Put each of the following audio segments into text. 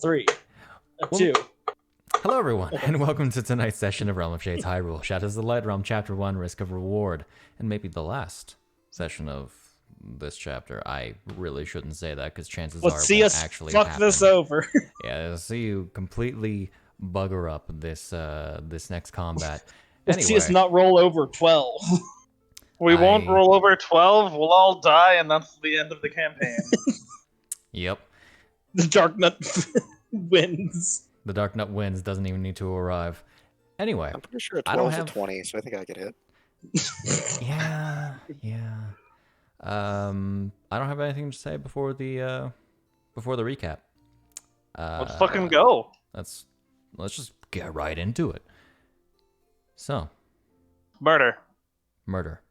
3, a Well, 2. Hello, everyone, and welcome to tonight's session of Realm of Shades Hyrule, Shadows of the Light Realm, Chapter 1, Risk of Reward, and maybe the last session of this chapter. I really shouldn't say that, because chances Let's are it see won't us actually fuck happen. this over. Yeah, I'll see you completely bugger up this next combat. Let's see us Anyway, not roll over 12. We won't I- roll over 12, we'll all die, and that's the end of the campaign. Yep, The Dark Nut wins. the Dark Nut wins, doesn't even need to arrive. Anyway, I'm pretty sure a I don't 12 is a have- 20, so I think I get hit. yeah. I don't have anything to say before the recap. Let's fucking go. Let's just get right into it. So, Murder. murder.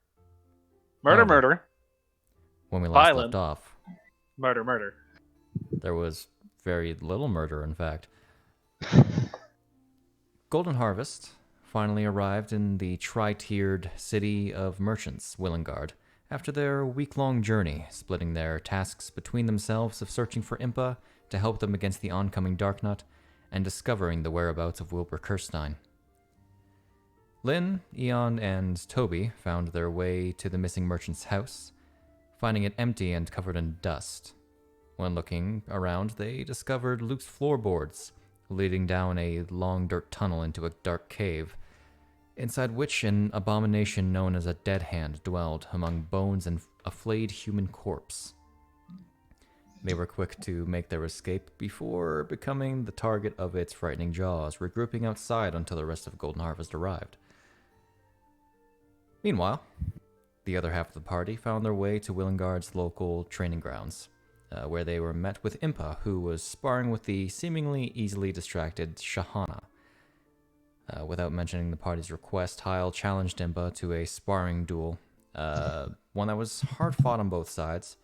Murder, Oh. murder. When we last Violent. left off, Murder, murder. there was very little murder, in fact. Golden Harvest finally arrived in the tri-tiered city of merchants, Willengard, after their week-long journey, splitting their tasks between themselves of searching for Impa to help them against the oncoming Darknut, and discovering the whereabouts of Wilbur Kirstein. Lynn, Eon, and Toby found their way to the missing merchant's house, finding it empty and covered in dust. When looking around, they discovered Luke's floorboards, leading down a long dirt tunnel into a dark cave, inside which an abomination known as a Dead Hand dwelled among bones and a flayed human corpse. They were quick to make their escape before becoming the target of its frightening jaws, regrouping outside until the rest of Golden Harvest arrived. Meanwhile, the other half of the party found their way to Willengard's local training grounds, where they were met with Impa, who was sparring with the seemingly easily distracted Shahana. Without mentioning the party's request, Hyle challenged Impa to a sparring duel, one that was hard fought on both sides,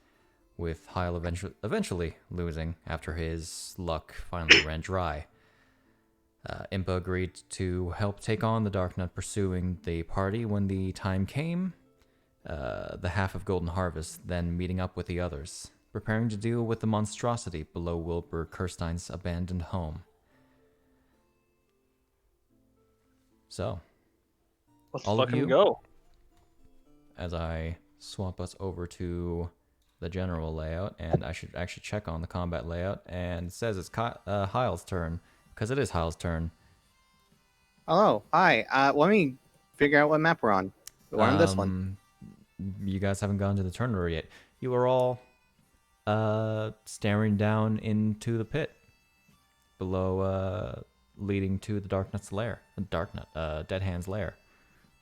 with Hyle eventually losing after his luck finally ran dry. Impa agreed to help take on the Darknut pursuing the party when the time came, the half of Golden Harvest then meeting up with the others, preparing to deal with the monstrosity below Wilbur Kirstein's abandoned home. So, Let's All of fucking you? go. as I swap us over to the general layout, and I should actually check on the combat layout, and it says it's Hyle's turn, because it is Hyle's turn. Hello, hi. Let me figure out what map we're on. We're on this one. You guys haven't gone to the tournament yet. You are all staring down into the pit below, leading to the Darknut's lair. Dead Hand's lair.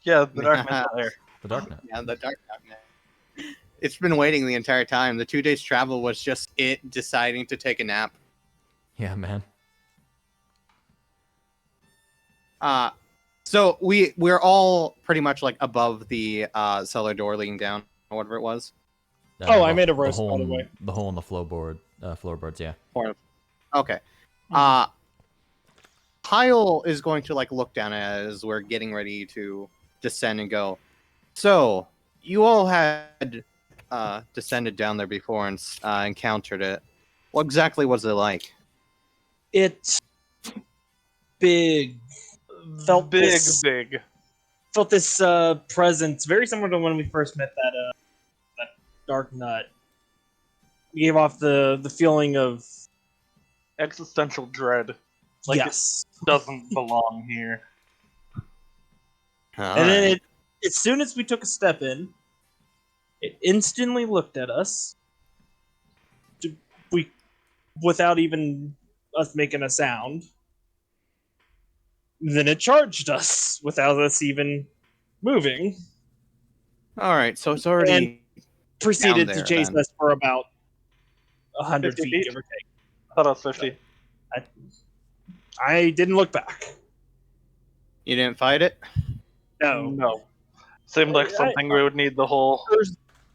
Yeah, the darkness there. The Darknut. Yeah, the Dark Nut. It's been waiting the entire time. The 2 days travel was just it deciding to take a nap. Yeah, man. So we're all pretty much like above the cellar door leading down, or whatever it was. Oh, I made a roast, by the way. The hole in the floorboards, yeah. Okay. Kyle is going to like look down as we're getting ready to descend and go. So you all had descended down there before and encountered it. What exactly was it like? It's big. Felt Big, this, big. Felt this presence very similar to when we first met that Dark Nut. We gave off the feeling of Existential dread. Like yes. it doesn't belong here. And then as soon as we took a step in, it instantly looked at us. Without even us making a sound. Then it charged us without us even moving. All right, so it's already And proceeded down to there, chase then. us for about 100 50 feet, feet? give or take. I thought it was 50. I didn't look back. You didn't fight it? No. No. Seemed like something we would need the whole.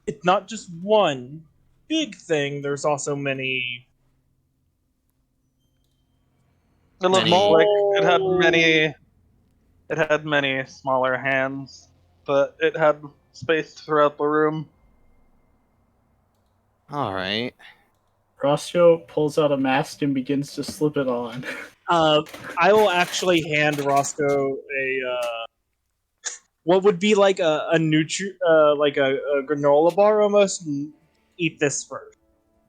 It's not just one big thing. There's also many. It looked Many- like it had many. It had many smaller hands, but it had space throughout the room. All right. Roscoe pulls out a mask and begins to slip it on. I will actually hand Roscoe a what would be like a like a granola bar almost. And eat this first.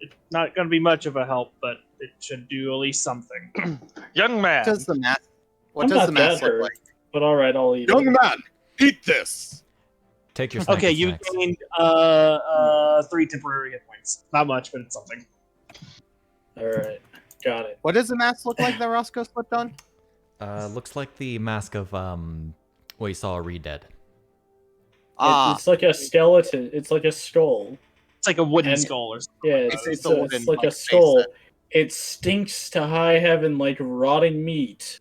It's not going to be much of a help, but it should do at least something. Young man. What does the mask? What I'm does not the mask that look hurt, like? but all right, I'll eat Young it. man, eat this. Take your snack Okay, and you snacks. gained 3 temporary hit points. Not much, but it's something. All right, got it. What does the mask look like that Roscoe slipped on? Looks like the mask of what you saw Re-Dead. It's like a skeleton. It's like a skull. It's like a wooden And- skull or something. Yeah, It's it's a wooden, like a like, skull. face It stinks to high heaven like rotting meat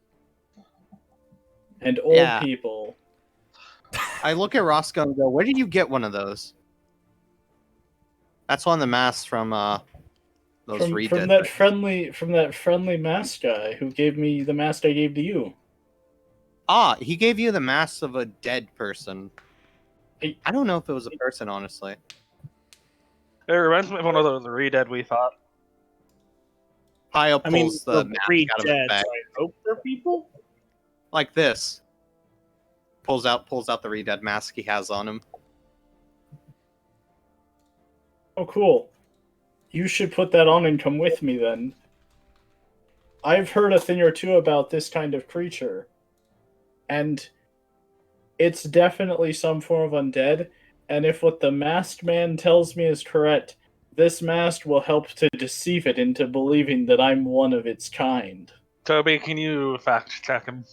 and old Yeah. people. I look at Roscoe and go, "Where did you get one of those?" That's one of the masks from those From Re-Dead that things. friendly mask guy who gave me the mask I gave to you. He gave you the mask of a dead person. I don't know if it was a person, honestly. It reminds me of one of those re-dead we thought. Kyle I mean, pulls the we're mask pretty out of his dead, bag so I hope they're people. like this. Pulls out the Re-Dead mask he has on him. Oh, cool. You should put that on and come with me then. I've heard a thing or two about this kind of creature. And it's definitely some form of undead. And if what the masked man tells me is correct, this mask will help to deceive it into believing that I'm one of its kind. Toby, can you fact check him?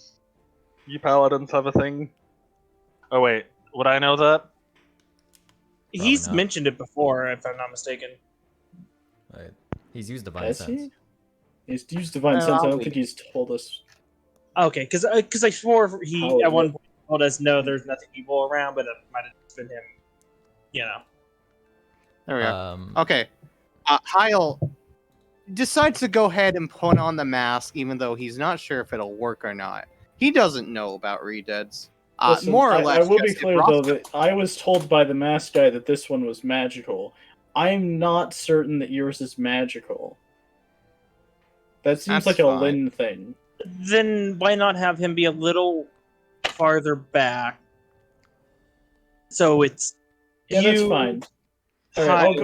You paladins have a thing. Oh wait, would I know that? He's not. mentioned it before, if I'm not mistaken. Right. He's used Divine Has Sense. he? He's used Divine Sense. I don't think he's told us. Okay, because I swore he How at is one it? point told us no, there's nothing evil around, but it might have just been him. You know. There we are. Um, Okay. Kyle decides to go ahead and put on the mask, even though he's not sure if it'll work or not. He doesn't know about Re-Deads. Listen, More or I less, will be just if clear Roscoe- though that I was told by the mask guy that this one was magical. I'm not certain that yours is magical. That seems That's like a fine. Lynn thing. Then why not have him be a little farther back? So it's Yeah, that's you, fine. All right,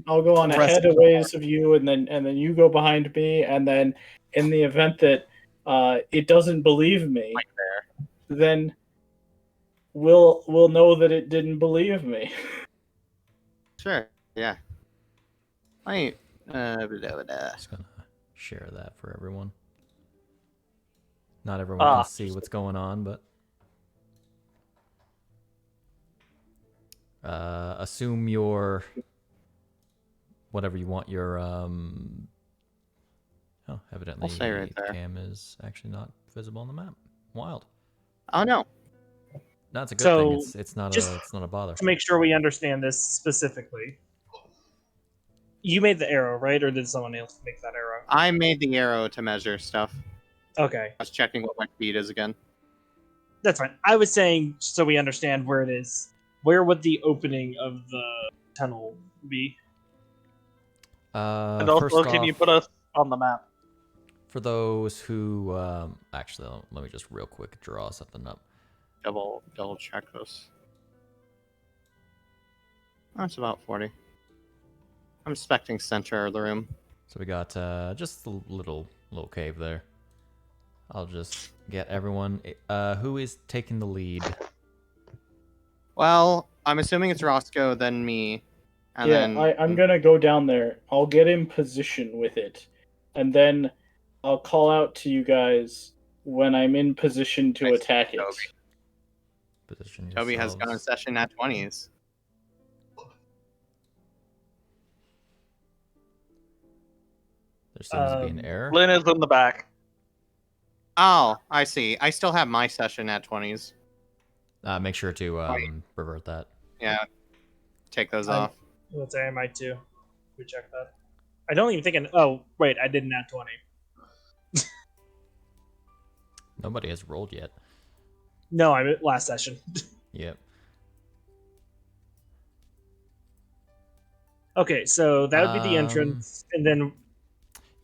I'll go on the rest ahead of of the ways of you, and then you go behind me, and then in the event that it doesn't believe me, Like there. then we'll know that it didn't believe me. Sure, yeah. Blah, blah, blah. just gonna share that for everyone. Not everyone can see what's going on, but assume your whatever you want your oh, evidently I'll say right there. cam is actually not visible on the map. Wild. Oh no. No, it's a good So, thing. It's not just- it's not a bother. to make sure we understand this specifically. You made the arrow, right, or did someone else make that arrow? I made the arrow to measure stuff. Okay, I was checking what my speed is again. that's fine. I was saying so we understand where it is. Where would the opening of the tunnel be? And First also, can off, you put us on the map? for those who actually let me just real quick draw something up. Double check this. That's about 40. I'm expecting center of the room. So we got just a little cave there. I'll just get everyone. Who is taking the lead? Well, I'm assuming it's Roscoe, then me, and yeah, then I'm gonna go down there. I'll get in position with it, and then I'll call out to you guys when I'm in position to Nice, attack it. Toby. Position Toby has gone in yourselves. session at 20s. There seems to be an error. Lynn is in the back. Oh, I see. I still have my session at 20s. Make sure to revert that. Yeah. Take those Um, off. Let's say I might too. We check that. I don't even think. Oh wait, I did nat 20. Nobody has rolled yet. No, I'm at last session. Yep. Okay, so that would be the entrance, and then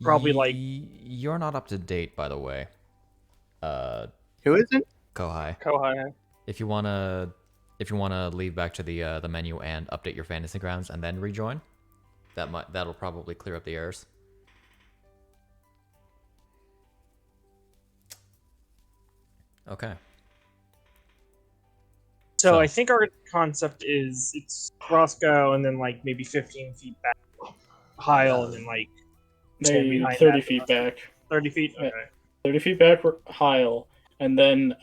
probably like You're not up to date, by the way. Who isn't? Kohai. Kohai. If you wanna leave back to the menu and update your fantasy grounds and then rejoin, that'll probably clear up the errors. Okay. so. I think our concept is it's Roscoe, and then like maybe 15 feet back, Heil, and then like 10 Maybe behind 30 that. feet back. 30 feet. Yeah. Okay. 30 feet back, Heil, and then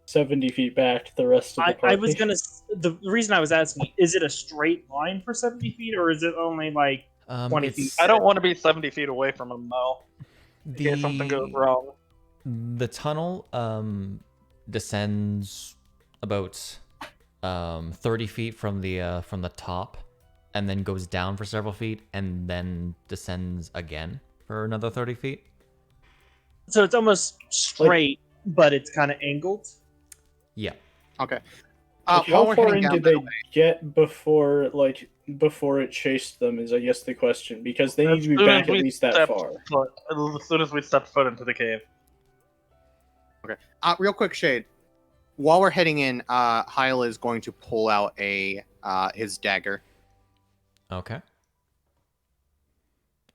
70 feet back the rest of the party. I was gonna. The reason I was asking, is it a straight line for 70 feet, or is it only like 20 feet? I don't want to be 70 feet away from him, though. In case something goes wrong. The tunnel descends about 30 feet from the top, and then goes down for several feet, and then descends again for another 30 feet. So it's almost straight, but it's kind of angled. Yeah. Okay. Like, while how we're far heading in down did that they way- get before it chased them? Is I guess the question, because they need As to be soon back as at we least that stepped far. As soon as we stepped foot into the cave. real quick, Shade. While we're heading in, Heil is going to pull out his dagger. Okay.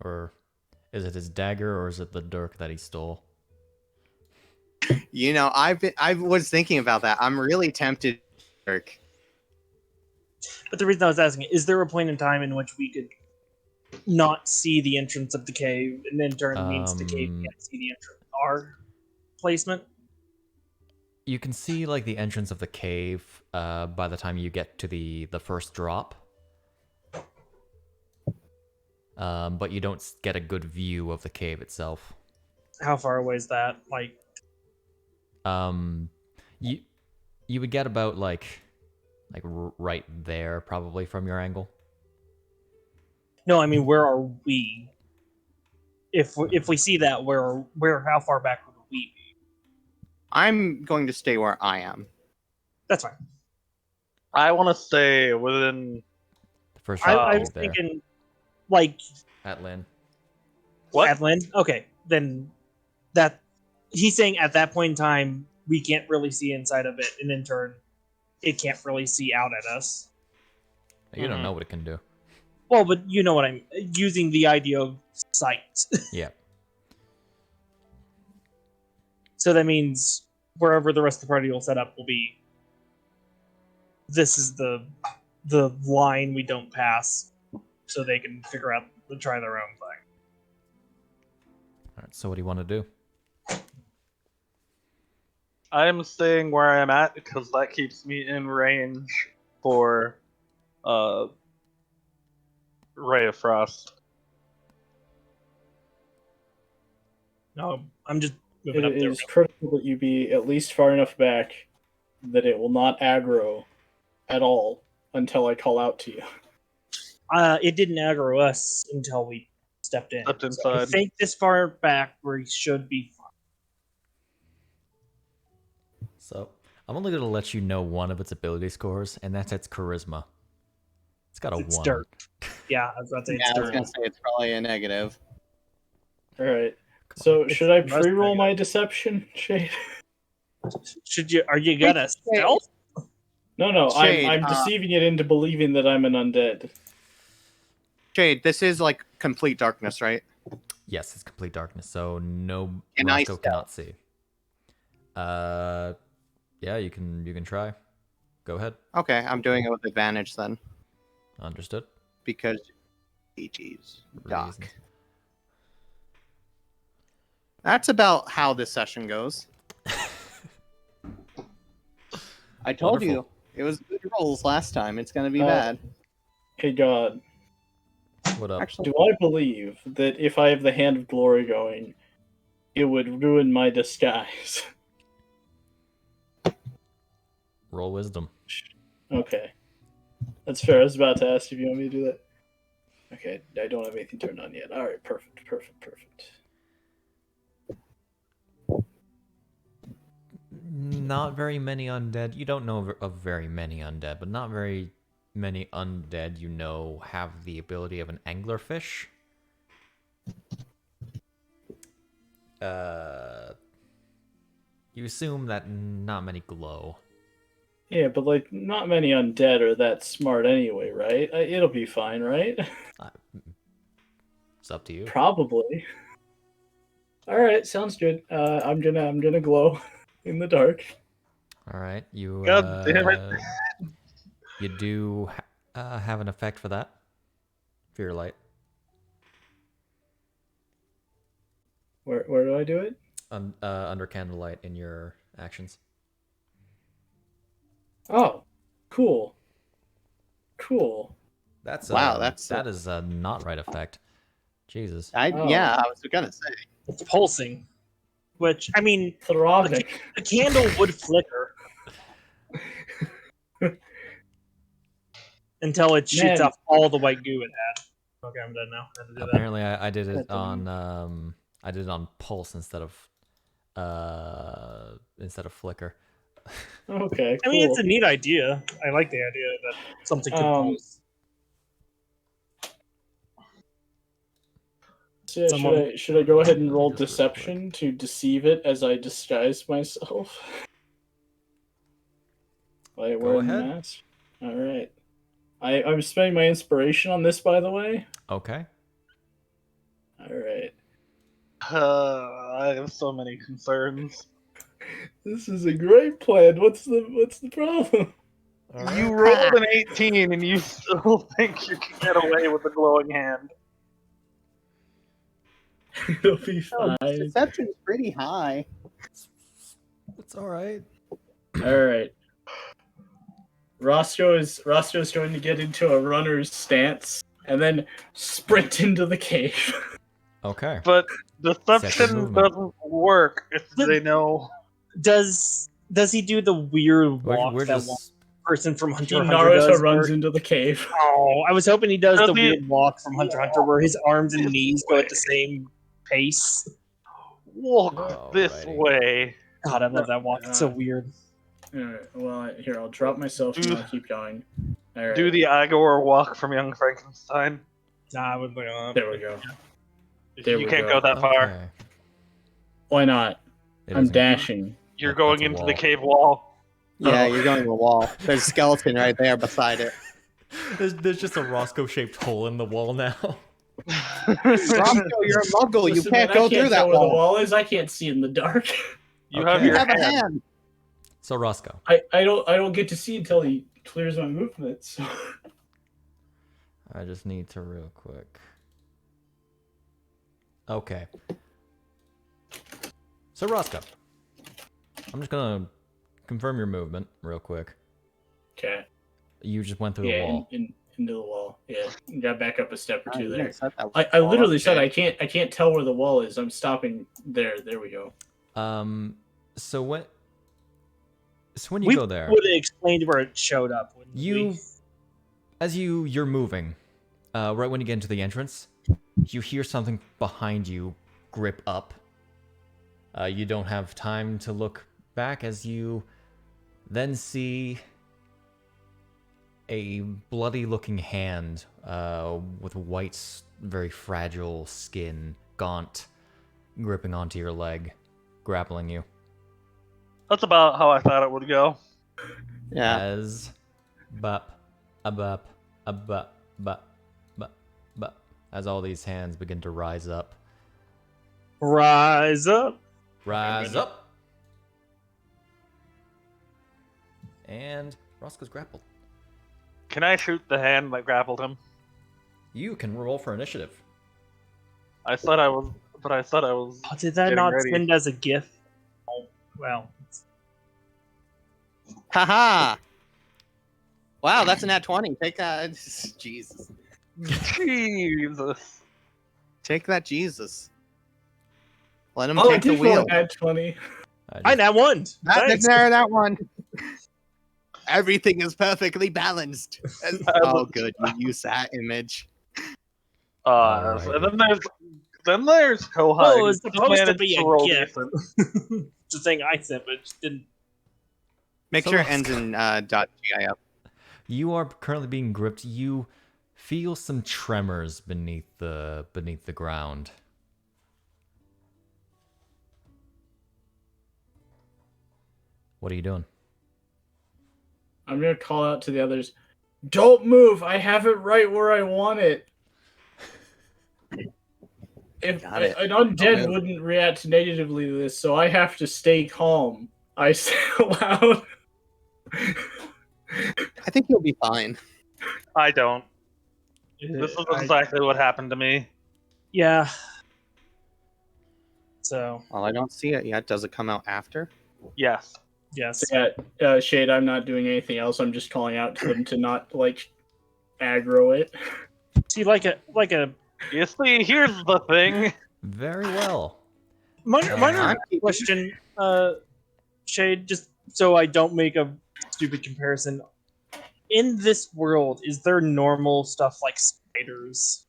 Or is it his dagger, or is it the dirk that he stole? You know, I was thinking about that. I'm really tempted. Dirk. But the reason I was asking, is there a point in time in which we could not see the entrance of the cave, and then turn means the cave can't see the entrance? Our placement? You can see like the entrance of the cave by the time you get to the first drop. But you don't get a good view of the cave itself. How far away is that? Like, you would get about like right there probably from your angle. no, I mean, where are we? If we see that, how far back would we be? I'm going to stay where I am. That's fine. I want to stay within. The first I drop was is there thinking, like, at Lynn. What? Adlin? Okay, then that he's saying at that point in time we can't really see inside of it, and in turn, it can't really see out at us. You don't know what it can do. Well, but you know what I'm using the idea of sight. Yeah. So that means wherever the rest of the party will set up will be. This is the line we don't pass, so they can figure out try their own thing. All right. So what do you want to do? I'm staying where I'm at because that keeps me in range for Ray of Frost. No, I'm just moving It up there. is critical that you be at least far enough back that it will not aggro at all until I call out to you. It didn't aggro us until we stepped in. Stepped So I inside. think this far back we should be fine. So I'm only gonna let you know one of its ability scores, and that's its charisma. It's got a It's 1. dirt. Yeah, I was about to say Yeah, it's I was dirt. gonna say it's probably a negative. All right. So It's should I less pre-roll negative. my deception, Shade? Should you? Are you gonna stealth? No. Shade, I'm deceiving it into believing that I'm an undead. Shade, this is like complete darkness, right? Yes, it's complete darkness, so no Can I Roscoe cannot see. Yeah, you can try. Go ahead. Okay, I'm doing it with advantage then, Understood. because GG's. Doc. Reasons. That's about how this session goes. I told you Wonderful. it was good rolls last time. It's gonna be Uh, bad. Hey God, What up? Actually, do I believe that if I have the Hand of Glory going, it would ruin my disguise? Roll wisdom. Okay. That's fair. I was about to ask if you want me to do that. Okay, I don't have anything turned on yet. Alright, perfect. Not very many undead. You don't know of very many undead, but not very many undead you know have the ability of an anglerfish. You assume that not many glow. Yeah, but like not many undead are that smart anyway, right? It'll be fine, right? It's up to you. Probably. All right, sounds good. I'm gonna glow in the dark. All right, you God damn it. you do have an effect for that, for your light. Where do I do it? Under candlelight in your actions. Oh, cool. Cool. That's Wow, that's that is a not right effect. Jesus. Oh. Yeah, I was gonna say. It's pulsing, which I mean, Throbbing. the candle would flicker until it shoots Man. off all the white goo it had. Okay, I'm done now. I had to do that. Apparently, I did it That on didn't- I did it on pulse instead of flicker. Okay, I mean, cool. it's a neat idea. I like the idea that something could pulse. So yeah, Someone- should I go ahead and roll Just real deception to deceive it as I disguise myself? By wearing the ahead. mask? Alright. I'm spending my inspiration on this, by the way. Okay. Alright. I have so many concerns. This is a great plan. What's the problem? You rolled an 18 and you still think you can get away with a glowing hand. It'll be Oh, fine. deception's pretty high. It's all right. Alright. Roscoe's going to get into a runner's stance and then sprint into the cave. Okay. But Second deception movement. doesn't work if they know. Does he do the weird We're, walk we're that just one person from Hunter x Hunter Naruto does? runs where- into the cave. Oh, I was hoping he does Does the he- weird walk from Hunter x Hunter where his arms and knees go at the same pace. Walk this Alrighty. way. God, I love that walk. It's so weird. Alright, well, here, I'll drop myself and I'll keep going. Alright, Do the Agor walk from Young Frankenstein. Nah, I would look on. there we go. There You we can't go. go that far. Okay. Why not? It I'm isn't- dashing. You're That's going a into wall. the cave wall. Yeah, Oh. you're going to a wall. There's a skeleton right there beside it. There's just a Roscoe-shaped hole in the wall now. Roscoe, you're a muggle. You Listen, can't man, go I through can't that tell where the wall. wall is. I can't see in the dark. You Okay. have You your have a hand. hand. So Roscoe, I don't get to see until he clears my movements. So. I just need to real quick. Okay. So Roscoe, I'm just gonna confirm your movement real quick. Okay. You just went through the Yeah, wall. into the wall. Yeah, got back up a step or Oh, two you there. guys set that I wall literally up, said okay. I can't tell where the wall is. I'm stopping there. There we go. So when you We go there, would have explained where it showed up. Wouldn't you, we? as you're moving, right when you get into the entrance, you hear something behind you grip up. You don't have time to look back as you then see a bloody-looking hand with white, very fragile skin, gaunt, gripping onto your leg, grappling you. That's about how I thought it would go. Yeah. As bop, a bop, a bop, bop, bop, bop, as all these hands begin to rise up. Rise up. Rise up! And Roscoe's grappled. Can I shoot the hand that grappled him? You can roll for initiative. I said I was, but I said I was. Oh, did that Getting not ready. send as a GIF? Oh, well. Haha. Wow, that's a nat 20. Take that. Jesus. Jesus. Take that, Jesus. Let him Oh, I take the did roll wheel. at 20. I nat one. Thanks. That one. Everything is perfectly balanced. Oh, good. You use that image. Alrighty. And then there's Kohai. Oh, it who was just supposed to managed be a roll GIF. decent. It's the thing I sent, but it just didn't. Make So sure it Roscoe- ends in .gif. You are currently being gripped. You feel some tremors beneath the ground. What are you doing? I'm gonna call out to the others. Don't move. I have it right where I want it. If Got it. an undead move. wouldn't react negatively to this, so I have to stay calm. I say aloud. I think you'll be fine. I don't. This is exactly what happened to me. Yeah. So, Well, I don't see it yet. Does it come out after? Yes. yes. Yeah, Shade, I'm not doing anything else. I'm just calling out to them to not, like, aggro it. See, like a You see, here's the thing. Very well. minor I'm keeping- question, Shade, just so I don't make a stupid comparison. In this world, is there normal stuff like spiders?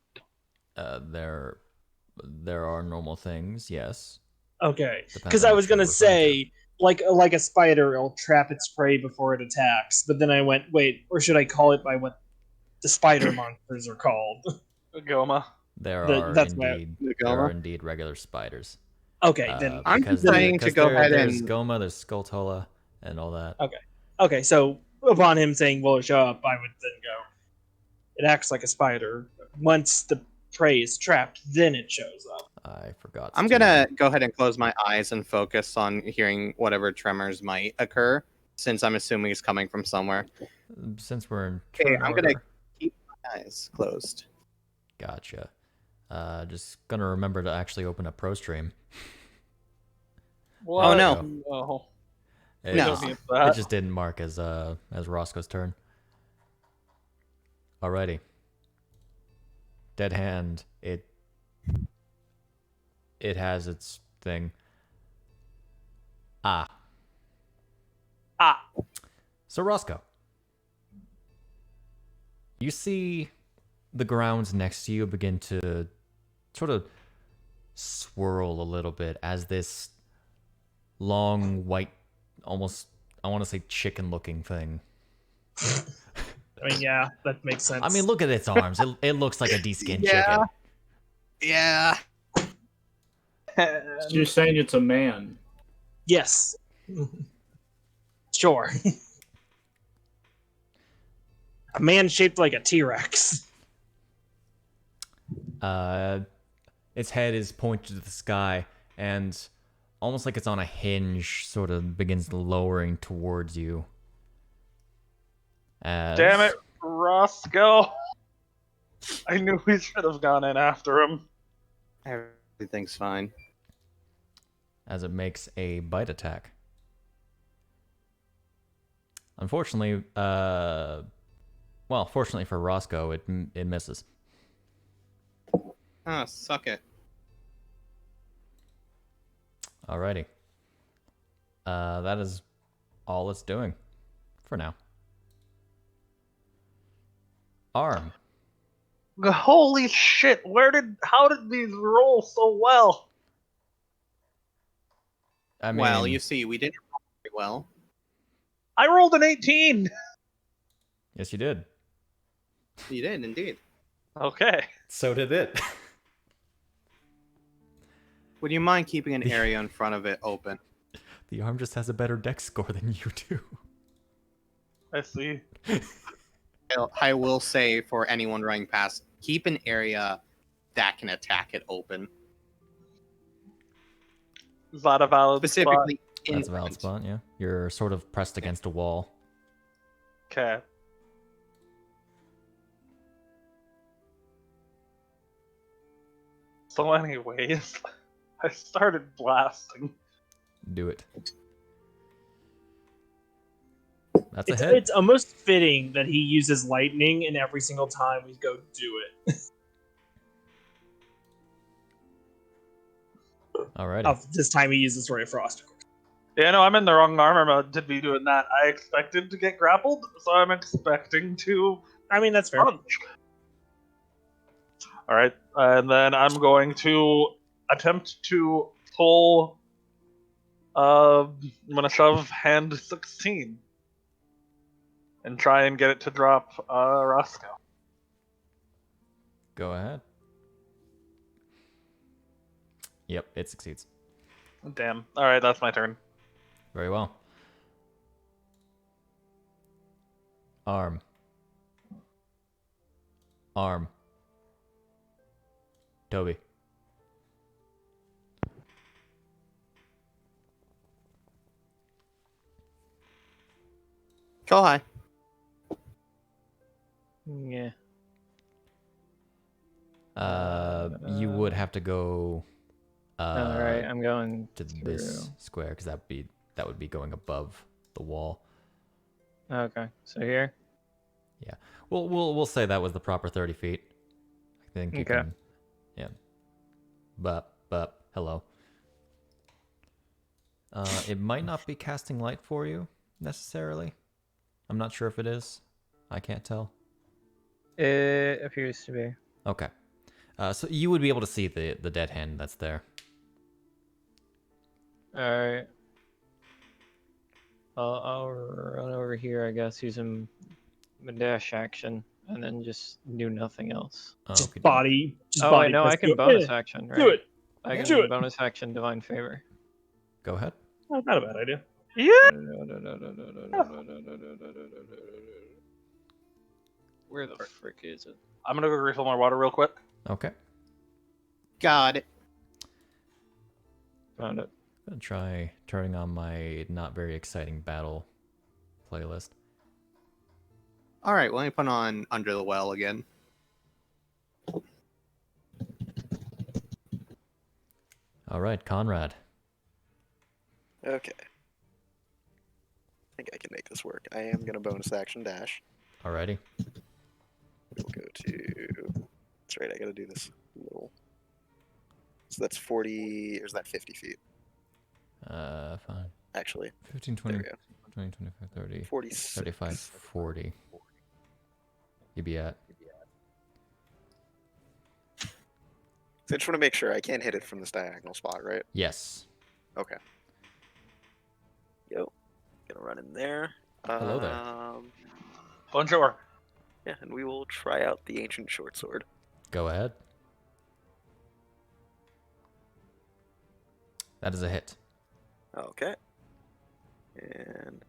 There are normal things, yes. Okay, Depends because on I what was gonna you're referring say, like a spider, it'll trap its prey before it attacks. But then I went, wait, or should I call it by what the spider monsters are called? Goma. That's my- There are indeed regular spiders. Okay, then I'm Because just saying to go ahead there's and Goma, there's Skulltula, and all that. okay. So upon him saying, "Will it show up?" I would then go. It acts like a spider. Once the prey is trapped, then it shows up. I forgot. I'm gonna go ahead and close my eyes and focus on hearing whatever tremors might occur, since I'm assuming it's coming from somewhere. Since we're in Okay, turn I'm order. gonna keep my eyes closed. Gotcha. Just gonna remember to actually open up ProStream. What? no. No. It, No. just, it just didn't mark as Roscoe's turn. Alrighty. Dead hand. It has its thing. Ah. So Roscoe, you see the ground next to you begin to sort of swirl a little bit as this long white, almost, I want to say chicken-looking thing. I mean, yeah, that makes sense. I mean, look at its arms. It looks like a de-skinned Yeah. chicken. Yeah. So you're saying it's a man. Yes. Sure. A man shaped like a T-Rex. Its head is pointed to the sky, and almost like it's on a hinge, sort of begins lowering towards you. Damn it, Roscoe. I knew we should have gone in after him. Everything's fine. As it makes a bite attack. Unfortunately, fortunately for Roscoe, it misses. Ah, suck it. Alrighty. That is all it's doing for now. Arm. Holy shit, how did these roll so well? I mean, Well, you see, we didn't roll very well. I rolled an 18. yes, you did. You did, indeed. Okay. So did it. Would you mind keeping an area in front of it open? The arm just has a better dex score than you do. I see. I will say for anyone running past, keep an area that can attack it open. Is that a valid Specifically, in That's a valid front. spot, yeah. You're sort of pressed against a wall. Okay. So anyways, I started blasting. Do it. That's a It's, hit. it's almost fitting that he uses lightning, and every single time we go do it. Alrighty. Oh, this time he uses Ray of Frost. Yeah, no, I'm in the wrong armor mode to be doing that. I expected to get grappled, so I'm expecting to I mean, that's fair. punch. Alright, and then I'm going to attempt to pull. I'm gonna shove hand 16. and try and get it to drop Roscoe. Go ahead. Yep, it succeeds. Damn. All right, that's my turn. Very well. Arm. Arm. Toby. Go high. Yeah. You would have to go All right, I'm going to through. this square because that would be going above the wall. Okay, so here. Yeah. We'll say that was the proper 30 feet. I think you Okay. can. Yeah. But hello. It might not be casting light for you necessarily. I'm not sure if it is. I can't tell. It appears to be. Okay. So you would be able to see the dead hand that's there. All right. I'll run over here, I guess, using my dash action, and then just do nothing else. Just Okey-doke. body. Just Oh, body. wait, no, I Let's can do it. bonus Yeah, action, right? Do it. I can Do it. bonus action Divine Favor. Go ahead. Oh, not a bad idea. Yeah. Where the frick is it? I'm gonna go refill my water real quick. Okay. Got it. Found it. I'm gonna try turning on my not very exciting battle playlist. All right, well, let me put on Under the Well again. All right, Conrad. Okay. I think I can make this work. I am going to bonus action dash. Alrighty. We'll go to... That's right, I got to do this little... So that's 40... Or is that 50 feet? Fine. Actually, 15, there 20, we go. 20, 25, 30, 46. 35, 40. You'd be at. So I just want to make sure I can't hit it from this diagonal spot, right? Yes. Okay. Yo. Gonna run in there. Hello there. Bonjour. Yeah, and we will try out the ancient short sword. Go ahead. That is a hit. Okay. And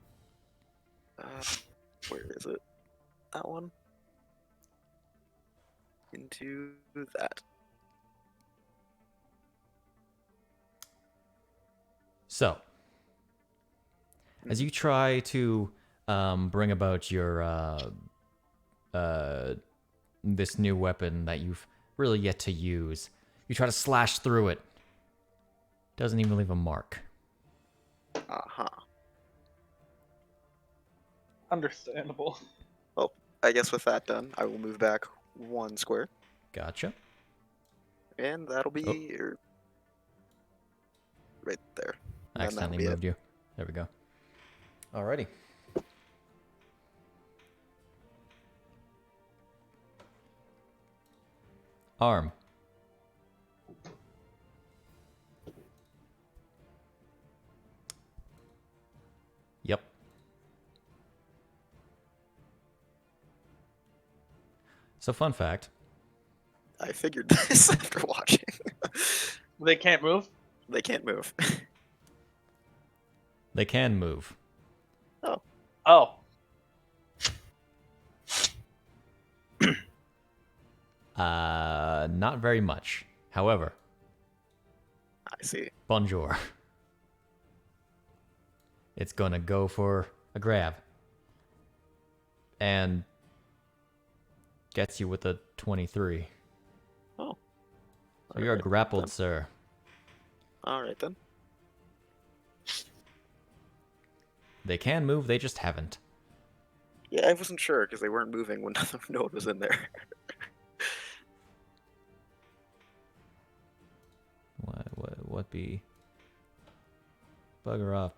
where is it? That one. Into that. So, as you try to bring about your this new weapon that you've really yet to use, you try to slash through it. Doesn't even leave a mark. Uh-huh. Understandable. Well, I guess with that done, I will move back 1 square. Gotcha. And that'll be right there. And then that'll Accidentally be it. moved you. There we go. Alrighty. Arm. Yep. So, fun fact. I figured this after watching. They can't move. They can't move. They can move. Oh. Not very much. However, I see. bonjour. It's gonna go for a grab. And gets you with a 23. Oh. So you're Alright, grappled, then. sir. Alright then. They can move, they just haven't. Yeah, I wasn't sure because they weren't moving when no one was in there. What be? Bugger off,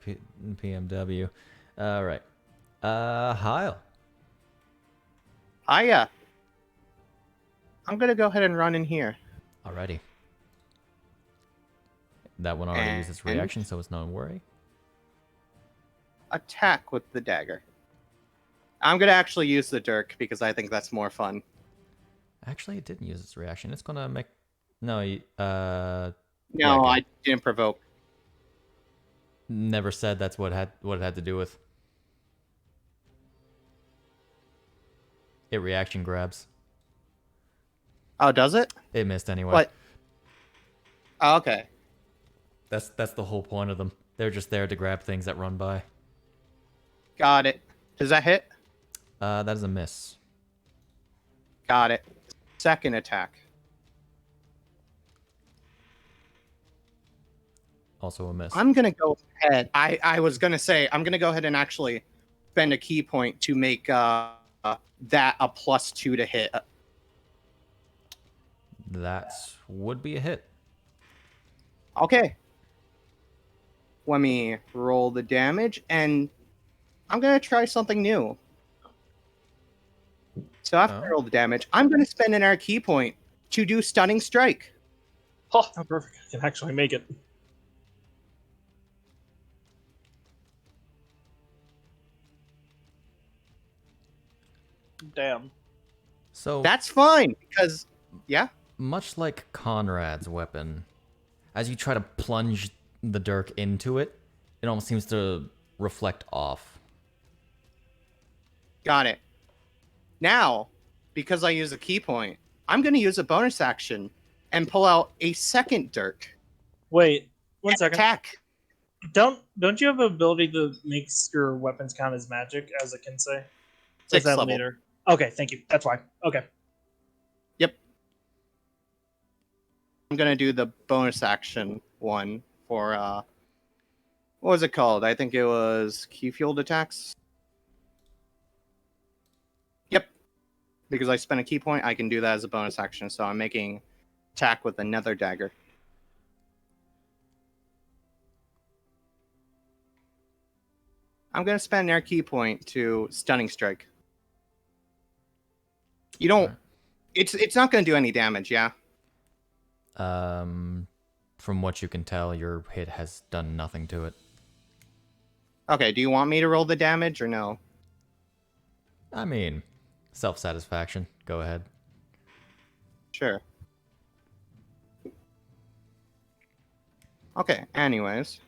PMW. Alright. Heil. I'm gonna go ahead and run in here. Alrighty. That one already used its And- reaction, so it's not a worry. Attack with the dagger. I'm gonna actually use the Dirk because I think that's more fun. Actually, it didn't use its reaction. It's gonna make. No, No, Yeah, okay. I didn't provoke. Never said that's what it had to do with. It reaction grabs. Oh, does it? It missed anyway. What? Oh, okay. That's the whole point of them. They're just there to grab things that run by. Got it. Does that hit? That is a miss. Got it. Second attack. Also a miss. I'm gonna go ahead. I was gonna say I'm gonna go ahead and actually spend a key point to make that a +2 to hit. That would be a hit. Okay. Let me roll the damage, and I'm gonna try something new. So after I roll the damage, I'm gonna spend an air key point to do stunning strike. Oh, perfect. I can actually make it. Damn. So That's fine because yeah. much like Conrad's weapon, as you try to plunge the dirk into it, it almost seems to reflect off. Got it. Now, because I use a key point, I'm going to use a bonus action and pull out a second dirk. Wait, 1 second. Attack. Don't you have the ability to make your weapons count as magic, as it can say? Or is Sixth that level. later? Okay, thank you. That's why. Okay. Yep. I'm going to do the bonus action one for, what was it called? I think it was key fueled attacks. Yep. Because I spent a key point, I can do that as a bonus action. So I'm making attack with another dagger. I'm going to spend an air key point to stunning strike. You don't. It's not going to do any damage, yeah? From what you can tell, your hit has done nothing to it. Okay, do you want me to roll the damage or no? I mean, self-satisfaction. Go ahead. Sure. Okay, anyways.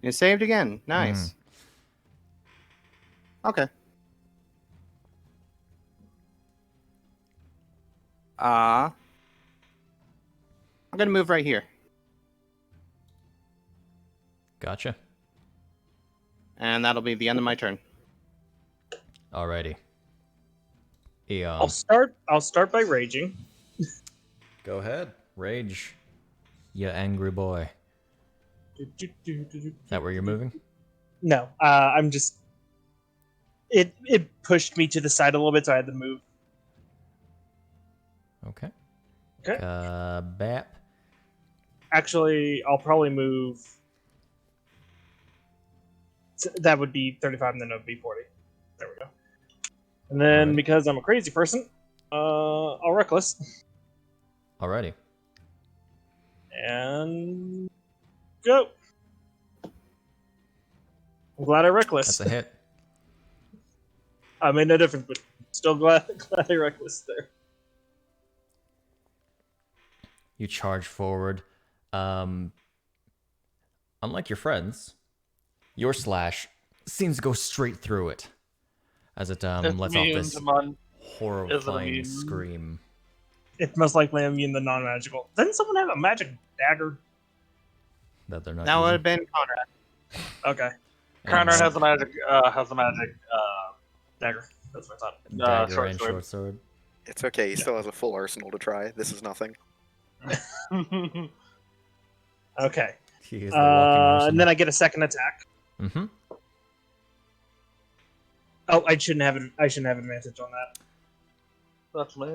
You saved again. Nice. Okay. I'm gonna move right here. Gotcha. And that'll be the end of my turn. Alrighty. Eon. I'll start by raging. Go ahead. Rage. You angry boy. Is that where you're moving? No, I'm just. It pushed me to the side a little bit, so I had to move. Okay. Okay. Bap. Actually, I'll probably move. That would be 35, and then it would be 40. There we go. And then, Alright. because I'm a crazy person, I'll reckless. Alrighty. And go. I'm glad I reckless. That's a hit. I made no difference, but still glad I reckless there. You charge forward. Unlike your friends, your slash seems to go straight through it as it It's lets off immune this to mon- horrifying immune. scream. It's most likely immune to non-magical. Doesn't someone have a magic dagger? That they're not That would using. have been Conrad. Okay, Conrad And has a magic dagger. That's what I thought. dagger short and sword. short sword. It's okay. He still has a full arsenal to try. This is nothing. Okay. He is the walking And then I get a second attack. Mm-hmm. Oh, I shouldn't have advantage on that. That's me.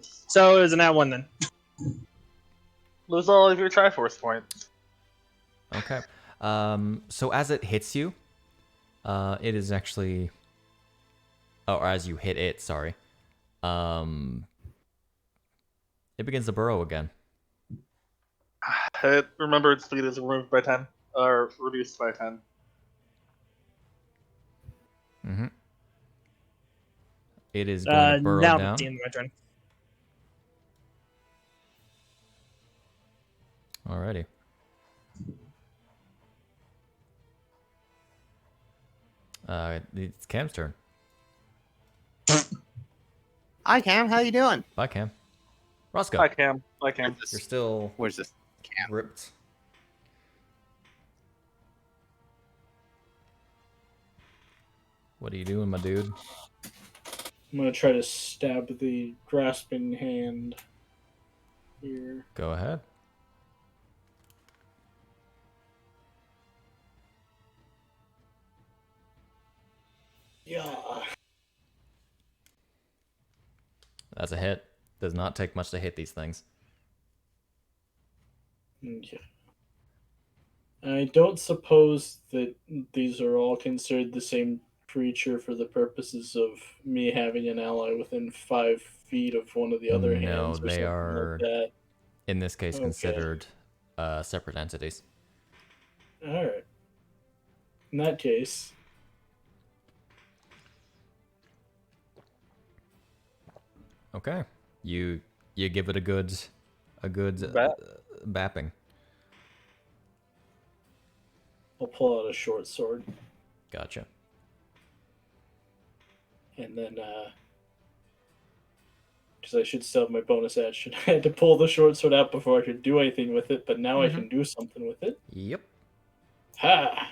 So it was an at one then. Lose all of your Triforce points. Okay. So as it hits you, it is actually, or as you hit it, sorry, it begins to burrow again. Remember, its speed is removed by 10 or reduced by 10. Mm-hmm. It is going to burrow now down. it's the end of my turn. Alrighty. It's Cam's turn. Hi, Cam. How you doing? Bye, Cam. Roscoe, Hi, Cam. Hi, Cam. you're still Where's this? gripped. What are you doing, my dude? I'm gonna try to stab the grasping hand here. Go ahead. Yeah. That's a hit. Does not take much to hit these things. Okay. I don't suppose that these are all considered the same creature for the purposes of me having an ally within 5 feet of one of the other No, hands or they something are, like that. in this case, Okay. considered separate entities. Alright. In that case, Okay. You give it a good Bap. bapping. I'll pull out a short sword Gotcha. and then because I should still have my bonus action. I had to pull the short sword out before I could do anything with it, but now I can do something with it. Yep. Ha!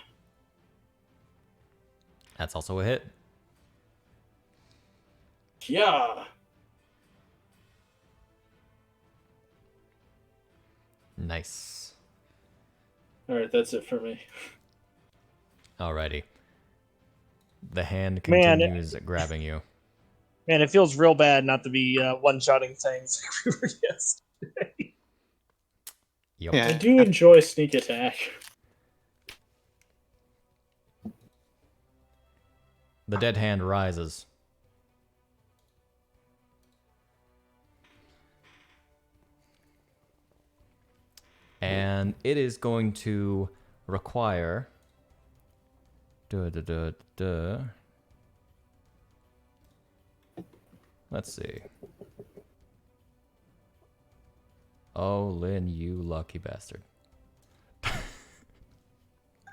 That's also a hit. Yeah! Nice. Alright, that's it for me. Alrighty. The hand Man, continues grabbing you. Man, it feels real bad not to be one-shotting things like we were yesterday. Yep. Yeah. I do enjoy sneak attack. The dead hand rises. And it is going to require... Let's see. Oh, Lynn, you lucky bastard.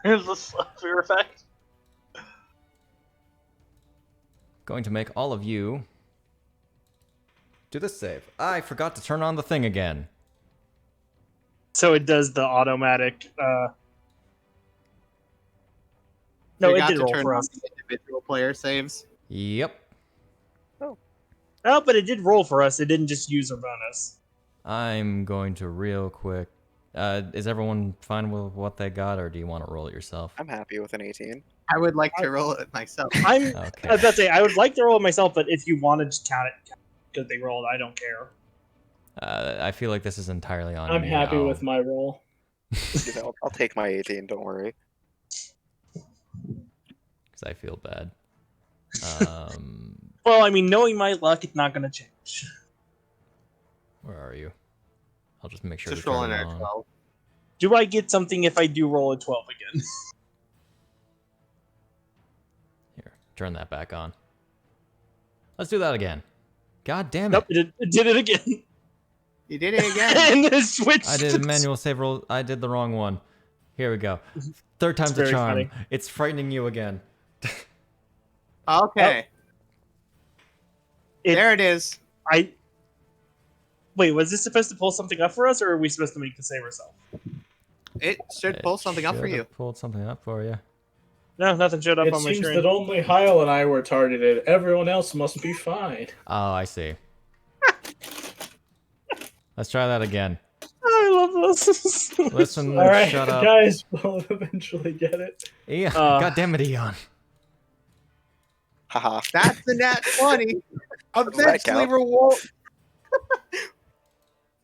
Is this a fear effect? Going to make all of you do this save. I forgot to turn on the thing again. So it does the automatic. No, it Forgot did to roll turn for on us. the individual player saves. Yep. Oh, but it did roll for us. It didn't just use a bonus. I'm going to real quick. Is everyone fine with what they got, or do you want to roll it yourself? I'm happy with an 18. I would like to roll it myself. I Okay. was about to say I would like to roll it myself, but if you wanted to count it because they rolled, I don't care. I feel like this is entirely on I'm me. happy with my roll. You know, I'll take my 18. Don't worry. Because I feel bad. Well, I mean, knowing my luck, it's not going to change. Where are you? I'll just make sure Just to turn rolling it at on. 12. Do I get something if I do roll a 12 again? Here, turn that back on. Let's do that again. God damn it. Nope, it did it again. You did it again. And then it switched. I did a manual save roll. I did the wrong one. Here we go. Third time's the very charm. funny. It's frightening you again. Okay. There it is. Wait, was this supposed to pull something up for us, or are we supposed to make the save ourselves? It should pull something up for Should you. have pulled something up for you. No, nothing showed up It on my seems screen. that only Heil and I were targeted. Everyone else must be fine. Oh, I see. Let's try that again. I love this. Listen, Alright, shut up. guys, we'll eventually get it. Eon. Uh, God damn it, Eon. Haha. That's the nat 20. that Eventually, count? reward.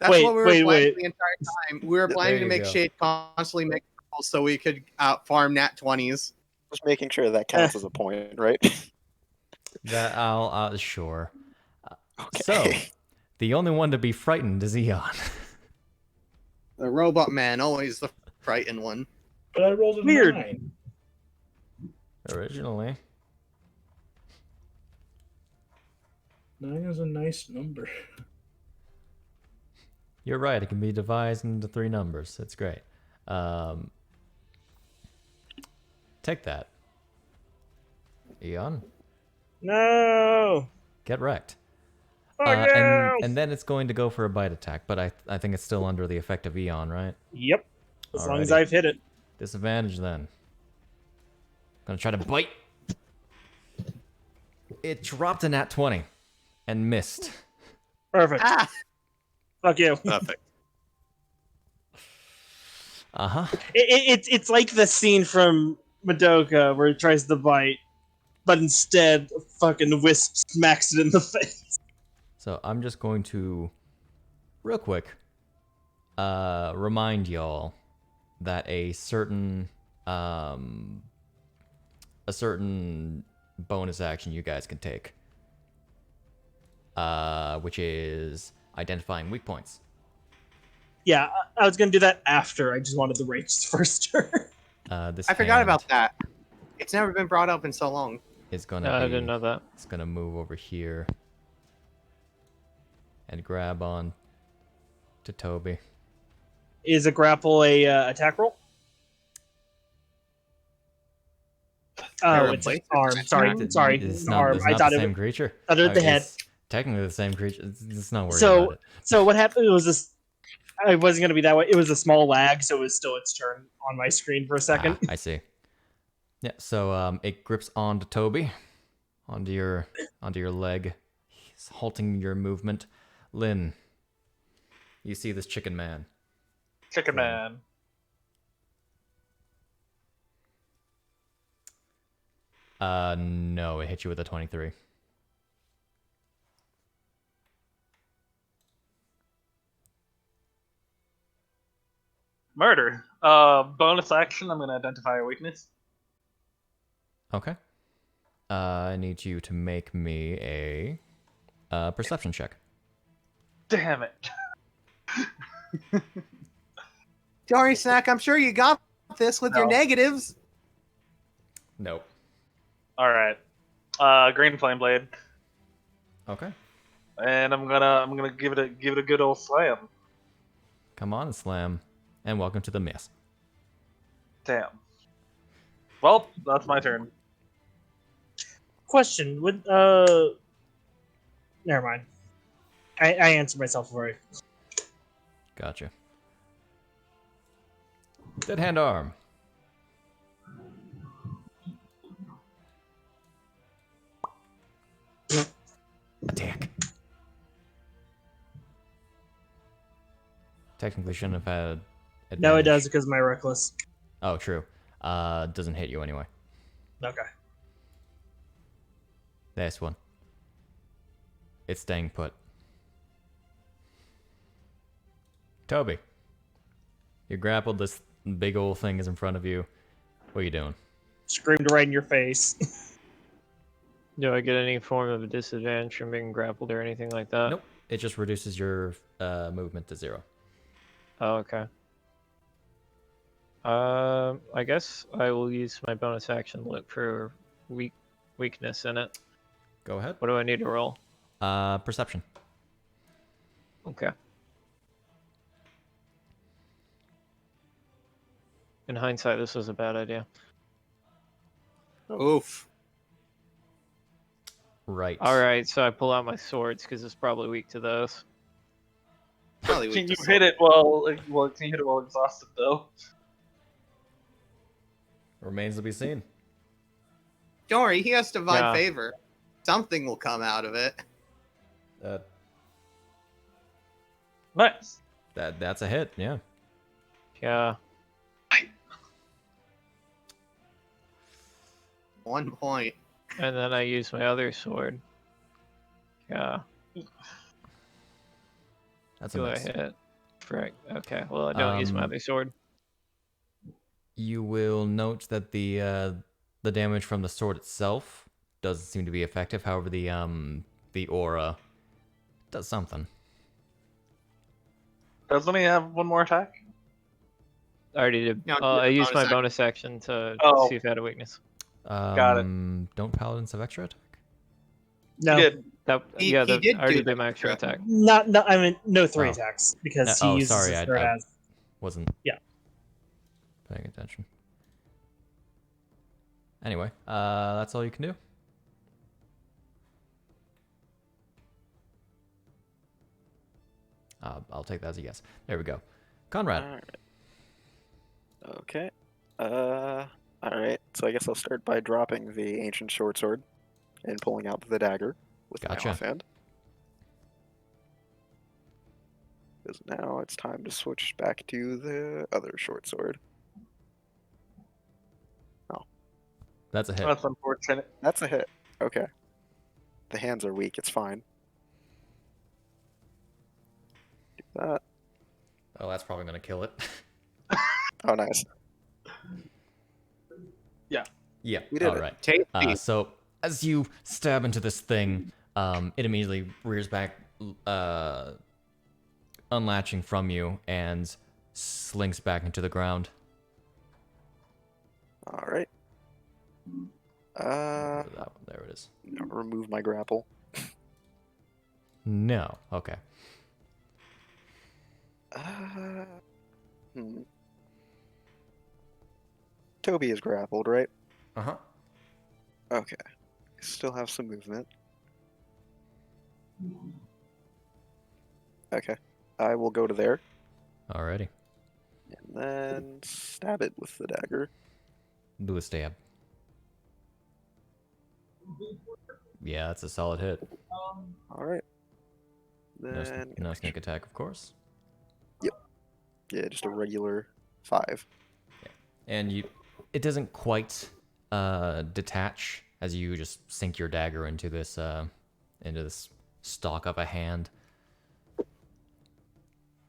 That's Wait, what we were wait, planning wait. the entire time. We were planning to you make go. Shade constantly make rolls so we could farm nat 20s. Just making sure that counts as a point, right? That I'll sure. Okay. So, the only one to be frightened is Eon. The robot man, always the frightened one. But I rolled a Weird. 9. Originally. 9 is a nice number. You're right. It can be divided into 3 numbers. It's great. Take that. Eon, No. get wrecked. Oh yeah. And then it's going to go for a bite attack, but I think it's still under the effect of Eon, right? Yep. As long as Alrighty. I've hit it. Disadvantage then. Gonna try to bite. It dropped a nat 20 and missed. Perfect. Ah! Fuck you. Perfect. It's like the scene from Madoka where it tries to bite, but instead, a fucking wisp smacks it in the face. So I'm just going to, real quick, remind y'all that a certain bonus action you guys can take, which is identifying weak points. Yeah, I was gonna do that after. I just wanted the rage first turn. This I forgot hand about that. It's never been brought up in so long. is gonna No, I be, didn't know that. It's gonna move over here and grab on to Toby. Is a grapple a attack roll? Oh, it's Replace arm. Sorry, sorry. It's Arm. not I thought the it same was creature. under the head. It's technically the same creature. It's not worried about it. So what happened was this. It wasn't gonna be that way. It was a small lag, so it was still its turn on my screen for a second. I see. Yeah, so it grips onto Toby, onto your leg, he's halting your movement. Lynn, you see this chicken man. Chicken Man. No, it hit you with a 23. Murder. Bonus action. I'm gonna identify a weakness. Okay. I need you to make me a perception check. Damn it. Dory Snack, I'm sure you got this with your No. negatives. Nope. All right. Green flame blade, Okay. and I'm gonna give it a good old slam. Come on, Slam. And welcome to the mess. Damn. Well, that's my turn. Question: Would never mind. I answered myself already. Gotcha. Dead hand arm. Attack. Technically shouldn't have had advantage. No, it does because of my reckless. Oh, true. Doesn't hit you anyway. Okay. This one. It's staying put. Toby. You're grappled. This big old thing is in front of you. What are you doing? Screamed right in your face. Do I get any form of a disadvantage from being grappled or anything like that? Nope. It just reduces your movement to 0. Oh, okay. I guess I will use my bonus action to look for weakness in it. Go ahead. What do I need to roll? Perception. Okay. In hindsight, this was a bad idea. Oof. Right. All right, so I pull out my swords because it's probably weak to those. Probably Can weak you to hit it while can you hit it while exhausted though? Remains to be seen. Don't worry, he has divine Yeah. favor. Something will come out of it. Nice. That's a hit. Yeah. Yeah. 1 point. And then I use my other sword. Yeah. That's a Do I miss. hit? Frick. Okay. Well, I don't use my Um, other sword. You will note that the damage from the sword itself doesn't seem to be effective. However, the aura does something. Doesn't he have one more attack? I already did. No, I used my bonus action. bonus action to Oh. see if I had a weakness. Got it. Don't paladins have extra attack? No. He did. He Yeah, did already do did that, my extra correct? attack. Not, I mean, no three Oh. attacks because he Oh, uses sorry, his I third as. wasn't Yeah. paying attention. Anyway, that's all you can do. I'll take that as a yes. There we go. Conrad. Alright. Okay. Alright. So I guess I'll start by dropping the ancient short sword and pulling out the dagger with Gotcha. my offhand. Because now it's time to switch back to the other short sword. That's a hit. That's unfortunate. That's a hit. Okay. The hands are weak. It's fine. Do that. Oh, that's probably going to kill it. Oh, nice. Yeah. We did All it. right. Tasty. So as you stab into this thing, it immediately rears back, unlatching from you, and slinks back into the ground. All right. There it is. Remove my grapple. No. Okay. Hmm. Toby is grappled, right? Uh-huh. Okay. Still have some movement. Okay. I will go to there Alrighty. and then stab it with the dagger. Do a stab. Yeah, that's a solid hit. All right. No, Then no sneak attack, of course. yeah, just a regular 5. And it doesn't quite detach as you just sink your dagger into this stalk of a hand.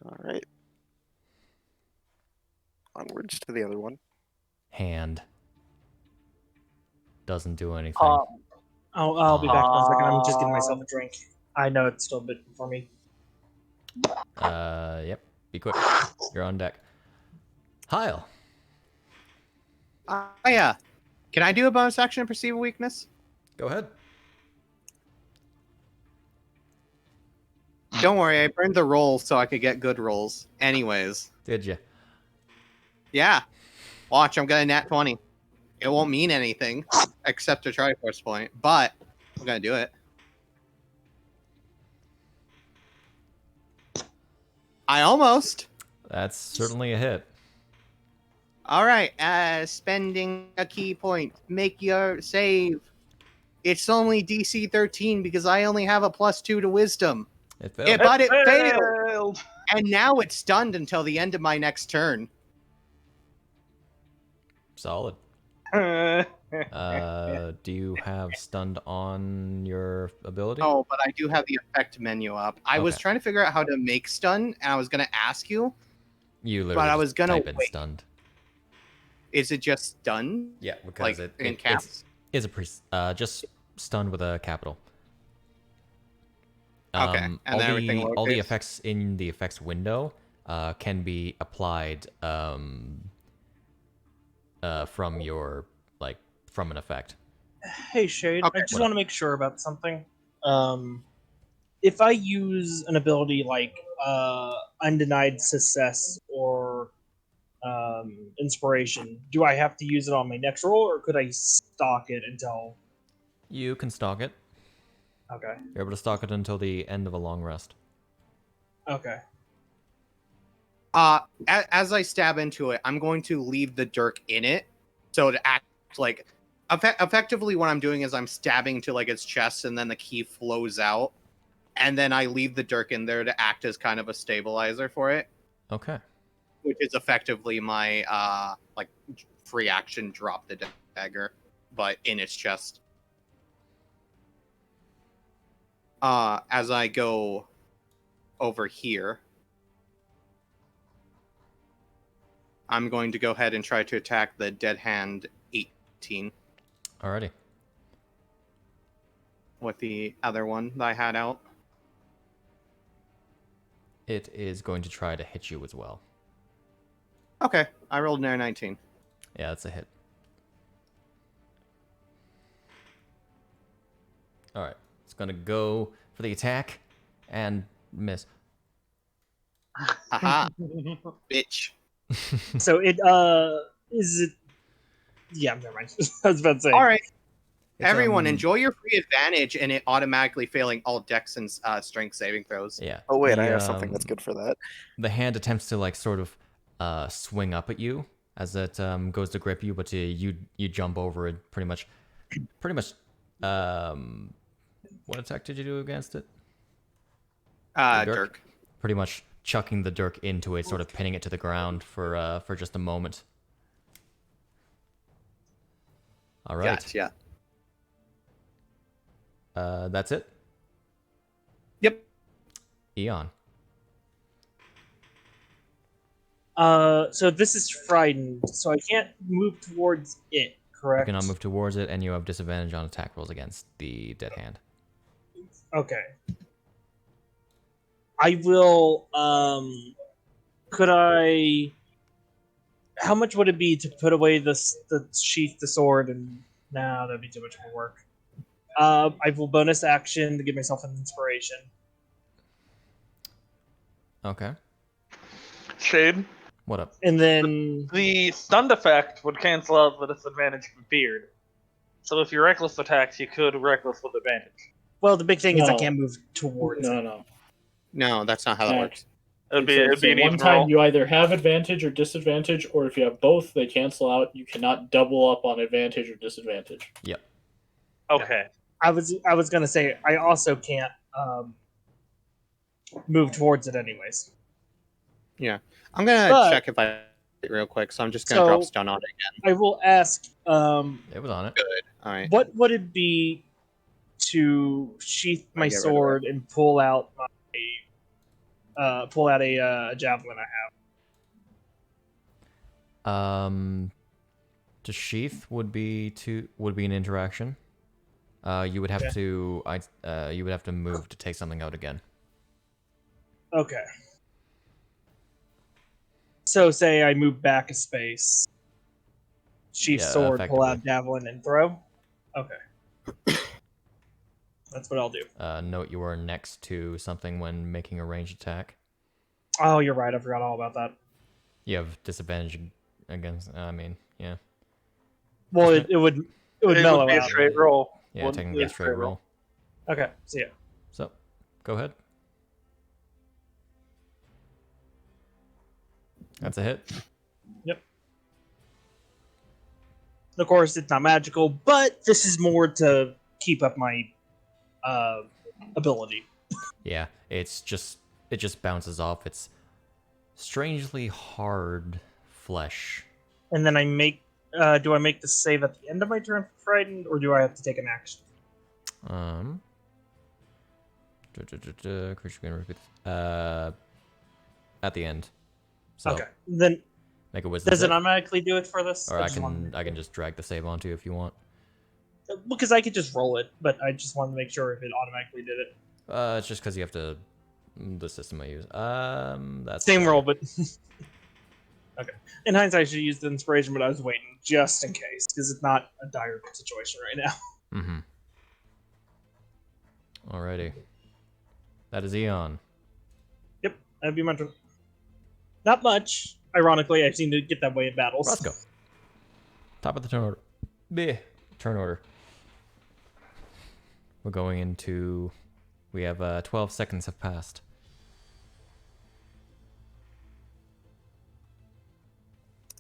All right. Onwards to the other one. Hand doesn't do anything. I'll be back in a second. I'm just getting myself a drink. I know it's still a bit for me. Yep. Be quick. You're on deck. Hyle. Yeah. Can I do a bonus action and perceive a weakness? Go ahead. Don't worry, I burned the roll so I could get good rolls. Anyways. Did you? Yeah. Watch, I'm gonna nat 20. It won't mean anything except a Triforce point, but I'm gonna do it. I almost. That's certainly a hit. All right, spending a key point. Make your save. It's only DC 13 because I only have a +2 to wisdom. It failed. Yeah, but it failed. Failed. And now it's stunned until the end of my next turn. Solid. Do you have stunned on your ability? Oh, but I do have the effect menu up. I was Okay. trying to figure out how to make stun, and I was going to ask you, You literally but I just was gonna type in wait. stunned. Is it just stun? Yeah, because Like it in caps? is just stunned with a capital. Okay, and all then everything all the lowercase? effects in the effects window can be applied from your from an effect. Hey Shade, Okay. I just What want to make sure about something. If I use an ability like Undenied Success or Inspiration, do I have to use it on my next roll, or could I stock it until? You can stalk it. Okay. You're able to stalk it until the end of a long rest. Okay. As I stab into it, I'm going to leave the dirk in it, so to act like effectively what I'm doing is I'm stabbing to like its chest, and then the key flows out, and then I leave the dirk in there to act as kind of a stabilizer for it, Okay. which is effectively my like free action drop the dagger, but in its chest. As I go over here, I'm going to go ahead and try to attack the dead hand 18 Alrighty. with the other one that I had out. It is going to try to hit you as well. Okay, I rolled an air 19. Yeah, that's a hit. Alright. Let's gonna go for the attack and miss. Haha, bitch. So it is it? Yeah, never mind. I was about to say. All right, It's, everyone, enjoy your free advantage and it automatically failing all Dex and Strength saving throws. Yeah. Oh wait, the, I have something that's good for that. The hand attempts to like sort of swing up at you as it goes to grip you, but you jump over it pretty much. What attack did you do against it? The Dirk. Pretty much chucking the dirk into it, sort of pinning it to the ground for just a moment. All right. Gotcha. That's it. Yep. Eon. So this is frightened, so I can't move towards it, You correct? cannot move towards it, and you have disadvantage on attack rolls against the dead hand. Okay. I will, could I... How much would it be to put away the sheath, the sword, and... Nah, that'd be too much more work. I will bonus action to give myself an inspiration. Okay. Shade. What up? And then... The stunned effect would cancel out the disadvantage from feared. So if you reckless attacks, you could reckless with advantage. Well, the big thing is I No. can't move towards it. No. No, that's not how that Yeah. works. It'd It's be an one even time roll. you either have advantage or disadvantage, or if you have both, they cancel out. You cannot double up on advantage or disadvantage. Yep. Okay. I was gonna say, I also can't, move towards it anyways. I'm gonna But- check if I real quick, so I'm just gonna So- drop stun on it again. I will ask, It was on it. All right. what would it be to sheath my get rid of sword and pull out a javelin I have? To sheath would be an interaction. You would have Okay. to move to take something out again. Okay. So say I move back a space, sheath Yeah, sword, pull out effectively. javelin, and throw. Okay. That's what I'll do. Note you are next to something when making a ranged attack. Oh, you're right. I forgot all about that. You have disadvantage against. Yeah. Well, it would It mellow would be a out. straight roll. Yeah, Wouldn't technically be a straight roll. Okay. So yeah. So, go ahead. That's a hit. Of course, it's not magical, but this is more to keep up my ability. Yeah, it just bounces off. It's strangely hard flesh. And then I make. Do I make the save at the end of my turn for frightened, or do I have to take an action? Creature can repeat. At the end. So Okay. Then make a wisdom does it save. automatically do it for this? Or I just wanted can just drag the save onto you if you want. because I could just roll it, but I just wanted to make sure if it automatically did it. It's just because you have to. The system I use. That's Same better. roll, but okay. In hindsight, I should use the inspiration, but I was waiting just in case because it's not a dire situation right now. Mm-hmm. Alrighty. That is Eon. Yep, that'd be my turn. Not much. Ironically, I seem to get that way in battles. Roscoe. Top of the turn order. Bleh. Turn order. We're going into. We have 12 seconds have passed.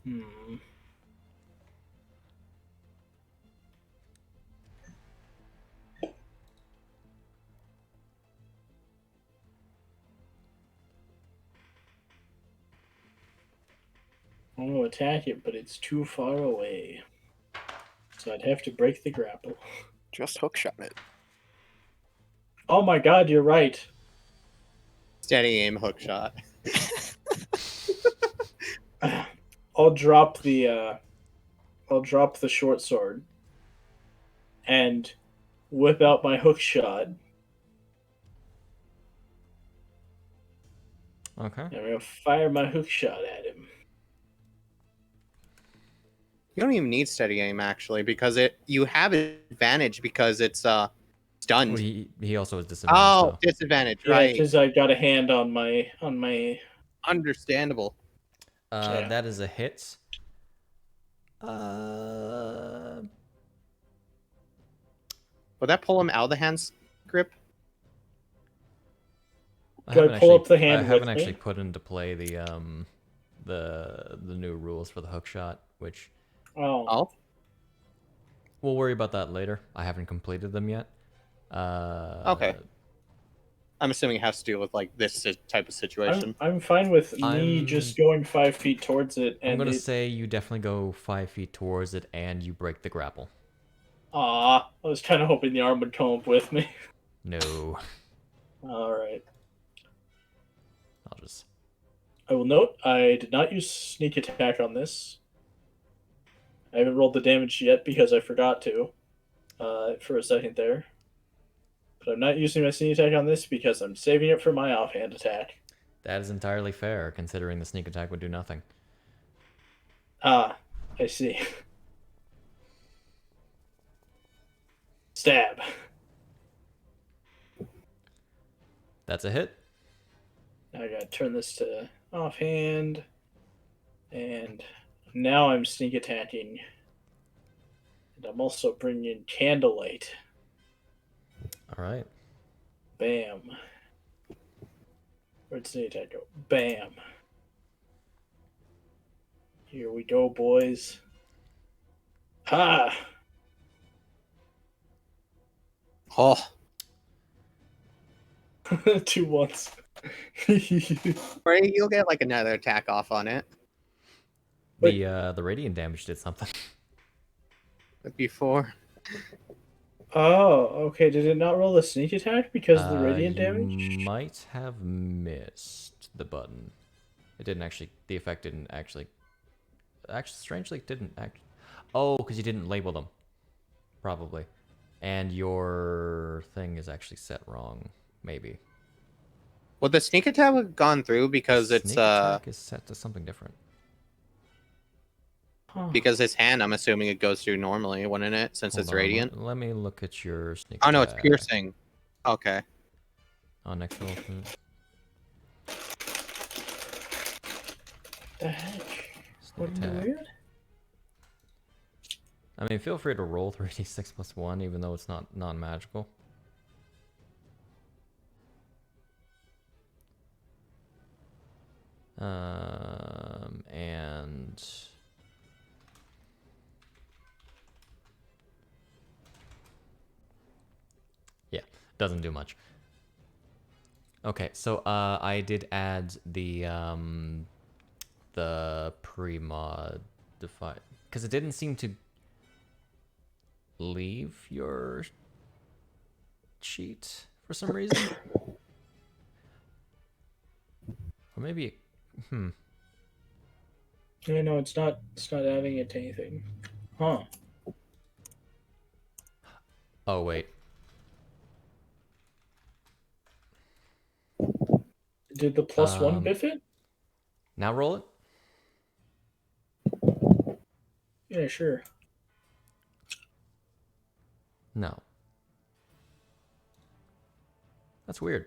I want to attack it, but it's too far away. So I'd have to break the grapple. Just hookshot it. Oh my god, you're right. Steady aim hook shot. I'll drop the short sword and whip out my hook shot. Okay. And I'm gonna fire my hook shot at him. You don't even need steady aim actually, because you have advantage because it's Stunned. Well, he also has disadvantage. Oh, though. disadvantage, Yeah, right. because I got a hand on my. Understandable. Yeah. That is a hit. Uh, Would that pull him out of the hand's grip? Do I pull up the hand I haven't with actually me? put into play the new rules for the hook shot, which Oh. Oh, we'll worry about that later. I haven't completed them yet. okay. I'm assuming it has to do with like this type of situation. I'm fine with me I'm- just going 5 feet towards it, I'm and gonna it. say you definitely go 5 feet towards it, and you break the grapple. I was kind of hoping the arm would come up with me. No, All right. I'll just. I will note I did not use sneak attack on this. I haven't rolled the damage yet because I forgot to for a second there. But I'm not using my sneak attack on this because I'm saving it for my offhand attack. That is entirely fair, considering the sneak attack would do nothing. Ah, I see. Stab. That's a hit. Now I gotta turn this to offhand. And now I'm sneak attacking. And I'm also bringing Candlelight. All right. Bam. Where'd sneak attack go? Bam. Here we go, boys. Ha! Oh, 2 once. right. You'll get like another attack off on it The radiant damage did something. before. Oh, okay. Did it not roll the sneak attack because of the radiant You damage? might have missed the button. It didn't actually. The effect didn't actually. Actually, strangely, it didn't act. Oh, because you didn't label them. Probably. And your thing is actually set wrong. Maybe. Well, the sneak attack would have gone through because it's Sneak attack is set to something different. Huh. because his hand. I'm assuming it goes through normally, wouldn't it? Since Hold it's on, radiant. Let me look at your sneak. Oh no, it's attack. piercing. Okay. Oh, next roll. The heck? Sneak What attack. weird? I mean, feel free to roll 3d6 plus 1, even though it's not non-magical. And yeah, doesn't do much. Okay, so I did add the pre-mod define because it didn't seem to leave your sheet for some reason. Or maybe it, Yeah, no, it's not. It's not adding it to anything. Huh? oh wait. Did the +1 biff it? Now roll it. Yeah, sure. No. That's weird.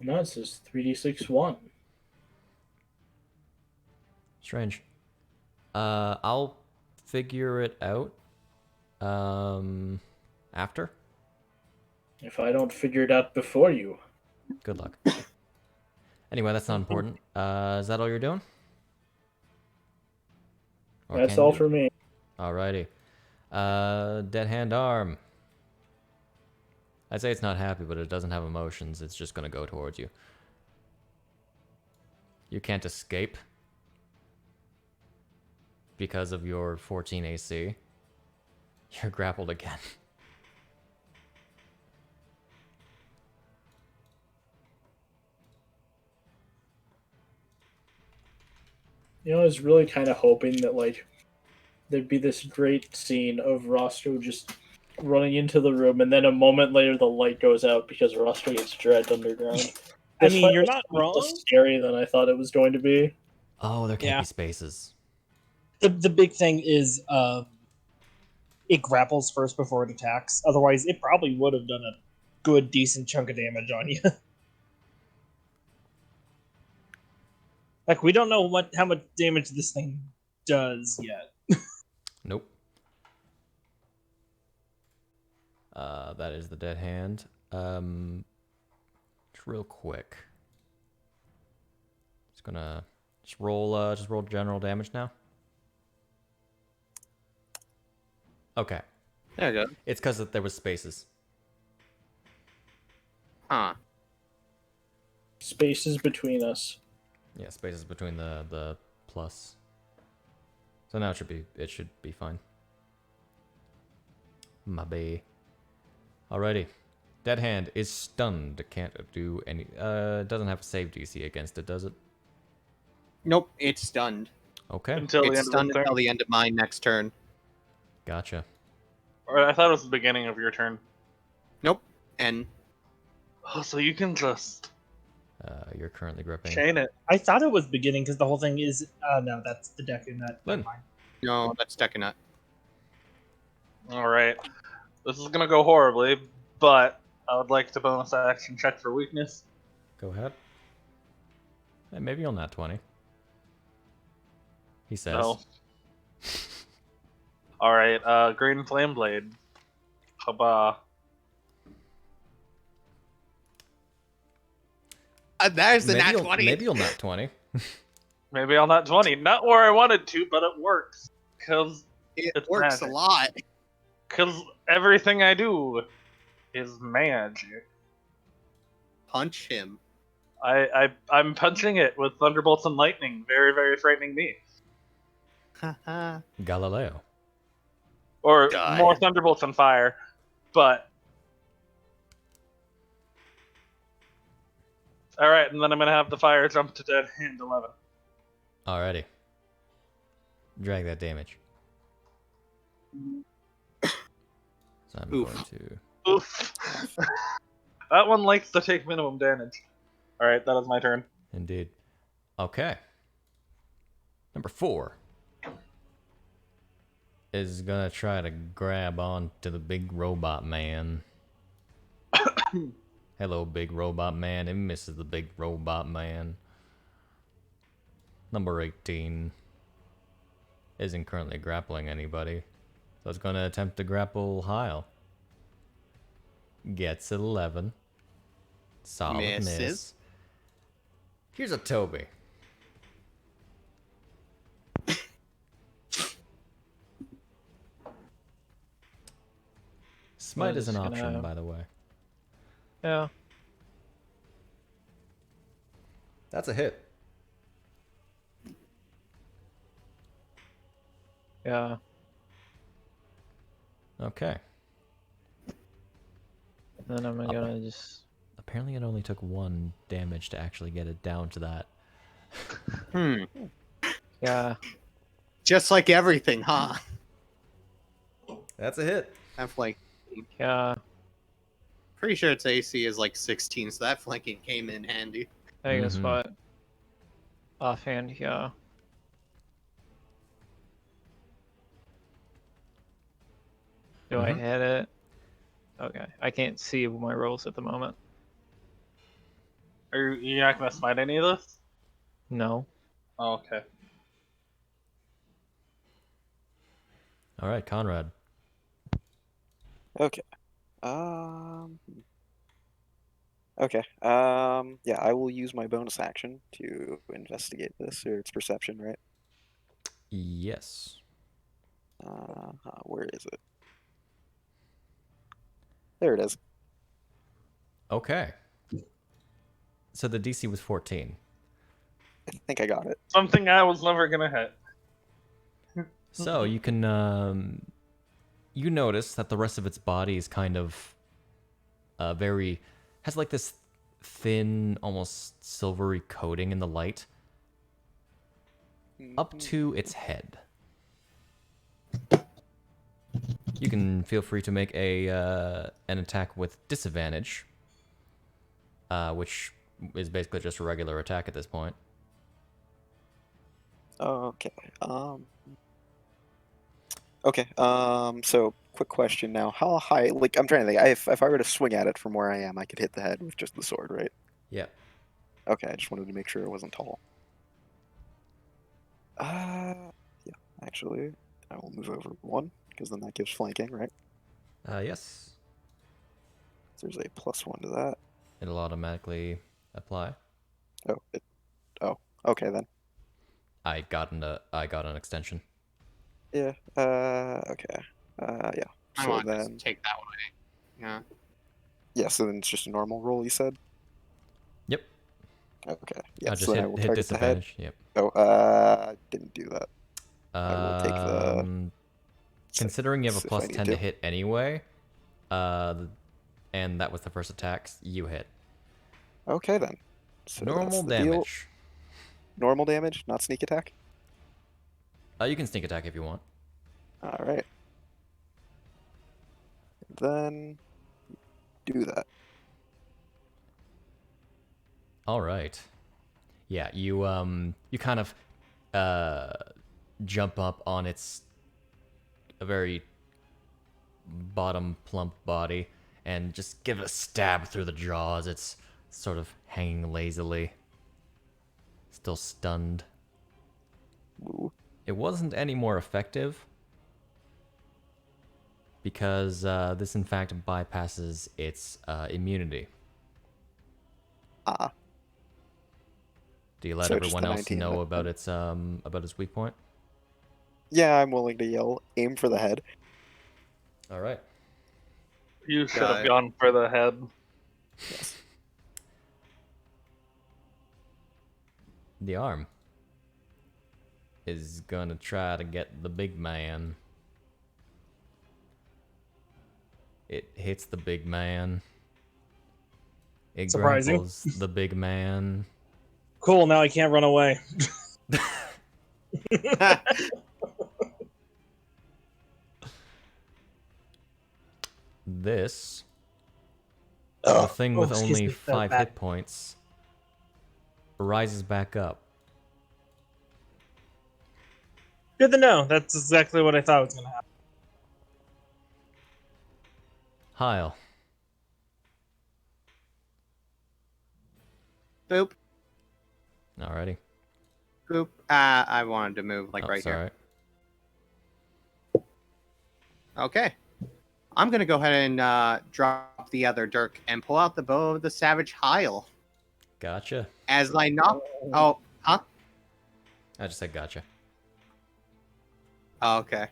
No, it says 3d6 1. Strange. I'll figure it out after. If I don't figure it out before you. Good luck. Anyway, that's not important. Is that all you're doing? Or That's can all you? for me. Alrighty. Dead hand arm. I'd say it's not happy, but it doesn't have emotions. It's just gonna go towards you. You can't escape because of your 14 AC. You're grappled again. You know, I was really kind of hoping that, like, there'd be this great scene of Roscoe just running into the room, and then a moment later the light goes out because Roscoe gets dragged underground. I This mean, fight you're was not much wrong. less scary than I thought it was going to be. Oh, there can't Yeah. be spaces. The big thing is it grapples first before it attacks. Otherwise, it probably would have done a good, decent chunk of damage on you. Like, we don't know how much damage this thing does yet. Nope. That is the dead hand. Just real quick. Just roll general damage now. Okay. There you go. It's because there was spaces. Huh. Spaces between us. Yeah, spaces between the plus. So now it should be fine. My bae. Alrighty. Dead hand is stunned. Can't do any. Doesn't have a save DC against it, does it? Nope, it's stunned. Okay. Until the It's end of stunned the turn. until the end of my next turn. Gotcha. Or I thought it was the beginning of your turn. Nope. And Oh, so you can just You're currently gripping. chain it. I thought it was beginning because the whole thing is. No, that's the deck in that. Lynn. Never mind. no, that's Decanut. All right. This is gonna go horribly, but I would like to bonus action check for weakness. Go ahead. Hey, maybe on that 20. He says. No. All right. Green Flame Blade. Haba. There's the maybe nat you'll- 20. Maybe you'll not 20. Maybe on that 20. Not where I wanted to, but it works. Cause It it's works magic. a lot. Cause everything I do is magic. Punch him. I'm punching it with thunderbolts and lightning. Very, very frightening me. Haha. Galileo. Or Die. more thunderbolts and fire. But alright, and then I'm gonna have the fire jump to dead hand 11. Alrighty. Drag that damage. So I'm Oof. going to. Oof. That one likes to take minimum damage. Alright, that is my turn. Indeed. Okay. Number 4 is gonna try to grab on to the big robot man. Hello, big robot man. It misses the big robot man. Number 18 isn't currently grappling anybody, so it's gonna attempt to grapple Hyle. Gets 11. Solid miss. Misses. Here's a Toby. Smite is an just option, gonna- by the way. Yeah. That's a hit. Yeah. Okay. Then I'm gonna just. Apparently it only took 1 damage to actually get it down to that. Yeah. Just like everything, huh? That's a hit. That flank. Yeah. Pretty sure its AC is like 16, so that flanking came in handy. I guess Mhm. what? Offhand, yeah. Do I Mhm. hit it? Okay. I can't see my rolls at the moment. Are you not gonna smite any of this? No. Oh, okay. All right, Conrad. Okay. Okay. Yeah, I will use my bonus action to investigate this, or it's perception, right? Yes. Where is it? There it is. Okay. So the DC was 14. I think I got it. Something I was never gonna hit. So you can you notice that the rest of its body is kind of has like this thin, almost silvery coating in the light up to its head. You can feel free to make an attack with disadvantage, which is basically just a regular attack at this point. Okay. Okay. So quick question now. How high? Like, I'm trying to think. If I were to swing at it from where I am, I could hit the head with just the sword, right? Yeah. Okay, I just wanted to make sure it wasn't tall. Yeah. Actually, I will move over one because then that gives flanking, right? Yes. So there's a +1 to that. It'll automatically apply. Oh, okay then. I got an extension. Yeah. Okay. Yeah. I So want to then, just take that one. Yeah. yeah. So then it's just a normal roll. You said. Yep. Okay. Yeah. I'll So just then I will hit target the head. disadvantage. Yep. Oh, didn't do that. I will take the Considering you have a if I plus need 10 to. to hit anyway, and that was the first attack, you hit. Okay then. So Normal that's the deal. damage. Normal damage, not sneak attack. You can sneak attack if you want. All right. Then do that. All right. Yeah, you kind of jump up on its a very bottom plump body and just give it a stab through the jaw as it's sort of hanging lazily, still stunned. Ooh. It wasn't any more effective because this in fact bypasses its immunity. Ah. Do you let So just everyone the else 19 know then. about its weak point? Yeah, I'm willing to yell. Aim for the head. All right. You should Got have it. gone for the head. Yes. The arm is gonna try to get the big man. It hits the big man. It Surprising. grapples the big man. Cool. Now I can't run away. This, the thing with excuse only me, that was 5 bad. hit points, rises back up. Good to know. That's exactly what I thought was gonna happen. Heil. Boop. Alrighty. Boop. I wanted to move like Oh, right sorry. here. Okay. I'm gonna go ahead and drop the other dirk and pull out the bow of the savage Hyle. Gotcha. As I knock. Oh, huh? I just said gotcha. Oh, okay.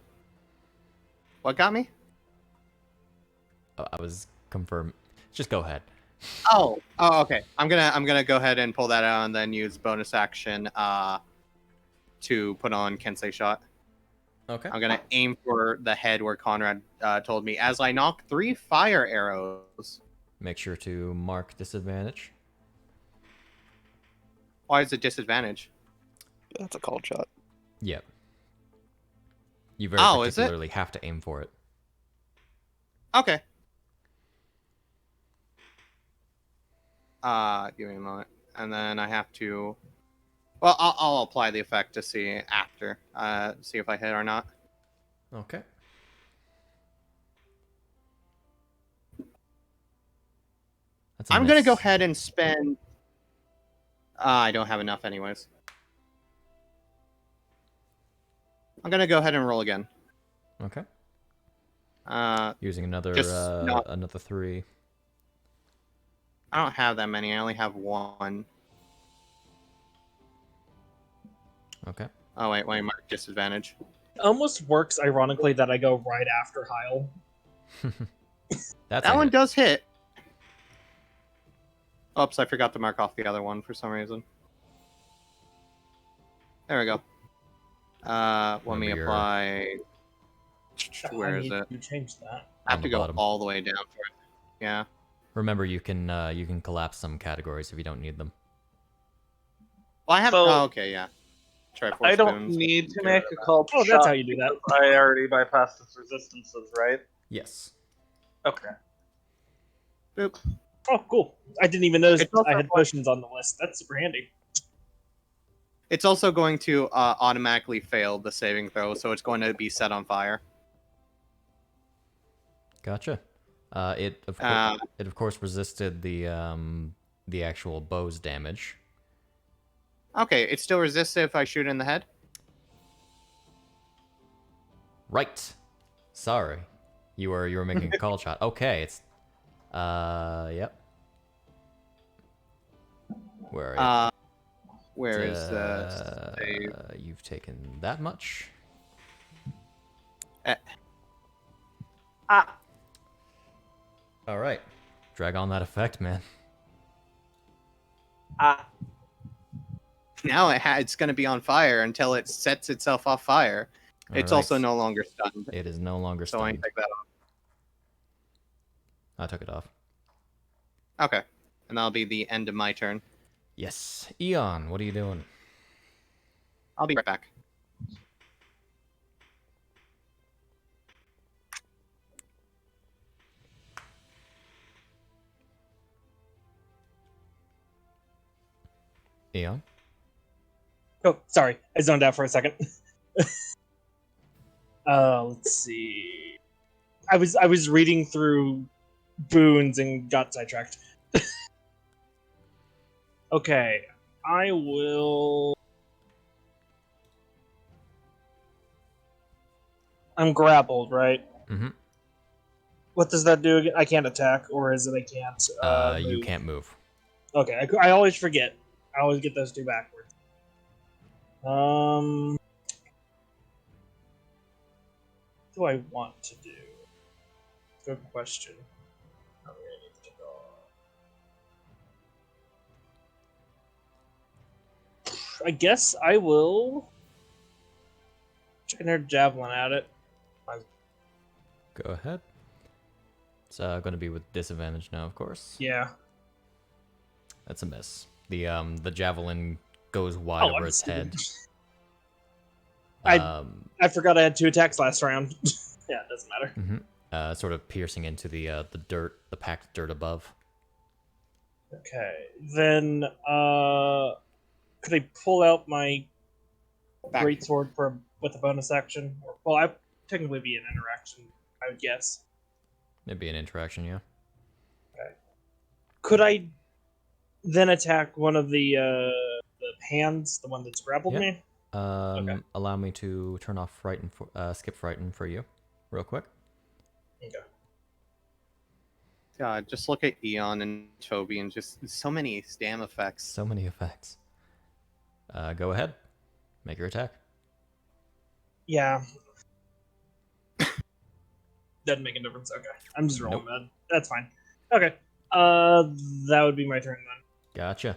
What got me? I was confirmed. Just go ahead. Oh, okay. I'm gonna go ahead and pull that out and then use bonus action to put on Kensei shot. Okay. I'm gonna aim for the head where Conrad told me. As I knock 3 fire arrows. Make sure to mark disadvantage. Why is it disadvantage? That's a called shot. Yep. You very Oh, is it? particularly have to aim for it. Okay. Give me a moment, and then I have to. Well, I'll apply the effect to see after, see if I hit or not. Okay. That's a I'm gonna go miss. ahead and spend. I don't have enough, anyways. I'm gonna go ahead and roll again. Okay. Uh, Using another Just not- another 3. I don't have that many. I only have 1. Okay. Oh wait, mark disadvantage. It almost works ironically that I go right after Hyle. That's That a one hit. does hit. Oops, I forgot to mark off the other one for some reason. There we go. Let me Remember your- apply. Where I is need it? to change that. I have On to the go bottom. all the way down for it. Yeah. Remember, you can collapse some categories if you don't need them. Well, I have. So- Oh, okay, yeah. Try 4 I don't spoons. need to make a called Oh, shot. that's how you do that. because I already bypassed its resistances, right? Yes. Okay. Boop. Oh, cool. I didn't even notice It's also I had like- potions on the list. That's super handy. It's also going to automatically fail the saving throw, so it's going to be set on fire. Gotcha. It of course resisted the actual bow's damage. Okay, it still resists it if I shoot in the head? Right. Sorry. You were making a call shot. Okay, it's yep. Where are you? Where is the save? You've taken that much. Ah, All right. Drag on that effect, man. now it's going to be on fire until it sets itself off fire. All It's right. also no longer stunned. It is no longer So I stunned. can take that I took it off. off. Okay. And that'll be the end of my turn. Yes. Eon, what are you doing? I'll be right back. Eon? Oh, sorry, I zoned out for a second. Let's see. I was reading through boons and got sidetracked. Okay, I will. I'm grappled, right? Mm-hmm. What does that do again? I can't attack, or is it I can't? You Move? can't move. Okay, I always forget. I always get those two backwards. What do I want to do? Good question. I'm gonna need to go. I guess I will try another javelin at it. Go ahead. It's going to be with disadvantage now, of course. Yeah. That's a miss. The javelin goes wide over I'm its stupid. head. I forgot I had 2 attacks last round. Yeah, it doesn't matter. Sort of piercing into the dirt, the packed dirt above. Okay, then could I pull out my Back. greatsword with a bonus action? Well, I technically be an interaction, I would guess. It'd be an interaction, yeah. Could I then attack one of the hands, the one that's grappled Yeah. me? Okay. Allow me to turn off frighten skip frighten for you, real quick. Okay. God, just look at Eon and Toby and just so many stam effects. So many effects. Go ahead. Make your attack. Yeah. Doesn't make a difference. Okay. I'm just rolling that. That's fine. Okay. That would be my turn then. Gotcha.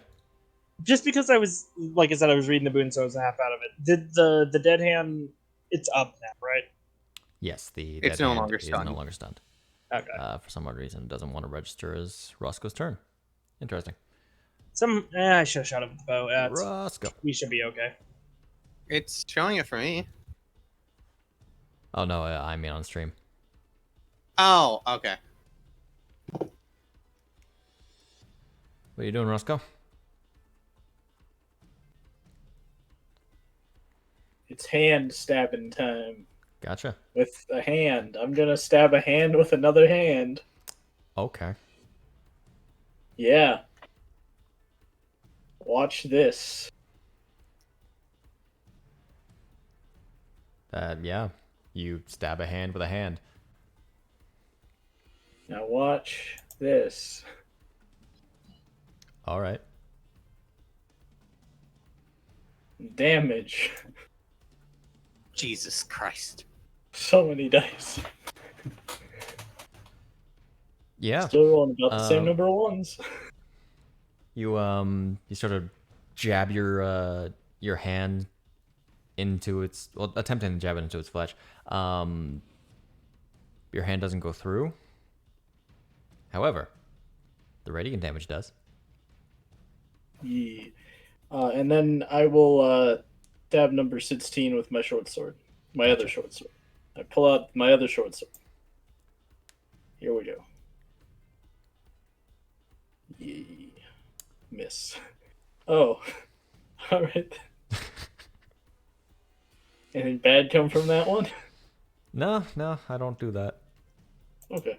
Just because I was, like I said, I was reading the boon, so I was a half out of it. Did the dead hand? It's up now, right? Yes, the It's dead no hand longer is stunned. no longer stunned. Okay. For some odd reason, it doesn't want to register as Roscoe's turn. Interesting. I should have shot it with the bow. Roscoe. We should be okay. It's showing it for me. Oh no, I mean on stream. Oh, okay. What are you doing, Roscoe? It's hand stabbing time. Gotcha. With a hand. I'm gonna stab a hand with another hand. Okay. Yeah. Watch this. Yeah. You stab a hand with a hand. Now watch this. All right. Damage. Jesus Christ. So many dice. Yeah. Still rolling about the same number of ones. You sort of jab your hand into its attempting to jab it into its flesh. Your hand doesn't go through. However, the radiant damage does. Yeah. And then I will stab number 16 with my short sword. My other short sword. I pull out my other short sword. Here we go. Yeah. Miss. Oh. Alright. Anything bad come from that one? No, I don't do that. Okay.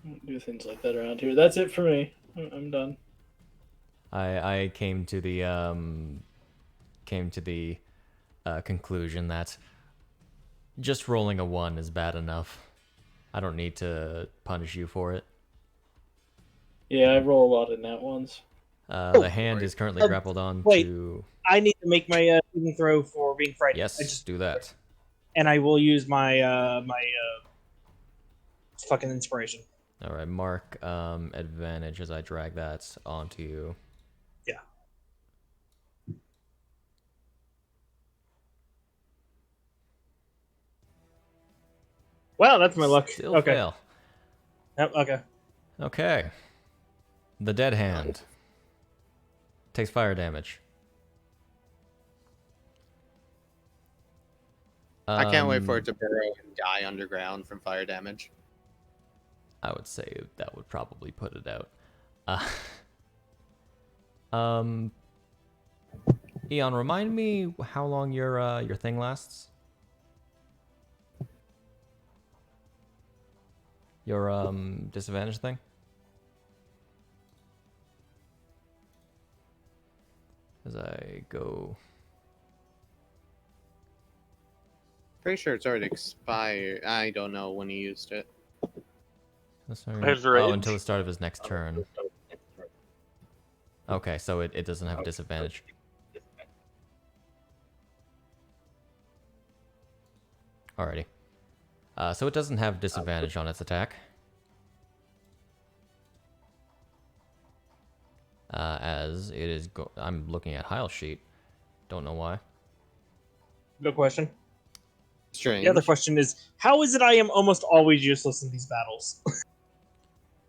I don't do things like that around here. That's it for me. I'm done. I came to the conclusion that just rolling a 1 is bad enough. I don't need to punish you for it. Yeah, I roll a lot of nat ones. The hand is currently grappled on wait. to... I need to make my saving throw for being frightened. Yes, do that. And I will use my fucking inspiration. All right, mark advantage as I drag that onto you. Yeah. Wow, that's my luck. Still Okay. fail. Yep, okay. Okay. The dead hand takes fire damage. I can't wait for it to burrow and die underground from fire damage. I would say that would probably put it out. Eon, remind me how long your thing lasts. Your disadvantage thing. As I go. Pretty sure it's already expired. I don't know when he used it. His rage? Until the start of his next turn. Okay, so it doesn't have a disadvantage. Alrighty. So it doesn't have disadvantage on its attack. As it is I'm looking at Hyle's sheet. Don't know why. Good question. Strange. The other question is, how is it I am almost always useless in these battles?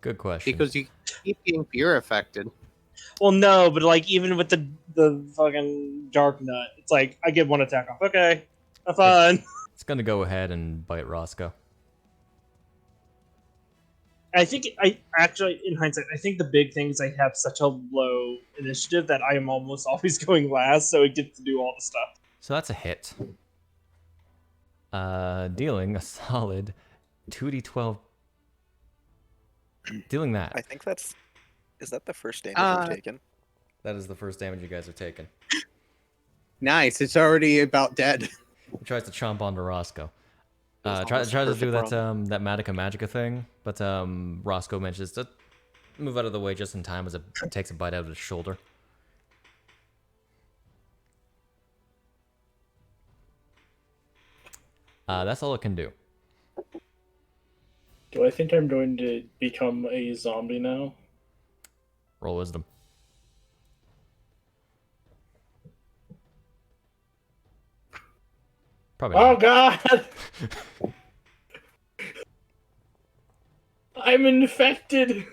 Good question. Because you keep getting fear affected. Well, no, but like even with the fucking dark nut, it's like I get one attack off. Okay, have fun. It's gonna go ahead and bite Roscoe. I think I actually, in hindsight, I think the big thing is I have such a low initiative that I am almost always going last, so it gets to do all the stuff. So that's a hit. Dealing a solid 2d12. Dealing that. I think that's. Is that the first damage we've taken? That is the first damage you guys are taking. Nice. It's already about dead. He tries to chomp onto Roscoe. It Tries was to almost do that perfect that Magica Magica thing, but Roscoe manages to move out of the way just in time as it takes a bite out of his shoulder. That's all it can do. Do I think I'm going to become a zombie now? Roll wisdom. Probably Oh not. God! I'm infected.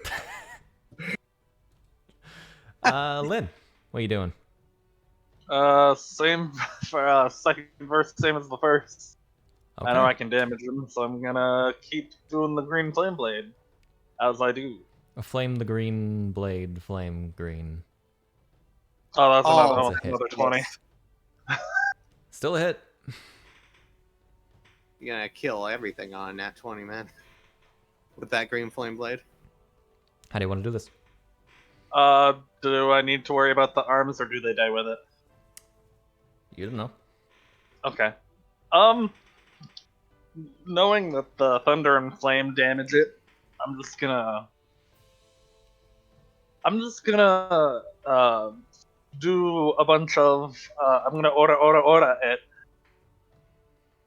Lynn, what are you doing? Same for second verse, same as the first. Okay. I know I can damage him, so I'm gonna keep doing the green flame blade as I do. Flame the green blade, flame green. Oh, that's Oh, that's a hit. another 20. Still a hit. You're gonna kill everything on Nat 20, man. With that green flame blade. How do you want to do this? Do I need to worry about the arms, or do they die with it? You don't know. Okay. Knowing that the thunder and flame damage it, I'm just gonna do a bunch of I'm gonna ora it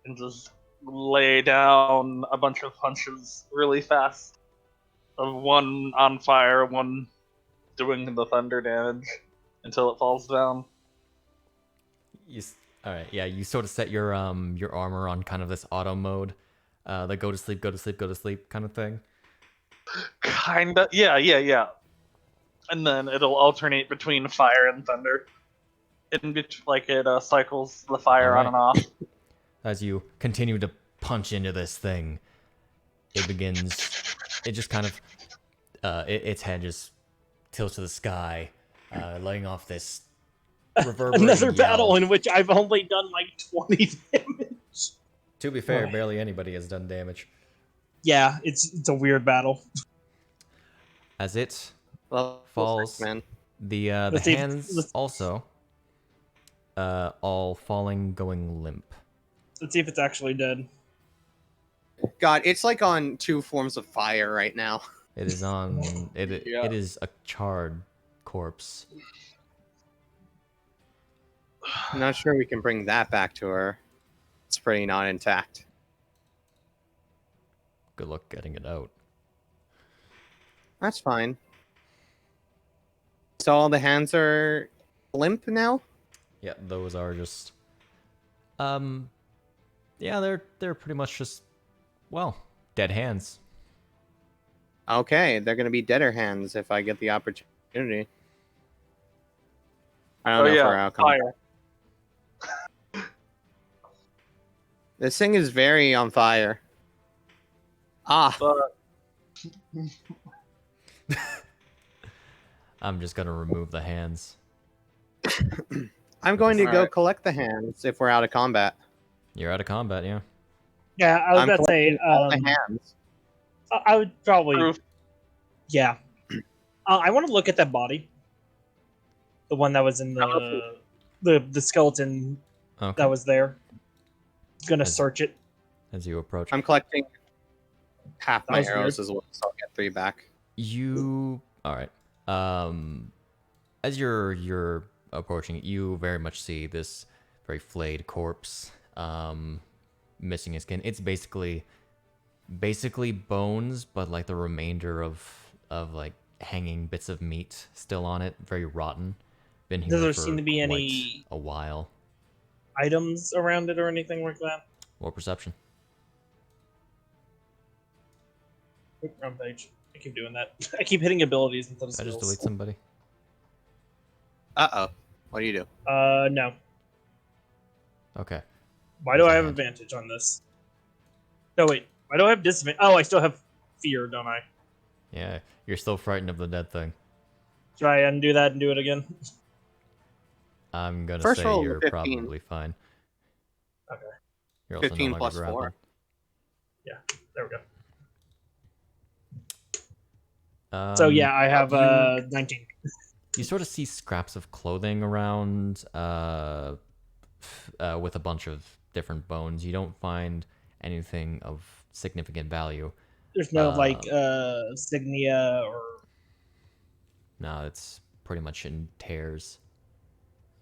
and just lay down a bunch of punches really fast. Of one on fire, one doing the thunder damage until it falls down. All right, yeah. You sort of set your armor on kind of this auto mode, the go to sleep, go to sleep, go to sleep kind of thing. Kinda, yeah. And then it'll alternate between fire and thunder. Like it cycles the fire on and off. As you continue to punch into this thing, it begins. It just kind of, its head just tilts to the sky, letting off this reverberating Another yell. battle in which I've only done like 20 damage. To be fair, Oh. barely anybody has done damage. Yeah, it's a weird battle. As it Level falls, 6, man. the Let's see if- hands let's- also all falling, going limp. Let's see if it's actually dead. God, it's like on 2 forms of fire right now. It is on. Yeah. It is a charred corpse. I'm not sure we can bring that back to her. It's pretty not intact. Good luck getting it out. That's fine. So all the hands are limp now? Yeah, those are just. Yeah, they're pretty much just, well, dead hands. Okay, they're gonna be deader hands if I get the opportunity. I don't Oh know yeah, for outcome. fire. This thing is very on fire. Ah, But I'm just gonna remove the hands. I'm going to go Alright. collect the hands if we're out of combat. You're out of combat, yeah. Yeah, I was I'm about to say. collecting all the hands. I would probably. proof. Yeah. I want to look at that body. The one that was in the skeleton Okay. that was there. Gonna As- search it. As you approach, I'm collecting half That my was arrows weird. as well, so I'll get 3 back. you. All right. As you're approaching it, you very much see this very flayed corpse. Missing his skin. It's basically bones, but like the remainder of like hanging bits of meat still on it, very rotten. Been here Does there for seem to be quite any- a while. Items around it or anything like that. Or perception. Oop, wrong page. I keep doing that. I keep hitting abilities instead of I just skills. delete somebody. Uh-oh. What do you do? No. Okay. Why do I have Hand. advantage on this? No, wait. Why do I have disadvantage? Oh, I still have fear, don't I? Yeah, you're still frightened of the dead thing. Should I undo that and do it again? I'm gonna First say roll of you're 15. probably fine. Okay. You're also 15 no longer plus 4. grappled. There we go. Um, So yeah, I have you- 19. You sort of see scraps of clothing around, with a bunch of different bones. You don't find anything of significant value. There's no like signia or No, it's pretty much in tears.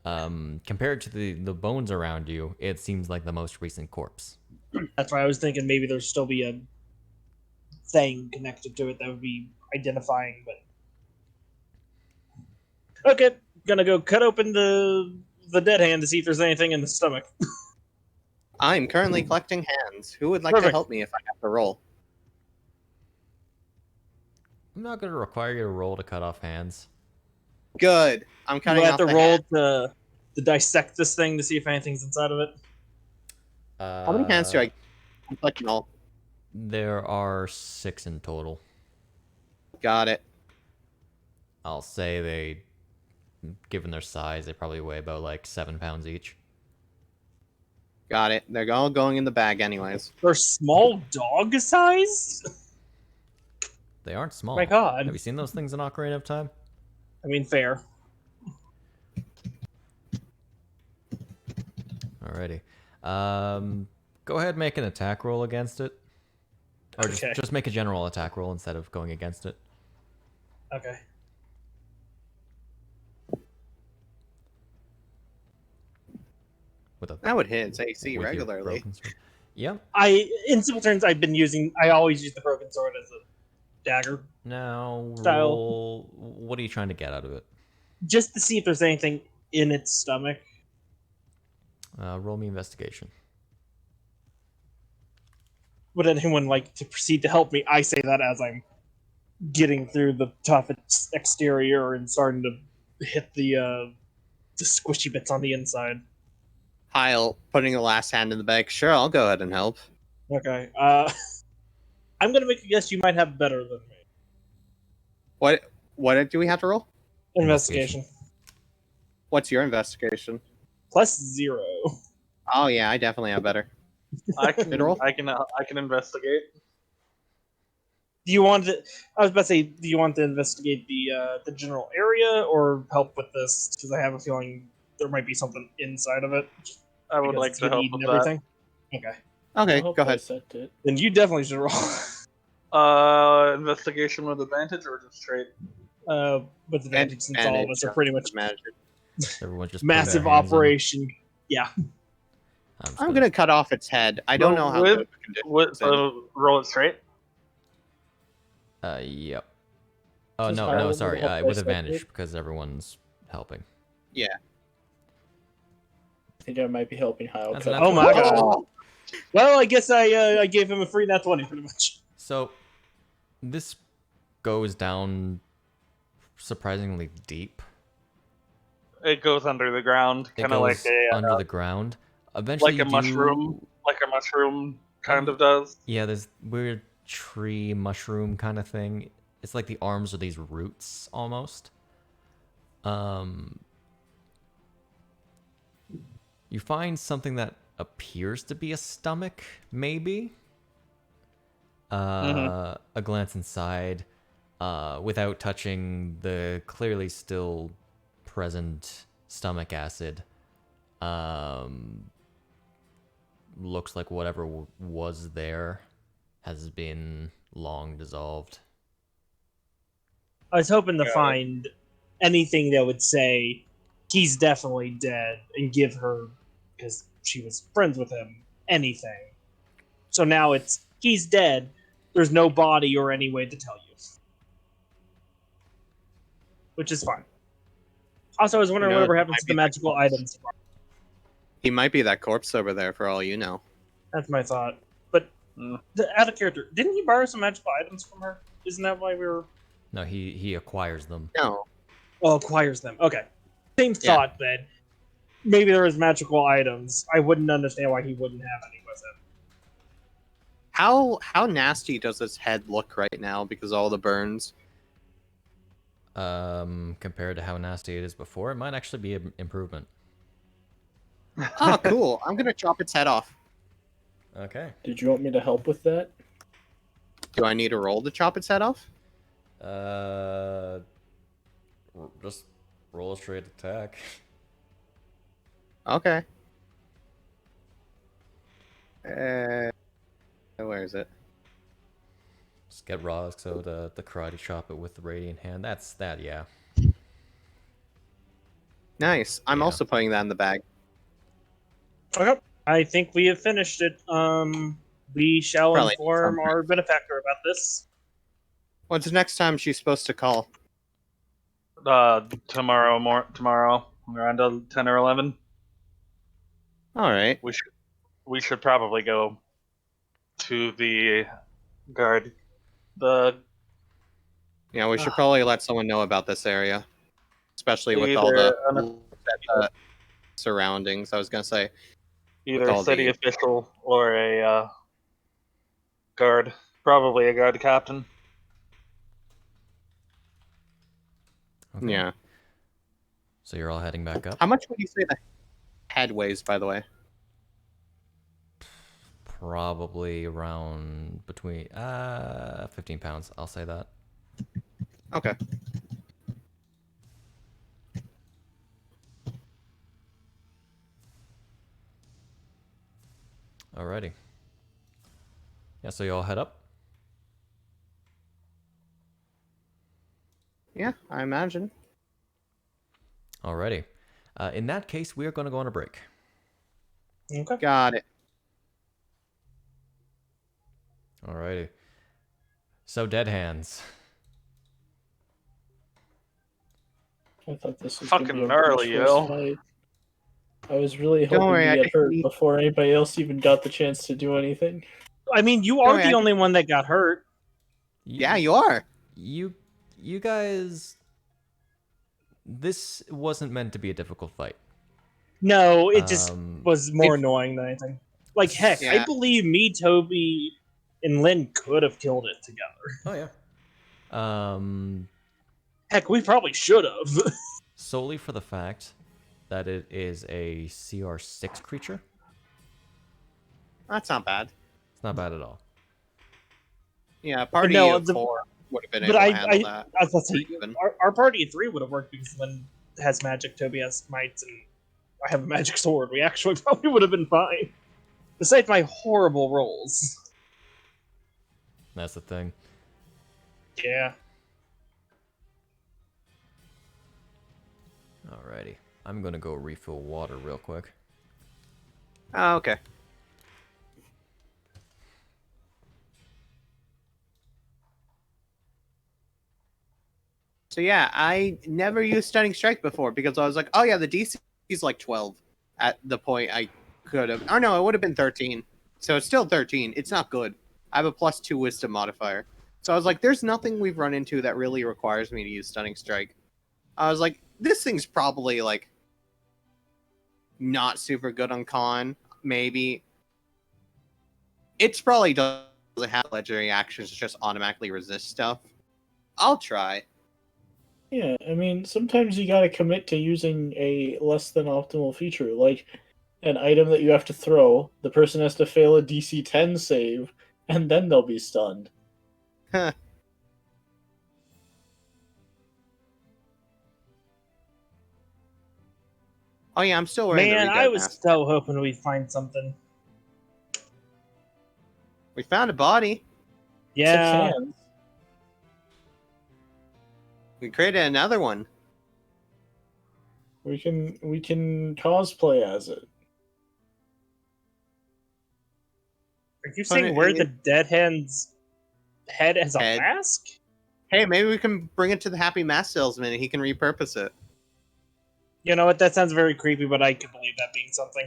Compared to the bones around you, it seems like the most recent corpse. that's why I was thinking maybe there'd still be a thing connected to it that would be identifying, but okay, gonna go cut open the dead hand to see if there's anything in the stomach. I'm currently collecting hands. Who would like to Perfect. help me if I have to roll? I'm not going to require you to roll to cut off hands. Good. I'm You cutting have off to the roll hand. to dissect this thing to see if anything's inside of it. How many hands do I? I'm collecting all. There are 6 in total. Got it. I'll say they, given their size, they probably weigh about like 7 pounds each. Got it. They're all going in the bag anyways. They're small dog size. They aren't small. My God. Have you seen those things in Ocarina of Time? I mean, fair. Alrighty. Go ahead and make an attack roll against it. Or Okay. just make a general attack roll instead of going against it. Okay. With a That would hit its AC with your regularly. broken sword. Yep. In simple terms, I always use the broken sword as a dagger, Now Style. roll. What are you trying to get out of it? just to see if there's anything in its stomach. Roll me investigation. Would anyone like to proceed to help me? I say that as I'm getting through the tough exterior and starting to hit the squishy bits on the inside. Heil putting the last hand in the bag. Sure, I'll go ahead and help. Okay. I'm gonna make a guess you might have better than me. What do we have to roll? Investigation. What's your investigation? Plus 0. Oh yeah, I definitely have better. I can Mid-roll? I can investigate. Do you want to? I was about to say, do you want to investigate the general area or help with this? Because I have a feeling there might be something inside of it. I would Because like it's to gonna help eat with and that. everything. Okay, Okay, I hope go I ahead. sent it. then you definitely should roll. Investigation with advantage or just straight? With advantage, since all of us are pretty much Everyone's just putting massive their hands in. operation. Yeah. I'm gonna cut off its head. I don't know how good of a condition it's in. Roll it straight. Yep. Oh Just no, pile no, them sorry. with a With help dice advantage separate. because everyone's helping. Yeah. I think I might be helping Hyle That's cut. an Oh my natural. god. Oh! Well, I guess I gave him a free nat 20 pretty much. So, this goes down surprisingly deep. It goes under the ground, It kind of goes like a under the ground. Eventually, like a you mushroom, like a mushroom kind of does. Yeah, there's weird tree mushroom kind of thing. It's like the arms are these roots almost. You find something that appears to be a stomach, maybe. A glance inside, without touching the clearly still present stomach acid. Looks like whatever was there has been long dissolved. I was hoping to find anything that would say he's definitely dead and give her, because she was friends with him, anything. So now it's he's dead. There's no body or any way to tell you, which is fine. Also, I was wondering whatever happens to the magical items. He might be that corpse over there for all you know. That's my thought. But out of character, didn't he borrow some magical items from her? Isn't that why we were? No, he acquires them. No. Well, acquires them. Okay. Same thought then. Maybe there was magical items. I wouldn't understand why he wouldn't have any with him. How nasty does his head look right now because of all the burns? Compared to how nasty it is before, it might actually be an improvement. Oh, cool. I'm gonna chop its head off. Okay. Did you want me to help with that? Do I need a roll to chop its head off? Just roll a straight attack. Okay. Where is it? Just get Roxo to karate chop it with the radiant hand. That's that, yeah. Nice. I'm Yeah. also putting that in the bag. Okay. I think we have finished it. We shall Probably inform something. our benefactor about this. When's the next time she's supposed to call? Tomorrow around 10 or 11. All right. We should probably go to the guard. The Yeah, we should probably let someone know about this area, especially with all the surroundings. I was gonna say either a all city the- official or a guard, probably a guard captain. Okay. Yeah. So you're all heading back up? How much would you say the head weighs, by the way? Probably around between 15 pounds. I'll say that. Okay. Alrighty. Yeah, so you all head up? Yeah, I imagine. Alrighty. In that case, we are going to go on a break. Okay. Got it. Alrighty. So, dead hands. I thought this was Fucking gonna be a gnarly, pretty fierce yo. fight. I was really Don't hoping worry, I to get can hurt eat- before anybody else even got the chance to do anything. I mean, you are Sorry, the I only one that got hurt. Yeah, you are. You guys... This wasn't meant to be a difficult fight. No, it just Um, was more annoying than anything. Like, heck, I Yeah. believe me, Toby, and Lynn could have killed it together. Oh, yeah. Heck, we probably should have. Solely for the fact that it is a CR6 creature. That's not bad. It's not bad at all. Yeah, party no, of 4 would have been But able to handle that. I was gonna say, Even. our party of 3 would have worked because Lynn has magic, Toby has mites, and I have a magic sword. We actually probably would have been fine. Besides my horrible rolls. That's the thing. Yeah. Alrighty. I'm gonna go refill water real quick. Oh, okay. So yeah, I never used Stunning Strike before because I was like, oh yeah, the DC is like 12 at the point I could have. Oh no, it would have been 13. So it's still 13. It's not good. I have a +2 Wisdom modifier. So I was like, there's nothing we've run into that really requires me to use Stunning Strike. I was like, this thing's probably like not super good on con. Maybe. It's probably doesn't have legendary actions, just automatically resist stuff. I'll try. Yeah, I mean, sometimes you gotta commit to using a less than optimal feature, like an item that you have to throw. The person has to fail a DC 10 save, and then they'll be stunned. Huh. Oh yeah, I'm still wearing Man, the I Redead was mask. so hoping we'd find something. We found a body. Yeah. 6 hands. We created another one. We can cosplay as it. Are you saying wear the dead hand's head as a Head. mask? Hey, maybe we can bring it to the Happy Mask Salesman and he can repurpose it. You know what? That sounds very creepy, but I could believe that being something.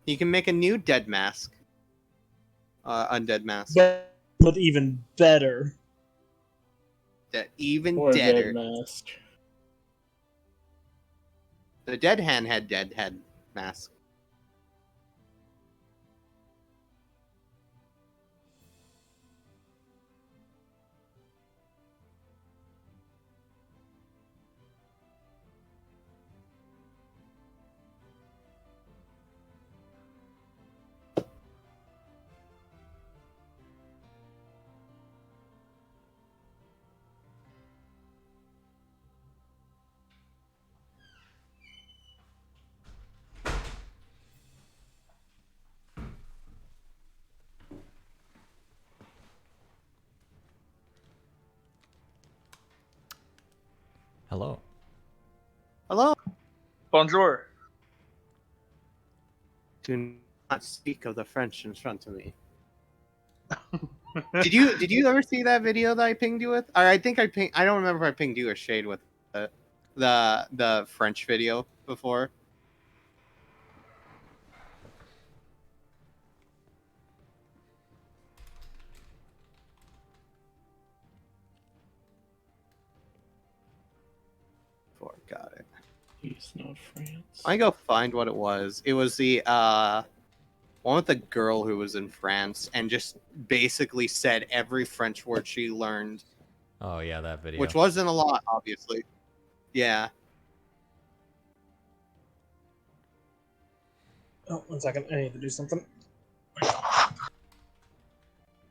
He can make a new dead mask. Undead mask. But even better. Even Or deader. dead mask. The dead hand had dead head mask. Hello. Hello. Bonjour. Do not speak of the French in front of me. Did you ever see that video that I pinged you with? Or I think I don't remember if I pinged you or Shade with the French video before. Got it. He's not France. I go find what it was. It was the one with the girl who was in France and just basically said every French word she learned, Oh yeah, that video. which wasn't a lot, obviously. Yeah. Oh, 1 second. I need to do something.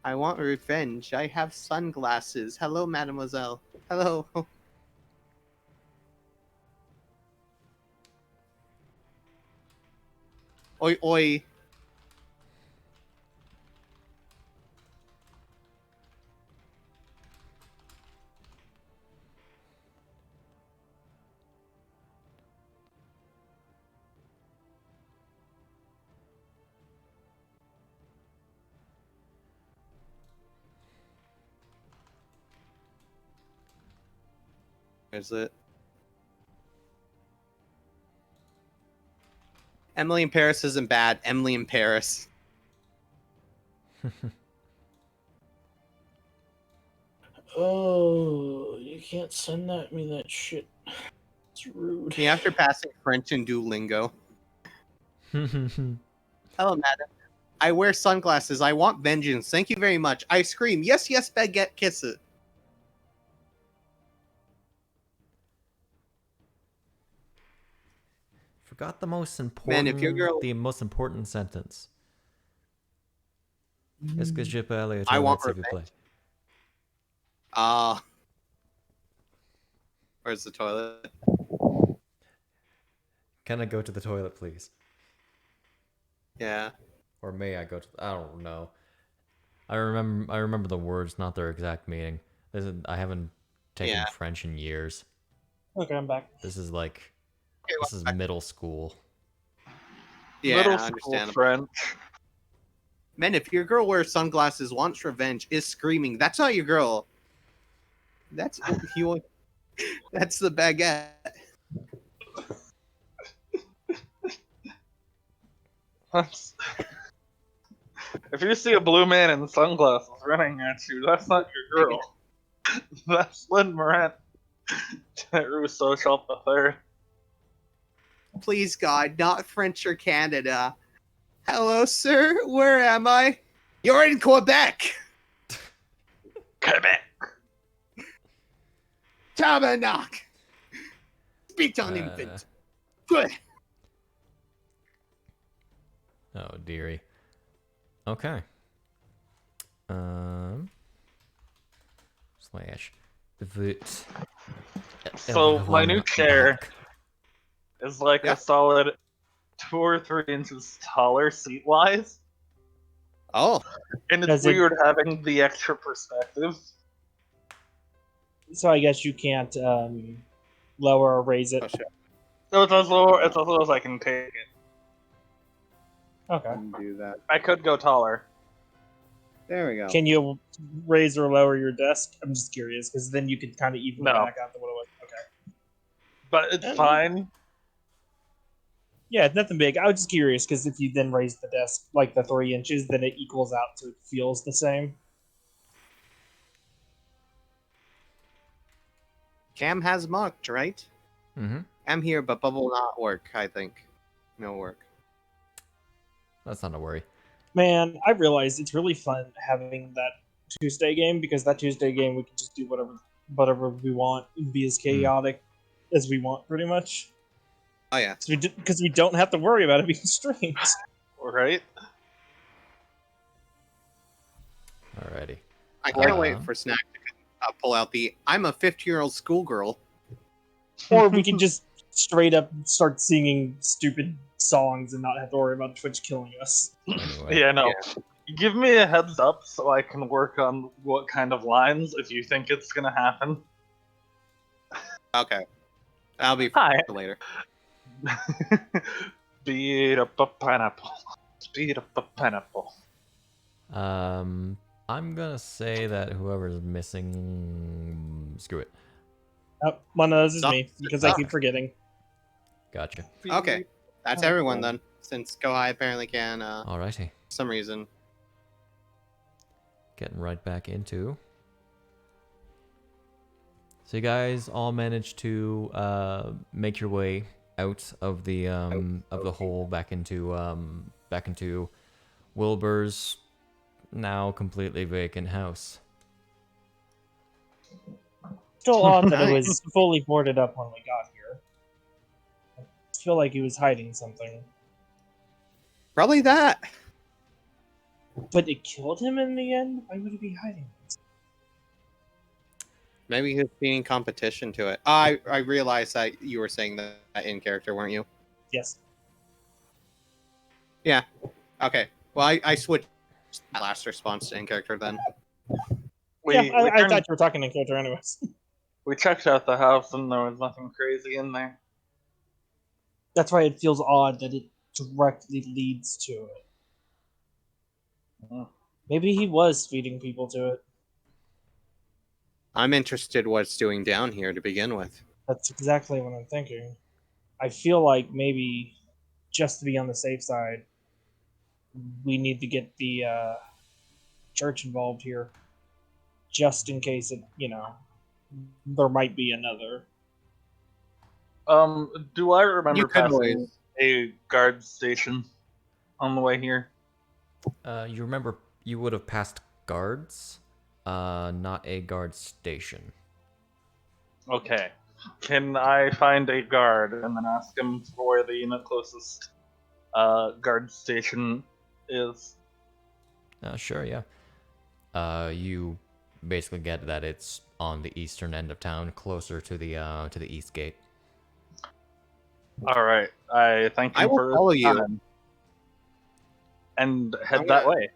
I want revenge. I have sunglasses. Hello, mademoiselle. Hello. Oi, oi. Is it? Emily in Paris isn't bad. Emily in Paris. Oh, you can't send that shit. It's rude. Me after passing French and Duolingo. Hello, madam. I wear sunglasses. I want vengeance. Thank you very much. I scream, yes, yes, baguette, kiss it. Forgot the most important. Man, if your girl, The most important sentence. Est-ce que je peux aller aux I want toilettes, s'il vous plaît? revenge. Where's the toilet? Can I go to the toilet, please? Yeah. Or may I go to? I don't know. I remember the words, not their exact meaning. I haven't taken Yeah. French in years. Okay, I'm back. This is like Okay, this is middle school. Yeah, Middle I school understand. French. Man, if your girl wears sunglasses, wants revenge, is screaming, that's not your girl. That's you. That's the baguette. If you see a blue man in sunglasses running at you, that's not your girl. That's Lynn Morant. Rousseau shot the third. Please, God, not French or Canada. Hello, sir. Where am I? You're in Quebec. Quebec. Tabernacle. Speak on infant. Good. Oh dearie. Okay. Slash. Voot. So my new Everyone chair back. is like Yeah. a solid 2 or 3 inches taller seat wise. Oh, And it's Does it- weird having the extra perspective. So I guess you can't lower or raise it. oh shit. So it's as low as I can take it. Okay. Undo that. I could go taller. There we go. Can you raise or lower your desk? I'm just curious because then you could kind of even No. back out to what it was. Okay. But it's fine. Yeah, it's nothing big. I was just curious because if you then raise the desk like the 3 inches, then it equals out, so it feels the same. Cam has mocked, right? Mm-hmm. I'm here, but bubble will not work, I think. No work. That's not a worry. Man, I realize it's really fun having that Tuesday game because that Tuesday game we can just do whatever we want and be as chaotic as we want, pretty much. Oh, yeah. Because we don't have to worry about it being streamed. Right? Alrighty. I can't Uh-huh. wait for Snack to pull out the I'm a 50-year-old schoolgirl. Or we can just straight up start singing stupid songs and not have to worry about Twitch killing us. Anyway. Yeah, no. Give me a heads up so I can work on what kind of lines if you think it's gonna happen. Okay. That'll be Hi. for later. Beat up a pineapple. Beat up a pineapple. I'm gonna say that whoever's missing, screw it. Oh, one of those is Suck. me because I keep forgetting. Gotcha. Okay. That's everyone then. Since Kohai apparently can, Alrighty. for some reason. Getting right back into. So you guys all managed to make your way out of the hole back into Wilbur's now completely vacant house. Still odd that it was fully boarded up when we got here. I feel like he was hiding something. Probably that. But it killed him in the end? Why would he be hiding? Maybe he was feeding competition to it. I realized that you were saying that in character, weren't you? Yes. Yeah. Okay. Well, I switched that last response to in character then. I thought you were talking in character anyways. We checked out the house and there was nothing crazy in there. That's why it feels odd that it directly leads to it. Maybe he was feeding people to it. I'm interested what it's doing down here to begin with. That's exactly what I'm thinking. I feel like maybe just to be on the safe side, we need to get the church involved here. Just in case it, there might be another. Do I remember You could passing always- a guard station on the way here? You remember you would have passed guards, not a guard station. Okay. Can I find a guard and then ask him for where the closest guard station is? Sure, yeah. You basically get that it's on the eastern end of town, closer to the east gate. All right. I thank I him will for his follow you. time and head I'm that gonna- way.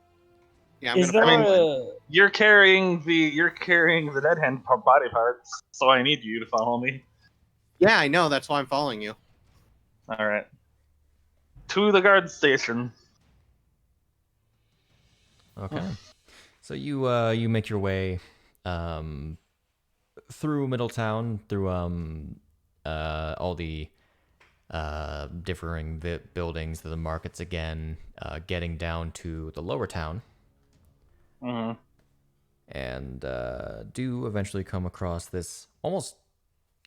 Yeah, I'm Is gonna there follow him. a You're carrying the dead hand body parts, so I need you to follow me. Yeah, I know. That's why I'm following you. All right. To the guard station. Okay. So you make your way through Middletown, through all the differing buildings, the markets again, getting down to the lower town, Mm-hmm. and do eventually come across this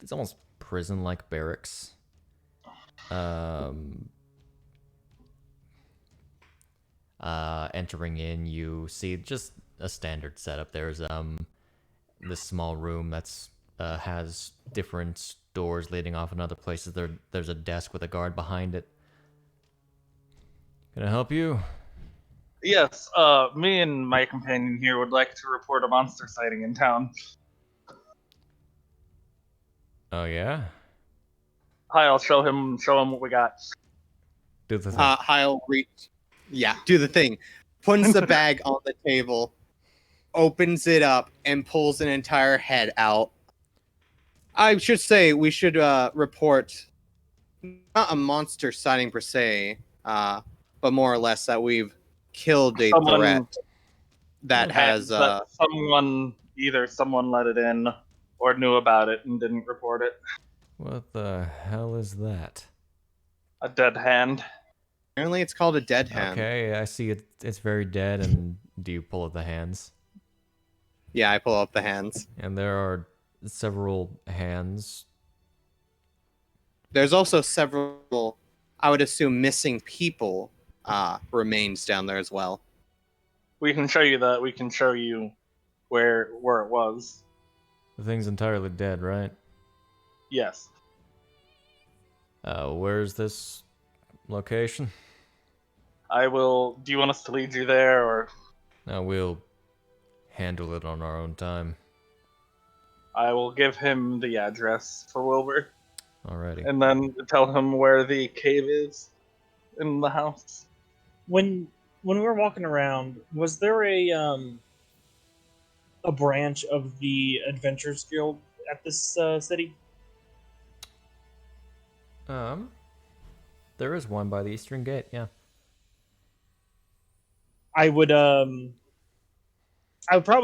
it's almost prison-like barracks. Entering in, you see just a standard setup. There's this small room that's has different doors leading off in other places. There's a desk with a guard behind it. Can I help you? Yes, me and my companion here would like to report a monster sighting in town. Oh yeah. Hi, I'll show him what we got. Do the thing. Heil reach. Yeah, do the thing. Puts the bag on the table, opens it up, and pulls an entire head out. I should say we should report not a monster sighting per se, but more or less that we've killed a Someone threat that Okay. has. that someone let it in or knew about it and didn't report it. What the hell is that? A dead hand. Apparently, it's called a dead hand. Okay, I see it. It's very dead. And do you pull up the hands? Yeah, I pull up the hands. And there are several hands. There's also several, I would assume, missing people remains down there as well. We can show you that. We can show you where it was. The thing's entirely dead, right? Yes. Where's this location? I will. Do you want us to lead you there, or We'll handle it on our own time. I will give him the address for Wilbur, Alrighty. and then tell him where the cave is in the house. when we were walking around, was there a branch of the Adventurers Guild at this city? There is one by the eastern gate. Yeah. I would probably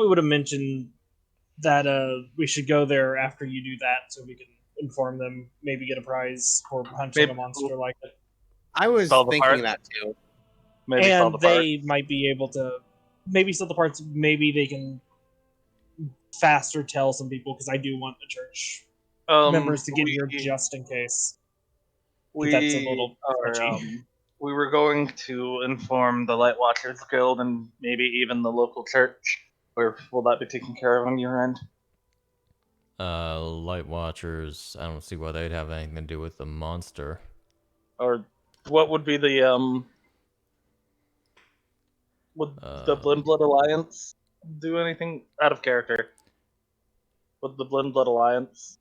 would have mentioned that we should go there after you do that, so we can inform them, maybe get a prize for punching Maybe- a monster like it. I was Sell the thinking part? that too. Maybe sell And the part. they might be able to maybe sell the parts. Maybe they can faster tell some people, because I do want the church members to get here just in case. We that's a little are, touchy. we were going to inform the Light Watchers Guild and maybe even the local church. Or will that be taken care of on your end? Light Watchers. I don't see why they'd have anything to do with the monster. Or what would be the would the Blend Blood Alliance do anything out of character? Would the Blend Blood Alliance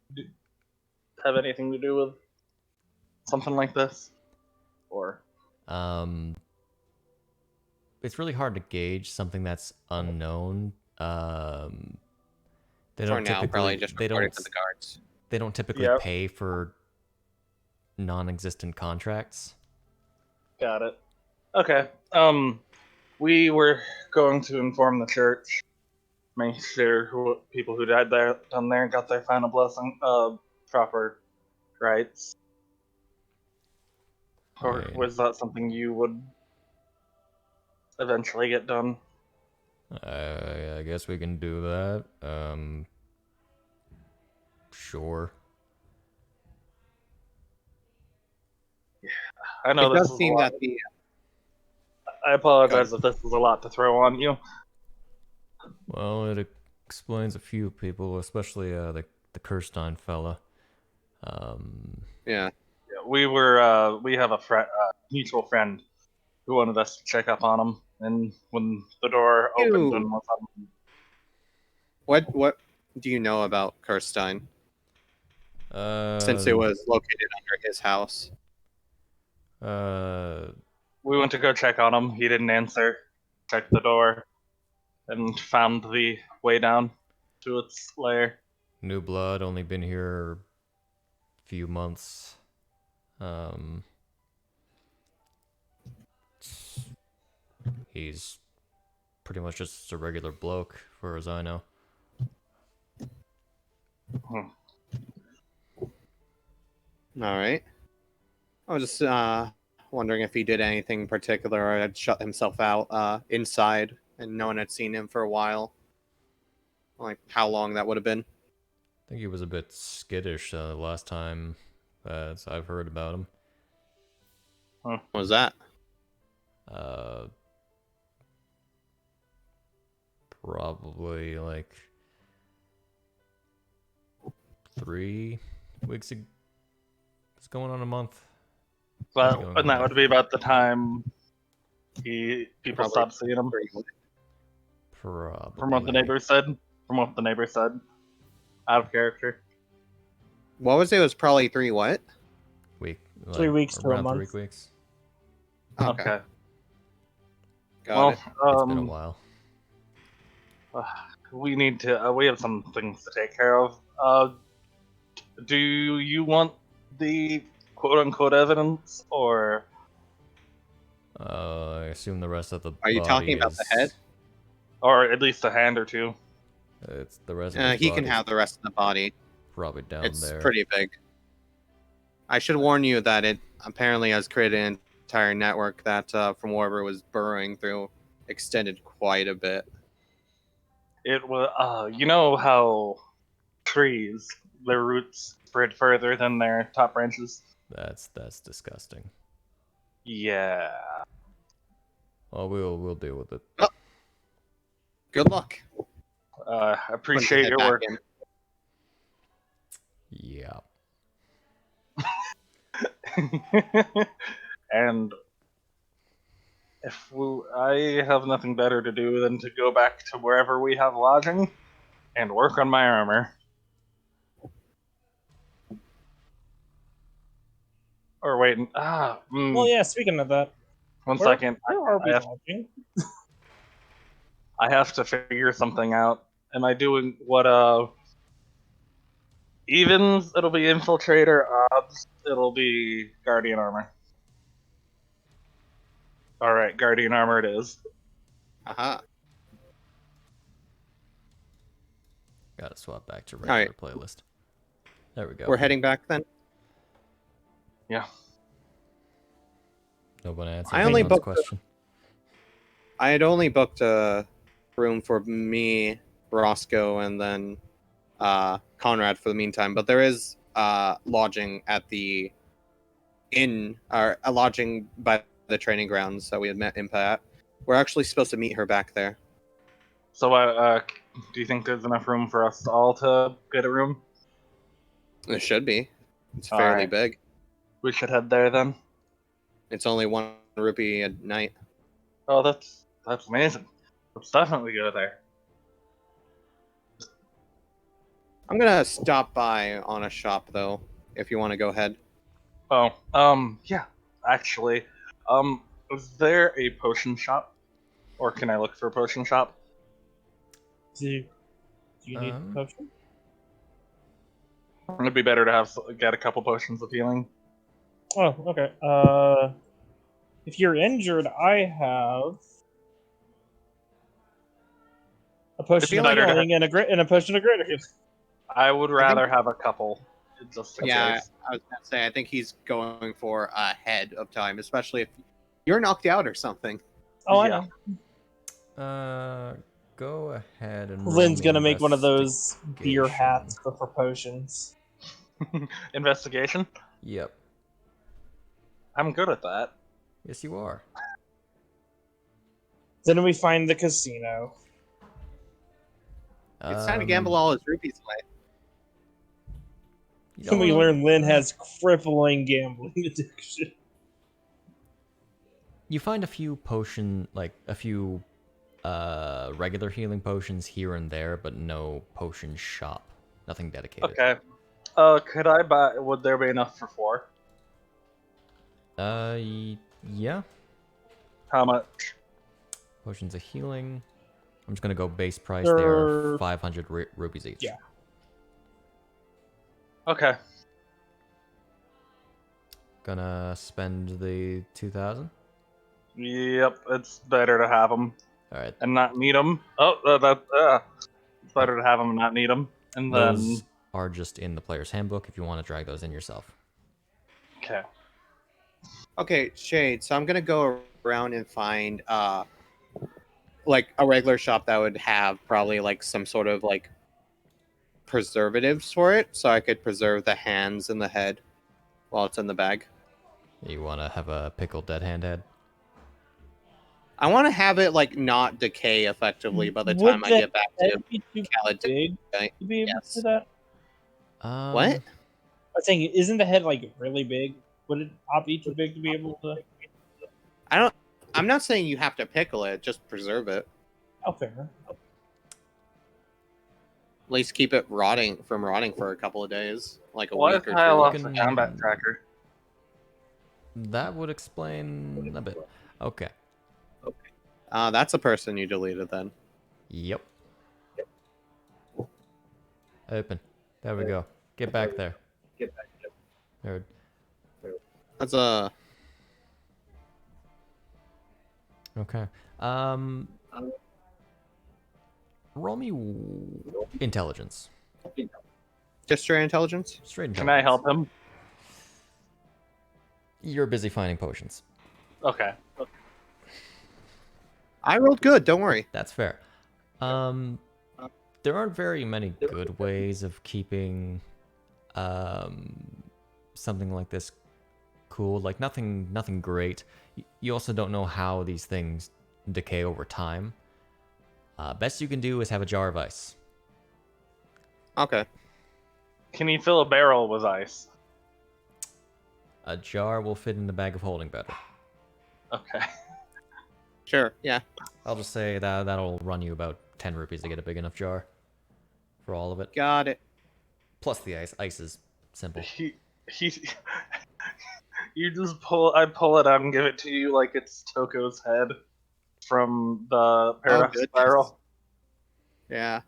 have anything to do with something like this? Or It's really hard to gauge something that's unknown. They For don't now, typically. probably just They report don't. it to the guards. They don't typically Yep. pay for non-existent contracts. got it. Okay. We were going to inform the church, make sure people who died down there got their final blessing, proper rites. Or Right. was that something you would eventually get done? I guess we can do that. Sure. I know It this does is seem a lot. that the I apologize if this is a lot to throw on you. Well, it explains a few people, especially the Kirstein fella. Yeah. Yeah, we have a mutual friend who wanted us to check up on him, and when the door opened and was on, What do you know about Kirstein? Since it was located under his house. we went to go check on him. He didn't answer. Checked the door, and found the way down to its lair. New blood, only been here a few months. He's pretty much just a regular bloke, far as I know. Hmm. All right. I was just wondering if he did anything particular or had shut himself out inside and no one had seen him for a while. Like how long that would have been. I think he was a bit skittish the last time that I've heard about him. What was that? Probably like 3 weeks ago. It's going on a month. But and that would be about the time people Probably stopped seeing him. Probably. From what the neighbors said. Out of character. What was it? It was probably 3 what? Week. 3 weeks to a around month. 3 weeks. Okay. Got Well, it. It's been a while. we need to. We have some things to take care of. Do you want the quote-unquote evidence, or I assume the rest of the Are you body talking about the head? or at least a hand or two? It's the rest of his He can body's have the rest of the body. probably down It's there. pretty big. I should warn you that it apparently has created an entire network that, from wherever it was burrowing through, extended quite a bit. It was. You know how trees, their roots spread further than their top branches. That's disgusting. Yeah. Well, we'll deal with it. Good luck. Appreciate your Head back work. in. Yeah. And I have nothing better to do than to go back to wherever we have lodging and work on my armor. Or wait, Well, yeah. Speaking of that, one where, second. where are we I have, lodging? I have to figure something out. Am I doing what? Evens, it'll be infiltrator. Odds, it'll be guardian armor. All right, guardian armor it is. Aha. Gotta swap back to right. regular playlist. There we go. We're heading back then. Yeah. No one answered I only anyone's booked question. I had only booked a room for me, Roscoe, and then Conrad for the meantime. But there is lodging at the inn, or a lodging by the training grounds that we had met Impa at. We're actually supposed to meet her back there. So, do you think there's enough room for us all to get a room? It should be. It's All fairly right. big. We should head there then. It's only 1 rupee a night. Oh, that's amazing. Let's definitely go there. I'm gonna stop by on a shop though, if you want to go ahead. Oh, yeah. Actually, is there a potion shop, or can I look for a potion shop? Do you need a potion? It'd be better to get a couple potions of healing. Oh, okay. If you're injured, I have a potion of better to healing and a potion of greater healing. I would rather have a couple, just in Yeah, case. I was gonna say I think he's going for ahead of time, especially if you're knocked out or something. Oh, Yeah. I know. Go ahead and Lynn's roll gonna make one of those beer investigation. hats but for potions. Investigation. Yep. I'm good at that. Yes, you are. Then we find the casino. It's time to gamble all his rupees away. You don't We wanna- learn Lynn has crippling gambling addiction. You find a few regular healing potions here and there, but no potion shop. Nothing dedicated. Okay. Could I buy? Would there be enough for 4? Yeah. How much? Potions of healing. I'm just gonna go base price. They They're- are 500 rupees each. Yeah. Okay. Gonna spend the 2,000. Yep, it's better to have them All right. and not need them. It's better to have them and not need them. And then Those are just in the player's handbook if you want to drag those in yourself. okay. Okay, Shade. So I'm gonna go around and find like a regular shop that would have probably like some sort of like preservatives for it, so I could preserve the hands and the head while it's in the bag. You want to have a pickled dead hand head? I want to have it like not decay effectively by the Would time I the get back to head be too Khaled. big to be able Yes. to do that? What? I was saying, isn't the head like really big? Would it not be too big to be able to? I'm not saying you have to pickle it, just preserve it. Oh, fair. At least keep it rotting for a couple of days, like a What week if or I two. left Can- the combat tracker? That would explain a bit. Okay. That's a person you deleted then. Yep. Open. There we go. Get back there. There. That's a Okay. Roll me intelligence. just straight intelligence. Straight Can intelligence. I help him? You're busy finding potions. Okay. I rolled good. Don't worry. That's fair. There aren't very many good ways of keeping something like this cool. Like nothing great. You also don't know how these things decay over time. Best you can do is have a jar of ice. Okay. Can he fill a barrel with ice? A jar will fit in the bag of holding better. Okay. Sure. Yeah. I'll just say that that'll run you about 10 rupees to get a big enough jar for all of it. Got it. Plus the ice. Ice is simple. He you just I pull it out and give it to you like it's Toko's head from the Paradox goodness. Spiral. Yeah.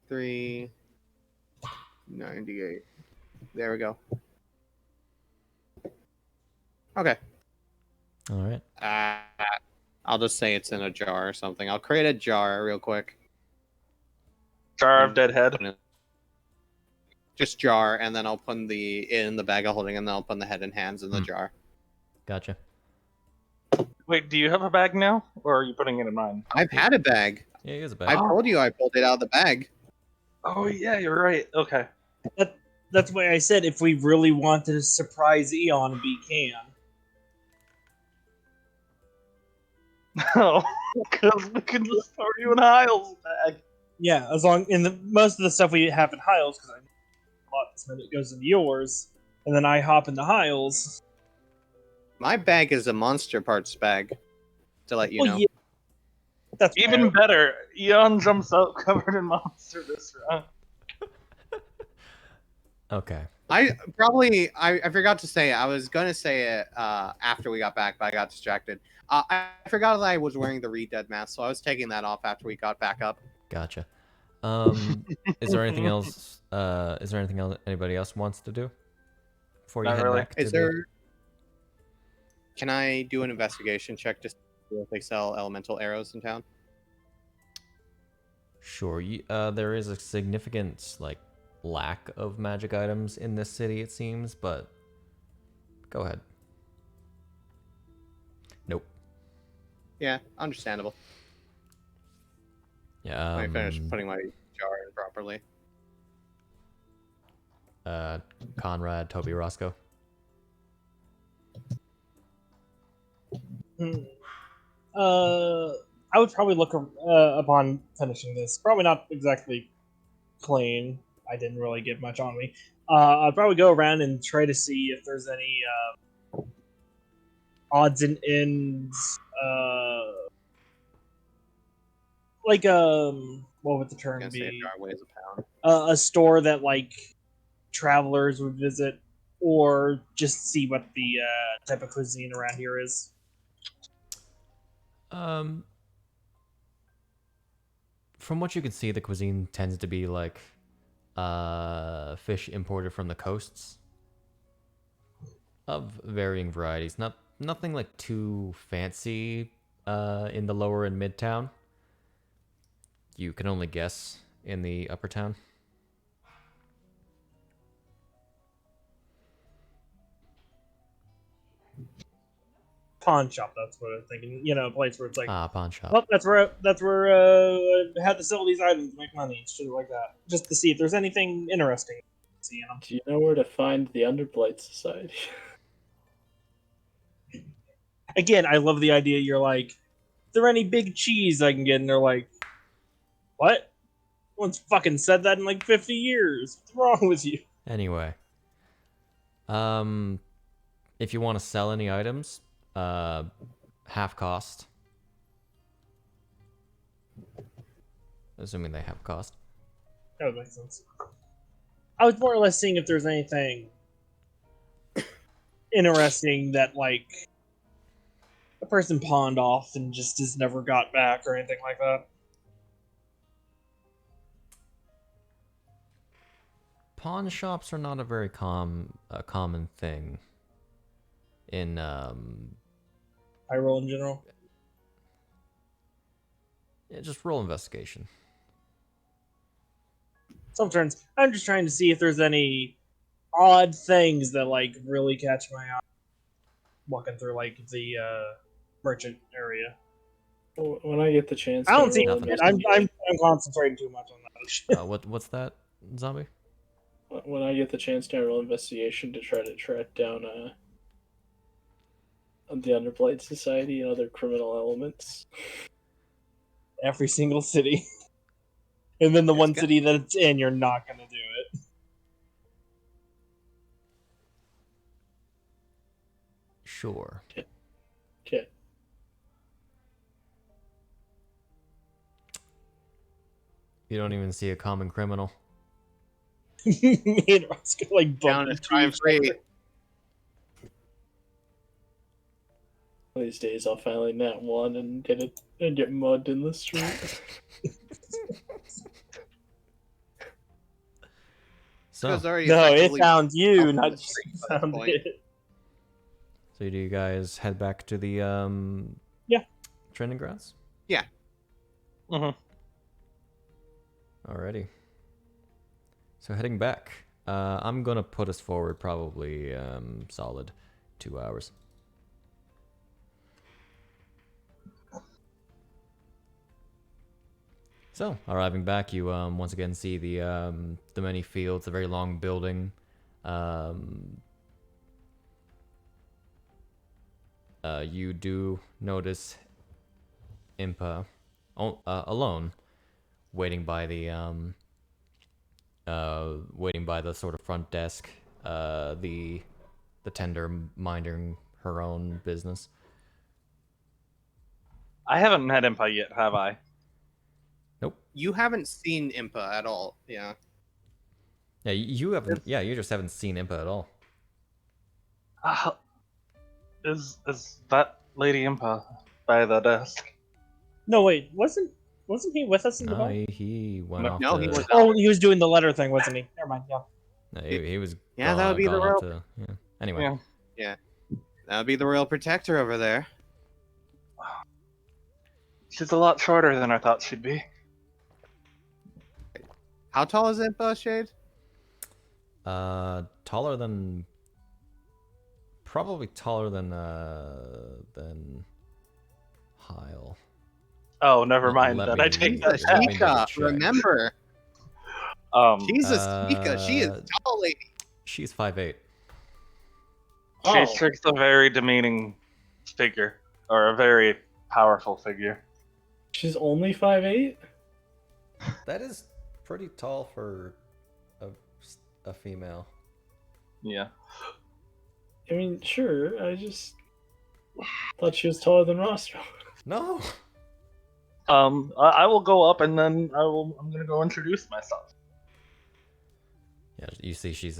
398. There we go. Okay. All right. I'll just say it's in a jar or something. I'll create a jar real quick. Jar of dead head. Just jar, and then I'll put in the bag of holding, and then I'll put the head and hands in the Hmm. jar. Gotcha. Wait, do you have a bag now, or are you putting it in mine? I've had a bag. Yeah, here's a I bag. told you I pulled it out of the bag. Oh yeah, you're right. Okay. That's why I said if we really wanted to surprise Eon, we can. No, because we can just throw you in Hyle's bag. Yeah, as long in the most of the stuff we have in Hyles, because I bought this minute goes into yours, and then I hop into Hyles. My bag is a monster parts bag. To let you Well, know. yeah, that's Even fair. better, Eon jumps out covered in monster this round. Okay. I forgot to say I was gonna say it after we got back, but I got distracted. I forgot that I was wearing the Reed Dead mask, so I was taking that off after we got back up. Gotcha. Is there anything else? Is there anything else anybody else wants to do before you Not head really. back? To Is there? Can I do an investigation check to see if they sell elemental arrows in town? Sure. There is a significant lack of magic items in this city, it seems, but go ahead. Nope. Yeah, understandable. Yeah. I finished putting my jar in properly. Conrad, Toby, Roscoe. I would probably look upon finishing this. Probably not exactly clean. I didn't really get much on me. I'll probably go around and try to see if there's any odds and ends, like what would the I'm term gonna say a be? jar weighs a pound. A store that like travelers would visit, or just see what the type of cuisine around here is. From what you can see, the cuisine tends to be like fish imported from the coasts of varying varieties. Nothing like too fancy in the lower and mid town. You can only guess in the upper town. Pawn shop. That's what I'm thinking. You know, a place where it's like, Pawn shop. well, that's where I had to sell these items to make money, shit like that, just to see if there's anything interesting to see in them. Do you know where to find the Underblight Society? Again, I love the idea. You're like, is there any big cheese I can get? And they're like, what? No one's fucking said that in like 50 years. What's wrong with you? Anyway, if you want to sell any items, half cost. Assuming they have cost. That would make sense. I was more or less seeing if there's anything interesting that like a person pawned off and just has never got back or anything like that. Pawn shops are not a very common thing in Hyrule in general. yeah, just roll investigation. Sometimes I'm just trying to see if there's any odd things that like really catch my eye walking through like the merchant area. When I get the chance, I don't to see roll it. I'm investigation- concentrating too much on that. What's that, zombie? When I get the chance to roll investigation to try to track down the Underblight Society and other criminal elements. Every single city. And then the It's one got- city that it's in, you're not gonna do it. Sure. Okay. You don't even see a common criminal. Me and Roscoe like Down bump is into crime each free. other. One of these days, I'll finally nat one and get mugged in the street. So, Because already No, it effectively found you, up on not the just street you by this found point. it. so do you guys head back to the Yeah. training grounds? Mhm. Alrighty. So heading back, I'm gonna put us forward probably solid 2 hours. So arriving back, you once again see the many fields, the very long building. You do notice Impa alone, waiting by the sort of front desk. The tender minding her own business. I haven't met Impa yet, have I? You haven't seen Impa at all. Yeah. Yeah, you haven't. Yeah, you just haven't seen Impa at all. Is that Lady Impa by the desk? No, wait, wasn't he with us in the No, bar? he went No, off. no, to, he was Oh, he was doing the letter thing, wasn't he? Never mind. Yeah. No, he was. Yeah, that would be the gone off real- to. Yeah. Anyway. Yeah. That would be the royal protector over there. She's a lot shorter than I thought she'd be. How tall is Impa, Shade? Taller than. Probably taller than Hyle. Oh, never Let- mind. let Then me- I take let that me back. double Sheikah, check. remember. Um, She's a Sheikah. She is tall lady. She's 5'8". Oh, She's a very demeaning figure, or a very powerful figure. she's only 5'8"? That is pretty tall for a female. Yeah. I mean, sure. I just thought she was taller than Rostro. No. I will go up and then I'm gonna go introduce myself. Yeah, you see, she's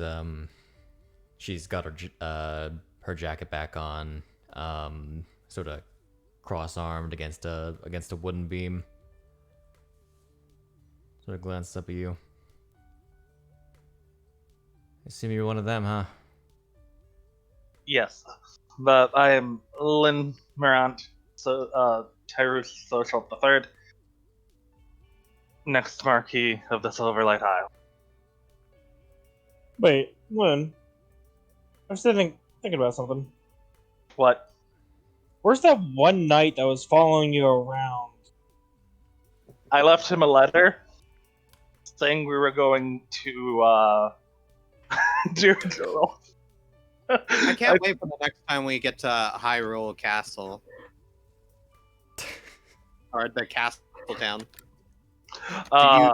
got her jacket back on, sort of cross-armed against a wooden beam. Sort of glanced up at you. You see me, one of them, huh? Yes, but I am Lynn Morant, so Tyrus Social the Third, next Marquis of the Silverlight Isle. Wait, Lynn. I'm still thinking about something. What? Where's that one knight that was following you around? I left him a letter saying we were going to do a duel. I can't wait for the next time we get to Hyrule Castle. Or the castle town.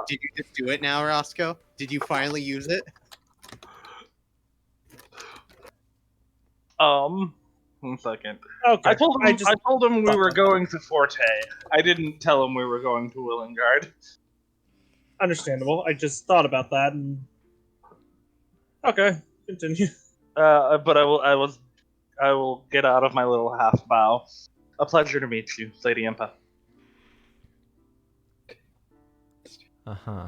Did you just do it now, Roscoe? Did you finally use it? One second. Okay, I told him we were going to Forte. I didn't tell him we were going to Willingard. Understandable. I just thought about that and. Okay, continue. But I will get out of my little half bow. A pleasure to meet you, Lady Impa. Uh-huh.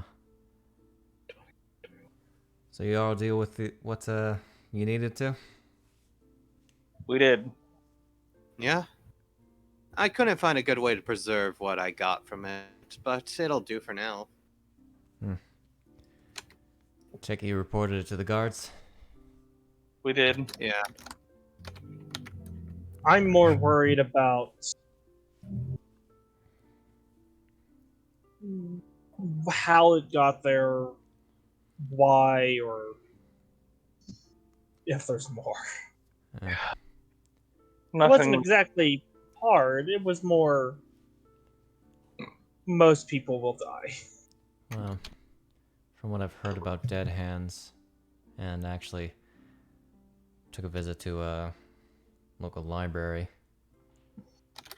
So you all deal with what you needed to? We did. Yeah. I couldn't find a good way to preserve what I got from it, but it'll do for now. Check you reported it to the guards? We did. Yeah. I'm more worried about how it got there, why, or if there's more. It wasn't Nothing. exactly hard. It was more. Most people will die. Well, from what I've heard about dead hands, and actually took a visit to a local library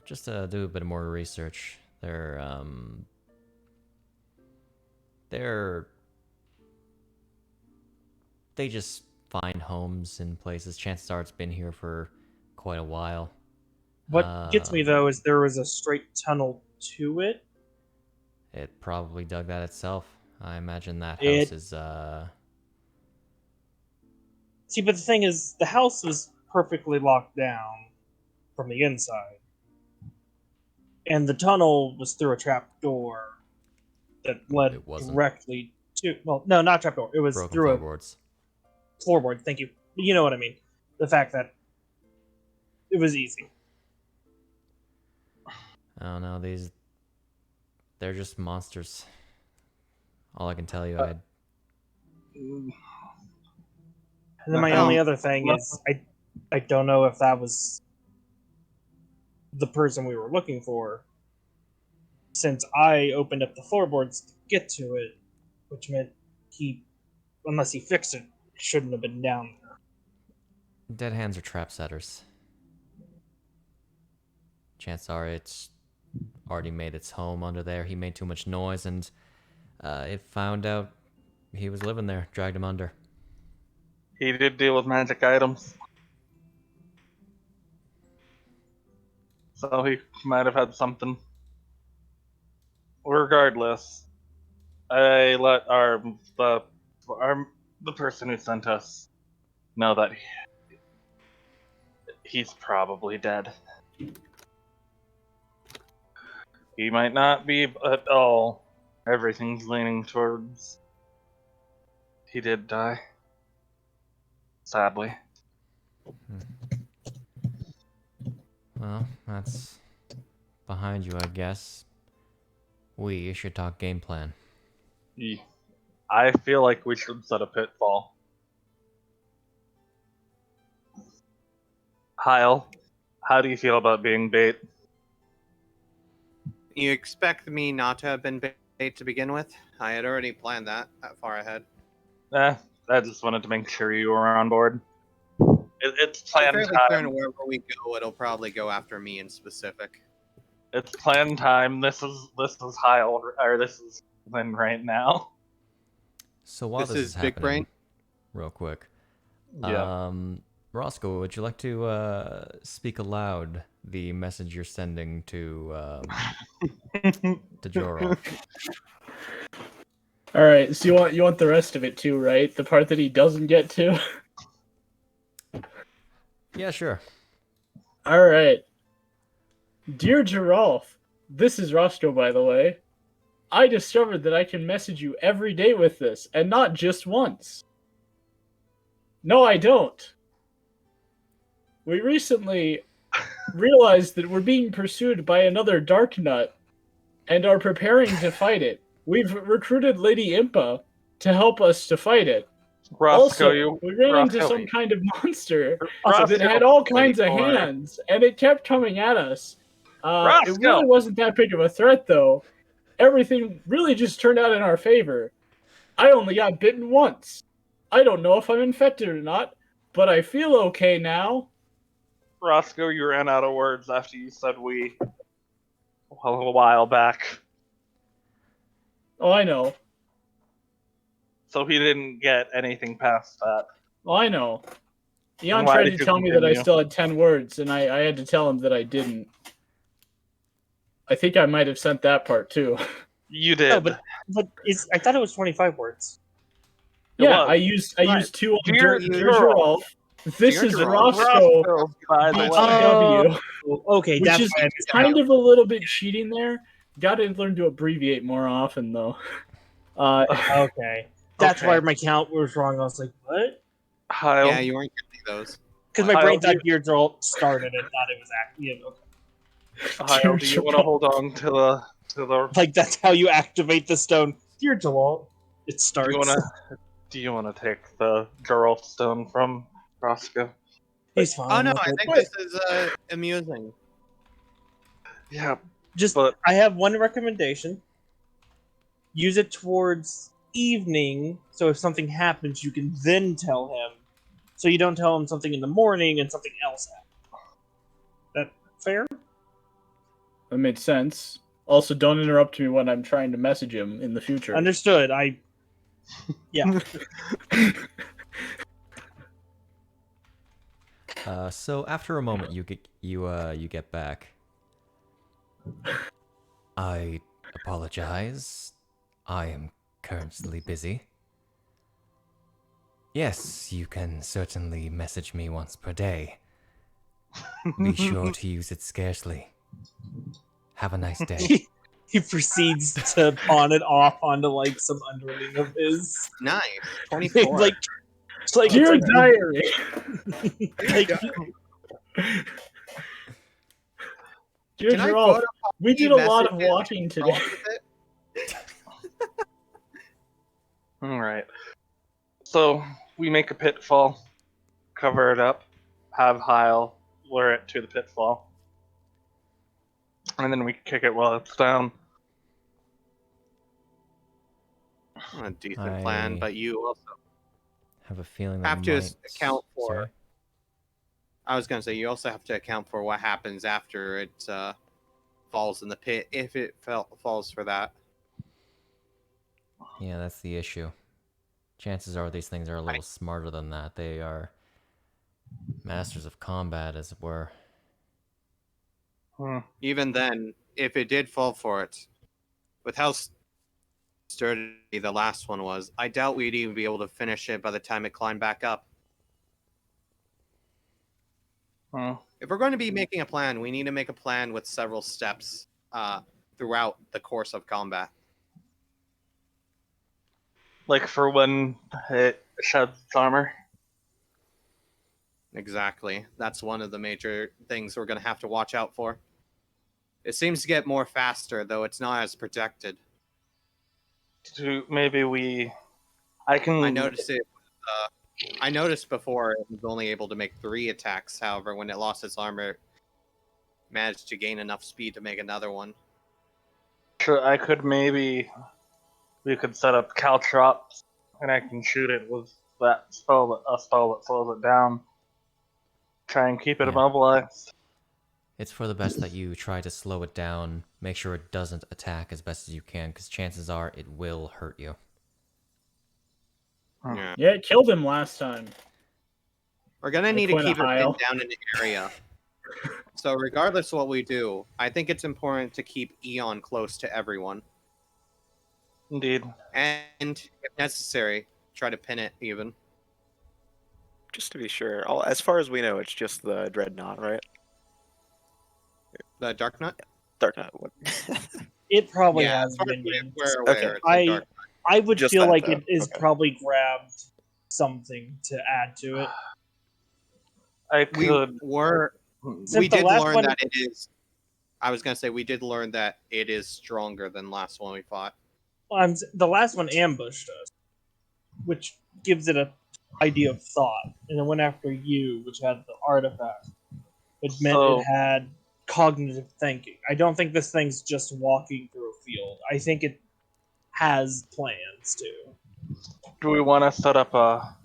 just to do a bit more research. They just find homes in places. Chances are it's been here for quite a while. What gets me though is there was a straight tunnel to it. It probably dug that itself. I imagine that house It- is See, but the thing is, the house was perfectly locked down from the inside, and the tunnel was through a trap door that led It wasn't. directly to. Well, no, not trap door. It was broken through floorboards. a floorboard. Thank you. You know what I mean. The fact that it was easy. I don't know, they're just monsters. All I can tell you, And then my only other thing is I don't know if that was the person we were looking for, since I opened up the floorboards to get to it, which meant unless he fixed it, shouldn't have been down there. dead hands are trap setters. Chances are it's already made its home under there. He made too much noise, and it found out he was living there, dragged him under. He did deal with magic items. So he might have had something. Regardless, I let the person who sent us know that he's probably dead. He might not be at all. Everything's leaning towards he did die. Sadly. Well, that's behind you, I guess. We should talk game plan. I feel like we should set a pitfall. Hyle, how do you feel about being bait? You expect me not to have been bait to begin with? I had already planned that far ahead. I just wanted to make sure you were on board. It's I'm planned fairly clear time. on wherever we go, it'll probably go after me in specific. It's planned time. This is Hyle, or this is Lynn right now. So while This this is is Big happening, Brain? real quick, Yeah. Roscoe, would you like to speak aloud the message you're sending to Jorov? All right, so you want the rest of it too, right? The part that he doesn't get to. Yeah, sure. All right. Dear Giralf, this is Roscoe, by the way. I discovered that I can message you every day with this, and not just once. No, I don't. We recently realized that we're being pursued by another Dark Nut, and are preparing to fight it. We've recruited Lady Impa to help us to fight it. Roscoe, Also, we ran into Roscoe, some kind of monster Roscoe, that had all kinds of or- hands, and it kept coming at us. It Roscoe! really wasn't that big of a threat, though. Everything really just turned out in our favor. I only got bitten once. I don't know if I'm infected or not, but I feel okay now. Roscoe, you ran out of words after you said we a little while back. Oh, I know. So he didn't get anything past that. Oh, I know. Eon Why tried did to you tell me that I continue? still had 10 words, and I had to tell him that I didn't. I think I might have sent that part, too. You did. No, but I thought it was 25 words. Yeah, was. I used Right. 2 on Dear Dear Giralf. This Dear is Giralf. Roscoe Roscoe, by the way. BTW, Okay, which that's is why I missed kind out. of a little bit cheating there. Got to learn to abbreviate more often, though. Okay. That's Okay. why my count was wrong. I was like, what? Hyle, Yeah, you weren't getting those. Because my I'll brain do- thought Dear Joel started and thought it was actually okay. Hyle, do you want to hold on to the? Like that's how you activate the stone. Dear Joel, it Do starts. you wanna take the Geralt stone from Roscoe? He's fine. Oh no, with I it. think But this is amusing. Yeah, just but I have one recommendation. Use it towards evening, so if something happens, you can then tell him. So you don't tell him something in the morning and something else happens. That fair? That made sense. Also, don't interrupt me when I'm trying to message him in the future. Understood. Yeah. So after a moment, you get back. I apologize. I am currently busy. Yes, you can certainly message me once per day. Be sure to use it scarcely. Have a nice day. He proceeds to pawn it off onto like some underling of his. Nice. 24. like Dear it's diary. like Dear Can I Giralf, photocopy we did a lot of messages walking and today. run with it? all right. So we make a pitfall, cover it up, have Hyle lure it to the pitfall, and then we kick it while it's down. A decent plan, but you also Have a feeling that have to might... account for. Sorry? I was gonna say you also have to account for what happens after it falls in the pit, if it falls for that. Yeah, that's the issue. Chances are these things are a little smarter than that. They are masters of combat, as it were. Even then, if it did fall for it, with how sturdy the last one was, I doubt we'd even be able to finish it by the time it climbed back up. If we're going to be making a plan, we need to make a plan with several steps throughout the course of combat. Like for when it sheds its armor. Exactly. That's one of the major things we're going to have to watch out for. It seems to get more faster, though it's not as protected. Maybe I can. I noticed it. I noticed before it was only able to make 3 attacks. However, when it lost its armor, it managed to gain enough speed to make another one. We could set up caltrops, and I can shoot it with that spell that slows it down. Try and keep it Yeah. immobilized. It's for the best that you try to slow it down, make sure it doesn't attack as best as you can, because chances are it will hurt you. Yeah. Yeah, it killed him last time. We're gonna Like need to Quinn keep it Ohio. pinned down in the area. So regardless of what we do, I think it's important to keep Eon close to everyone. Indeed. And if necessary, try to pin it even. Just to be sure, as far as we know, it's just the Dreadnought, right? The Dark Knight? Dark Knight. What? It probably Yeah, has as far as minions. we're aware, Okay. it's the I Dark I would Just feel that, like though. it is Okay. probably grabbed something to add to it. I We could. were Since we the did last learn one- that it is. I was gonna say we did learn that it is stronger than last one we fought. The last one ambushed us, which gives it a idea of thought, and it went after you, which had the artifact, which meant So- it had cognitive thinking. I don't think this thing's just walking through a field. I think it has plans too. Do we want to set up a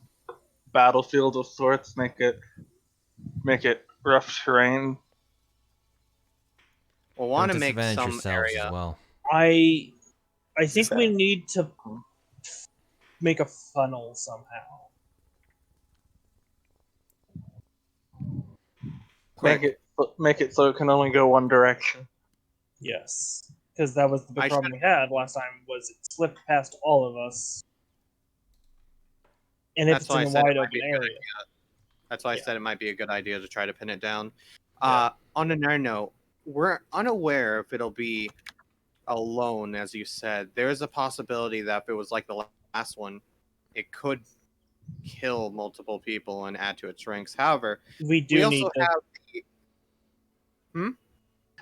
battlefield of sorts? Make it rough terrain. We'll Don't want to make disadvantage some yourselves area. as well. I think we Sad. need to make a funnel somehow. Quick. Make it so it can only go one direction. Yes, because that was the big I problem we had last time. Was it slipped past all of us, and if That's it's why in I a said it wide might open be a good area, idea. That's why I Yeah. said it might be a good idea to try to pin it down. Yeah. On another note, we're unaware if it'll be alone, as you said. There is a possibility that if it was like the last one, it could kill multiple people and add to its ranks. However, we do we need also to. have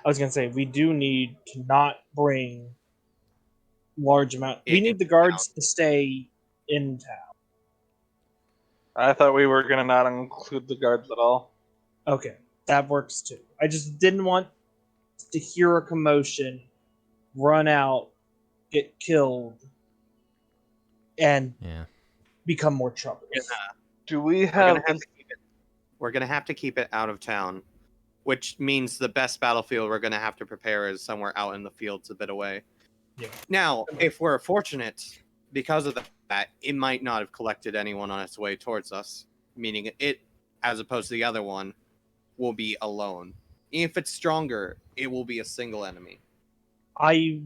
I was gonna say we do need to not bring large amount. We It need the into guards to stay in town. I thought we were gonna not include the guards at all. Okay, that works too. I just didn't want to hear a commotion, run out, get killed, and Yeah. become more trouble. Do we we're have? gonna have to keep it. We're gonna have to keep it out of town, which means the best battlefield we're gonna have to prepare is somewhere out in the fields, a bit away. Yeah. Now, if we're fortunate, because of that, it might not have collected anyone on its way towards us, meaning it, as opposed to the other one, will be alone. If it's stronger, it will be a single enemy. I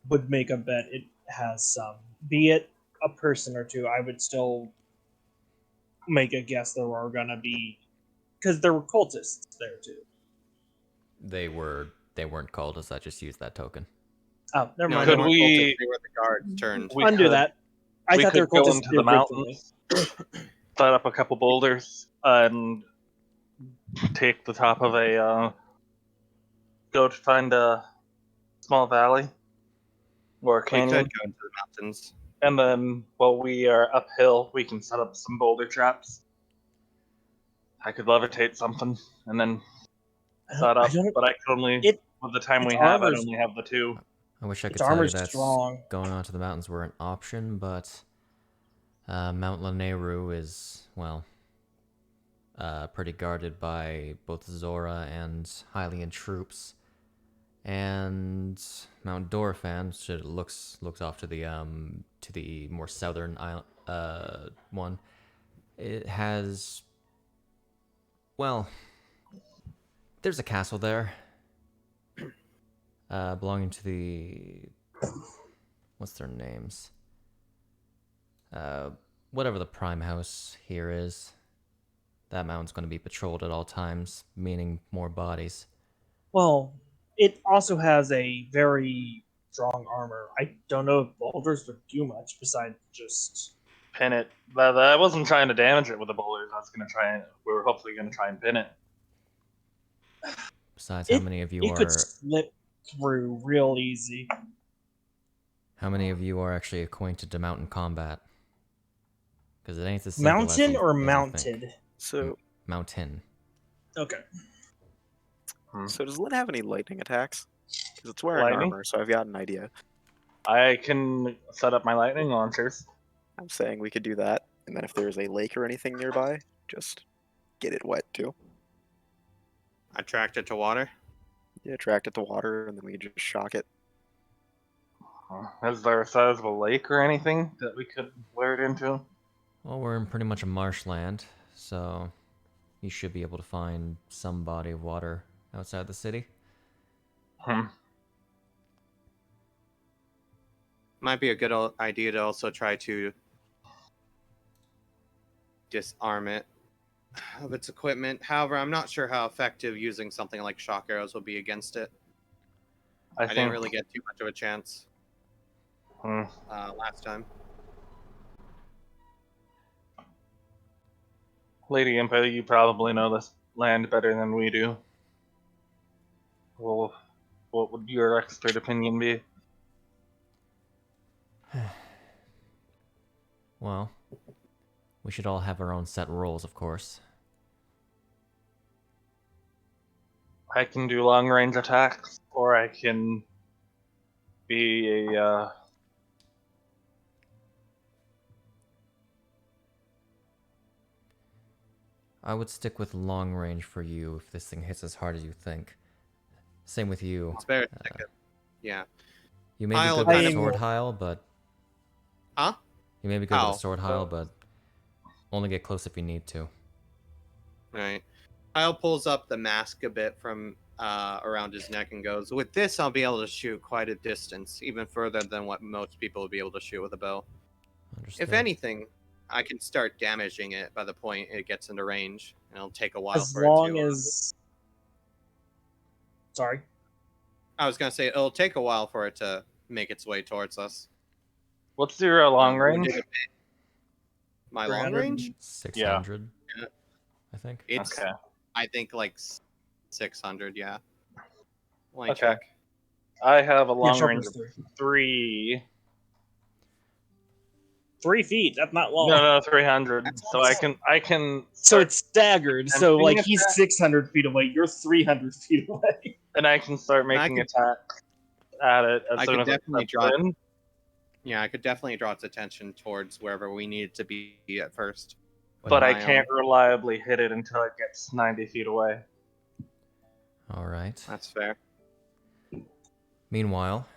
would make a bet it has some. Be it a person or two, I would still make a guess there are gonna be, because there were cultists there too. They weren't called as I just used that token. Oh, never No, mind. Could they weren't we- cultists, they were the guards turned. We Undo could- that. I we thought they were could go cultists into who the did frequently. mountains, set up a couple boulders, and take the top of a. Go to find a small valley or a We canyon, could go into the mountains. and then while we are uphill, we can set up some boulder traps. I could levitate something and then set up, but I could only with the time its we have, I'd armor's- only have the two. I wish I could Its tell you armor's that strong. going onto the mountains were an option, but Mount Lanayru is, well, pretty guarded by both Zora and Hylian troops. And Mount Dorfan, which it looks off to the more southern one. It has, well, there's a castle there, belonging to the, what's their names? Whatever the prime house here is. That mountain's going to be patrolled at all times, meaning more bodies. Well, it also has a very strong armor. I don't know if boulders would do much besides just. Pin it. But I wasn't trying to damage it with the boulders. I was gonna try and we were hopefully gonna try and pin it. Besides, how many of you It could are slip through real easy. actually acquainted to mountain combat? Because it ain't as simple as Mountain you- or as you think. mounted? So, Mountain. Okay. so does Lynn have any lightning attacks? Because it's wearing Lightning? armor, so I've got an idea. I can set up my lightning launchers. I'm saying we could do that. And then if there's a lake or anything nearby, just get it wet too. Attract it to water. Yeah, attract it to water, and then we can just shock it. Is there a sizable lake or anything that we could lure it into? Well, we're in pretty much a marshland, so you should be able to find some body of water outside the city. Might be a good idea to also try to disarm it of its equipment. However, I'm not sure how effective using something like shock arrows will be against it. I didn't really get too much of a chance last time. Lady Impa, you probably know this land better than we do. Well, what would your expert opinion be? Well, we should all have our own set roles, of course. I can do long range attacks, or I can be a. I would stick with long range for you if this thing hits as hard as you think. Same with you. It's better to take it. Yeah. You may be I'll good with kind a of- sword heil, but Huh? you may be good How? with a sword heil, but only get close if you need to. Right. Kyle pulls up the mask a bit from around his neck and goes, "With this, I'll be able to shoot quite a distance, even further than what most people would be able to shoot with a bow. Understood. If anything, I can start damaging it by the point it gets into range, and it'll take a while As for it long to. as. Sorry. I was gonna say it'll take a while for it to make its way towards us. What's your long range? My long 300? range? 600, Yeah. I think. It's Okay. I think like 600. Yeah. Let me Okay. check. I have a Yeah, long sharp range is of 3. 3. 3 feet. That's not long. No, 300. So I can. So start- it's staggered. So Attempting like he's attack. 600 feet away. You're 300 feet away. and I can start And I making could- attacks at it as I soon could as it definitely steps draw- in. Yeah, I could definitely draw its attention towards wherever we need it to be at first. with But I my can't reliably hit it until it gets 90 feet away. All right. That's fair. Meanwhile,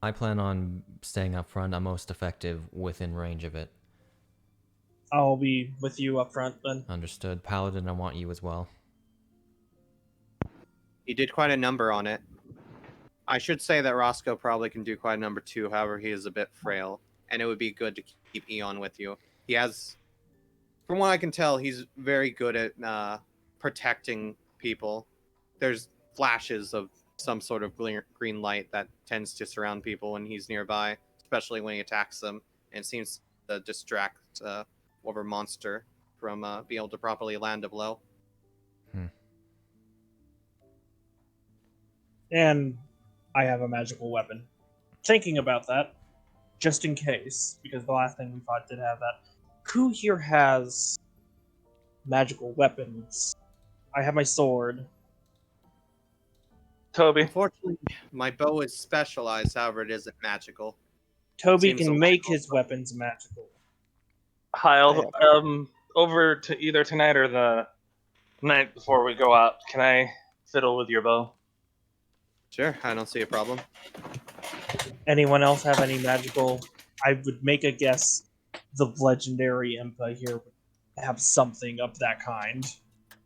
I plan on staying up front. I'm most effective within range of it. I'll be with you up front then. Understood. Paladin, I want you as well. He did quite a number on it. I should say that Roscoe probably can do quite a number too, however, he is a bit frail, and it would be good to keep Eon with you. He has, from what I can tell, he's very good at protecting people. There's flashes of some sort of green light that tends to surround people when he's nearby, especially when he attacks them, and it seems to distract whatever monster from being able to properly land a blow. And I have a magical weapon. Thinking about that, just in case, because the last thing we fought did have that. Who here has magical weapons? I have my sword. Toby, Unfortunately, my bow is specialized, however, it isn't magical. Toby Seems a can lot make more his weapons magical. Heil, over to either tonight or the night before we go out, can I fiddle with your bow? Sure, I don't see a problem. Anyone else have any magical? I would make a guess the legendary Impa here would have something of that kind.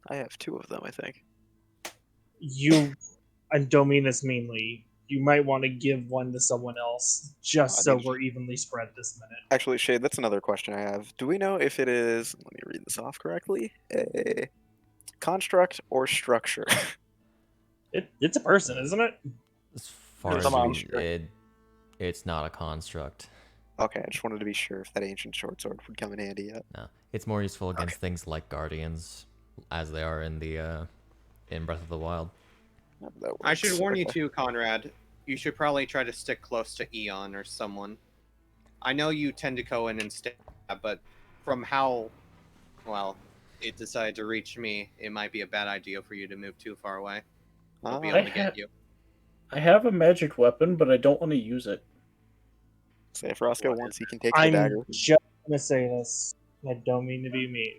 I have 2 of them, I think. You, and don't mean this meanly, you might want to give one to someone else, just I so mean- we're evenly spread this minute. Actually, Shade, that's another question I have. Do we know if it is, let me read this off correctly, a construct or structure? It's a person, isn't it? As far It's as a monster. it's not a construct. Okay, I just wanted to be sure if that ancient short sword would come in handy yet. No, it's more useful against things like guardians, as they are in the in Breath of the Wild. That I should works. warn you Okay. too, Conrad. You should probably try to stick close to Eon or someone. I know you tend to go in and stab, but from how, well, it decided to reach me, it might be a bad idea for you to move too far away. I'll be Ah, able to get you. I have a magic weapon, but I don't want to use it. Say if Roscoe wants, he can take the I'm dagger. just gonna say this. I don't mean to be mean.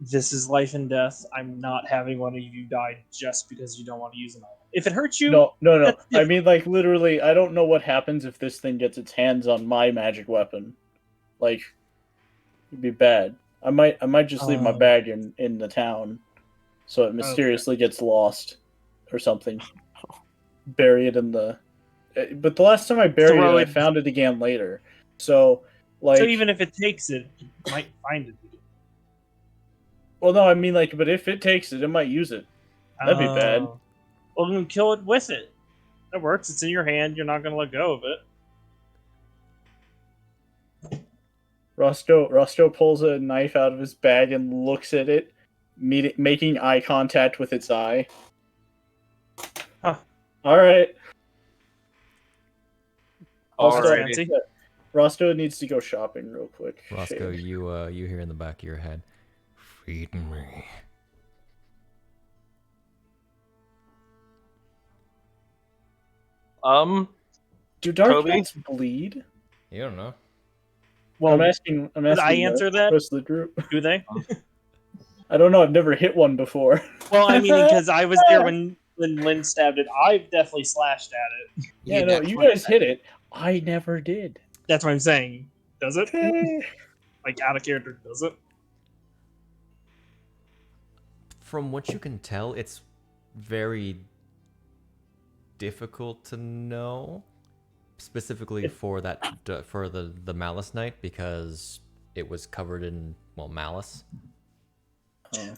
This is life and death. I'm not having one of you die just because you don't want to use an item. If it hurts you, No. that's I mean, like, literally, I don't know what happens if this thing gets its hands on my magic weapon. Like, it'd be bad. I might just leave my bag in the town, so it mysteriously gets lost, or something. Bury it in the. But the last time I buried it, I found it again later. So, like. So even if it takes it, you might find it. Well, no, I mean, like, but if it takes it, it might use it. That'd be bad. Well, then kill it with it. That works. It's in your hand. You're not going to let go of it. Rosto pulls a knife out of his bag and looks at it, making eye contact with its eye. Huh. All right. Alrighty. Rosto needs to go shopping real quick. Roscoe, Shade. you hear in the back of your head, feed me. Do dark Toby? cats bleed? You don't know. Well, I'm asking. did I answer that? The rest of the group. Do they? I don't know. I've never hit one before. Well, I mean, because I was there when Lynn stabbed it. I've definitely slashed at it. Yeah, no, you guys hit it. I never did. That's what I'm saying. Does it? Like, out of character, does it? From what you can tell, it's very difficult to know, specifically for the Malice Knight, because it was covered in malice.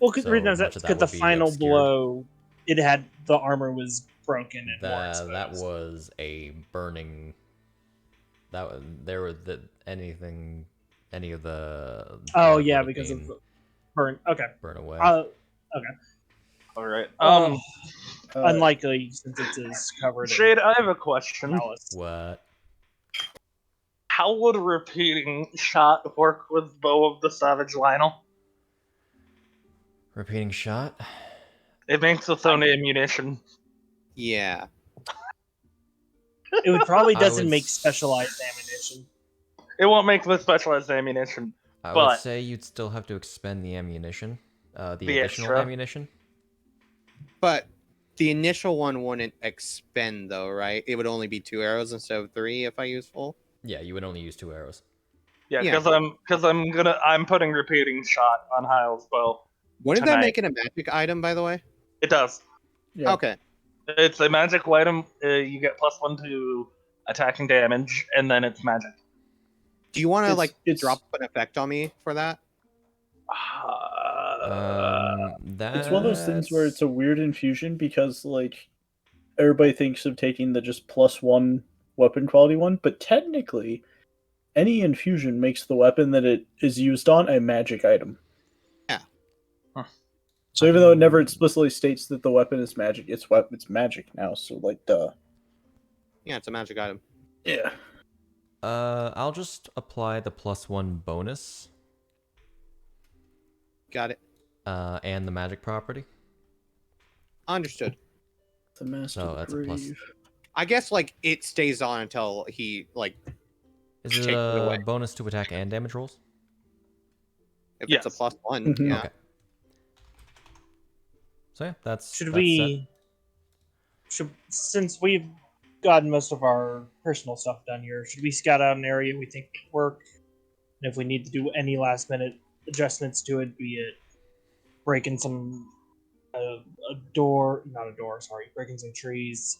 Well, because So the much of that the would be final obscured. blow, it had the armor was broken and more exposed. That was a burning. There were any of the. Oh blood yeah, would have because of been the burn. Okay. burn away. Okay. Alright. Unlikely since it is covered. Shade, I have a question. Malice. What? How would repeating shot work with Bow of the Savage Lionel? Repeating shot. It makes its own ammunition. Yeah. It would probably I doesn't would make specialized ammunition. It won't make the specialized ammunition. I But- would say you'd still have to expend the ammunition, the additional extra. ammunition. But the initial one wouldn't expend, though, right? It would only be 2 arrows instead of 3 if I use full. Yeah, you would only use 2 arrows. Yeah, Yeah. because I'm putting repeating shot on Hyle's bow. Wouldn't that Tonight. make it a magic item, by the way? It does. Yeah. Okay. It's a magic item. You get +1 to attacking damage, and then it's magic. Do you want to It's- drop an effect on me for that? It's one of those things where it's a weird infusion because like everybody thinks of taking the just +1 weapon quality one, but technically any infusion makes the weapon that it is used on a magic item. Yeah. Huh. So even though it never explicitly states that the weapon is magic, it's magic now. So like duh. Yeah, it's a magic item. Yeah. I'll just apply the +1 bonus, Got it. and the magic property. Understood. The master So that's a plus. grave. I guess it stays on until he Is it Take it away. a bonus to attack and damage rolls? if Yes. it's a +1. Mhm. Yeah. Okay. So yeah, that's. Should that's we? Since we've gotten most of our personal stuff done here, should we scout out an area we think could work? And if we need to do any last minute adjustments to it, be it breaking some a door, not a door, sorry, breaking some trees,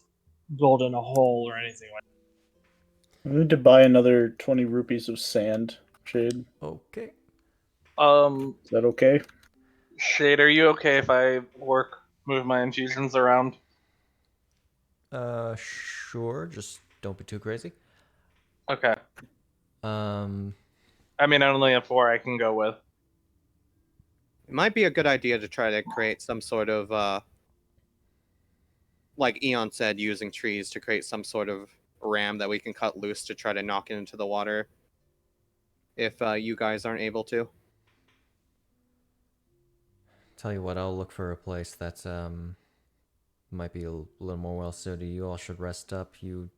building a hole or anything like I need to buy another 20 rupees of sand, Shade. set. Okay. Is that okay? Shade, are you okay if I move my infusions around? Sure. Just don't be too crazy. Okay. Um. I mean, I only have 4 I can go with. It might be a good idea to try to create some sort of like Eon said, using trees to create some sort of ram that we can cut loose to try to knock it into the water. If you guys aren't able to. Tell you what, I'll look for a place that's might be a little more well suited. You all should rest up. You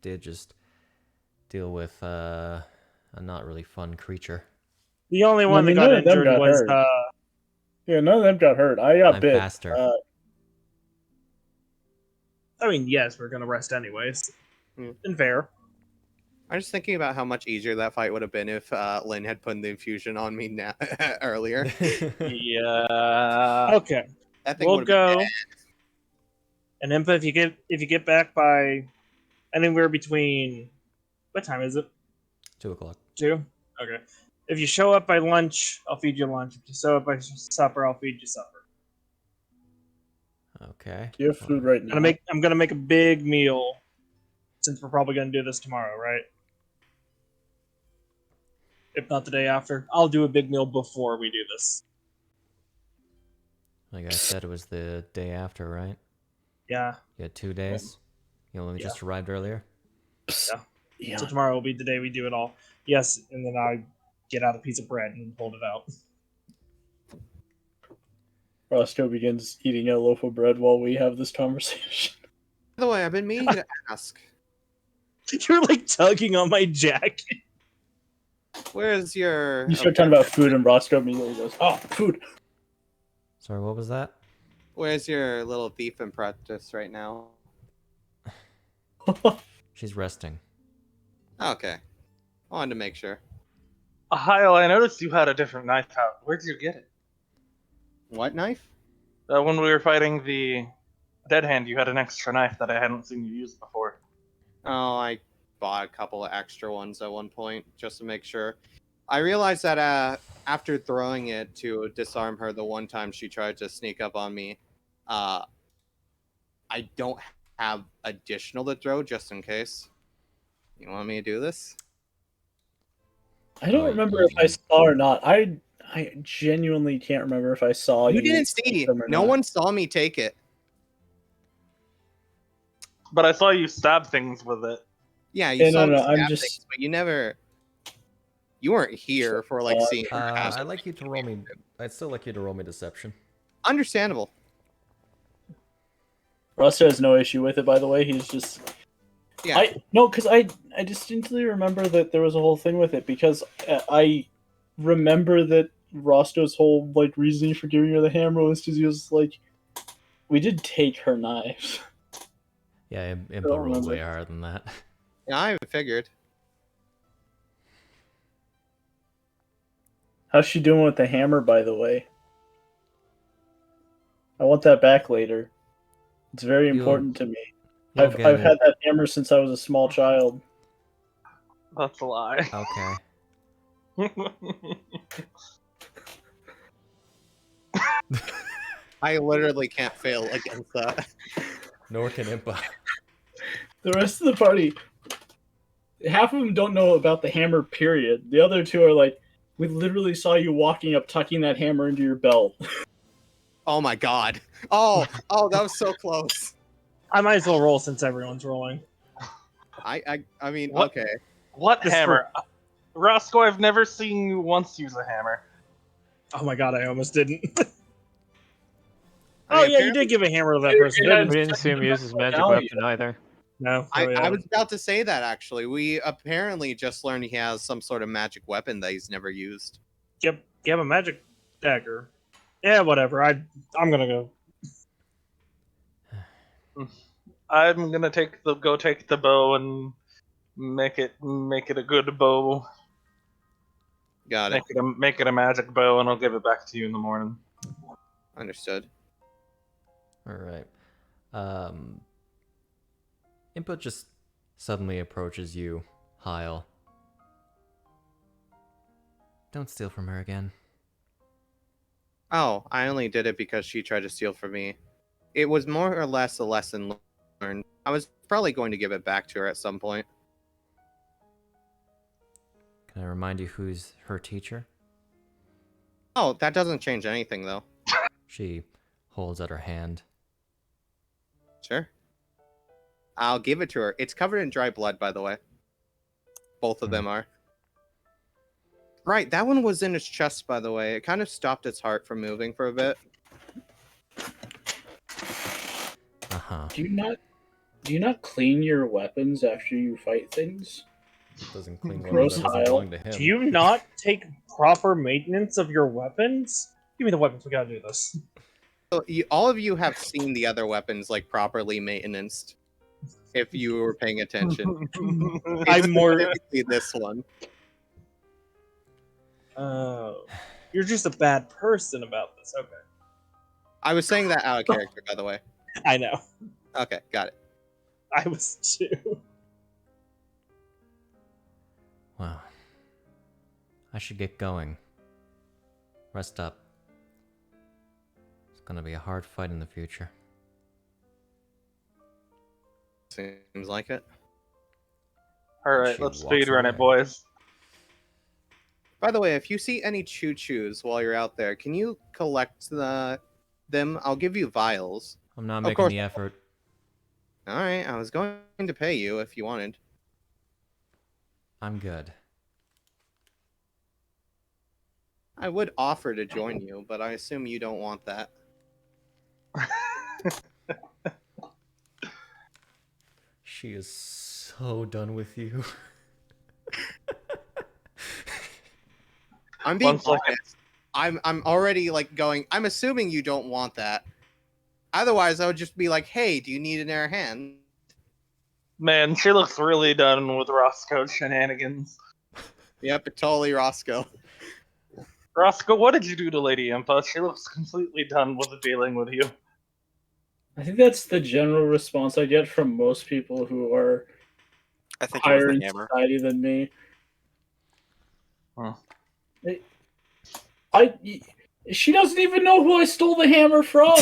did just deal with a not really fun creature. The only one that mean, got none of them injured got was hurt. Yeah, none of them got hurt. I got I'm bit. faster. I mean, yes, we're gonna rest anyways. Hmm. And fair. I'm just thinking about how much easier that fight would have been if Lynn had put the infusion on me now earlier. Yeah. Okay, That thing we'll would have been go. And Impa, if you get back by anywhere between, what time is it? 2 o'clock. 2? Okay. If you show up by lunch, I'll feed you lunch. If you show up by supper, I'll feed you supper. Okay. You have food right now. I'm gonna make a big meal, since we're probably gonna do this tomorrow, right? If not the day after, I'll do a big meal before we do this. Like I said, it was the day after, right? Yeah. You had 2 days. You only just arrived earlier. Yeah. So tomorrow will be the day we do it all. Yes, and then I get out a piece of bread and hold it out. Roscoe begins eating a loaf of bread while we have this conversation. By the way, I've been meaning to ask, You're like tugging on my jacket. where's your... You start talking about food, and Roscoe immediately goes, "Oh, food." Sorry, what was that? Where's your little thief in practice right now? She's resting. Okay. I wanted to make sure. Hyle, I noticed you had a different knife out. Where'd you get it? What knife? When we were fighting the Dead Hand, you had an extra knife that I hadn't seen you use before. Oh, I bought a couple of extra ones at one point just to make sure. I realized that after throwing it to disarm her the one time she tried to sneak up on me, I don't have additional to throw just in case. You want me to do this? I don't remember if I saw or not. I genuinely can't remember if I saw you. You didn't see. them or No not. one saw me take it. But I saw you stab things with it. Yeah, you Yeah, saw no, me no, I'm stab just- things, but you never. You weren't here for like seeing. I'd like you to roll me. I'd still like you to roll me deception. Understandable. Roscoe has no issue with it, by the way. He's just Yeah. because I distinctly remember that there was a whole thing with it because I remember that Roscoe's whole like reasoning for giving her the hammer was because he was like, we did take her knives. Yeah, Impa don't rolled remember. way higher than that. Yeah, I figured. How's she doing with the hammer, by the way? I want that back later. It's very important to me. I've had that hammer since I was a small child. That's a lie. Okay. I literally can't fail against that. Nor can Impa. The rest of the party, half of them don't know about the hammer, period. The other two are like, we literally saw you walking up, tucking that hammer into your belt. Oh my god. Oh, that was so close. I might as well roll since everyone's rolling. I mean, What? okay. What Just hammer? Roscoe, I've never seen you once use a hammer. Oh my god, I almost didn't. I Oh mean, yeah, you did give a hammer to that person, Yeah, didn't We you? didn't see him use his magic Value. weapon either. No. I was about to say that actually. We apparently just learned he has some sort of magic weapon that he's never used. Yep, you have a magic dagger. Yeah, whatever. I'm gonna go. I'm gonna take the bow and make it a good bow. Got it. Make it a magic bow, and I'll give it back to you in the morning. Understood. All right. Impa just suddenly approaches you, Hyle. Don't steal from her again. Oh, I only did it because she tried to steal from me. It was more or less a lesson learned. I was probably going to give it back to her at some point. Can I remind you who's her teacher? Oh, that doesn't change anything though. She holds out her hand. Sure. I'll give it to her. It's covered in dry blood, by the way. Both of them are. Right, that one was in its chest, by the way. It kind of stopped its heart from moving for a bit. Uh-huh. Do you not clean your weapons after you fight things? Doesn't clean one Gross that doesn't Hyle. belong to him. Do you not take proper maintenance of your weapons? Give me the weapons. We gotta do this. So all of you have seen the other weapons like properly maintenanced. If you were paying attention, I'm more. specifically this one. Oh, you're just a bad person about this. Okay, I was saying that out of character, by the way. I know. Okay, got it. I was too. Well, I should get going. Rest up. It's gonna be a hard fight in the future. Seems like it. Alright, She let's walks speedrun away. it, boys. By the way, if you see any choo-choos while you're out there, can you collect them? I'll give you vials. I'm not Of making course. the effort. All right, I was going to pay you if you wanted. I'm good. I would offer to join you, but I assume you don't want that. She is so done with you. I'm being 1 second. honest. I'm already like going. I'm assuming you don't want that. Otherwise, I would just be like, "Hey, do you need an air hand?" Man, she looks really done with Roscoe's shenanigans. Yep, totally Roscoe. Roscoe, what did you do to Lady Impa? She looks completely done with dealing with you. I think that's the general response I get from most people who are I think it was higher the in hammer. society than me. Huh. She doesn't even know who I stole the hammer from.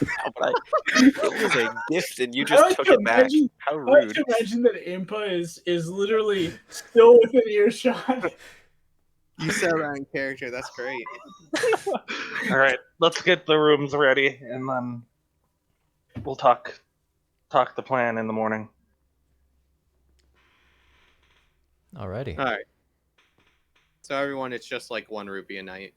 No, but it was a gift, and you just like took to it back. imagine- How I like rude! to imagine that Impa is literally still within earshot. You said that in character. That's great. Alright, let's get the rooms ready, and then we'll talk the plan in the morning. Alrighty. All right. So everyone, it's just like 1 rupee a night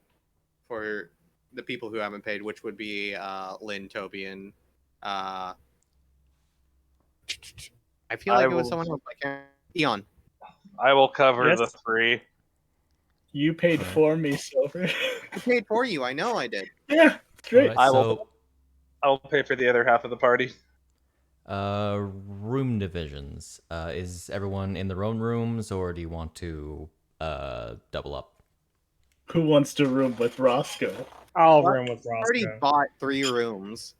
for the people who haven't paid, which would be Lynn, Toby, and I feel like I it was will- someone else. I can't. Eon. I will cover Yes? the 3. You paid for me, Silver. I paid for you. I know I did. Yeah, great. Alright, I so will- I'll pay for the other half of the party. room divisions. Is everyone in their own rooms, or do you want to double up? Who wants to room with Roscoe? I'll What? room with I already Roscoe. bought 3 rooms.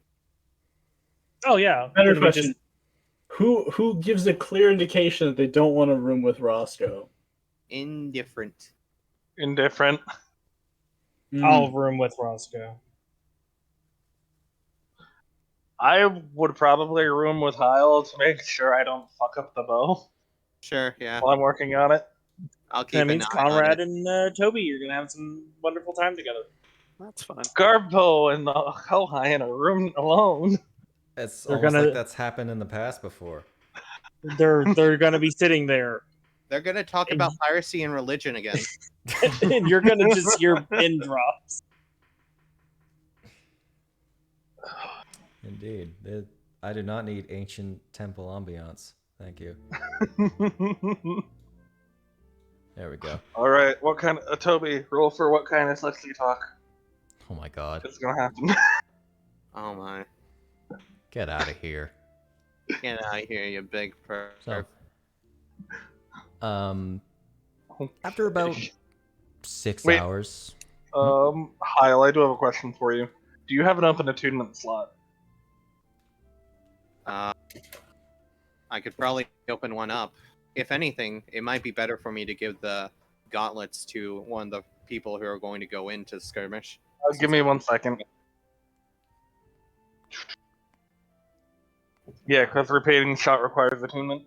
Oh yeah. Better Then we question. just- Who gives a clear indication that they don't want to room with Roscoe? Indifferent. Indifferent. I'll room with Roscoe. I would probably room with Hyle to make sure I don't fuck up the bow Sure, yeah. while I'm working on it. I'll keep That an means eye on Conrad it. and Toby, you're gonna have some wonderful time together. That's fine. Garbo and the Kohai in a room alone. It's They're almost gonna- like that's happened in the past before. They're gonna be sitting there, They're gonna talk And- about piracy and religion again. and you're gonna just hear pin drops. Indeed. I do not need ancient temple ambiance. Thank you. There we go. All right, what kind of Toby? Roll for what kind of sexy talk Oh my god. is gonna happen. Oh my. Get out of here. Get out of here, you big perv. So, after about 6 Wait. hours. Hyle, I do have a question for you. Do you have an open attunement slot? I could probably open one up. If anything, it might be better for me to give the gauntlets to one of the people who are going to go into skirmish. Give me 1 second. Yeah, because repeating shot requires attunement.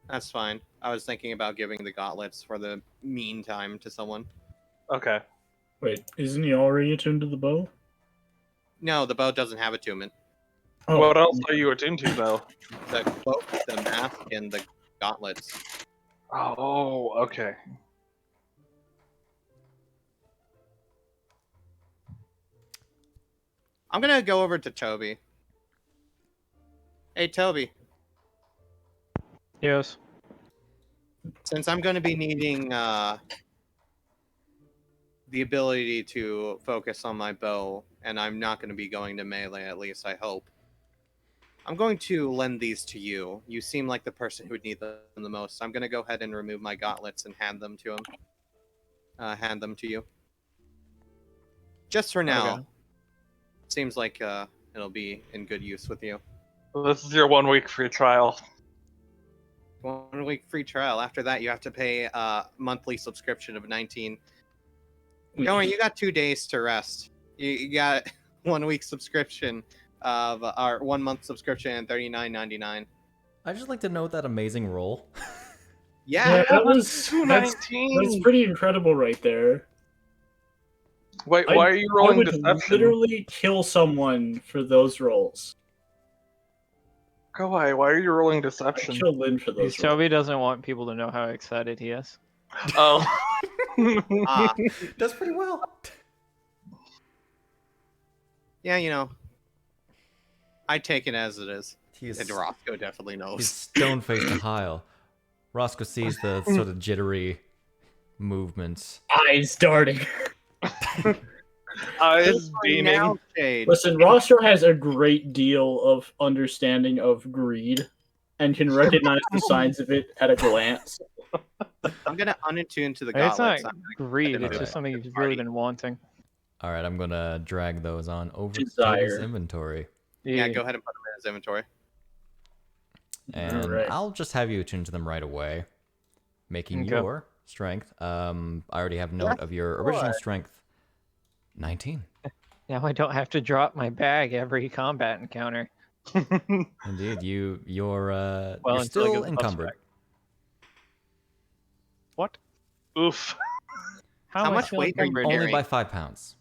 That's fine. I was thinking about giving the gauntlets for the meantime to someone. Okay. Wait, isn't he already attuned to the bow? No, the bow doesn't have attunement. Oh, What else are you attuned to, though? The cloak, the mask, and the gauntlets. Oh, okay. I'm gonna go over to Toby. Hey, Toby. Yes. Since I'm going to be needing the ability to focus on my bow, and I'm not going to be going to melee, at least I hope, I'm going to lend these to you. You seem like the person who would need them the most. I'm going to go ahead and remove my gauntlets and hand them to him. Hand them to you. Just for now. Okay. Seems like it'll be in good use with you. This is your 1 week free trial. 1 week free trial. After that, you have to pay a monthly subscription of 19. Don't worry, you got 2 days to rest. You got 1 week subscription of our 1 month subscription and $39.99. I just like to note that amazing roll. Yeah, Yeah. that's $2.19. pretty incredible right there. Wait, why are you rolling I would deception? literally kill someone for those rolls. Go away. Why are you rolling I'd deception? kill Lynn for those rolls. Toby doesn't want people to know how excited he is. Oh. Does pretty well. Yeah, you know. I take it as it is. He's, And Roscoe definitely he's knows. stone-faced to Heil. Roscoe sees the sort of jittery movements. Eyes darting. Eyes beaming. Now, Jade. Listen, Roscoe has a great deal of understanding of greed and can recognize the signs of it at a glance. I'm gonna unattune to the It's not gauntlets. greed, it's Alright. just something he's really been wanting. All right, I'm gonna drag those on over to Desire. Toby's inventory, Yeah, go ahead and put them in his inventory. and Alright. I'll just have you attune to them right away, making Okay. your strength. I already have note of your original strength, 19. Now I don't have to drop my bag every combat encounter. Indeed, you're Well, you're until I still get the buffs encumbered. back. What? Oof. How am I much still weight are you encumbered? Only carrying? by 5 pounds.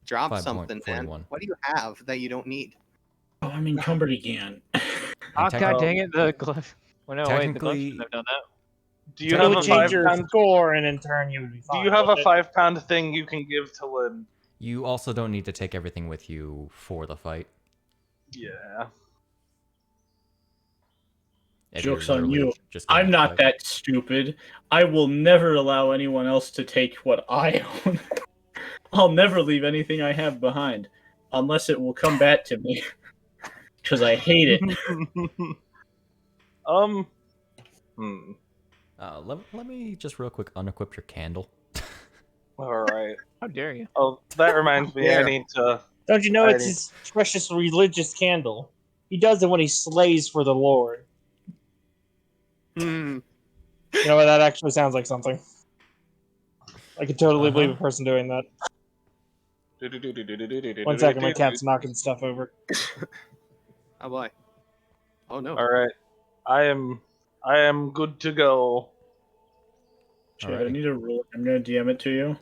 Drop 5.41. something, man. What do you have that you don't need? Oh, I'm encumbered again. And Oh, techni- god dang it, the glove. Well, no, wait, the glove Technically- shouldn't have done that. Do you It have would a change your 5-pound? score, and in turn you would be Do fine. you have a with it. 5-pound thing you can give to Lynn? You also don't need to take everything with you for the fight. Yeah. If you're Joke's on literally you. just gonna I'm not fight. that stupid. I will never allow anyone else to take what I own. I'll never leave anything I have behind, unless it will come back to me. Because I hate it. Hmm. Let me just real quick unequip your candle. Alright. How dare you? Oh, that reminds me, I There. need to... Don't you know I it's need- his precious religious candle? He does it when he slays for the Lord. Hmm. You know what? That actually sounds like something. I could totally believe a Uh-huh. person doing that. 1 second, my cat's knocking stuff over. Oh boy. Oh no. Alright. I am good to go. Shit, I Alrighty. need a rule. I'm going to DM it to you.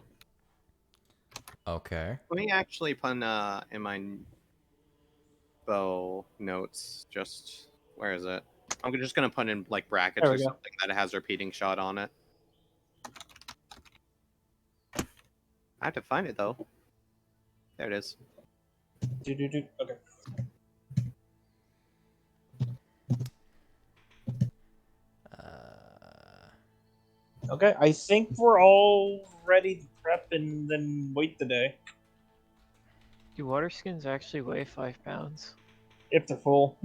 Okay. Let me actually put in my bow notes. Just where is it? I'm just gonna put in like brackets There or we go. something that it has repeating shot on it. I have to find it though. There it is. Okay. Okay, I think we're all ready to prep and then wait the day. Do water skins actually weigh 5 pounds? If they're full.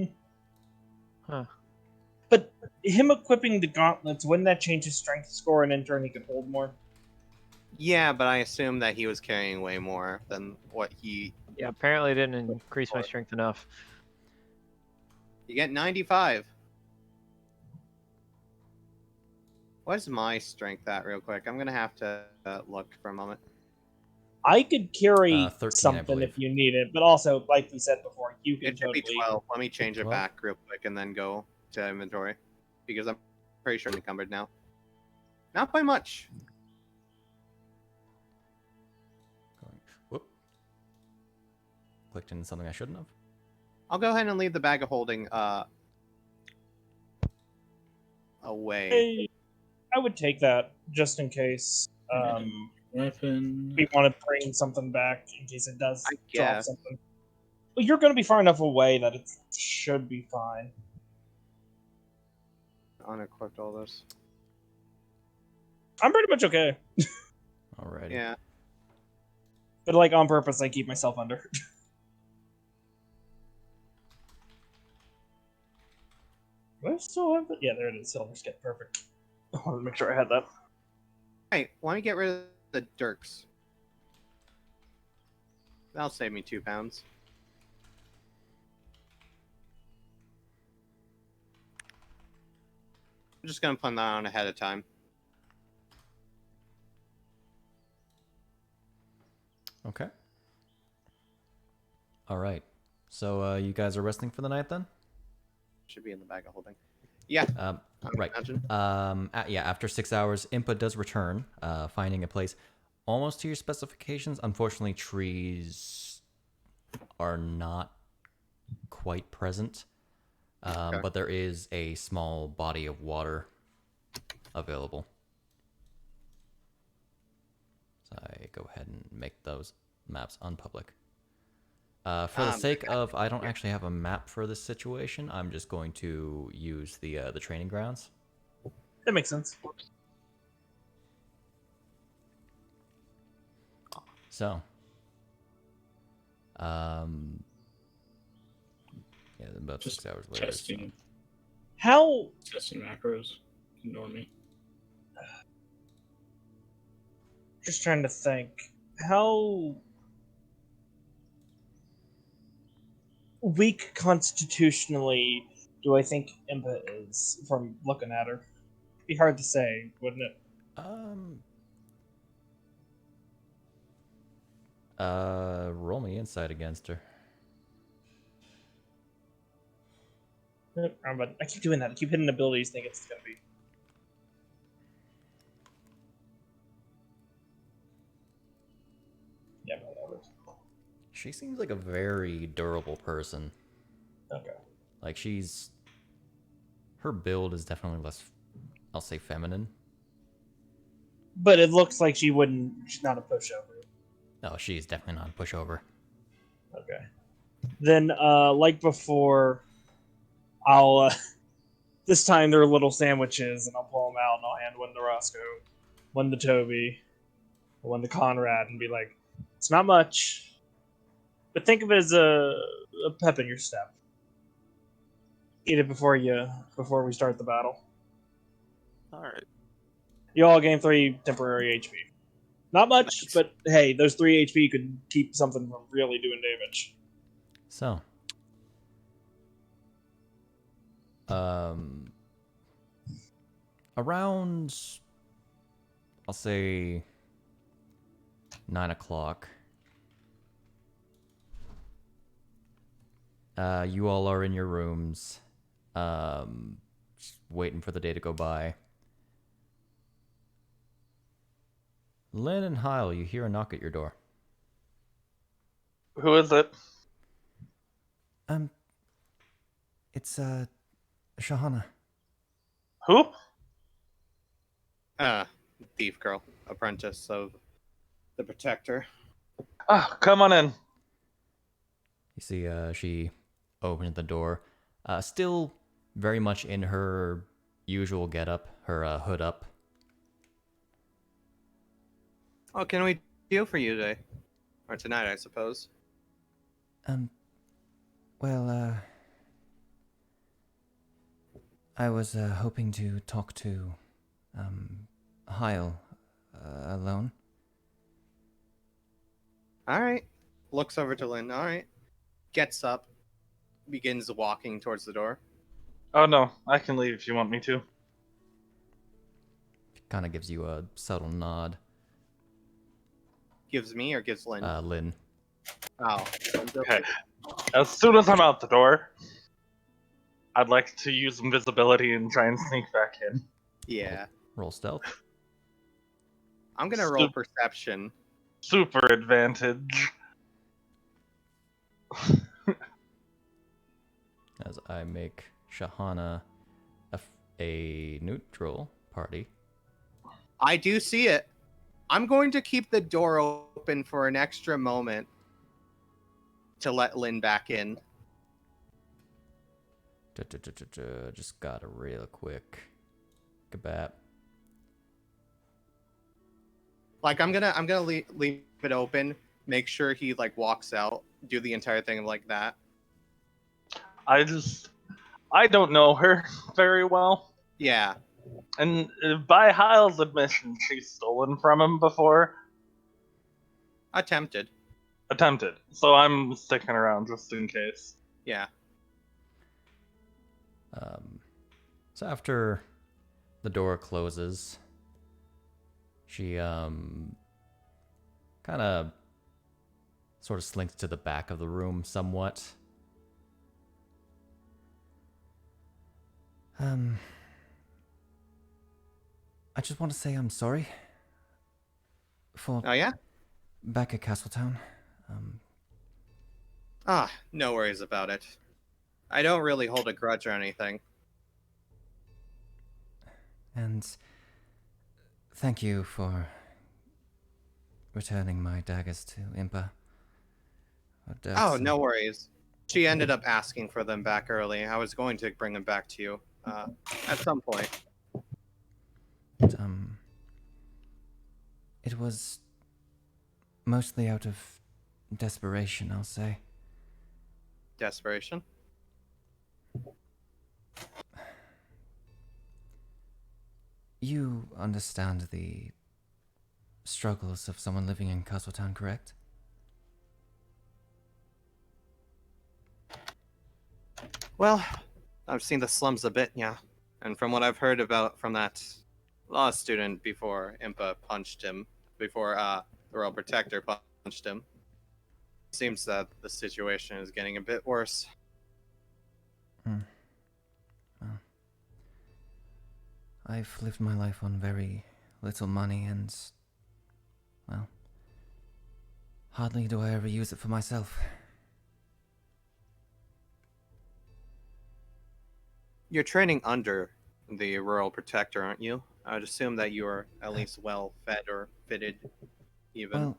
Huh. But him equipping the gauntlets, wouldn't that change his strength score and in turn he could hold more? Yeah, but I assume that he was carrying way more than what he. Yeah, apparently it didn't increase my strength enough. You get 95. What is my strength at, real quick? I'm gonna have to look for a moment. I could carry 13, I something believe. if you need it, but also, like we said before, you can It should totally. be 12. Let me change it 12? back real quick and then go to inventory because I'm pretty sure I'm encumbered now. Not by much. Whoop. Clicked into something I shouldn't have. I'll go ahead and leave the bag of holding away. Hey, I would take that just in case Weapon. we want to bring something back in case it does I drop guess. something. Well, you're going to be far enough away that it should be fine. Unequipped all this. I'm pretty much okay. Alrighty. Yeah. But like on purpose, I keep myself under. Do I still have it? Yeah, there it is. Silver skin. Perfect. I wanted to make sure I had that. Hey, why don't you get rid of the dirks? That'll save me 2 pounds. I'm just gonna put that on ahead of time. Okay. All right. So you guys are resting for the night then? Should be in the bag of holding. Yeah. I would Right. imagine. Yeah. After 6 hours, Impa does return, finding a place almost to your specifications. Unfortunately, trees are not quite present, Okay. but there is a small body of water available. So I go ahead and make those maps unpublic. For the sake of, I don't actually have a map for this situation. I'm just going to use the training grounds. That makes sense. So, yeah, about Just 6 hours later. testing, How testing macros. Ignore me. just trying to think. How weak constitutionally do I think Impa is from looking at her? Be hard to say, wouldn't it? Roll me insight against her. But I keep doing that. I keep hitting abilities, thinking it's gonna be. Yeah, whatever. She seems like a very durable person. Okay. Like her build is definitely less, I'll say, feminine. But it looks like she wouldn't. She's not a pushover. No, she's definitely not a pushover. Okay. Then, like before, I'll. This time they're little sandwiches, and I'll pull them out and I'll hand one to Roscoe, one to Toby, one to Conrad, and be like, "It's not much, but think of it as a pep in your step. Eat it before we start the battle. All right. You all gain 3 temporary HP. Not much, Nice. but hey, those 3 HP could keep something from really doing damage." So, around, I'll say, 9 o'clock. You all are in your rooms, just waiting for the day to go by. Lynn and Hyle, you hear a knock at your door. Who is it? It's Shahana. Who? Thief girl, apprentice of the Protector. Ah, come on in. You see, she opened the door, still very much in her usual getup, her hood up. What can we do for you today? Or tonight, I suppose. Well, I was hoping to talk to Hyle alone. Alright. Looks over to Lynn. Alright. Gets up. Begins walking towards the door. Oh no, I can leave if you want me to. Kind of gives you a subtle nod. Gives me or gives Lynn? Lynn. Oh. Okay. As soon as I'm out the door, I'd like to use invisibility and try and sneak back in. Yeah. Roll stealth. I'm gonna roll perception. Super advantage. As I make Shahana a neutral party. I do see it. I'm going to keep the door open for an extra moment to let Lynn back in. Just got a real quick. Kabap. Like I'm gonna leave it open, make sure he like walks out, do the entire thing like that. I don't know her very well, Yeah, and by Hyle's admission, she's stolen from him before. attempted. Attempted. So I'm sticking around just in case. Yeah. So after the door closes, she kind of sort of slinks to the back of the room somewhat. I just want to say I'm sorry for Oh yeah. back at Castletown. Ah, no worries about it. I don't really hold a grudge or anything. And thank you for returning my daggers to Impa. Oh, no worries. She ended up asking for them back early. I was going to bring them back to you at some point. It was mostly out of desperation, I'll say. Desperation. You understand the struggles of someone living in Castletown, correct? Well, I've seen the slums a bit, yeah. And from what I've heard about from that law student before Impa punched him, before the Royal Protector punched him, seems that the situation is getting a bit worse. Well, I've lived my life on very little money and, well, hardly do I ever use it for myself. You're training under the Royal Protector, aren't you? I would assume that you are at least well fed or fitted, even. Well,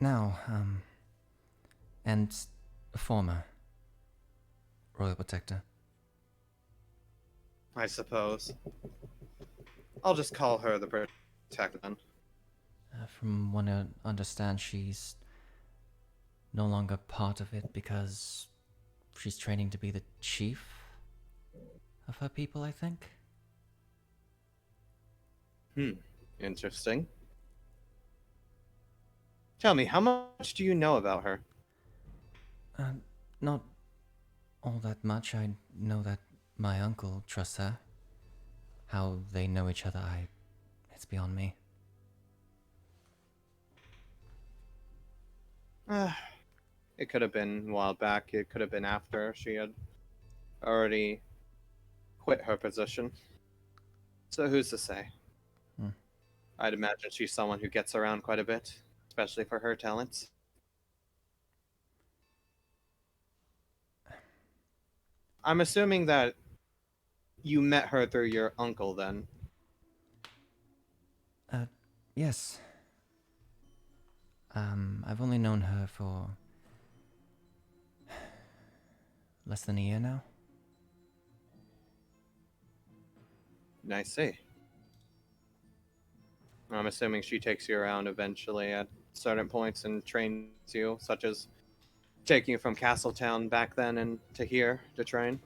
now, and a former Royal Protector. I suppose. I'll just call her the Protector then. From what I understand, she's no longer part of it because she's training to be the chief of her people, I think. Interesting. Tell me, how much do you know about her? Not all that much. I know that my uncle trusts her. How they know each other, it's beyond me. It could have been a while back. It could have been after she had already quit her position. So who's to say? I'd imagine she's someone who gets around quite a bit, especially for her talents. I'm assuming that you met her through your uncle then. Yes. I've only known her for less than a year now. I see. I'm assuming she takes you around eventually at certain points and trains you, such as taking you from Castletown back then and to here to train.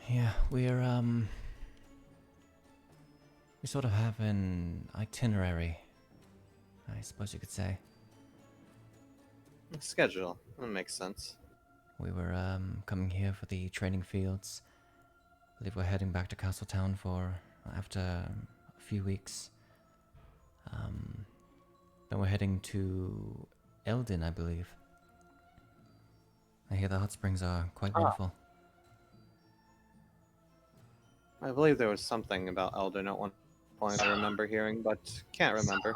Yeah, we sort of have an itinerary, I suppose you could say. Schedule. That makes sense. We were coming here for the training fields. I believe we're heading back to Castletown for after a few weeks. Then we're heading to Eldin, I believe. I hear the hot springs are quite beautiful. I believe there was something about Eldon at one point I remember hearing, but can't remember.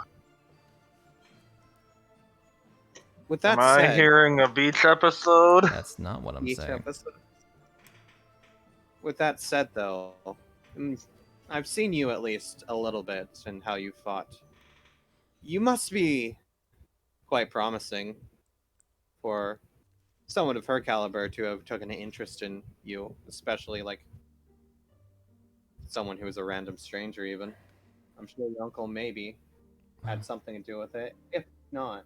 With that Am I said, hearing a beach episode? That's not what I'm each saying. episode. With that said, though, I've seen you at least a little bit in how you fought. You must be quite promising for someone of her caliber to have taken an interest in you, especially like someone who is a random stranger, even. I'm sure your uncle maybe had something to do with it. If not,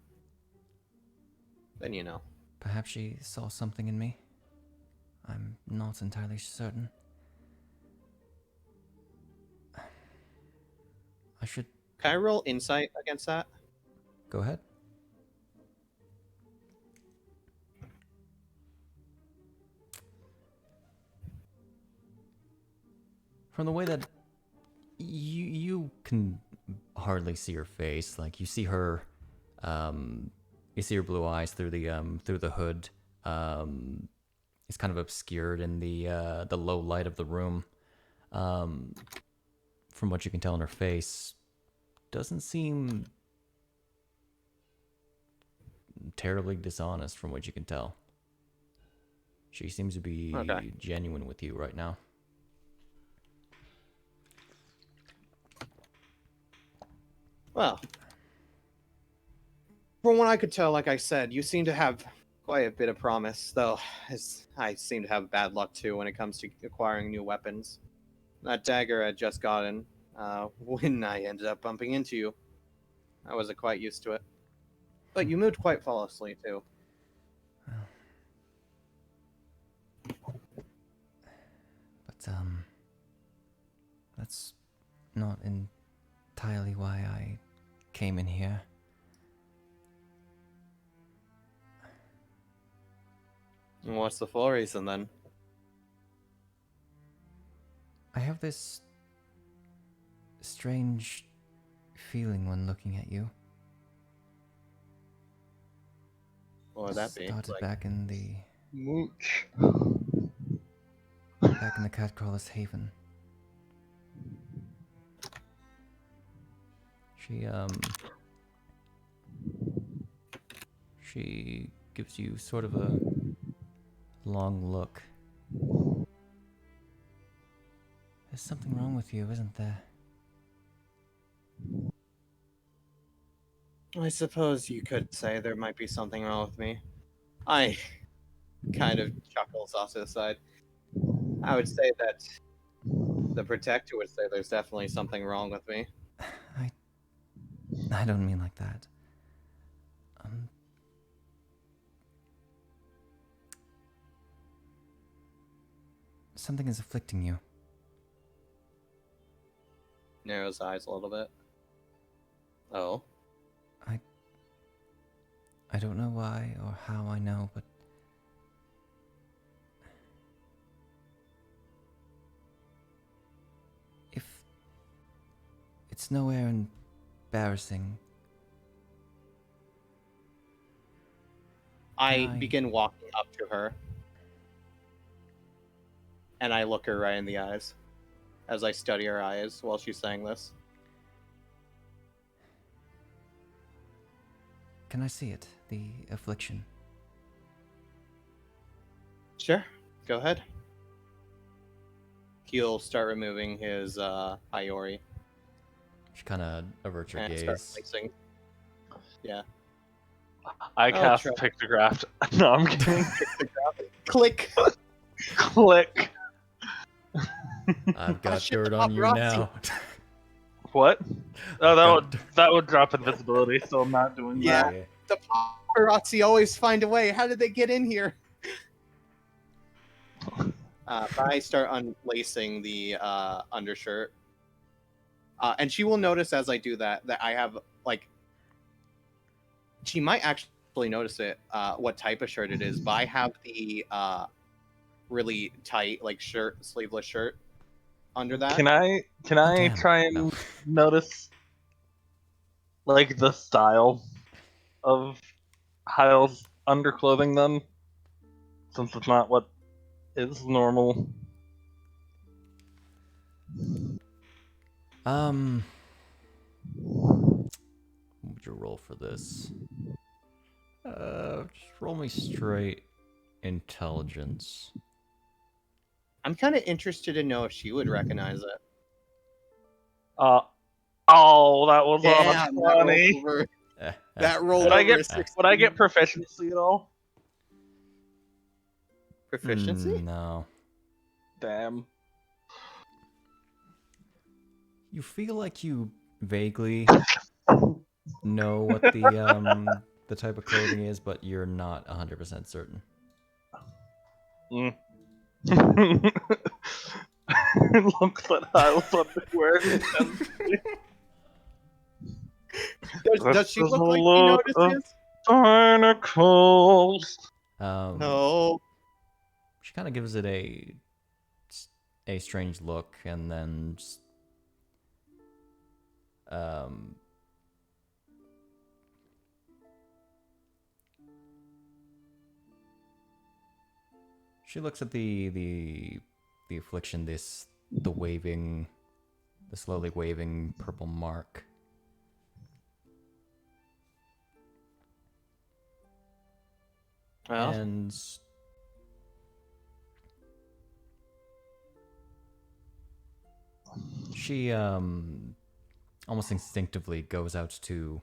then you know. Perhaps she saw something in me. I'm not entirely certain. I should Can I roll insight against that? go ahead. From the way that you can hardly see her face, like you see her, you see her blue eyes through the hood. It's kind of obscured in the low light of the room. From what you can tell in her face, doesn't seem terribly dishonest from what you can tell. She seems to be Okay. genuine with you right now. Well, from what I could tell, like I said, you seem to have quite a bit of promise, though I seem to have bad luck too when it comes to acquiring new weapons. That dagger I had just gotten, when I ended up bumping into you, I wasn't quite used to it. But you moved quite flawlessly too. But that's not entirely why I came in here. And what's the full reason then? I have this strange feeling when looking at you. What would that be? Started Like, back in Mooch. the Catcrawler's Haven. She gives you sort of a long look. There's something wrong with you, isn't there? I suppose you could say there might be something wrong with me. I kind of chuckles off to the side. I would say that the protector would say there's definitely something wrong with me. I don't mean like that. Something is afflicting you. Narrows eyes a little bit. Oh. I don't know why or how I know, but if it's nowhere embarrassing, I Can I- begin walking up to her. And I look her right in the eyes as I study her eyes while she's saying this. can I see it? The affliction. Sure, go ahead. He'll start removing his Iori She kind of averts her and start gaze. placing. Yeah. I I'll cast try. Pictograph. No, I'm kidding. Click. Click. I've got shit, dirt the on you paparazzi. now. What? Oh, God. that would drop invisibility, so I'm not doing Yeah. that. The paparazzi always find a way. How did they get in here? I start unlacing the undershirt. And she will notice as I do that I have, like, she might actually notice it, what type of shirt it is, but I have the really tight, like, sleeveless shirt under that. Can I damn. try and No. notice like the style of Hyle's underclothing then? Since it's not what is normal. What would you roll for this? Just roll me straight intelligence. I'm kind of interested to know if she would recognize it. Oh, that was Damn, on a 20. That rolled Would I over get 16. would I get proficiency at all? Proficiency? No. Damn. You feel like you vaguely know what the type of clothing is, but you're not 100% certain. Mm. Looks at Hyle's underwear. Does she This is look a like she lot of notices? Barnacles. No. She kind of gives it a strange look, and then just, she looks at the affliction, the slowly waving purple mark. Well, And she almost instinctively goes out to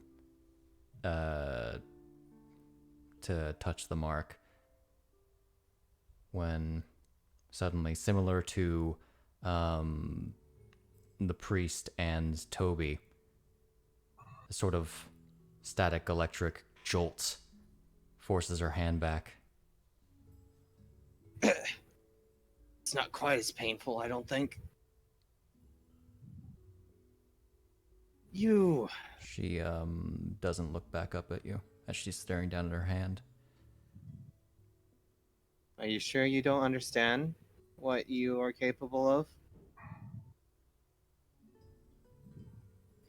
touch the mark, when suddenly, similar to the priest and Toby, a sort of static electric jolt forces her hand back. it's not quite as painful, I don't think. You. She doesn't look back up at you as she's staring down at her hand. Are you sure you don't understand what you are capable of?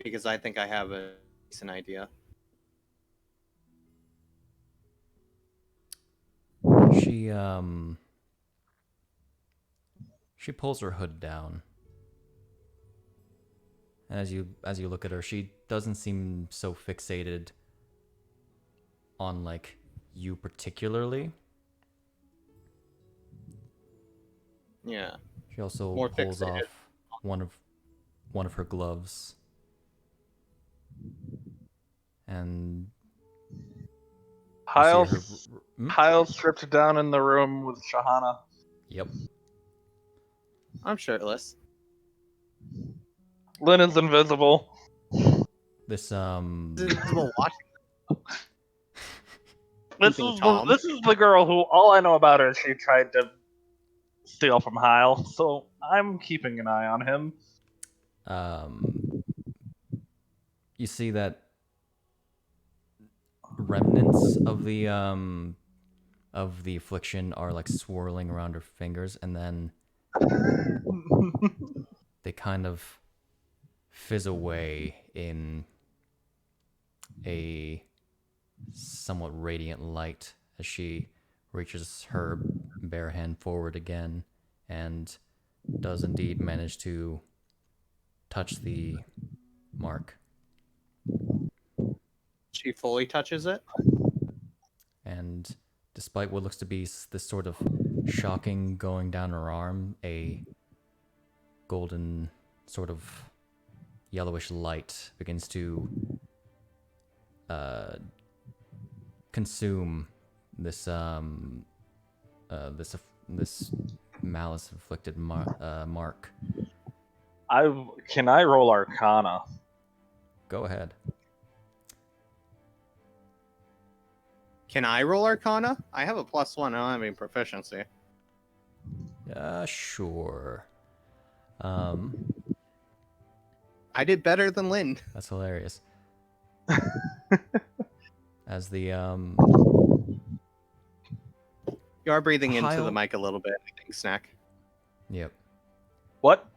Because I think I have a decent idea. She pulls her hood down. As you look at her, she doesn't seem so fixated on like you particularly. Yeah. She also More pulls fixated. off one of her gloves, and you see her. Hyle stripped down in the room with Shahana. Yep. I'm shirtless. Lynn is invisible. This Invisible watching. This Keeping is calm. the girl who all I know about her is she tried to steal from Hyle, so I'm keeping an eye on him. You see that remnants of the affliction are like swirling around her fingers, and then they kind of fizz away in a somewhat radiant light as she reaches her bare hand forward again and does indeed manage to touch the mark. She fully touches it. And despite what looks to be this sort of shocking going down her arm, a golden sort of yellowish light begins to consume this this malice afflicted mark. Can I roll Arcana? Go ahead. Can I roll Arcana? I have a +1. I don't have any proficiency. Sure. I did better than Lynn. That's hilarious. As the You are breathing into Hyle- the mic a little bit, I think, Snack. Yep. What?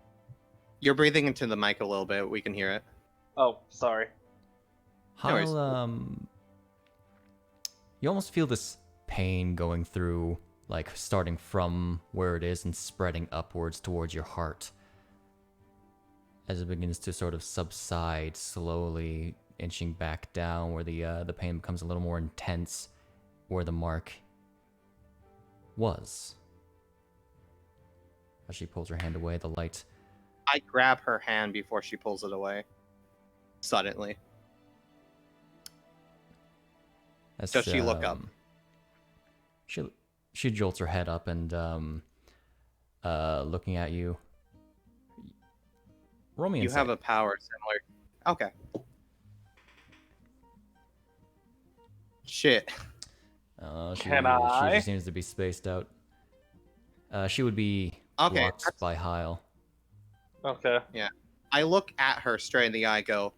You're breathing into the mic a little bit. We can hear it. Oh, sorry. No worries. Hyle, you almost feel this pain going through, like starting from where it is and spreading upwards towards your heart, as it begins to sort of subside slowly, inching back down where the pain becomes a little more intense, where the mark was. As she pulls her hand away, the light. I grab her hand before she pulls it away. Suddenly. Does she look up? She jolts her head up and looking at you. Roll me You insight. have a power similar. Okay. Shit. She Can she I? just seems to be spaced out. She would be Okay. blocked by Hyle. Okay. Yeah. I look at her straight in the eye, go,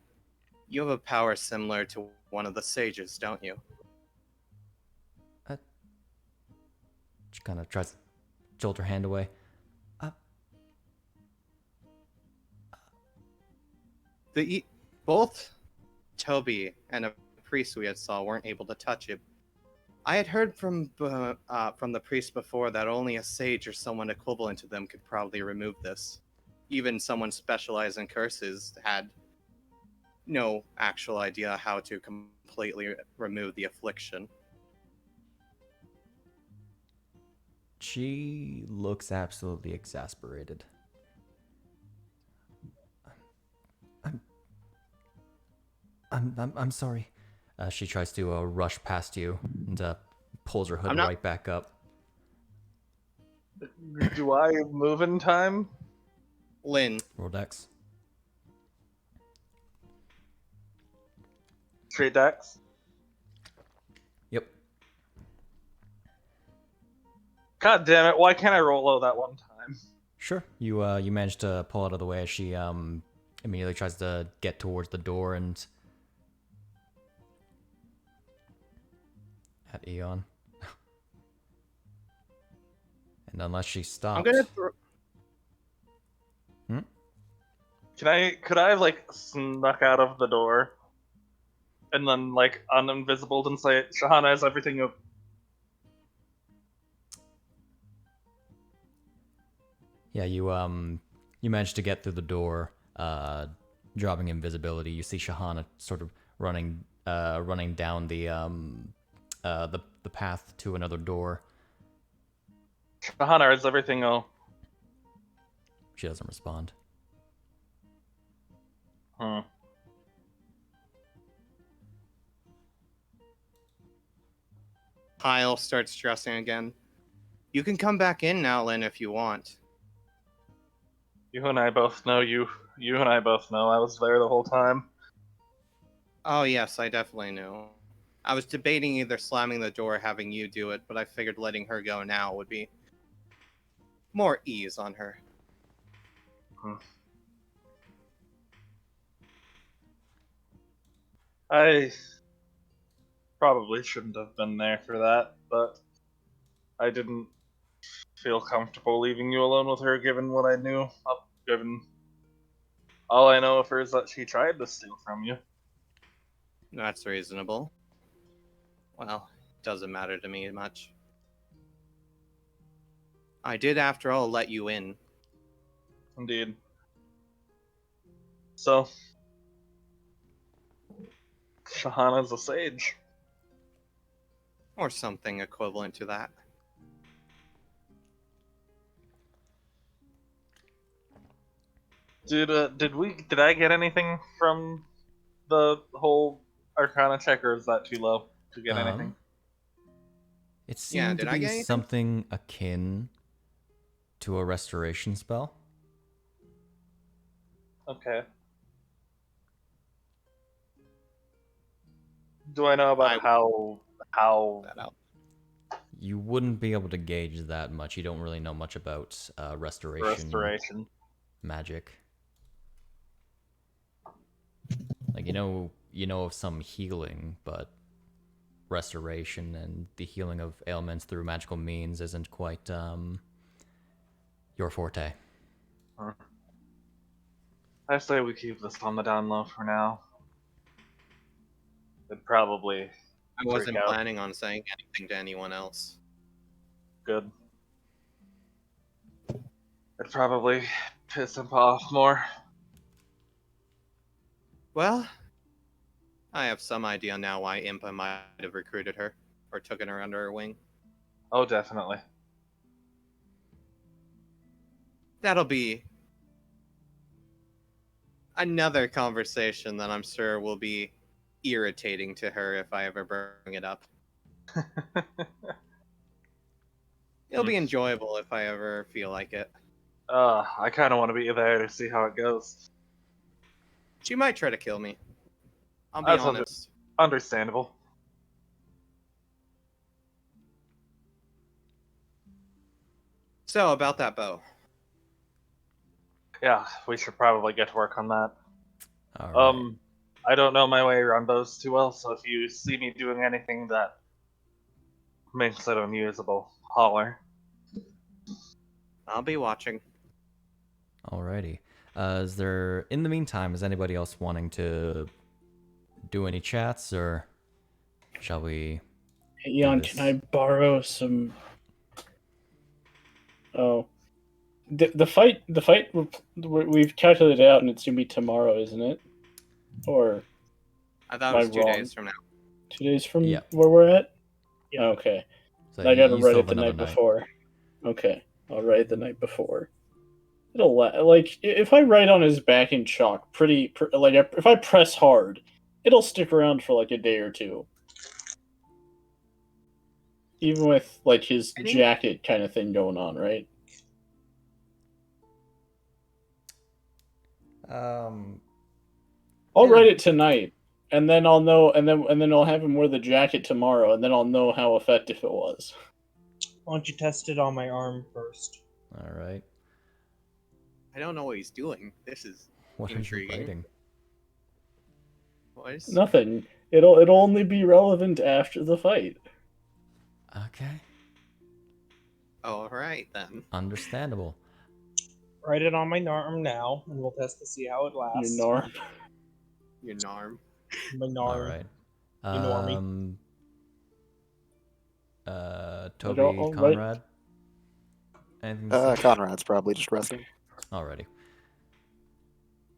"You have a power similar to one of the sages, don't you?" She kind of tries to jolt her hand away. Both Toby and a priest we had saw weren't able to touch it. I had heard from the priest before that only a sage or someone equivalent to them could probably remove this. Even someone specialized in curses had no actual idea how to completely remove the affliction. She looks absolutely exasperated. I'm sorry. She tries to rush past you and pulls her hood I'm not- right back up. Do I move in time? Lynn, Roll dex. Straight dex? Yep. God damn it, why can't I roll low that one time? Sure. You manage to pull out of the way as she immediately tries to get towards the door and at Eon. And unless she stops. I'm gonna throw. Could I have, like, snuck out of the door? And then, like, uninvisible and say, Shahana, is everything okay? Yeah, you manage to get through the door, dropping invisibility. You see Shahana sort of running down the path to another door. Shahana, is everything okay? She doesn't respond. Hmm. Kyle starts dressing again. You can come back in now, Lynn, if you want. You and I both know you and I both know I was there the whole time. Oh, yes, I definitely knew. I was debating either slamming the door or having you do it, but I figured letting her go now would be more ease on her. I probably shouldn't have been there for that, but I didn't feel comfortable leaving you alone with her given what I knew. Given all I know of her is that she tried to steal from you. That's reasonable. Well, doesn't matter to me much. I did, after all, let you in. Indeed. So, Shahana's a sage. Or something equivalent to that. Did I get anything from the whole Arcana check, or is that too low to get anything? It Yeah, seemed did to I be get anything? something akin to a restoration spell. Okay. Do I know about how That out. You wouldn't be able to gauge that much. You don't really know much about restoration magic. Like you know of some healing, but restoration and the healing of ailments through magical means isn't quite your forte. I say we keep this on the down low for now. It'd probably I freak wasn't out. planning on saying anything to anyone else. Good. It'd probably piss him off more. Well, I have some idea now why Impa might have recruited her, or taken her under her wing. Oh, definitely. That'll be another conversation that I'm sure will be irritating to her if I ever bring it up. It'll be enjoyable if I ever feel like it. I kind of want to be there to see how it goes. She might try to kill me. I'll be That's honest. Understandable. So, about that bow. Yeah, we should probably get to work on that. All right. I don't know my way around bows too well, so if you see me doing anything that makes it unusable, holler. I'll be watching. Alrighty. Is there, in the meantime, is anybody else wanting to do any chats, or shall we? Hey, Eon, this. can I borrow some? Oh, the fight we've calculated out, and it's gonna be tomorrow, isn't it? Or I thought Am it I was 2 wrong? days from now. 2 days from Yeah. where we're at? Yeah. Okay. So I gotta you write still it have the another night before. Okay, I'll write it the night before. It'll like if I write on his back in chalk, like if I press hard, it'll stick around for like a day or two. Even with like his I think- jacket kind of thing going on, right? I'll Yeah. write it tonight, and then I'll know, and then I'll have him wear the jacket tomorrow, and then I'll know how effective it was. Why don't you test it on my arm first? All right. I don't know what he's doing. This is What are you Intriguing. writing? what is Nothing. It'll only be relevant after the fight. Okay. All right then. Understandable. Write it on my arm now, and we'll test to see how it You lasts. Norm. Your Narm. My All arm. right. You normie. Toby, I'll write- Conrad. Anything to say? Conrad's probably just resting. Alrighty.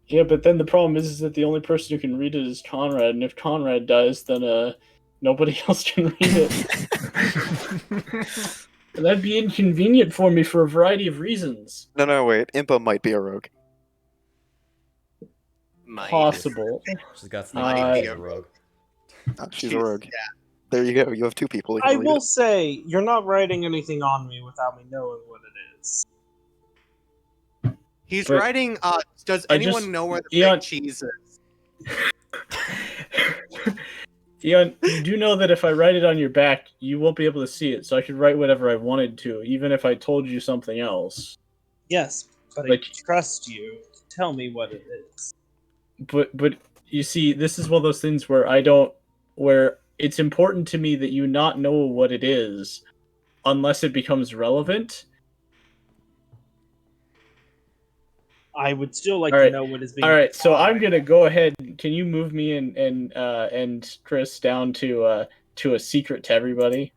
Yeah, but then the problem is that the only person who can read it is Conrad, and if Conrad dies, then nobody else can read it. And that'd be inconvenient for me for a variety of reasons. No, wait. Impa might be a rogue. Might. Possible. She's got Might snake be eyes as a a rogue. She's a rogue. There you go. You have 2 people who can I read will it. say, you're not writing anything on me without me knowing what it is. He's But writing. Does I anyone just- know where the Eon- fake cheese is? Eon, you do know that if I write it on your back, you won't be able to see it, so I could write whatever I wanted to, even if I told you something else. Yes, but Like- I trust you. Tell me what it is. But you see, this is one of those things where where it's important to me that you not know what it is unless it becomes relevant. I would still like All to right. know what is being. All right, so I'm gonna go ahead. Can you move me and Chris down to a secret to everybody?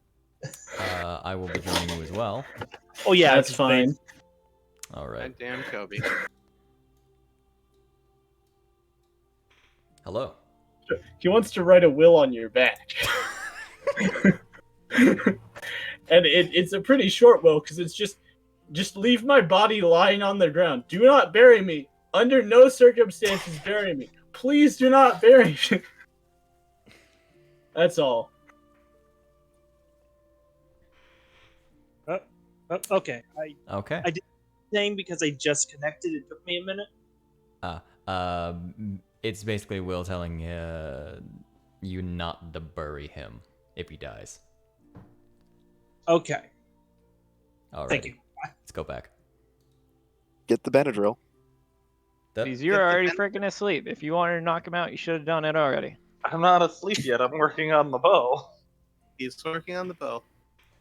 I will be joining you as well. Oh yeah, That's it's fine. Alright. Damn, Kobe. Hello. He wants to write a will on your back. And it's a pretty short will because it's just leave my body lying on the ground. Do not bury me. Under no circumstances bury me. Please do not bury me. That's all. Okay. Okay. Saying because I just connected, it took me a minute. It's basically Will telling you not to bury him if he dies. Okay. Alright. Thank you. Let's go back. Get the Benadryl. Because you're already freaking asleep. If you wanted to knock him out, you should have done it already. I'm not asleep yet. I'm working on the bow. He's working on the bow.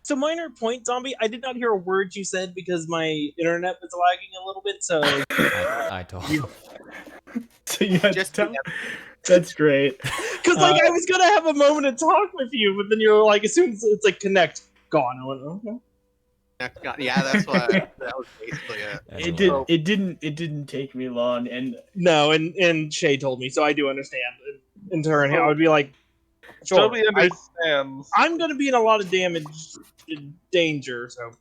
So minor point, zombie. I did not hear a word you said because my internet was lagging a little bit. So I told you. So you had Just to tell- That's great. because like I was gonna have a moment to talk with you, but then you're like, as soon as it's like connect, gone. I went, okay. Yeah, that's why. That was basically it. That's It all did. right. It didn't take me long, and No, and Shay told me, so I do understand. In turn, I would be like, sure, Toby understands. I'm gonna be in a lot of danger, so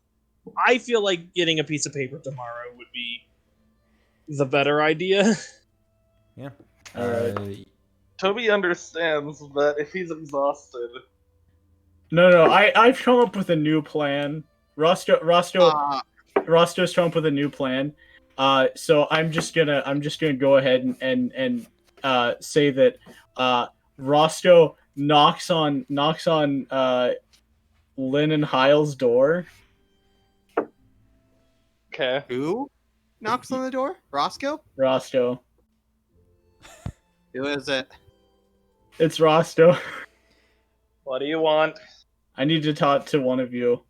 I feel like getting a piece of paper tomorrow would be the better idea. Yeah. Alright. Toby understands that if he's exhausted, no, I've come up with a new plan. Rosto's come up with a new plan. So I'm just gonna go ahead and say that Roscoe knocks on Lynn and Hyle's door. Okay. Who knocks on the door? Roscoe? Roscoe. Who is it? It's Roscoe. What do you want? I need to talk to one of you.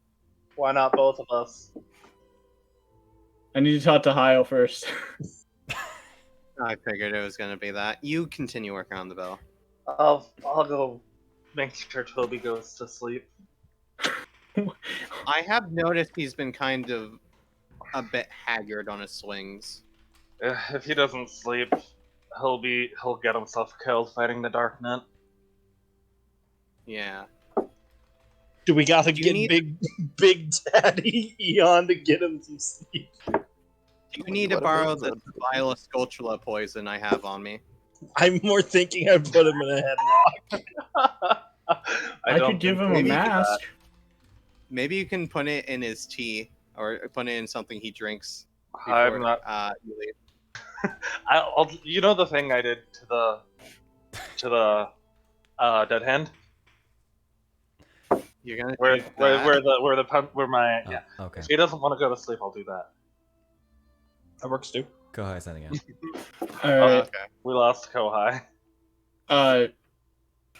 Why not both of us? I need to talk to Hyle first. I figured it was going to be that. You continue working on the bell. I'll go make sure Toby goes to sleep. I have noticed he's been kind of a bit haggard on his swings. If he doesn't sleep, he'll get himself killed fighting the Dark Knight. Yeah. Do we gotta Do you get need- Big Daddy Eon to get him some sleep? You need to Let him borrow in, the then. vial of Sculptula poison I have on me. I'm more thinking I put him in a headlock. I could give him a maybe mask. Maybe you can put it in his tea, or put it in something he drinks before I'm not. you leave. I'll. You know the thing I did to the dead hand, You're gonna where do that? where my Oh, yeah. okay. If he doesn't want to go to sleep, I'll do that. That works too. Go ahead, sending out. All Oh, right. okay. We lost Kohai.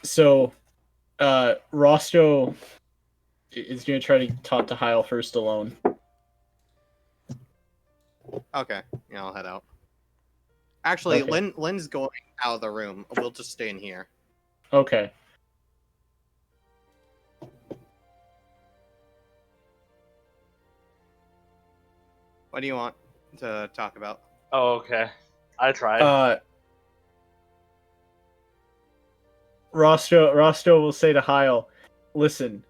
So Roscoe is going to try to talk to Hyle first alone. Okay. Yeah, I'll head out. Actually, Okay. Lynn's going out of the room. We'll just stay in here. Okay. What do you want to talk about? Oh, okay. I tried. Roscoe will say to Hyle, listen,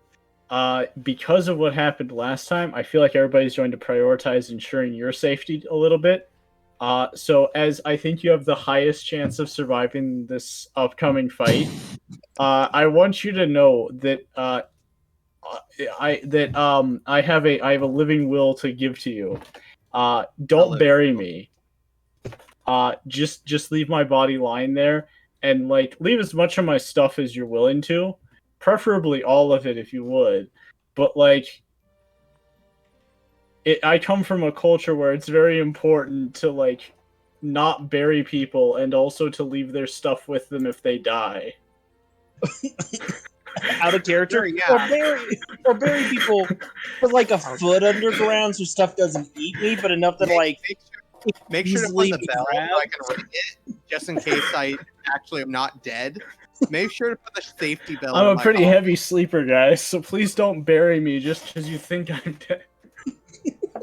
because of what happened last time, I feel like everybody's going to prioritize ensuring your safety a little bit. So as I think you have the highest chance of surviving this upcoming fight, I want you to know that I have a living will to give to you. Don't living bury me. Just leave my body lying there, and like leave as much of my stuff as you're willing to, preferably all of it if you would. But like, I come from a culture where it's very important to like not bury people and also to leave their stuff with them if they die. Out of character, Sure, yeah. or bury people with like a foot underground so stuff doesn't eat me, but enough that like Make sure to easily put the be bell so I grabbed. can ring it, just in case I actually am not dead. Make sure to put the safety bell. I'm in a my pretty pocket. heavy sleeper, guys, so please don't bury me just because you think I'm dead.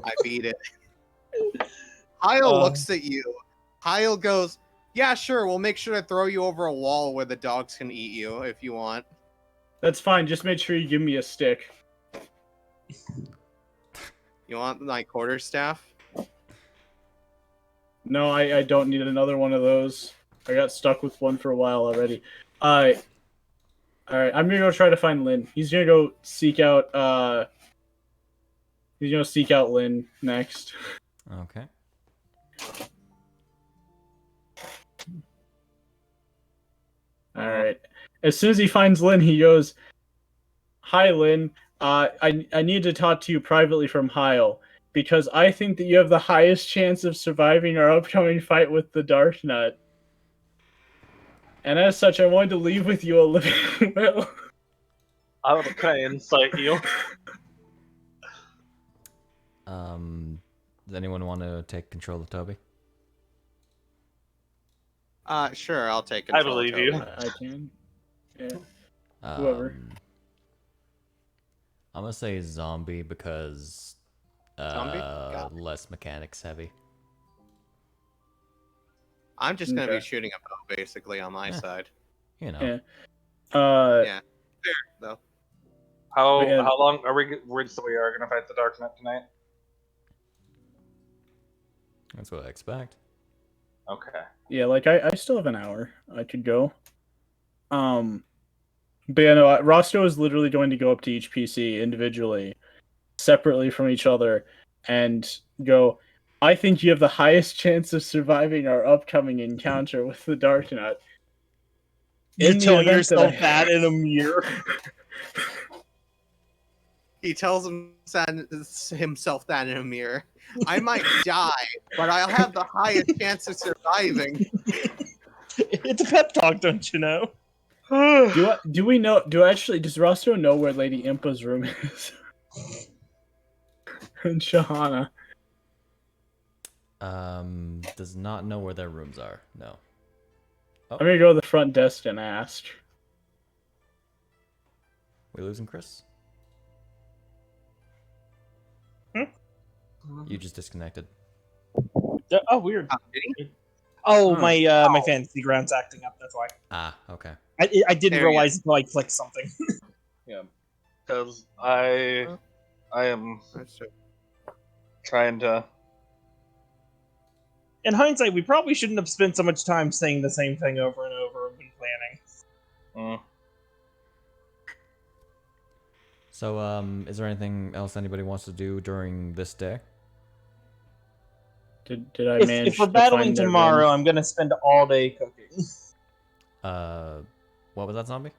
I beat it. Hyle looks at you. Hyle goes, "Yeah, sure. We'll make sure to throw you over a wall where the dogs can eat you if you want." That's fine. Just make sure you give me a stick. You want my quarterstaff? No, I don't need another one of those. I got stuck with one for a while already. Alright, I'm gonna go try to find Lynn. He's gonna go seek out Lynn next. Okay. Alright. As soon as he finds Lynn, he goes, "Hi Lynn. I need to talk to you privately from Hyle, because I think that you have the highest chance of surviving our upcoming fight with the Dark Nut. And as such, I wanted to leave with you a living will." How can I incite you? Does anyone want to take control of Toby? Sure. I'll take I control. of believe you. Toby. I can. Yeah. Whoever. I'm gonna say zombie because Zombie? Got it. less mechanics heavy. I'm just gonna Okay. be shooting a bow basically on my side. You know. Yeah. Yeah. Fair though. How Yeah. how long are we? So we are gonna fight the Dark Knight tonight. That's what I expect. Okay. Yeah, like I still have an hour I could go. But yeah, no, Roscoe is literally going to go up to each PC individually, separately from each other, and go, I think you have the highest chance of surviving our upcoming encounter with the Dark Knight. You're In the telling event that yourself that in a mirror. He tells himself that in a mirror. I might die, but I'll have the highest chance of surviving. It's a pep talk, don't you know? Do we know? Does Roscoe know where Lady Impa's room is? And Shahana. Does not know where their rooms are. No. I'm gonna go to the front desk and ask. We losing Chris? Hmm? You just disconnected. Oh, weird. Did he? Oh, Huh. my fantasy ground's acting up. That's why. Ah, okay. I didn't There he realize until I clicked something. Yeah, because I am That's true. trying to. In hindsight, we probably shouldn't have spent so much time saying the same thing over and over when planning. Mm. So, is there anything else anybody wants to do during this day? Did I If manage we're to battling find their tomorrow, room? I'm gonna spend all day cooking. What was that, zombie?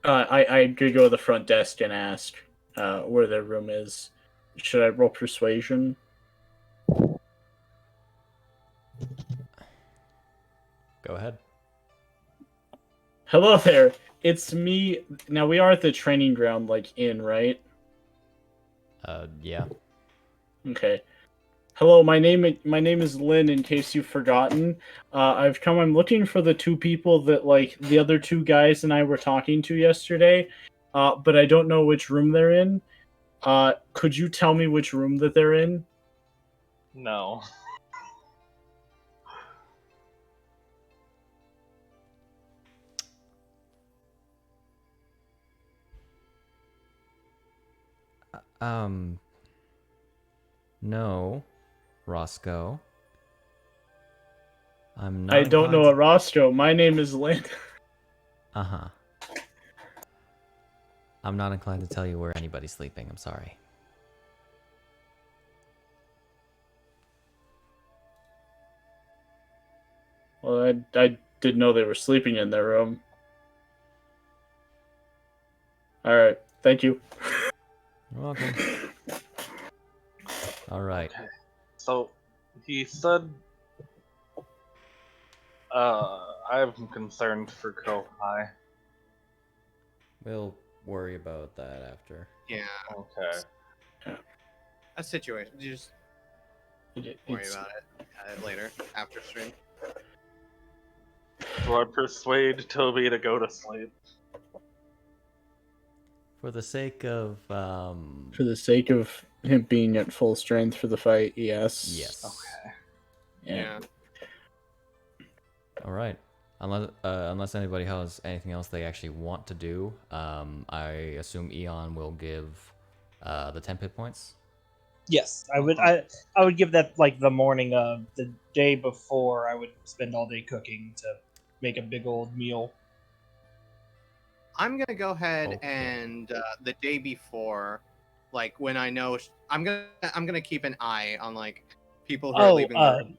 I could go to the front desk and ask where their room is. Should I roll persuasion? Go ahead. Hello there. It's me. Now we are at the training ground, like inn, right? Yeah. Okay. Hello, my name is Lynn. In case you've forgotten, I've come. I'm looking for the two people that like the other two guys and I were talking to yesterday, but I don't know which room they're in. Could you tell me which room that they're in? No. No, Roscoe. I'm not. I don't know a Roscoe. My name is Lynn. Uh-huh. I'm not inclined to tell you where anybody's sleeping. I'm sorry. Well, I didn't know they were sleeping in their room. All right, thank you. You're welcome. All right. So he said, I'm concerned for Kohai. We'll worry about that after. Yeah, Okay. a situation. Just worry It's- about it later after stream. Do I persuade Toby to go to sleep? For the sake of For the sake of him being at full strength for the fight, yes. yes. Okay. Yeah. All right. Unless anybody has anything else they actually want to do, I assume Eon will give the 10 hit points. Yes, I would. I would give that like the morning of the day before. I would spend all day cooking to make a big old meal. I'm gonna go ahead Okay. and the day before, like when I know, I'm gonna keep an eye on like people who are leaving the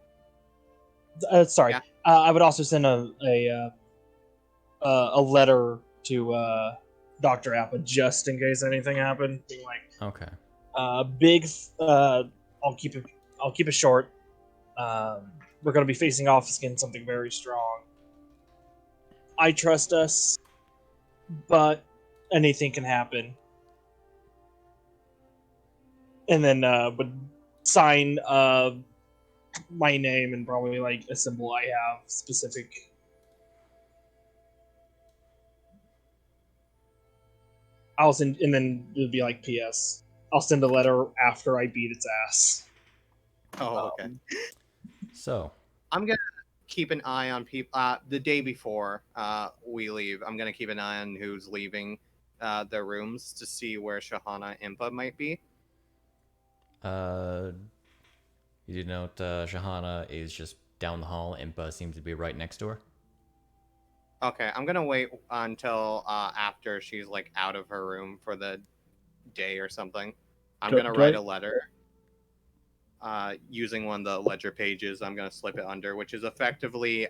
room. Sorry. Yeah. I would also send a letter to Doctor Appa just in case anything happened. Being like, Okay. big. I'll keep it short. We're gonna be facing off against something very strong. I trust us, but anything can happen. And then would sign my name and probably like a symbol I have specific. I'll send, and then it would be like P.S. I'll send a letter after I beat its ass. Oh, okay. So, I'm gonna keep an eye on people the day before we leave. I'm gonna keep an eye on who's leaving their rooms to see where Shahana Impa might be. you did note Shahana is just down the hall. Impa seems to be right next to her. Okay, I'm gonna wait until after she's like out of her room for the day or something. I'm Do- gonna do write I- a letter using one of the ledger pages. I'm gonna slip it under, which is effectively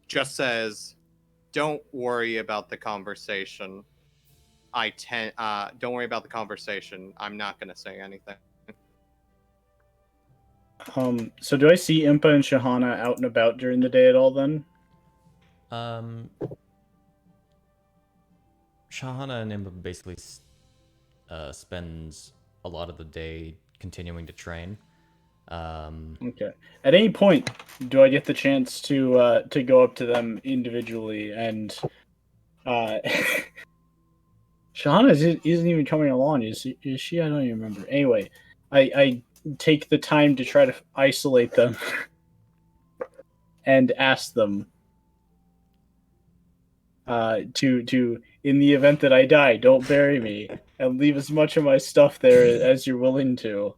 just says, "Don't worry about the conversation. Don't worry about the conversation. I'm not gonna say anything." So do I see Impa and Shahana out and about during the day at all then? Shahana and Imba basically spends a lot of the day continuing to train. Okay. At any point, do I get the chance to go up to them individually and Shahana isn't even coming along, is she? I don't even remember. Anyway, I take the time to try to isolate them and ask them to in the event that I die, don't bury me and leave as much of my stuff there as you're willing to.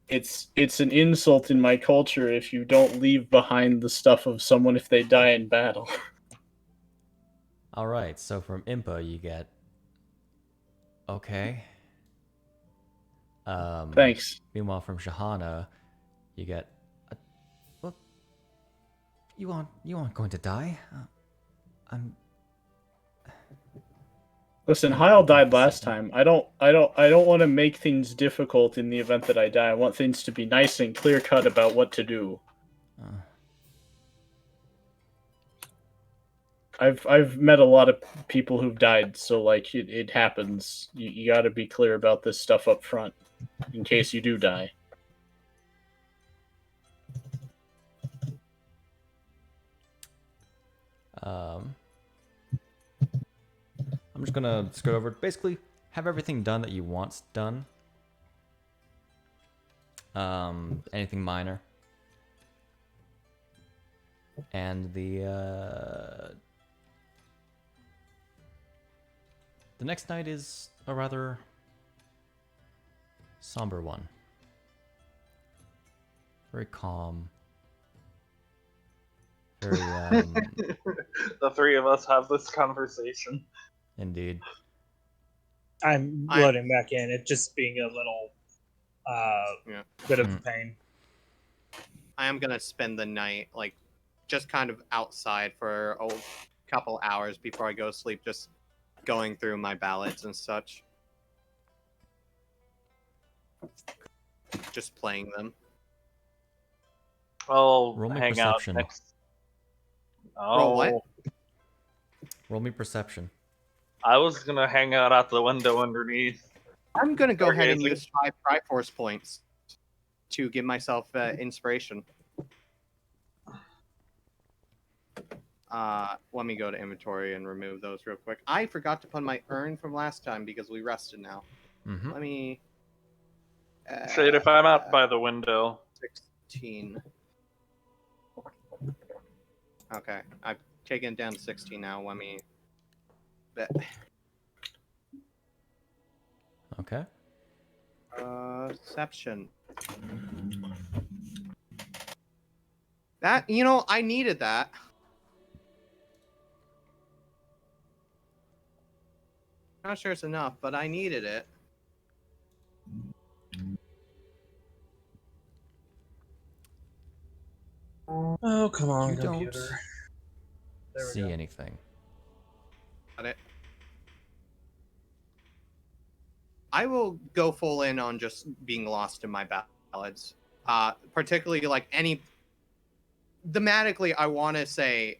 It's an insult in my culture if you don't leave behind the stuff of someone if they die in battle. All right, so from Impa you get okay. Thanks. Meanwhile, from Shahana, you get well. You aren't going to die. I'm. Listen, I Heil think died the last same. time. I don't want to make things difficult in the event that I die. I want things to be nice and clear cut about what to do. I've met a lot of people who've died, so like it happens. You got to be clear about this stuff up front, in case you do die. I'm just gonna skirt over. Basically, have everything done that you want done. Anything minor. And the next night is a rather somber one. Very calm. Very The three of us have this conversation. indeed. I'm loading back in. It just being a little bit of a pain. I am gonna spend the night like just kind of outside for a couple hours before I go to sleep, just going through my ballads and such. Just playing them. I'll Roll me hang perception. out next. Roll what? Roll me perception. I was gonna hang out at the window underneath. I'm gonna go ahead and Stargazing. use 5 Triforce points to give myself inspiration. Let me go to inventory and remove those real quick. I forgot to put my urn from last time because we rested now. Mm-hmm. Let me. Shade, if I'm out by the window. 16. Okay, I've taken it down to 16 now. Let me. Okay. Perception. That, I needed that. Not sure it's enough, but I needed it. Oh, come on, You don't computer. There we see go. anything. Got it. I will go full in on just being lost in my ballads. Particularly like thematically, I want to say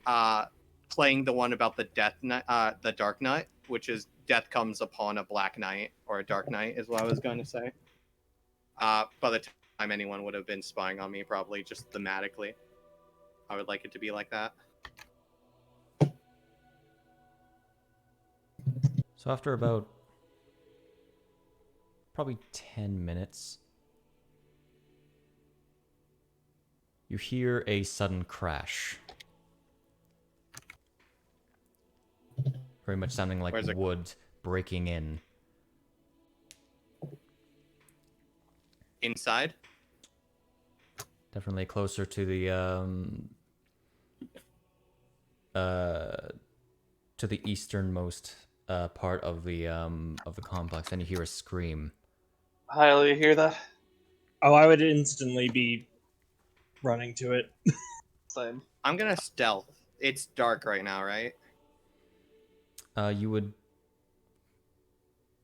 playing the one about the the Dark Knight, which is death comes upon a black night or a dark night, is what I was going to say. By the time anyone would have been spying on me, probably just thematically, I would like it to be like that. So after about probably 10 minutes, you hear a sudden crash. Very much sounding like Where's it? wood breaking in. Inside? Definitely closer to the easternmost part of the complex, and you hear a scream. Hyle, you hear that? Oh, I would instantly be running to it. Same. I'm gonna stealth. It's dark right now, right? You would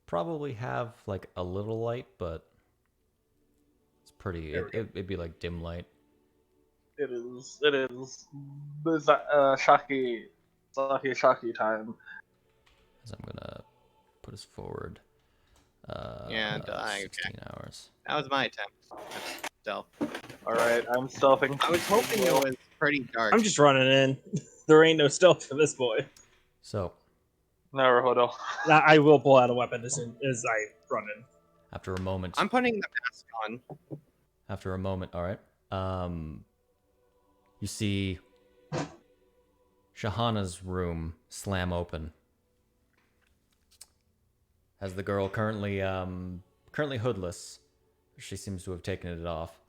probably have like a little light, but it's pretty. It'd be like dim light. It is. It is. It's Shaki time. As I'm gonna put us forward. Yeah, 16 hours. That was my attempt at stealth. All right, I'm stealthing. I was hoping it was pretty dark. I'm just running in. There ain't no stealth for this boy. So Naruhodo. Now, I will pull out a weapon as soon as I run in. after a moment, I'm putting the mask on. all right. You see Shahana's room slam open. As the girl currently hoodless, she seems to have taken it off.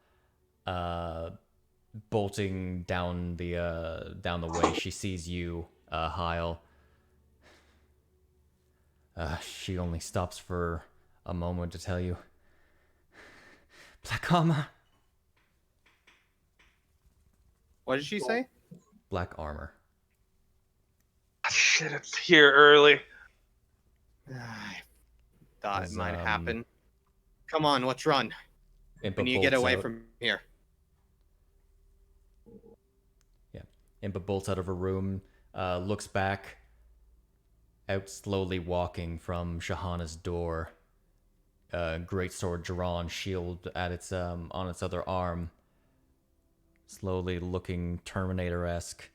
Bolting down the way, she sees you, Hyle. She only stops for a moment to tell you, Black armor. What did she say? Black armor. Shit, it's here early. I thought As, it might happen. Come on, let's run. Impa We need to get bolts away out. from here. Yeah. Impa bolts out of her room, looks back, out slowly walking from Shahana's door. Greatsword drawn, shield at its on its other arm. Slowly looking Terminator-esque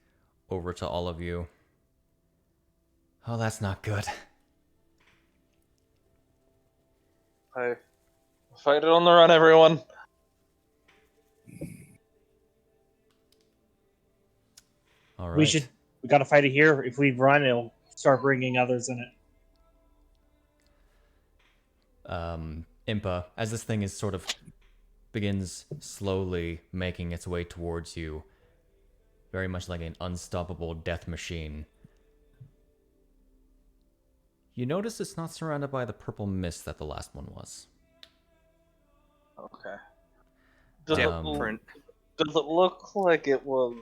over to all of you. Oh, that's not good. I fight it on the run, everyone. All right. We gotta fight it here. If we run, it'll start bringing others in it. Impa, as this thing is sort of begins slowly making its way towards you, very much like an unstoppable death machine. You notice it's not surrounded by the purple mist that the last one was. Okay. Different. Does it look like it was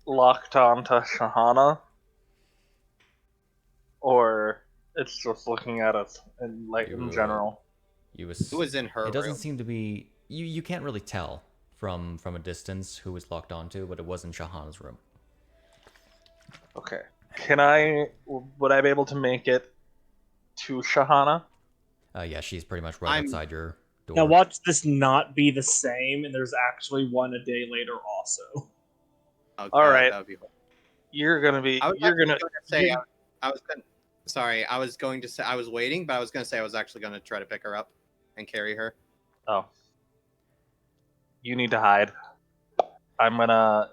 locked on to Shahana? Or it's just looking at us in general? It was in her It doesn't room. seem to be. You can't really tell from a distance who was locked onto, but it was in Shahana's room. Okay. Would I be able to make it to Shahana? Yeah, she's pretty much right outside your door. Now watch this not be the same, and there's actually one a day later also. Oh, All right. That would be horrible. You're gonna be. I was You're gonna. say. I was gonna. Sorry, I was going to say I was waiting, but I was going to say I was actually going to try to pick her up and carry her. Oh. You need to hide. I'm gonna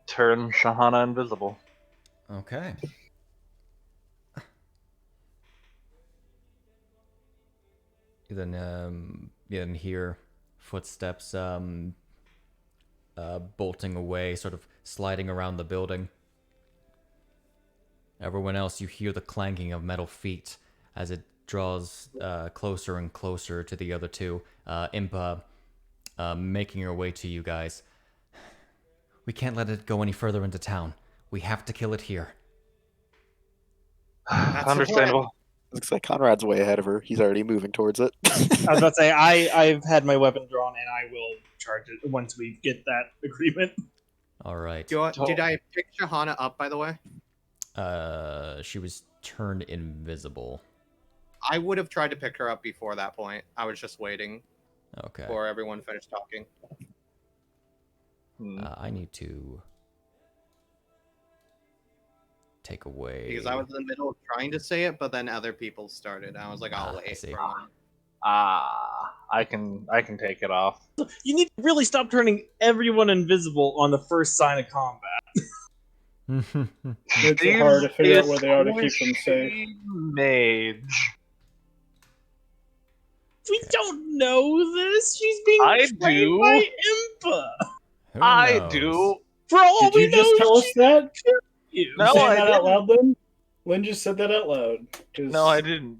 turn Shahana invisible. Okay. You then hear footsteps bolting away, sort of sliding around the building. Everyone else, you hear the clanking of metal feet as it draws closer and closer to the other two. Impa making her way to you guys. We can't let it go any further into town. We have to kill it here. Understandable. Looks like Conrad's way ahead of her. He's already moving towards it. I was about to say, I've had my weapon drawn, and I will charge it once we get that agreement. All right. Did I pick Shahana up, by the way? She was turned invisible. I would have tried to pick her up before that point. I was just waiting Okay. for everyone finished talking. I need to take away. Because I was in the middle of trying to say it, but then other people started. I was like, I'll I wait see. for a moment. I can take it off. You need to really stop turning everyone invisible on the first sign of combat. It's hard to figure out where they are to keep them safe. Mage. We don't know this. She's being I trained do. by Impa. Who I knows? do. For all Did we you just know, tell us that? you. No, You saying I that out didn't. loud, Lynn? Lynn just said that out loud. 'cause- No, I didn't.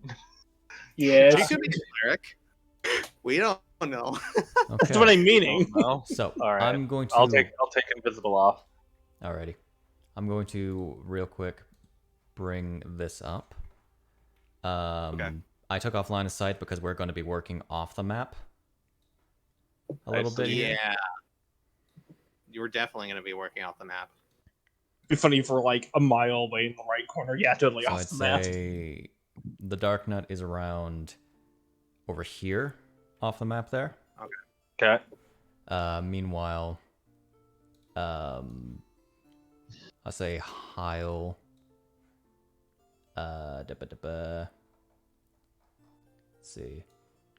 Yeah. She could be a cleric. We don't Oh no. That's Okay. what I'm meaning. No. So All right. I'm going to. I'll take invisible off. Alrighty. I'm going to real quick bring this up. Okay. I took off line of sight because we're going to be working off the map a I little bit see. here. Yeah. You were definitely going to be working off the map. Be funny if we're like a mile away in the right corner. Yeah, totally So off I'd the map. say the Dark Nut is around over here off the map there. Okay. Meanwhile, I'll say Hyle. Let's see.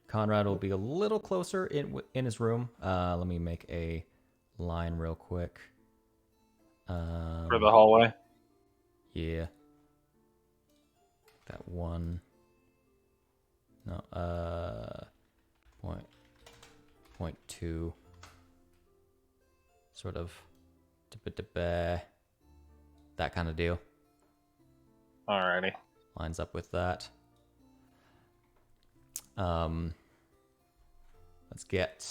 Conrad will be a little closer in his room. Let me make a line real quick. For the hallway. Yeah. That one. No, point two. Sort of. That kind of deal. Alrighty. Lines up with that. Let's get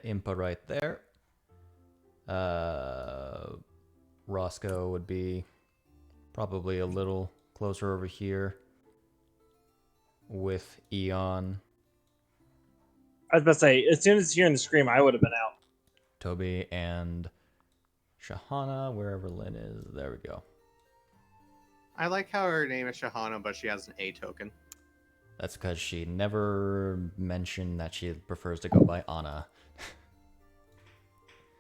Impa right there. Roscoe would be probably a little closer over here with Eon. I was about to say, as soon as hearing the scream, I would have been out. Toby and Shahana, wherever Lynn is. There we go. I like how her name is Shahana, but she has an A token. That's because she never mentioned that she prefers to go by Anna.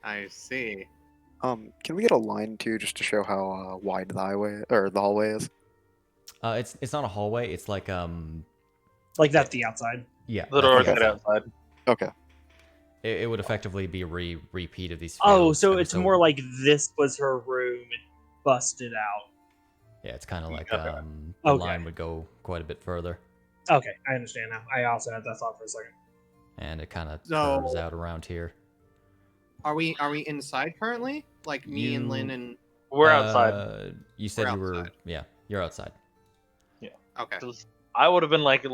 I see. Can we get a line too, just to show how wide the highway or the hallway is? It's not a hallway. It's like Like that's the outside. yeah. The that's door's the right outside. Okay. It would effectively be a repeat of these. Oh, fields so ever it's more like this was her room and busted out. Yeah, it's kind of like Okay. the Okay. line would go quite a bit further, Okay, I understand now. I also had that thought for a second. and it kind of So- curves out around here. Are we inside currently? Like me and You- Lynn and We're outside. You said We're you were. outside. Yeah, you're outside. okay. 'Cause I would have been like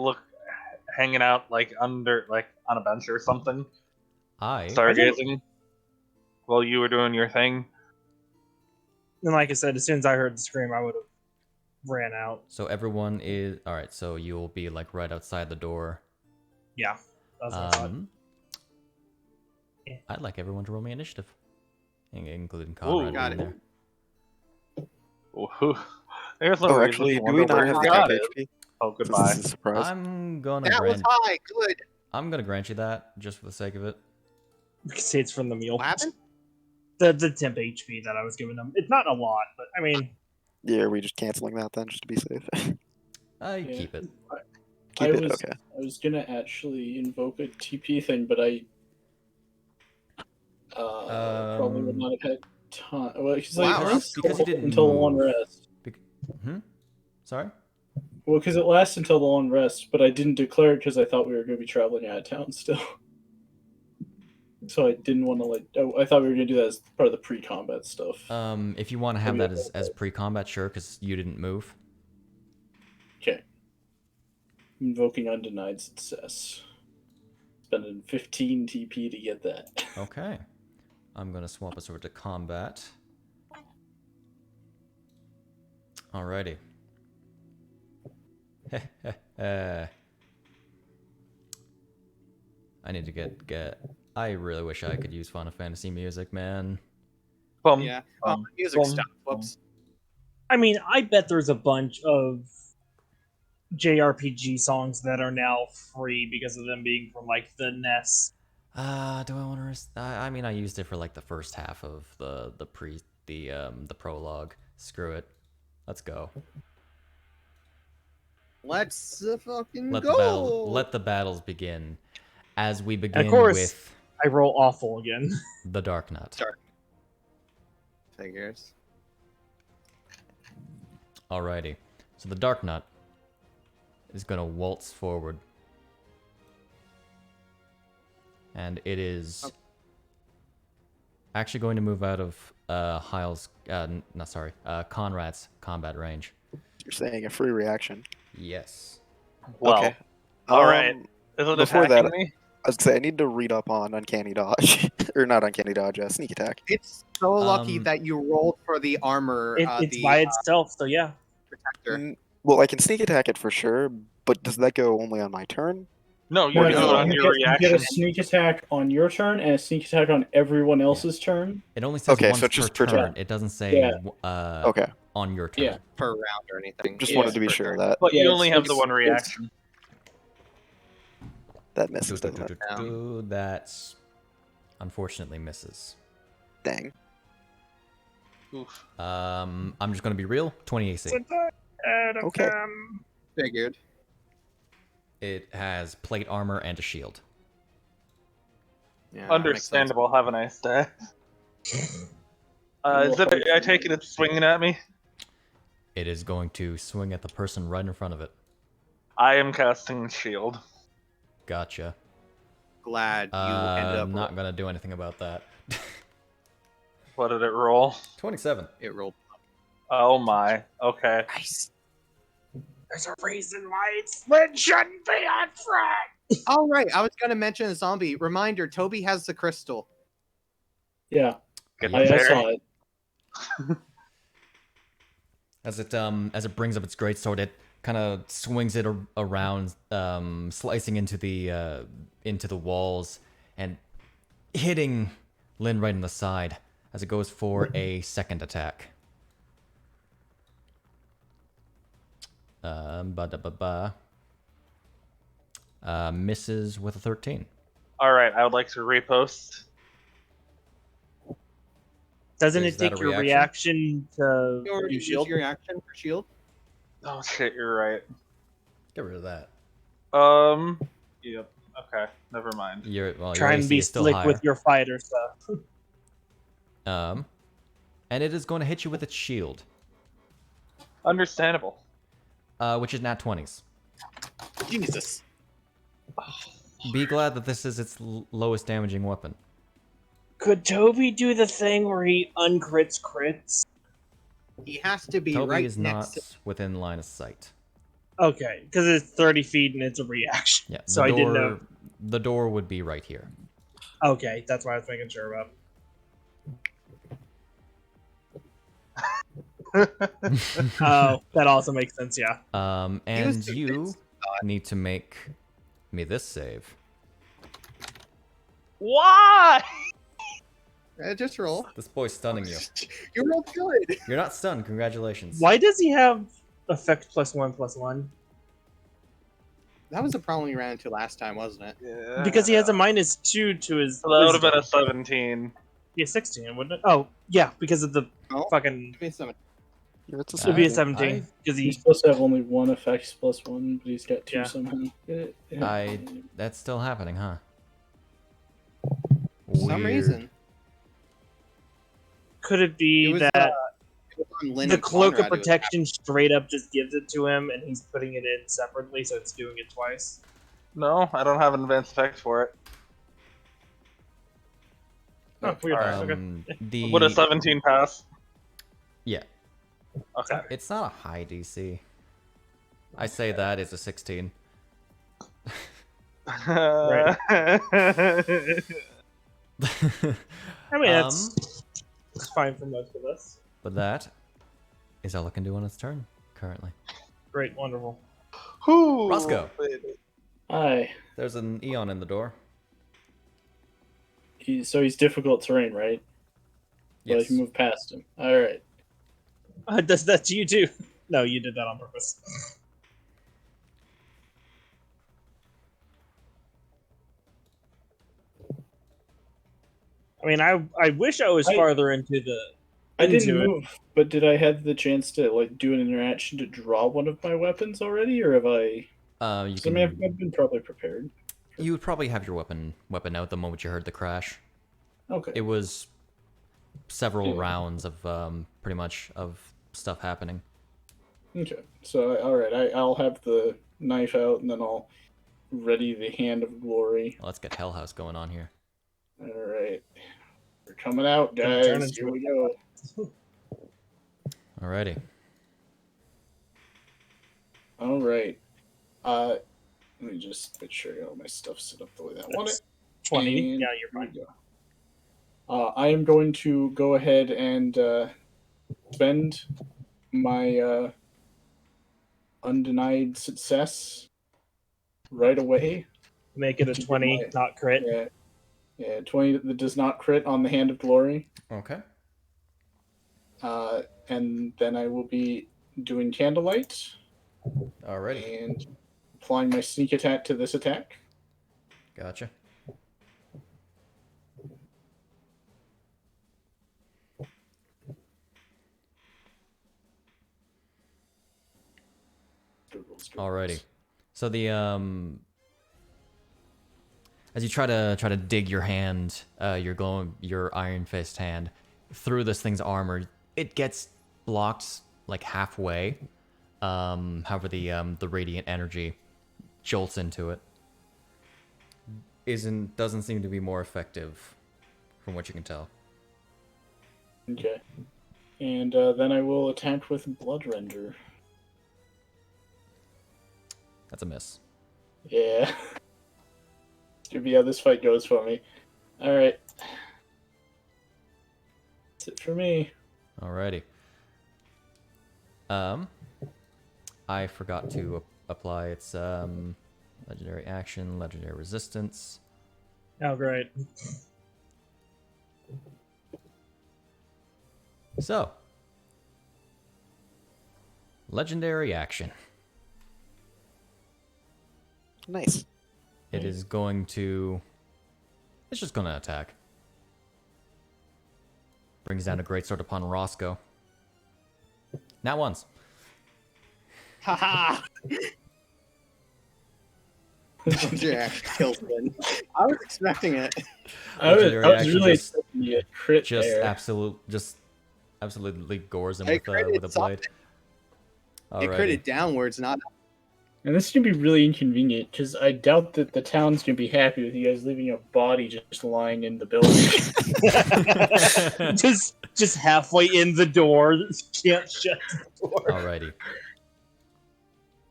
hanging out like under like on a bench or something, stargazing while you were doing your thing. And like I said, as soon as I heard the scream, I would have ran out. So everyone is all right. So you'll be like right outside the door. Yeah, that's what I thought. Yeah. I'd like everyone to roll me initiative, including Conrad got being it. there. Ooh. There's no Oh, reason actually, to do we wonder not where have his the god cap is. HP? Oh, This goodbye. is a surprise. I'm gonna That was grant. high. Good. I'm gonna grant you that just for the sake of it. You can say it's from the meal. What happened? The temp HP that I was giving them. It's not a lot, but I mean, Yeah, are we just canceling that then, just to be safe? I Yeah. keep it. Keep I it? was, Okay. I was gonna actually invoke a TP thing, but I probably would not have had time. Well, because Wow, because you didn't until the long move. rest. Sorry. Well, because it lasts until the long rest, but I didn't declare it because I thought we were going to be traveling out of town still. So I didn't want to I thought we were going to do that as part of the pre-combat stuff. If you want to have that as pre-combat, sure, because you didn't move. Okay. Invoking undenied success. Spending 15 TP to get that. Okay. I'm gonna swap us over to combat. Alrighty. I need to get. I really wish I could use Final Fantasy music, man. Yeah. Music stopped. Whoops. I mean, I bet there's a bunch of JRPG songs that are now free because of them being from like the NES. Do I want to? I mean, I used it for like the first half of the prologue. Screw it. Let's go. Let's fucking Let go. let the battles begin. As we begin course. with I roll awful again. the Dark Nut. Figures. Alrighty. So the Dark Nut is gonna waltz forward. And it is actually going to move out of Conrad's combat range. You're saying a free reaction. Yes. Well, Okay. all right. Is it Before attacking that- me? I was gonna say I need to read up on uncanny dodge, or not uncanny dodge, sneak attack. It's so lucky Um, that you rolled for the armor, It's the by itself, so yeah. protector. Well, I can sneak attack it for sure, but does that go only on my turn? No, No, you do it no, on you your get, you get reaction. a sneak attack on your turn and a sneak attack on everyone else's turn. It only says Okay, once so just per per turn. turn. It doesn't say Yeah. Okay, on your turn. Yeah. Per round or anything. just Yeah. wanted to be sure of that But you Yeah, only have the it's- one reaction. that Do, misses, do, doesn't do, it? do, do. That's unfortunately misses. Dang. Oof. I'm just gonna be real. 20 AC. Okay. Figured. It has plate armor and a shield. Yeah, that makes sense. Understandable. Have a nice day. Well, Is it? I take it it's swinging at me. It is going to swing at the person right in front of it. I am casting shield. Gotcha. Glad you ended up. Not gonna do anything about that. What did it roll? 27. It rolled. Oh my. Okay. Nice. There's a reason why Flynn shouldn't be on front. All right, I was gonna mention a zombie. Reminder: Toby has the crystal. Yeah, Get I the fairy. saw it. As it brings up its greatsword, it kind of swings it around, slicing into the walls and hitting Lynn right in the side as it goes for a second attack. Misses with a 13. All right. I would like to repost. Doesn't Is it that take a your reaction to You already use used shield? your action for shield. Oh shit. You're right. Get rid of that. Yep. Okay. Never mind. Your Try and AC be is still slick higher. with your fighter stuff. And it is going to hit you with its shield, Understandable. which is nat 20s. Jesus. Be glad that this is its lowest damaging weapon. Could Toby do the thing where he uncrits crits? He has to be Toby right is next. not within line of sight. Okay, because it's 30 feet and it's a reaction. Yeah, So I didn't know. The door would be right here. Okay, that's what I was making sure about. Oh, that also makes sense, yeah. And the you need to make me this save. Why? Just roll. This boy's stunning you. You rolled good. You're not stunned. Congratulations. Why does he have effect +1/+1? That was the problem we ran into last time, wasn't it? Yeah. Because he has a -2 to his. So that would have been a wisdom. 17. Yeah, 16, wouldn't it? Oh, yeah, because of the Oh. fucking. Give me some. Yeah, it's a It would be a 17. 17 because He's he. supposed to have only one effects +1, but he's got two Yeah. somehow. That's still happening, huh? For some Weird. reason. Could it be It was, that it was on Lynn the and cloak Conrad of it was protection straight up just gives it to him and he's putting it in separately, so it's doing it twice? No, I don't have an advanced effect for it. Oh, weird. Alright. Okay. Would a 17 pass? Yeah, Okay. it's not a high DC. I say that is a 16. Right. I mean, that's fine for most of us. But that is all it can do on its turn currently. Great, wonderful. Whew, Roscoe. baby. Hi. There's an Eon in the door. So he's difficult terrain, right? But I Yes. can move past him. Alright. Does that to you too? No, you did that on purpose. I mean, I wish I was I- farther into the. I didn't into it. move, but did I have the chance to like do an interaction to draw one of my weapons already, or have I? You 'Cause I mean, can. I've been probably prepared. You would probably have your weapon out the moment you heard the crash. Okay. It was several Yeah. rounds of pretty much of stuff happening. Okay. So all right, I'll have the knife out, and then I'll ready the hand of glory. Let's get Hell House going on here. All right. We're coming out, Gonna turn guys. into Here a- we go. Alrighty. All right. Let me just make sure I got all my stuff set up the way that I want it. 20. And Yeah, you're here fine. we go. I am going to go ahead and spend my undenied success right away. Make it a To get 20, my- not crit. Yeah, 20 that does not crit on the Hand of Glory. Okay. And then I will be doing Candlelight Alrighty. and applying my sneak attack to this attack. Gotcha. Alrighty. So the as you try to dig your hand, your iron fist hand through this thing's armor, it gets blocked like halfway. However, the radiant energy jolts into it. Doesn't seem to be more effective, from what you can tell. Okay. And then I will attack with Bloodrender. That's a miss. Yeah. It's gonna be how this fight goes for me. Alright. That's it for me. Alrighty. I forgot to apply its legendary action, legendary resistance. Oh, great. So, legendary action. Nice. It is going to. It's just going to attack. Brings down a greatsword upon Roscoe. Not once. Haha! Jack kills him. I was expecting it. I was Legendary action really just- expecting to get crit Just there. absolutely gores him It with a critted blade. It Alrighty. critted downwards, not And this is gonna be really inconvenient because I doubt that the town's gonna be happy with you guys leaving a body just lying in the building. just halfway in the door. Can't shut the door. Alrighty.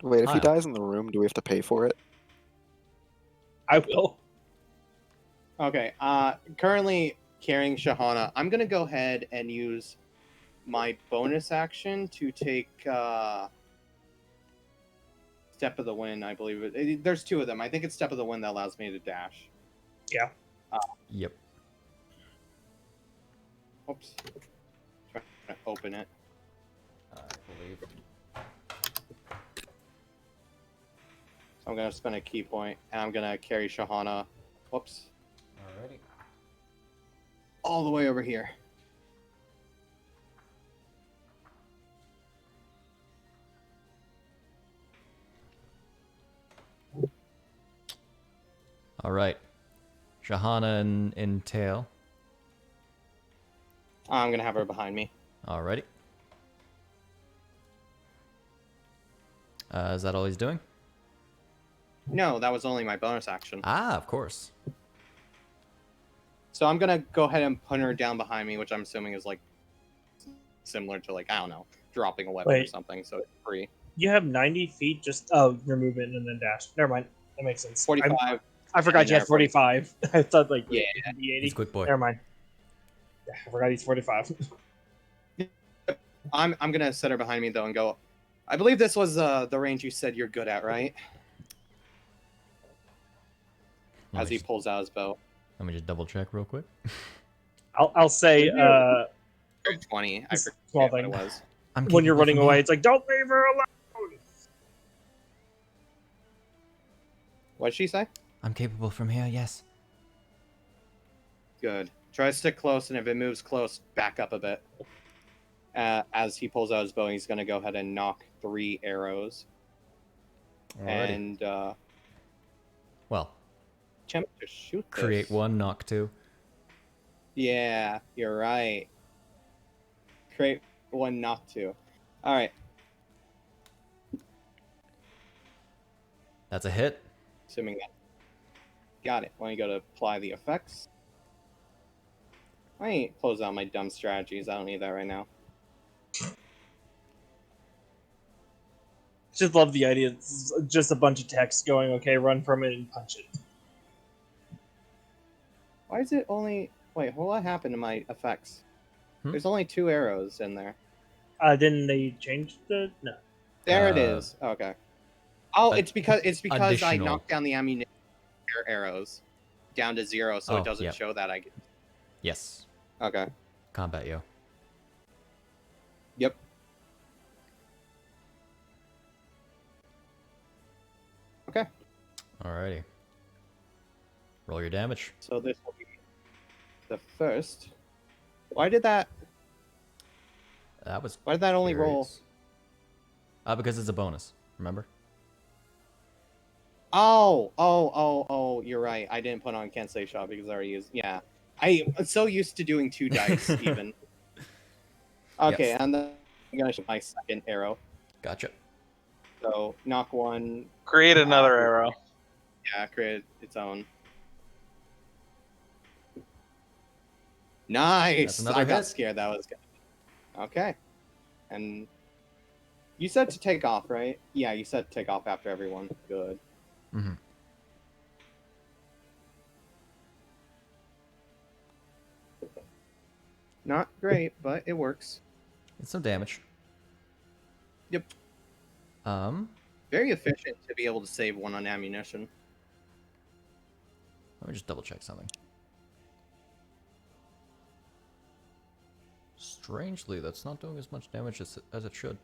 Wait, if he Kyle. dies in the room, do we have to pay for it? I will. Okay, currently carrying Shahana. I'm gonna go ahead and use my bonus action to take Step of the Wind, I believe. There's two of them. I think it's Step of the Wind that allows me to dash. Yeah. Yep. Oops. Trying to open it. I believe. I'm gonna spend a key point, and I'm gonna carry Shahana. Whoops. Alrighty. All the way over here. Alright. Shahana in tail. I'm gonna have her behind me. Alrighty. Is that all he's doing? No, that was only my bonus action. Ah, of course. So I'm gonna go ahead and put her down behind me, which I'm assuming is like similar to like, I don't know, dropping a weapon or Wait. something. So it's free. You have 90 feet just your movement and then dash. Never mind. That makes sense. 45. I forgot you there, had 45. I thought like Yeah. the 80. He's a quick boy. Never mind. Yeah, I forgot he's 45. I'm gonna set her behind me though and go. I believe this was the range you said you're good at, right? Let As me he just- pulls out his bow. Let me just double check real quick. I'll say 20. I Just forget small what it thing. was. I'm when you're capable running from away, here. it's like don't leave her alone. What'd she say? I'm capable from here, yes. Good. Try to stick close, and if it moves close, back up a bit. As he pulls out his bow, he's gonna go ahead and knock 3 arrows. Alrighty. And Well, attempt to shoot this. create 1, knock 2. Yeah, you're right. Create 1, knock 2. All right. That's a hit. Assuming that. Got it. When you go to apply the effects. I ain't close out my dumb strategies. I don't need that right now. Just love the idea. It's just a bunch of text going, okay, run from it and punch it. Why is it only? Wait, what happened to my effects? Hmm? There's only 2 arrows in there. Didn't they change the... No. There it is. Okay. Oh, Ad- it's because I additional. knocked down the ammunition arrows down to 0, so Oh, it doesn't yep. show that. Yes. Okay. Combat yo. Yep. Okay. Alrighty. Roll your damage. So this will be the first. Why did that That was. Why did that only roll? curious. Because it's a bonus. Remember? Oh, you're right. I didn't put on Kensei Shot because I already used. Yeah. I'm so used to doing 2 dice, even. Okay, Yes. and then I'm going to shoot my second arrow. Gotcha. So, knock 1. Create another arrow. Yeah, create its own. Nice! That's another I got hit. scared that was good. Okay. And you said to take off, right? Yeah, you said to take off after everyone. Good. Mm-hmm. Not great, but it works. It's some damage. Yep. Very efficient to be able to save 1 on ammunition. Let me just double check something. Strangely, that's not doing as much damage as it should.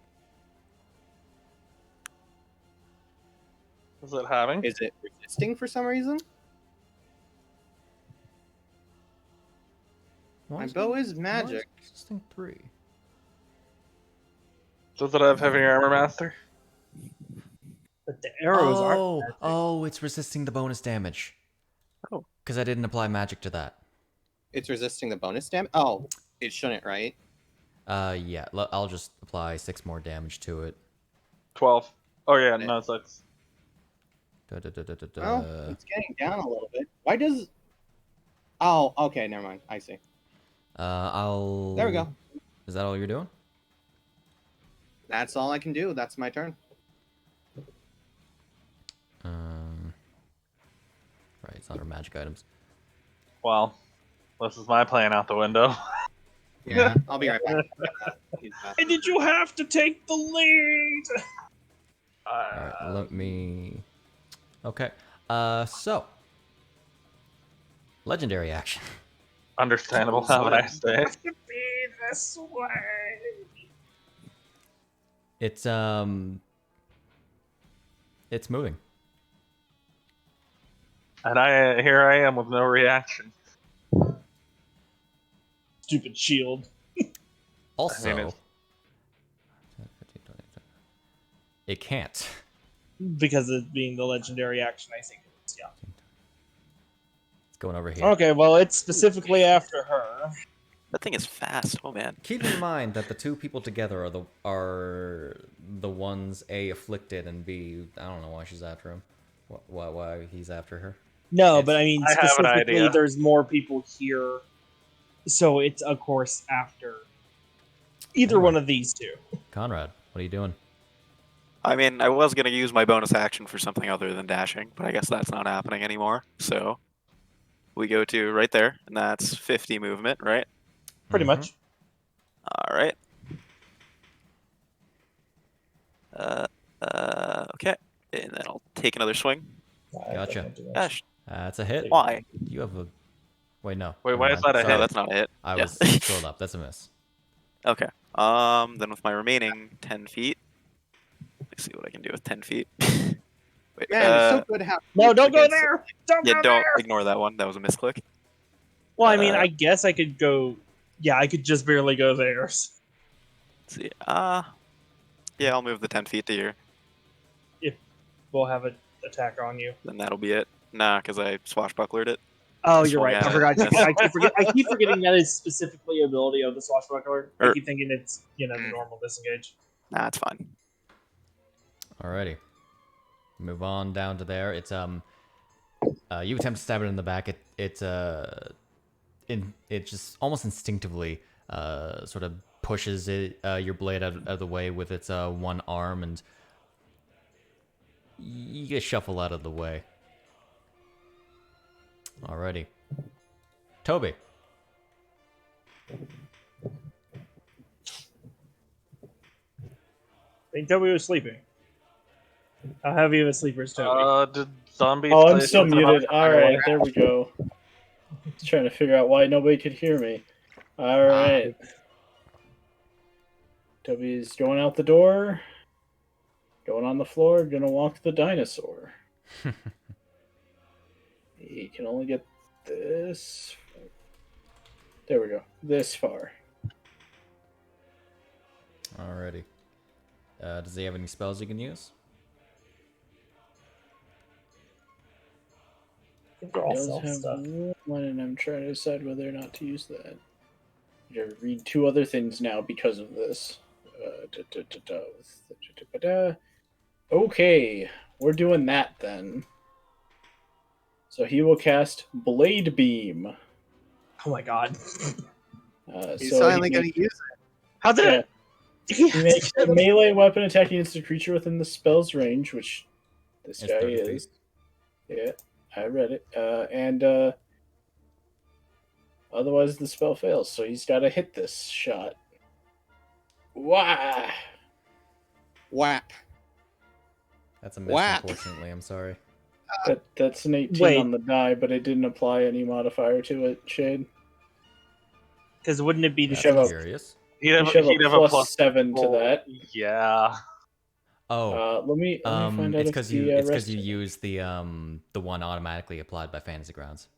Is it having? Is it resisting for some reason? Why My is bow it- is why magic. it resisting 3. Does it have heavy armor master? But the arrows aren't... Oh, it's resisting the bonus damage. Oh. Because I didn't apply magic to that. It's resisting the bonus damage? Oh, it shouldn't, right? Yeah, I'll just apply 6 more damage to it. 12. Oh yeah, no, it's like Well, it's getting down a little bit. Why does... Oh, okay, never mind. I see. I'll... There we go. Is that all you're doing? That's all I can do. That's my turn. Right, it's under magic items. well, this is my plan out the window. Yeah, I'll be right back. He's back. Why did you have to take the lead? Alright, let me... Okay. So... Legendary action. Understandable, how would I say? Have to be this way. It's moving. And here I am with no reaction. Stupid shield. Also... I mean, it can't. Because of being the legendary action, I think it is, yeah. It's going over here. Okay, well, it's specifically after her. That thing is fast. Oh man. Keep in mind that the 2 people together are the ones A, afflicted, and B, I don't know why she's after him. Why he's after her. No, It's- but I mean, I have an specifically, idea. there's more people here. So it's, of course, after either one of these 2. Conrad, what are you doing? I mean, I was gonna use my bonus action for something other than dashing, but I guess that's not happening anymore. So we go to right there, and that's 50 movement, right? Pretty Mhm. much. All right. Okay, and then I'll take another swing. Gotcha. Gosh, That's a hit. why? You have a... Wait, no. Wait, Never why mind. is that a Sorry. No, that's not a hit. I Yeah. was scrolled up. That's a miss. Okay. Then with my remaining 10 feet, let's see what I can do with 10 feet. Wait, Man, it's so good to have... No, don't go against- there! Don't yeah, go don't there! ignore that one. That was a misclick. Well, I mean, Uh, I guess I could go... Yeah, I could just barely go there. Let's see. Yeah, I'll move the 10 feet to here. We'll have an attack on you. Then that'll be it. Nah, because I swashbucklered it. Oh, you're right. Yeah, I forgot. yes. I keep forgetting that is specifically ability of the swashbuckler. I keep thinking it's, the normal disengage. Nah, it's fine. Alrighty. Move on down to there. It's you attempt to stab it in the back. It just almost instinctively sort of pushes your blade out of the way with its one arm, and You get shuffle out of the way. Alrighty. Toby. I think Toby was sleeping. How heavy of a sleeper is Toby? Did zombies? Oh, I'm play still something muted. about- All right, there we go. Just trying to figure out why nobody could hear me. All right. Toby's going out the door. Going on the floor. Gonna walk the dinosaur. He can only get this. There we go. This far. Alrighty. Does he have any spells he can use? I think they're all Does self have stuff. one, and I'm trying to decide whether or not to use that. I gotta read two other things now because of this. Okay, we're doing that then. So he will cast Blade Beam. Oh my god. He's So finally he going to use How did yeah, it? he makes a melee weapon attack against a creature within the spell's range, which this It's guy 30 feet. is. Yeah, I read it. And otherwise the spell fails, so he's got to hit this shot. Wah! it. Whap. That's a miss, Whap. unfortunately. I'm sorry. That's an 18 Wait. on the die, but it didn't apply any modifier to it, Shade. Because wouldn't it be the That's should have- curious. He'd You have, should he'd have have a a plus 7 to roll. that. Yeah. Oh, Let me find out it's if because the you it's rest because you of it- use the one automatically applied by Fantasy Grounds.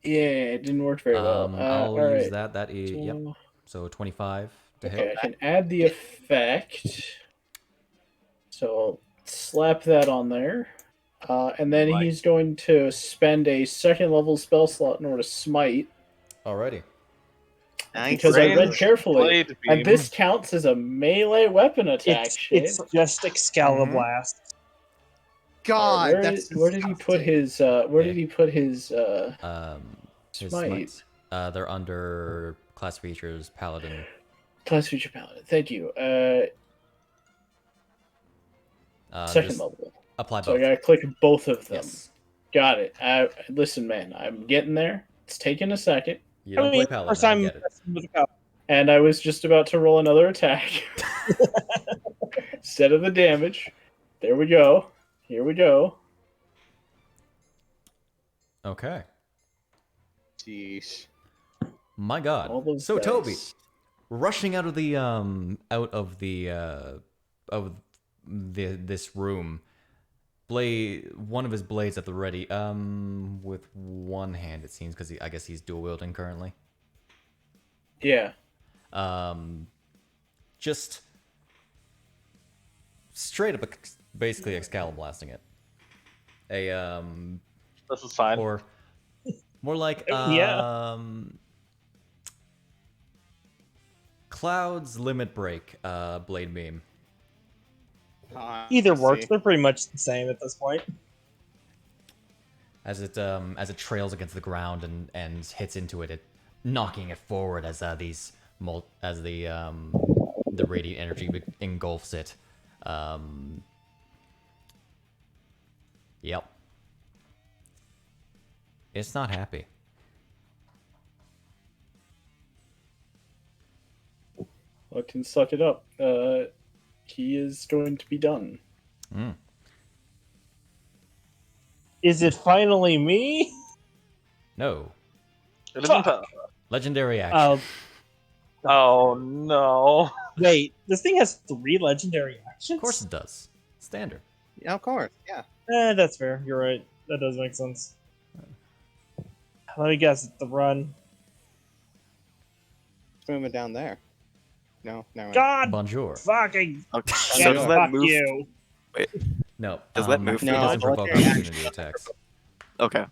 Yeah, it didn't work very well. I'll all use right. that. That is So, yep. So 25 to okay, hit. I can add the effect. So I'll slap that on there. And then Right. he's going to spend a second level spell slot in order to smite. Alrighty. Nice. Because I read Range carefully. Blade And beam. this counts as a melee weapon attack, Shade. It's just Excaliblast. God, Where, that's where did he put disgusting. his where Yeah. did he put his His smite? smites. They're under class features Paladin. Class feature paladin. Thank you. Second Just level. apply So I both. gotta click both of them. Yes. Got it. Listen, man, I'm getting there. It's taking a second, You don't play Paladin. first time I get it. with a cup. and I was just about to roll another attack instead of the damage. There we go. Here we go. Okay. Jeez. My All God. those So Toby, dice. rushing out of the this room, one of his blades at the ready, with one hand it seems, because I guess he's dual wielding currently. Yeah. Just straight up, basically Excaliblasting it. This is fine. Or more like Yeah. Cloud's Limit Break, Blade Beam. Either I works. see. They're pretty much the same at this point. As it trails against the ground and hits into it, knocking it forward as the radiant energy engulfs it. Yep. It's not happy. I can suck it up. He is going to be done. Is it finally me? No. It isn't Fuck. Legendary action. Oh no. Wait, this thing has 3 legendary actions? Of course it does. Standard. Yeah, of course. Yeah. That's fair. You're right. That does make sense. Let me guess. The run. Let's move it down there. No, never mind. God Bonjour. fucking Okay. yeah, So does that fuck move? you. No. Does that move It me? doesn't No, provoke legendary opportunity attacks. Okay.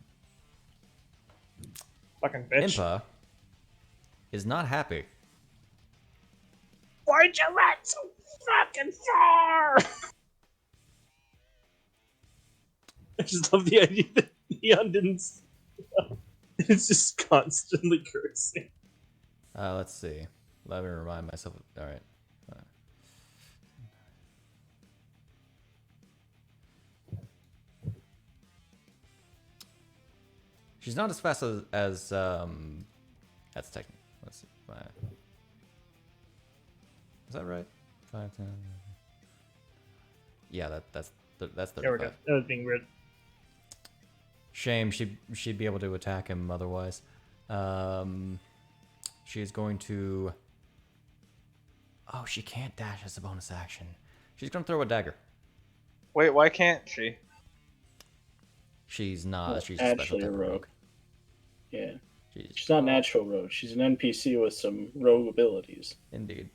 Fucking bitch. Impa is not happy. Why'd you run so fucking far? I just love the idea that Neon didn't. It's just constantly cursing. Let's see. Let me remind myself. All right. She's not as fast as that's technical. Let's see. Is that right? 5, 10. Yeah, that's 35. There we go. That was being weird. Shame. She'd be able to attack him otherwise. She's going to. Oh, she can't dash as a bonus action. She's gonna throw a dagger. Wait, why can't she? She's not. Well, She's a special actually type a of rogue. rogue. Yeah. She's She's not an actual rogue. She's an NPC with some rogue abilities. indeed.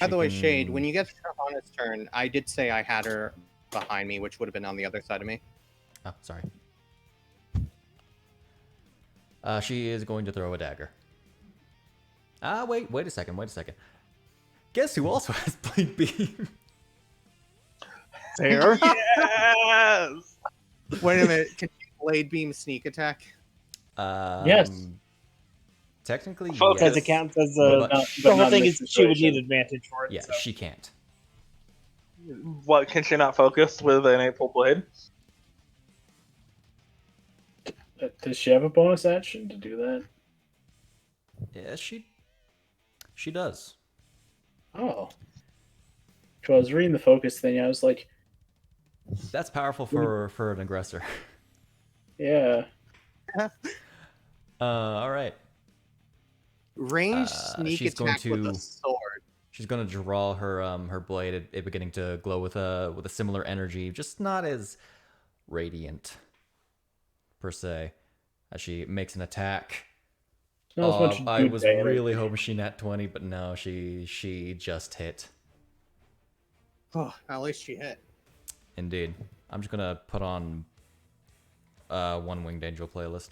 By She the way, can- Shade, when you get to Shahana's turn, I did say I had her behind me, which would have been on the other side of me. Oh, sorry. She is going to throw a dagger. Wait a second. Guess who also has Blade Beam? Fair. Yes. Wait a minute. Can you Blade Beam sneak attack? Yes. Technically, Focus. Because yes. it counts as But the whole not thing in is this she would need situation. advantage for it. Yeah, so. she can't. What, can she not focus with an 8-pole blade? Does she have a bonus action to do that? Yeah, she does. Oh. So I was reading the focus thing. I was like, That's powerful for an aggressor. yeah. All right. Range sneak she's going attack with to- a sword. She's gonna draw her blade, it beginning to glow with a similar energy, just not as radiant per se. As she makes an attack. Not as much I deep was damage. really hoping she nat 20, but no, she just hit. Oh, at least she hit. Indeed. I'm just gonna put on one Winged Angel playlist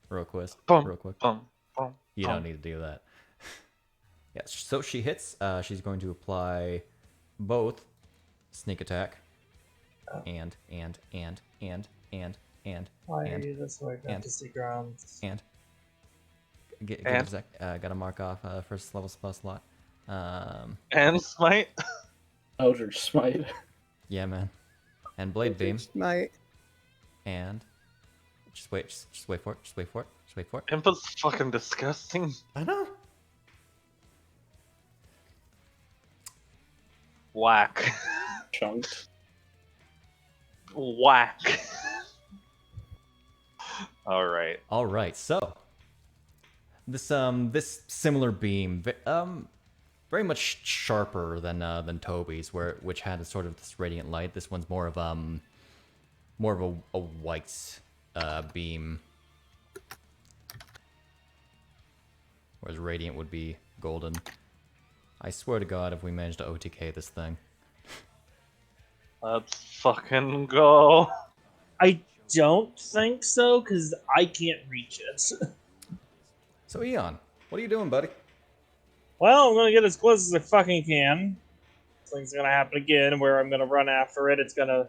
real quick. Boom, boom, boom. You don't need to do that. Yeah, so she hits. She's going to apply both sneak attack and Why are and you this way? and- To see grounds. and get And? a sec. Gotta mark off first level spell slot. And smite? Eldritch Smite. Yeah, man. And blade beam. My And just wait for it. Just wait for it. Impa's fucking disgusting. I know. Whack. Chunked. Whack. Alright. All right. So this similar beam, very much sharper than Toby's, which had a sort of this radiant light. This one's more of a white beam, whereas radiant would be golden. I swear to God, if we manage to OTK this thing. Let's fucking go. I don't think so, because I can't reach it. So Eon, what are you doing, buddy? Well, I'm gonna get as close as I fucking can. This thing's gonna happen again, where I'm gonna run after it. It's gonna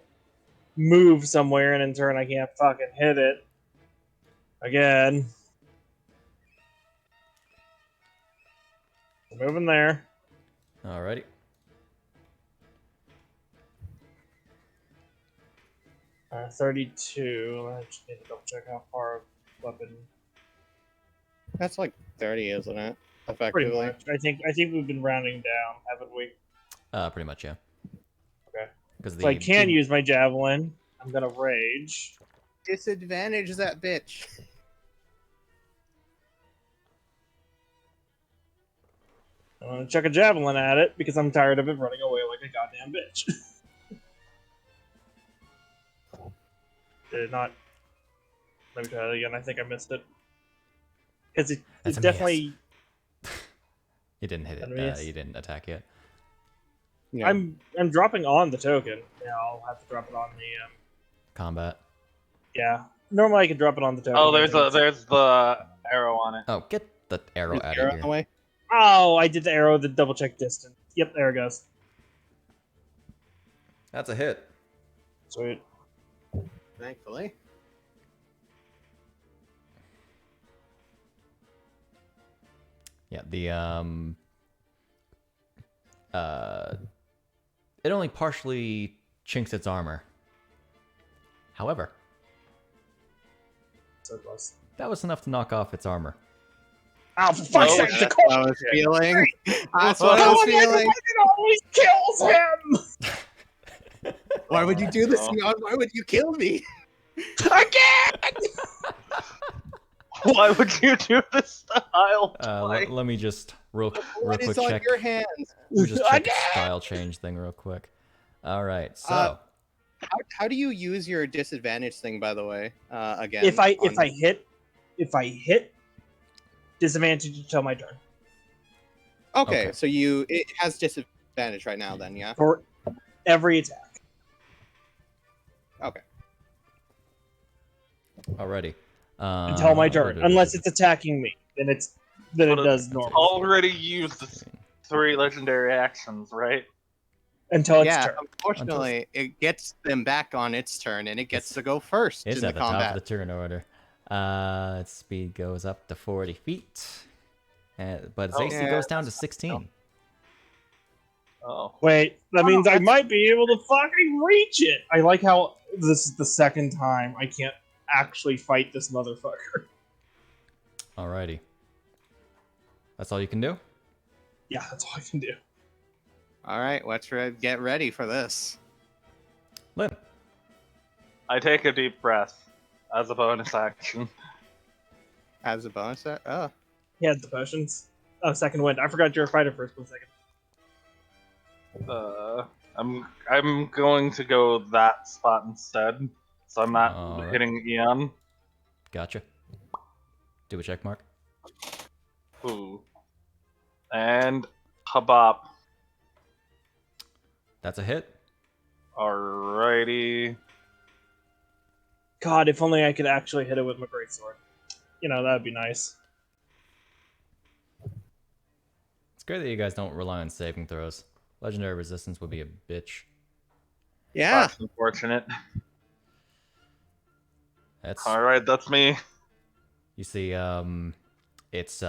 move somewhere, and in turn, I can't fucking hit it again. Moving there. Alrighty. 32. I just need to double check how far weapon. That's like 30, isn't it? Pretty Effectively. much. I think we've been rounding down, haven't we? Pretty much, yeah. Okay. Because So I can use my javelin. I'm gonna rage. Disadvantage that bitch. I'm gonna chuck a javelin at it because I'm tired of it running away like a goddamn bitch. Did it not? Let me try that again. I think I missed it. Because it That's a definitely. You didn't hit it. Enemies. You didn't attack yet. Yeah. I'm dropping on the token. Yeah, I'll have to drop it on the. Combat. Yeah. Normally I can drop it on the token. Oh, there's the arrow on it. Oh, get the arrow Is out Arrow of on the here. way? Oh, I did the arrow, the double check distance. Yep, there it goes. That's a hit. Sweet. Thankfully. Yeah, it only partially chinks its armor. However, So close. That was enough to knock off its armor. Oh, for fuck's Oh, sake, the That's cold what I was feeling. That's what I Oh, was and feeling. it always kills him! Why would you do this, Oh. Leon? Why would you kill me? Again! Why would you do this to Hyle twice? Let me just real What quick is on check. your hands? Let me just check the Again! style change thing real quick. All right, so Uh, How do you use your disadvantage thing, by the way? Again, If I hit, disadvantage until my turn. Okay, Okay. so it has disadvantage right now, then, yeah. For every attack. Okay. alrighty. Until my turn. Unless it's attacking me. Then it But does it's normal. already used the 3 legendary actions, right? Until its Yeah, turn. unfortunately, it gets them back on its turn, and it gets to go first It's in the at the combat. top of the turn order. Its speed goes up to 40 feet, but its Oh, AC yeah. goes down to 16. Oh. Wait, that Oh, means I that's- might be able to fucking reach it! I like how this is the second time I can't actually fight this motherfucker. Alrighty. That's all you can do? Yeah, that's all I can do. All right, let's get ready for this. Lynn. I take a deep breath as a bonus action. As a bonus, oh, He has the potions. Oh, second wind. I forgot you're a fighter for a split second. I'm going to go that spot instead, so I'm not Alright. hitting Eon. Gotcha. Do a check mark. Ooh. And Habop. That's a hit. Alrighty. God, if only I could actually hit it with my greatsword. You know, that'd be nice. It's great that you guys don't rely on saving throws. Legendary resistance would be a bitch. yeah. That's unfortunate. That's Alright, that's me. You see, it's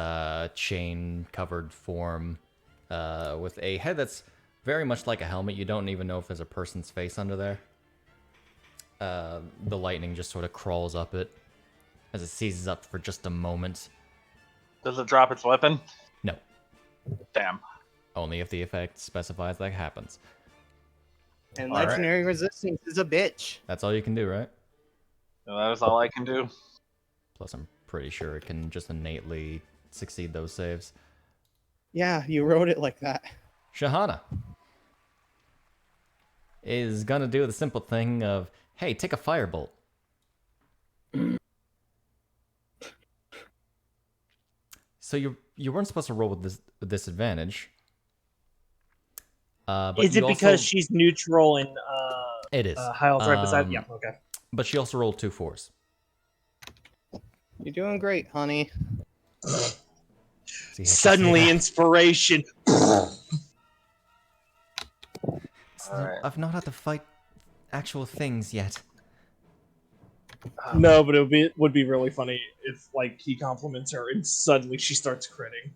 chain-covered form with a head that's very much like a helmet. You don't even know if there's a person's face under there. The lightning just sort of crawls up it as it seizes up for just a moment. Does it drop its weapon? No, Damn. only if the effect specifies that happens. And All right. legendary resistance is a bitch. That's all you can do, right? That is all I can do. Plus, I'm pretty sure it can just innately succeed those saves. Yeah, you wrote it like that. Shahana is gonna do the simple thing of, hey, take a firebolt. So you weren't supposed to roll with this disadvantage. But Is you it because also- she's neutral and It is. Hyle's right beside? Yeah, okay. But she also rolled 2 4s. You're doing great, honey. So you have to Suddenly, say that. inspiration. Alright. I've not had to fight actual things yet. No, but would be really funny if like he compliments her and suddenly she starts critting.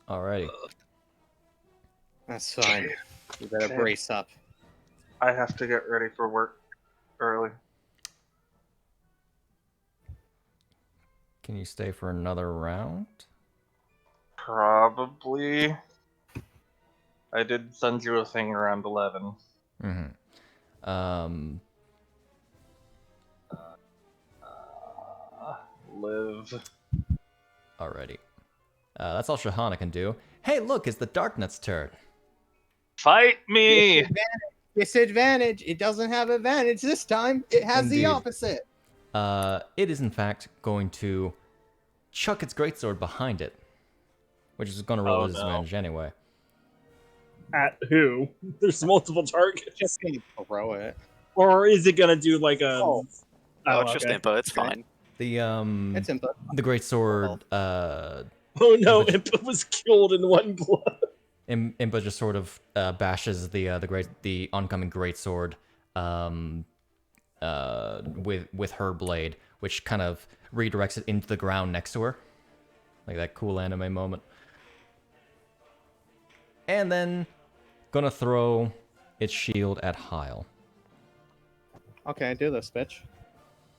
Alrighty. That's fine. You better Damn. brace up. I have to get ready for work early. Can you stay for another round? Probably. I did send you a thing around 11. Mm-hmm. Live. Alrighty. That's all Shahana can do. Hey, look, it's the Darknut's turn. Fight me! Disadvantage. It doesn't have advantage this time. It has Indeed. the opposite. It is in fact going to chuck its greatsword behind it, which is going to roll Oh, a no. disadvantage anyway. At who? There's multiple targets. Just gonna throw it. Or is it gonna do like a? Oh. Oh, it's just okay. info. It's Okay. fine. The It's input. the greatsword Oh no! Impa was killed in one blow. Impa just sort of bashes the oncoming greatsword with her blade, which kind of redirects it into the ground next to her, like that cool anime moment. And then gonna throw its shield at Hyle. Okay, do this, bitch.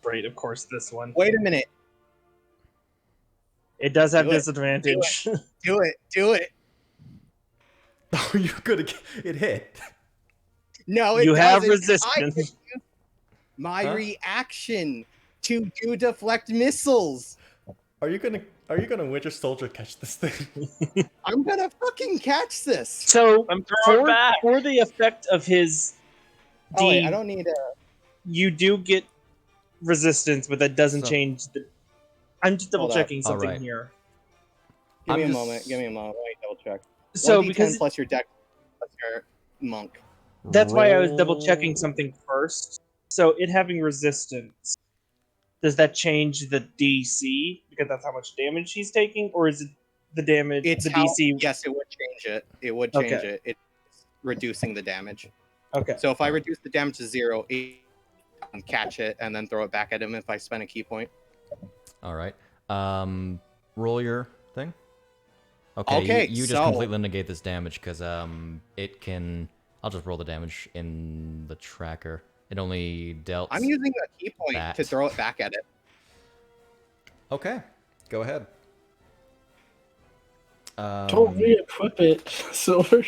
Right, of course, this one. Wait a minute. It does have Do it. disadvantage. Do it. Do it. Oh, you're gonna get it hit. No, it You have doesn't. resistance. My Huh? reaction to do deflect missiles. Are you gonna Winter Soldier catch this thing? I'm gonna fucking catch this. So I'm throwing back. for the effect of his Oh wait, I D, don't need a. you do get resistance, but that doesn't So- change the. I'm just double Hold up. checking something Alright. here. Give me I'm a just- moment. Give me a moment. Let me double check. So 1d10 because plus your deck plus your monk. that's why I was double Roll- checking something first. So it having resistance, does that change the DC because that's how much damage he's taking, or is it the damage It's the how, DC? Yes, it would change it. It would change Okay. it. It's reducing the damage. Okay. So if I reduce the damage to 0, it can catch it and then throw it back at him if I spend a key point. All right. Roll your thing. Okay. Okay, You just so- completely negate this damage because it can. I'll just roll the damage in the tracker. It only dealt. I'm using a key point that. to throw it back at it. Okay. Go ahead. Don't re-equip it, Silver.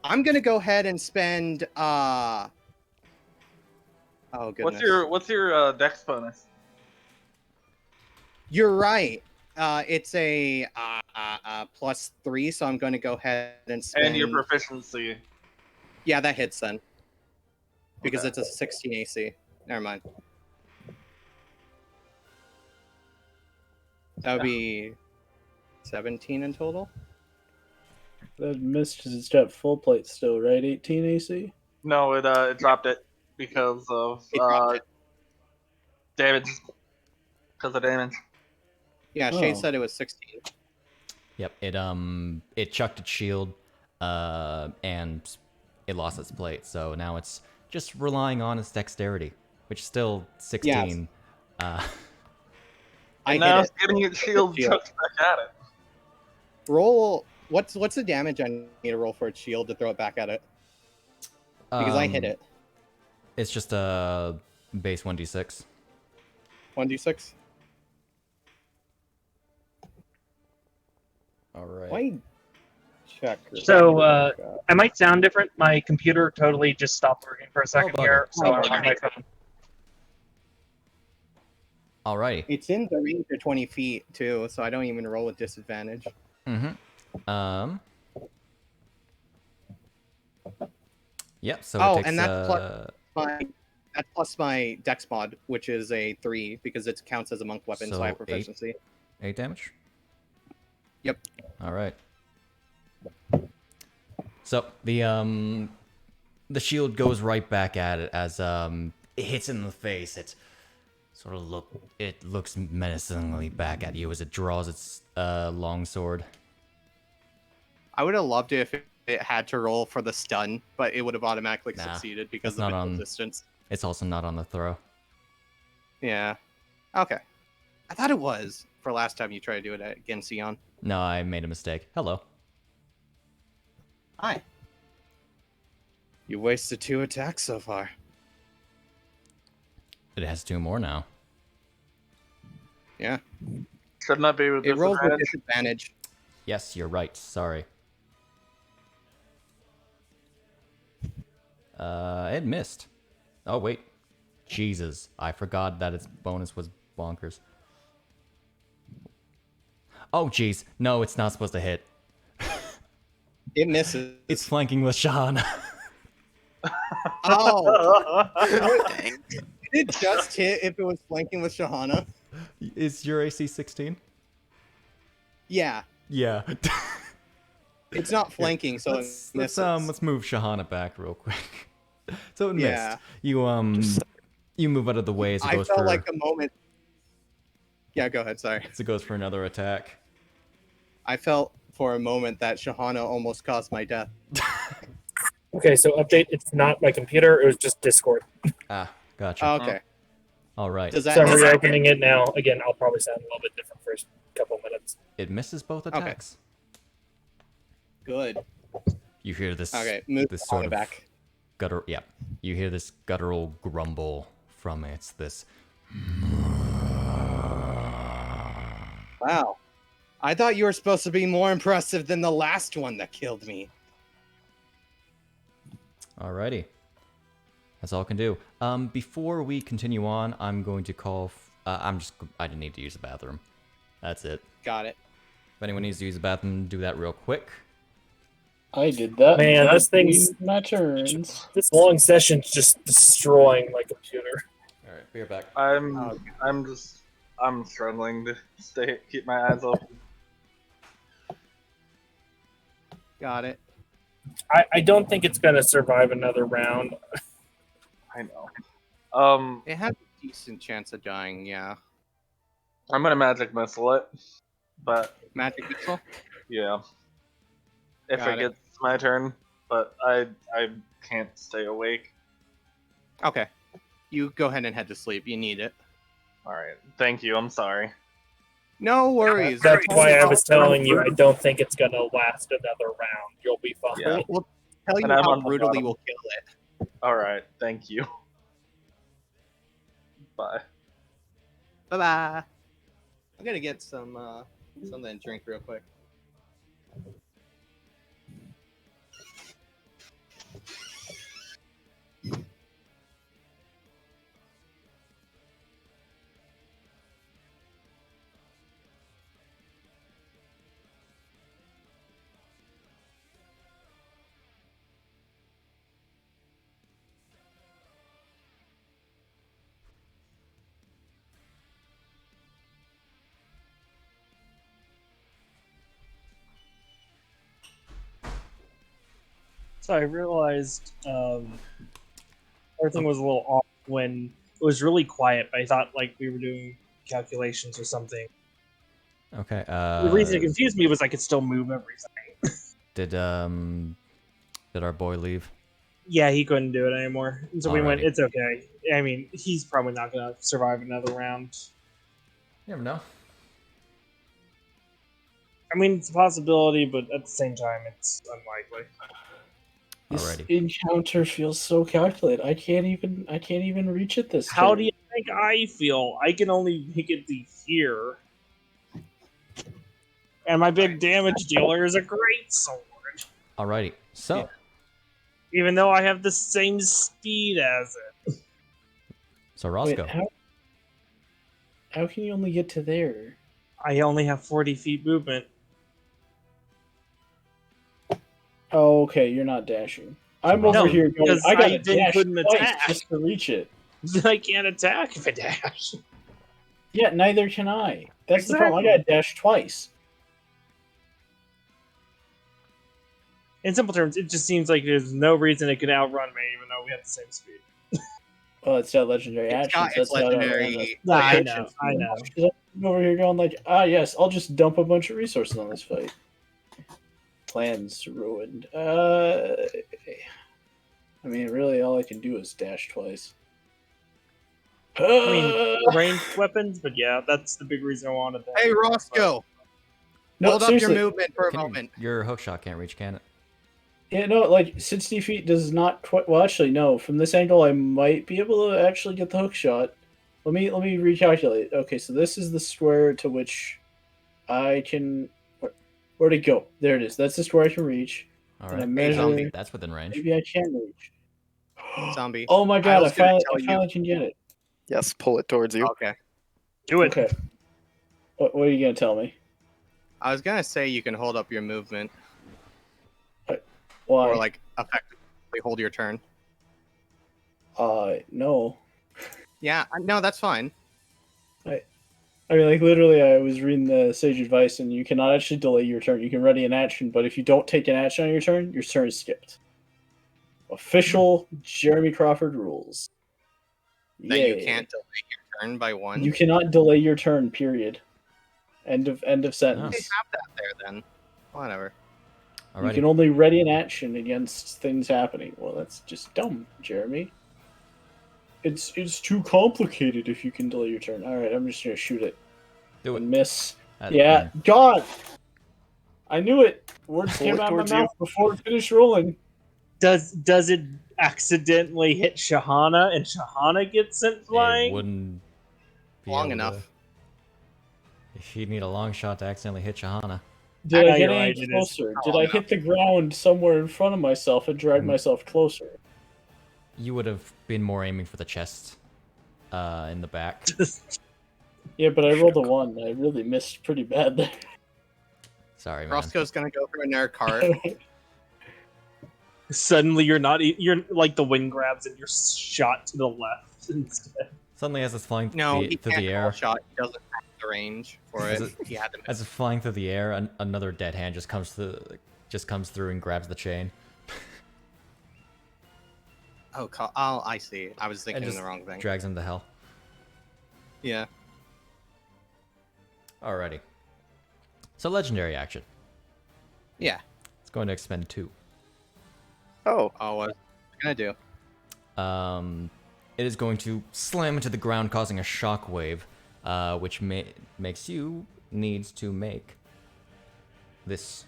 I'm gonna go ahead and spend oh goodness. What's your dex bonus? You're right. It's a +3, so I'm going to go ahead and spend. And your proficiency. Yeah, that hits then. Because Okay. it's a 16 AC. Never mind. That would be 17 in total. That missed because it's got full plate still, right? 18 AC? No, it dropped it because of It dropped it. damage. Because of damage. Yeah, Shade Oh. said it was 16. Yep. It chucked its shield, and it lost its plate. So now it's just relying on its dexterity, which is still 16. I And now hit it's it. getting its shield Shield. chucked back at it. Roll. What's the damage I need to roll for its shield to throw it back at it? Because I hit it. It's just a base 1d6. 1d6. All right. Why check? So, I might sound different. My computer totally just stopped working for a second bugger. here, so Oh, I'm on my phone. Alrighty. It's in the range of 20 feet too, so I don't even roll with disadvantage. Mm-hmm. Yep. So Oh, it takes. and that's plus my dex mod, which is a 3 because it counts as a monk weapon, so I have So, 8? proficiency. 8 damage. Yep. All right. So the shield goes right back at it as it hits it in the face. It sort of looks menacingly back at you as it draws its long sword. I would have loved it if it had to roll for the stun, but it would have automatically Nah, succeeded because it's of not its on- distance. It's also not on the throw. Yeah. Okay. I thought it was for last time you tried to do it against Sion. No, I made a mistake. Hello. Hi. You wasted 2 attacks so far. It has 2 more now. Yeah. Shouldn't that be with It rolls with disadvantage? disadvantage. Yes, you're right. Sorry. It missed. Oh, wait. Jesus. I forgot that its bonus was bonkers. Oh, jeez. No, it's not supposed to hit. It misses. It's flanking with Shahana. Oh! Dang. Did it just hit if it was flanking with Shahana? Is your AC 16? Yeah. Yeah. It's not flanking, so let's, it misses. let's move Shahana back real quick. So it Yeah. missed. You move out of the way as it I goes felt for like a moment. Yeah, go ahead. Sorry. as it goes for another attack. I felt for a moment that Shahana almost caused my death. Okay, so update. It's not my computer. It was just Discord. Ah, gotcha. Okay. All right. Does that? So I'm reopening it now. Again, I'll probably sound a little bit different first couple minutes. It misses both attacks. Good. You hear this Okay. Move this Shahana sort of back. gutter. Yeah. You hear this guttural grumble from it. It's this. Wow. I thought you were supposed to be more impressive than the last one that killed me. Alrighty. That's all I can do. Before we continue on, I'm going to call. I didn't need to use the bathroom. That's it. Got it. If anyone needs to use the bathroom, do that real quick. I did that. Man, That this thing's- being my turns. This long session's just destroying my computer. All right, be right back. I'm struggling to keep my eyes open. Got it. I don't think it's gonna survive another round. I know. It has a decent chance of dying, yeah. I'm gonna magic missile it, but Magic missile? yeah, if Got it it. gets my turn, but I can't stay awake. Okay. You go ahead and head to sleep. You need it. All right, thank you. I'm sorry. No worries. That's why I was telling you I don't think it's gonna last another round. You'll be fine. Yeah. We'll tell you And I'm how on the brutally bottom. we'll kill it. All right, thank you. Bye. Bye-bye. I'm gonna get some something to drink real quick. So I realized everything was a little off when it was really quiet. I thought like we were doing calculations or something. Okay. The reason it confused me was I could still move everything. Did our boy leave? Yeah, he couldn't do it anymore. And so we went, Alrighty. it's okay. I mean, he's probably not going to survive another round. You never know. I mean, it's a possibility, but at the same time, it's unlikely. This Alrighty. encounter feels so calculated. I can't even reach it this How turn. do you think I feel? I can only make it to here. And my big damage dealer is a great sword. Alrighty. So, Yeah. Even though I have the same speed as it. so Wait, Roscoe. how can you only get to there? I only have 40 feet movement. Oh, okay, you're not dashing. I'm No, over here going, because I got I to then dash couldn't twice attack. just to reach it. I can't attack if I dash. Yeah, neither can I. That's the problem. I got to dash twice. In simple terms, it just seems like there's no reason it could outrun me, even though we have the same speed. Well, it's got legendary It's actions. got its That's not legendary. Nah, I actions. know, I know. I'm over here going like, yes, I'll just dump a bunch of resources on this fight. Plans ruined. I mean, really, all I can do is dash twice. I mean, ranged weapons, but yeah, that's the big reason I wanted that. Hey, Roscoe. No, Hold up your seriously. movement for a Can moment. your hookshot can't reach, can it? Yeah, no, like 60 feet does not quite. Well, actually, no. From this angle, I might be able to actually get the hook shot. Let me recalculate. Okay, so this is the square to which I can. Where'd it go? There it is. That's the square I can reach. All And I right. measure. zombie. That's within range. Maybe I can reach. Zombie. Oh my god! I was gonna finally, tell I you- finally can get it. Yes, pull it towards you. Okay. Do it. Okay. What are you gonna tell me? I was gonna say you can hold up your movement Why? or like effectively hold your turn. No. Yeah, no, that's fine. I mean, like, literally, I was reading the sage advice, and you cannot actually delay your turn. You can ready an action, but if you don't take an action on your turn is skipped. Official Jeremy Crawford rules. That you Yay. can't delay your turn by one. You cannot delay your turn, period. End of They sentence. have that there then. Whatever. You Alrighty. can only ready an action against things happening. Well, that's just dumb, Jeremy. It's too complicated if you can delay your turn. Alright, I'm just gonna shoot it. Do it. And miss. That- Yeah, God! I knew it! Words Pull came it out of my towards you. mouth before it finished rolling. Does it accidentally hit Shahana and Shahana gets sent It flying? wouldn't be Long able enough. You'd need a long shot to accidentally hit Shahana. Did Yeah, I get you're any right, it is. closer? Did I hit the ground somewhere in front of myself and drag myself closer? You would have been more aiming for the chest in the back. Yeah, but I rolled a 1. I really missed pretty bad there. Sorry, man. Roscoe's gonna go for another cart. Suddenly you're not. You're like the wind grabs and you're shot to the left instead. Suddenly, as it's flying No, he through can't the call air, shot. He doesn't have the range for it. He had to miss. as it's flying through the air, another dead hand just comes through and grabs the chain. Oh, I see. I was thinking And the wrong thing. drags him to hell. Yeah. Alrighty. So legendary action. Yeah. It's going to expend 2. Oh, Oh, what was I gonna do? It is going to slam into the ground, causing a shockwave, which makes you need to make this.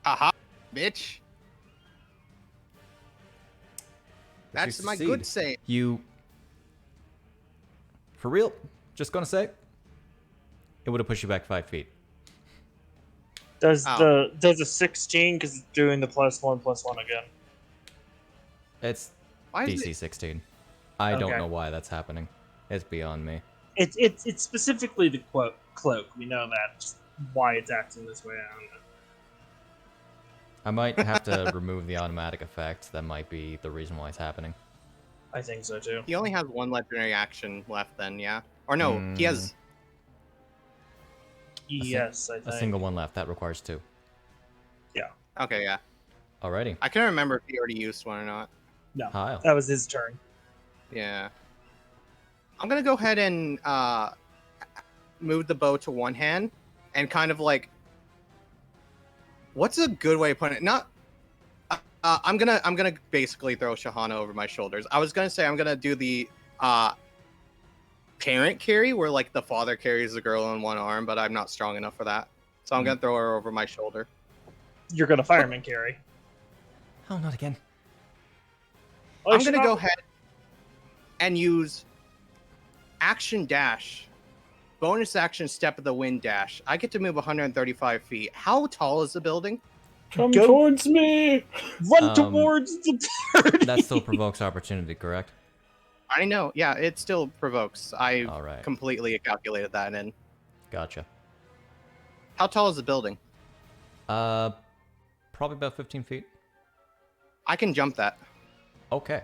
Aha, bitch. If you That's my succeed, good save. You, for real, just gonna say, it would have pushed you back 5 feet. Does Oh. a 16 because it's doing the +1/+1 again? It's Why is DC it? 16. I don't Okay. know why that's happening. It's beyond me. It's specifically the cloak. We know that. Just why it's acting this way, I don't know. I might have to remove the automatic effect. That might be the reason why it's happening. I think so too. He only has one legendary action left then, yeah? Or no, he has... Yes, I A think. single one left. That requires 2. Okay, yeah. Alrighty. I can't remember if he already used one or not. No, Kyle. that was his turn. Yeah. I'm gonna go ahead and move the bow to one hand and kind of like... What's a good way of putting it? Not... I'm gonna basically throw Shahana over my shoulders. I was gonna say I'm gonna do the parent carry where like the father carries the girl in one arm, but I'm not strong enough for that. So I'm gonna throw her over my shoulder. You're gonna fireman carry. Oh, not again. Oh, I'm gonna go ahead and use action dash, bonus action step of the wind dash. I get to move 135 feet. How tall is the building? Come Go- towards me! Run towards the party. That still provokes opportunity, correct? I know. Yeah, it still provokes. I All right. completely calculated that in. Gotcha. How tall is the building? Probably about 15 feet. I can jump that. Okay.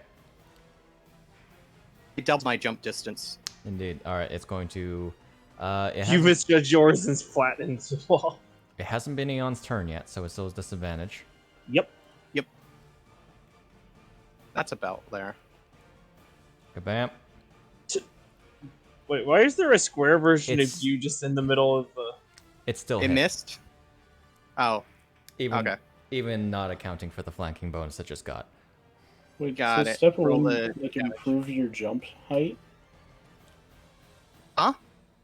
It doubled my jump distance. Indeed. All right. It's going to. It You hasn't, misjudged yours and flattened the wall. it hasn't been Aeon's turn yet, so it still has disadvantage. Yep. That's about there. Kabam. Wait, why is there a square version It's- of you just in the middle of the? It still It hit. missed? Oh, Even, okay. even not accounting for the flanking bonus it just got. Wait, Got so it. step Roll one, the like damage. improve your jump height? Huh?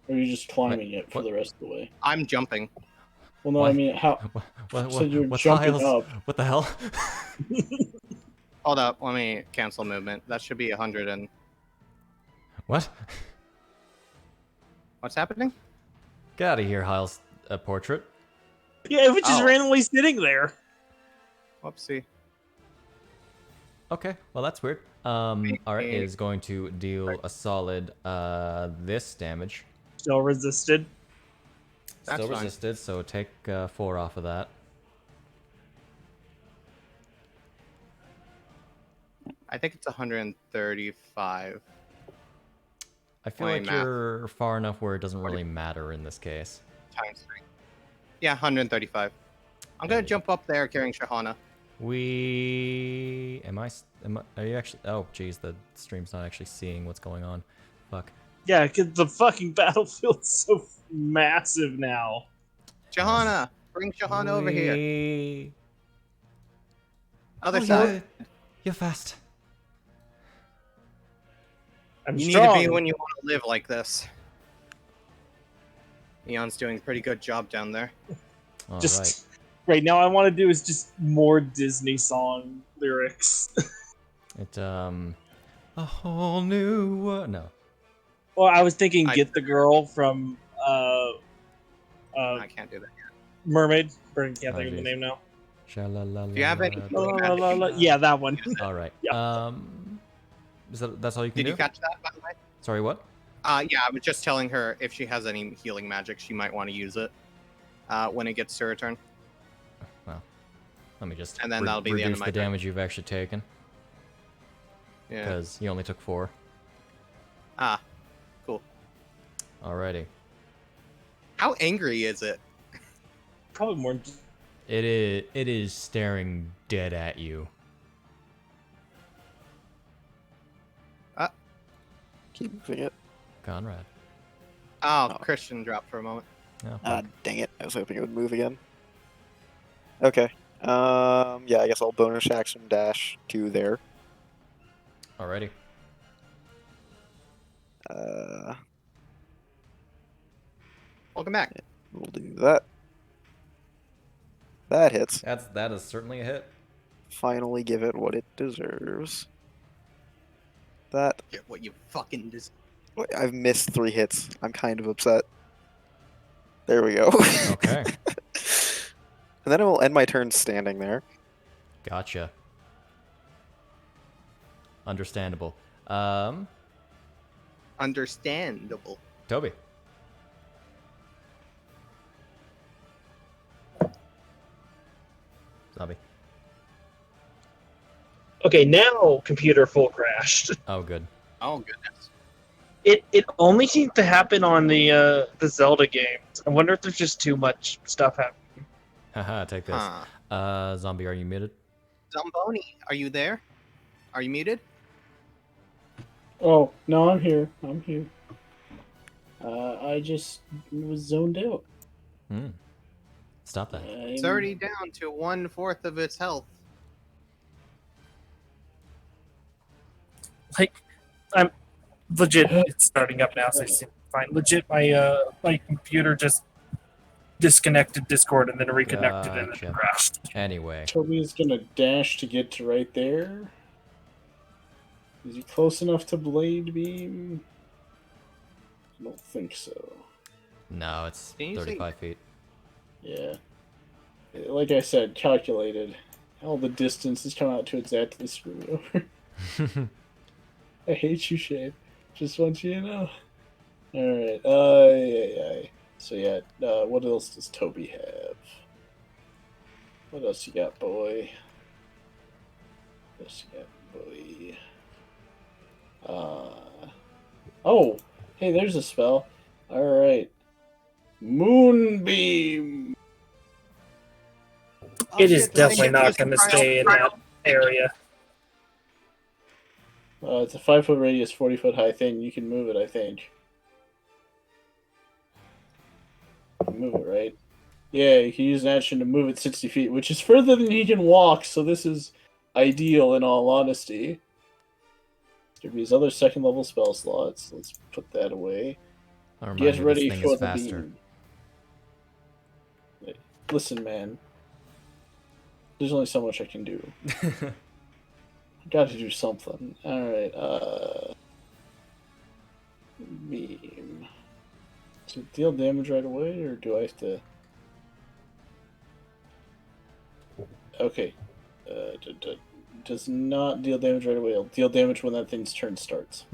Or are you just climbing it for what? the rest of the way? I'm jumping. Well, no, Why? I mean, how? So you're what's jumping Hiles? up. What the hell? Hold up. Let me cancel movement. That should be 100 and... What? What's happening? Get out of here, Hiles. A portrait. Yeah, it was just Oh. randomly sitting there. Whoopsie. Okay, well that's weird. Alright, it is going to deal a solid this damage. Still resisted. That's Still fine. resisted, so take 4 off of that. I think it's 135. I feel My like math. you're far enough where it doesn't really matter in this case. Times 3. Yeah, 135. I'm gonna Hey. jump up there carrying Shahana. Are you actually? Oh, geez, the stream's not actually seeing what's going on. Fuck. Yeah, because the fucking battlefield's so massive now. Shahana! Bring Shahana over here. Wee. Other Oh, side. You're fast. I'm You strong. need to be when you want to live like this. Eon's doing a pretty good job down there. All Just right. Right now, I want to do is just more Disney song lyrics. A whole new no. Well, I was thinking I- "Get the Girl" from I can't do that. Mermaid. Can't think of the geez. name now. Do you have any La, healing la, la, magic? la. Yeah, that one. All right. Yeah. That's all you can Did do? you catch that, by the way? Sorry, what? Yeah, I was just telling her if she has any healing magic, she might want to use it when it gets to her turn. Well, let me just And then that'll be the end of reduce my the turn. damage you've actually taken, Yeah. because you only took 4. Ah, cool. Alrighty. How angry is it? Probably more. It is staring dead at you. Keep moving it. Conrad. Oh, Oh. Christian dropped for a moment. Oh, Ah, dang it. I was hoping it would move again. Okay. Yeah, I guess I'll bonus action dash to there. alrighty. Welcome back. We'll do that. That hits. That is certainly a hit. Finally give it what it deserves. That. Get what you fucking deserve. Wait, I've missed 3 hits. I'm kind of upset. There we go. Okay. And then I will end my turn standing there. Gotcha. Understandable. Understandable. Toby. Zombie. Okay, now computer full crashed. Oh, good. Oh goodness. It only seems to happen on the Zelda games. I wonder if there's just too much stuff happening. Haha, take this. Huh. Zombie, are you muted? Zomboni, are you there? Are you muted? Oh, no, I'm here. I'm here. I just was zoned out. Stop that. It's already down to 1/4 of its health. Like, I'm legit. It's starting up now, so it's fine. Legit, my computer just disconnected Discord and then reconnected and Gotcha. then crashed. Anyway. Toby is gonna dash to get to right there. Is he close enough to Blade Beam? I don't think so. No, it's Can you see- 35 feet. Yeah. Like I said, calculated. All the distance is coming out to exactly screw me over. I hate you, Shade. Just want you to know. Alright, yeah. So yeah, what else does Toby have? What else you got, boy? What else you got, boy? Oh! Hey, there's a spell. Alright. Moonbeam! It is shit, definitely the not thing going to is stay in that area. It's a 5-foot radius, 40-foot high thing. You can move it, I think. You can move it, right? Yeah, you can use an action to move it 60 feet, which is further than he can walk, so this is ideal in all honesty. There'd be his other second level spell slots. Let's put that away. I'll remind Get you, ready this thing for is the faster. beam. Listen, man. There's only so much I can do. Got to do something. Alright, beam. Does it deal damage right away, or do I have to... Okay. Does not deal damage right away. It'll deal damage when that thing's turn starts.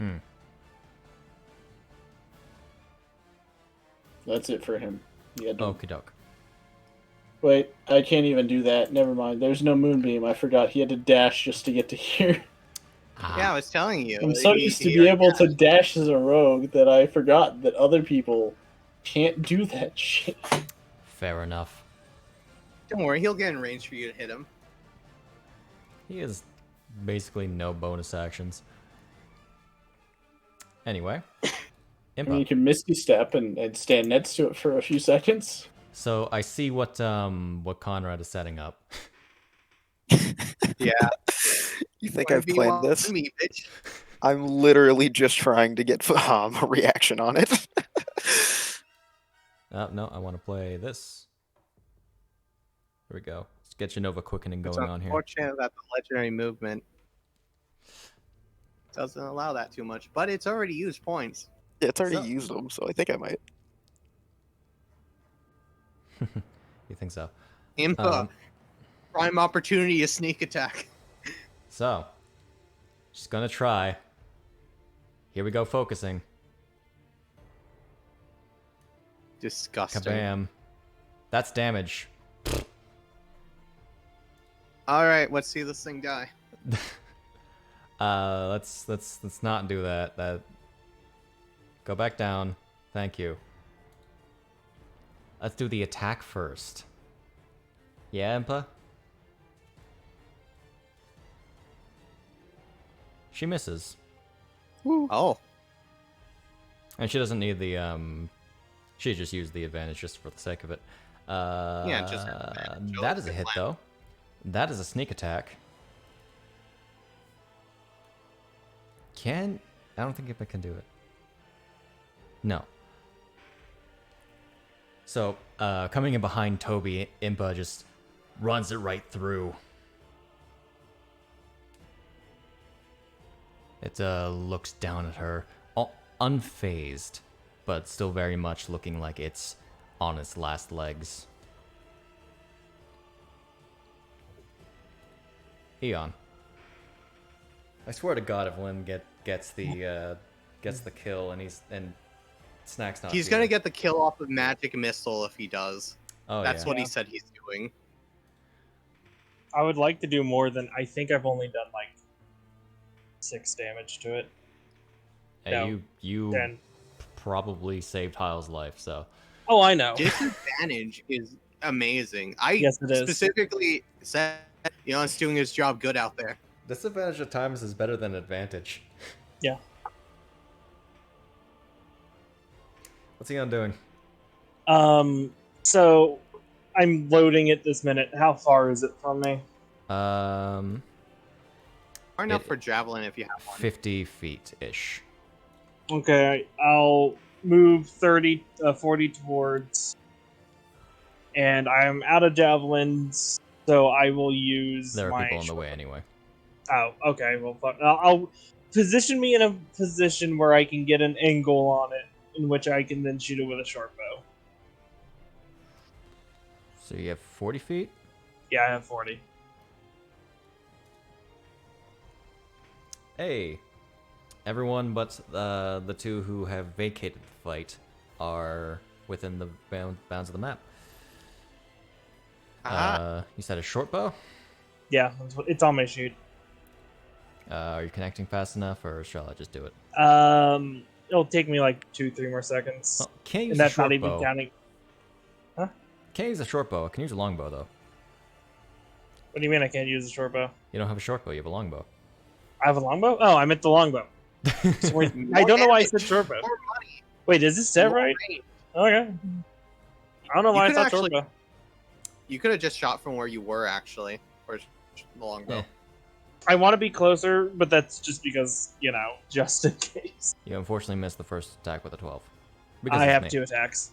That's it for him. Yeah. Okie doke. Wait, I can't even do that. Never mind. There's no moonbeam. I forgot. He had to dash just to get to here. Yeah, I was telling you. I'm so used to be able to dash as a rogue that I forgot that other people can't do that shit. Fair enough. Don't worry, he'll get in range for you to hit him. He has basically no bonus actions. Anyway. I mean, you can Misty Step and stand next to it for a few seconds. So I see what Conrad is setting up. Yeah. You think Wanna I've be planned one this? of me, bitch. I'm literally just trying to get a reaction on it. No, I want to play this. we go. Let's get Genova quickening It's going on here. unfortunate that the legendary movement doesn't allow that too much, but it's already used points. Yeah, it's already So- used them, so I think I might. You think so? Impa, Um, prime opportunity to sneak attack. So, just gonna try. Here we go, focusing. Disgusting. Kabam. That's damage. All right, let's see this thing die. Let's not do that. Go back down. Thank you. Let's do the attack first. Yeah, Impa? She misses. Oh, And she doesn't need the she just used the advantage just for the sake of it. just for the advantage. That is a hit Plan. though. That is a sneak attack. I don't think Impa can do it. No. So, coming in behind Toby, Impa just runs it right through. It looks down at her, unfazed, but still very much looking like it's on its last legs. Eon. I swear to God, if Lim gets the kill and Snack's not. he's here. gonna get the kill off of magic missile if he does. Oh That's yeah. what he said he's doing. I would like to do more than I think I've only done like 6 damage to it. Hey, No, you 10. probably saved Hyle's life, so. Oh, I know. Disadvantage is amazing. I Yes, it is. specifically said Elon's doing his job good out there. Disadvantage at times is better than advantage. Yeah. What's Eon doing? So I'm loading it this minute. How far is it from me? Far enough It- for javelin if you have one. 50 feet-ish. Okay, I'll move 40 towards, and I'm out of javelins, so I will use There are my people in the way anyway. Oh, okay. Well, fuck. I'll position me in a position where I can get an angle on it, in which I can then shoot it with a short bow. So you have 40 feet? Yeah, I have 40. Hey, everyone but the two who have vacated the fight are within the bounds of the map. You said a short bow? Yeah, it's on my shoot. Are you connecting fast enough, or shall I just do it? It'll take me like 2-3 more seconds, Well, can't use and a that's not short even bow. counting. Can't use a short bow. I can use a longbow though. What do you mean I can't use a short bow? You don't have a short bow. You have a longbow. I have a longbow? Oh, I meant the longbow. Sorry, I don't know why I said short bow. More money. Wait, is this set More right? range. Okay. I don't know You why I could thought actually- short bow. You could have just shot from where you were actually, or the longbow. Yeah. I want to be closer, but that's just because, just in case. You unfortunately missed the first attack with a 12. I it's have me. 2 attacks.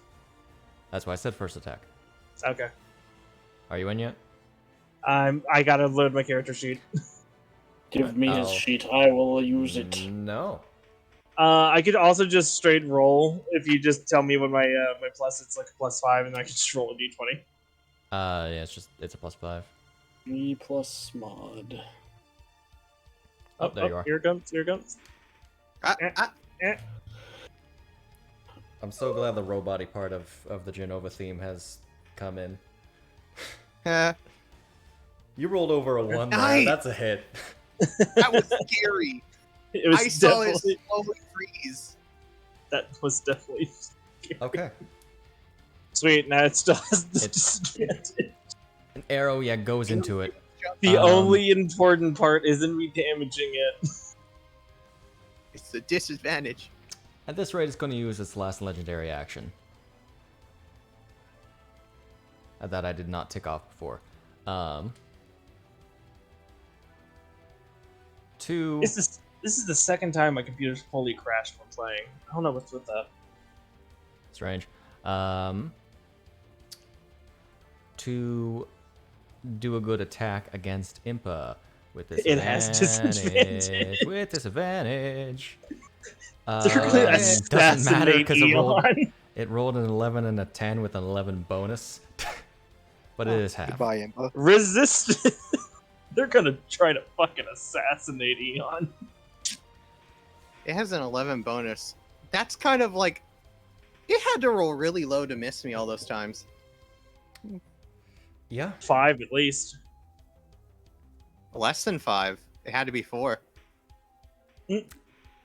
That's why I said first attack. Okay. Are you in yet? I gotta load my character sheet. Give me his Oh. sheet. I will use it. No. I could also just straight roll if you just tell me what my my plus. It's like a +5, and I can just roll a d20. Yeah, it's a +5. 3 plus mod. Oh, there you are. Here it comes. Here it comes. I'm so glad the robot-y part of the Genova theme has come in. You rolled over a 1 there. Nice. That's a hit. That was scary. It was I saw it definitely slowly freeze. that was definitely Okay. sweet. Now it still has the It's- disadvantage. An arrow, goes into it. The Um, only important part isn't me damaging it. It's the disadvantage. At this rate, it's going to use its last legendary action. That I did not tick off before. Two. This is the second time my computer's fully crashed when playing. I don't know what's with that. Strange. To do a good attack against Impa with this It has disadvantage. With disadvantage. They're gonna Doesn't matter assassinate because Eon. it rolled an 11 and a 10 with an 11 bonus. But it is half. Goodbye, Impa. Resist. They're gonna try to fucking assassinate Eon. It has an 11 bonus. That's kind of like... It had to roll really low to miss me all those times. Yeah. 5 at least. Less than 5. It had to be 4.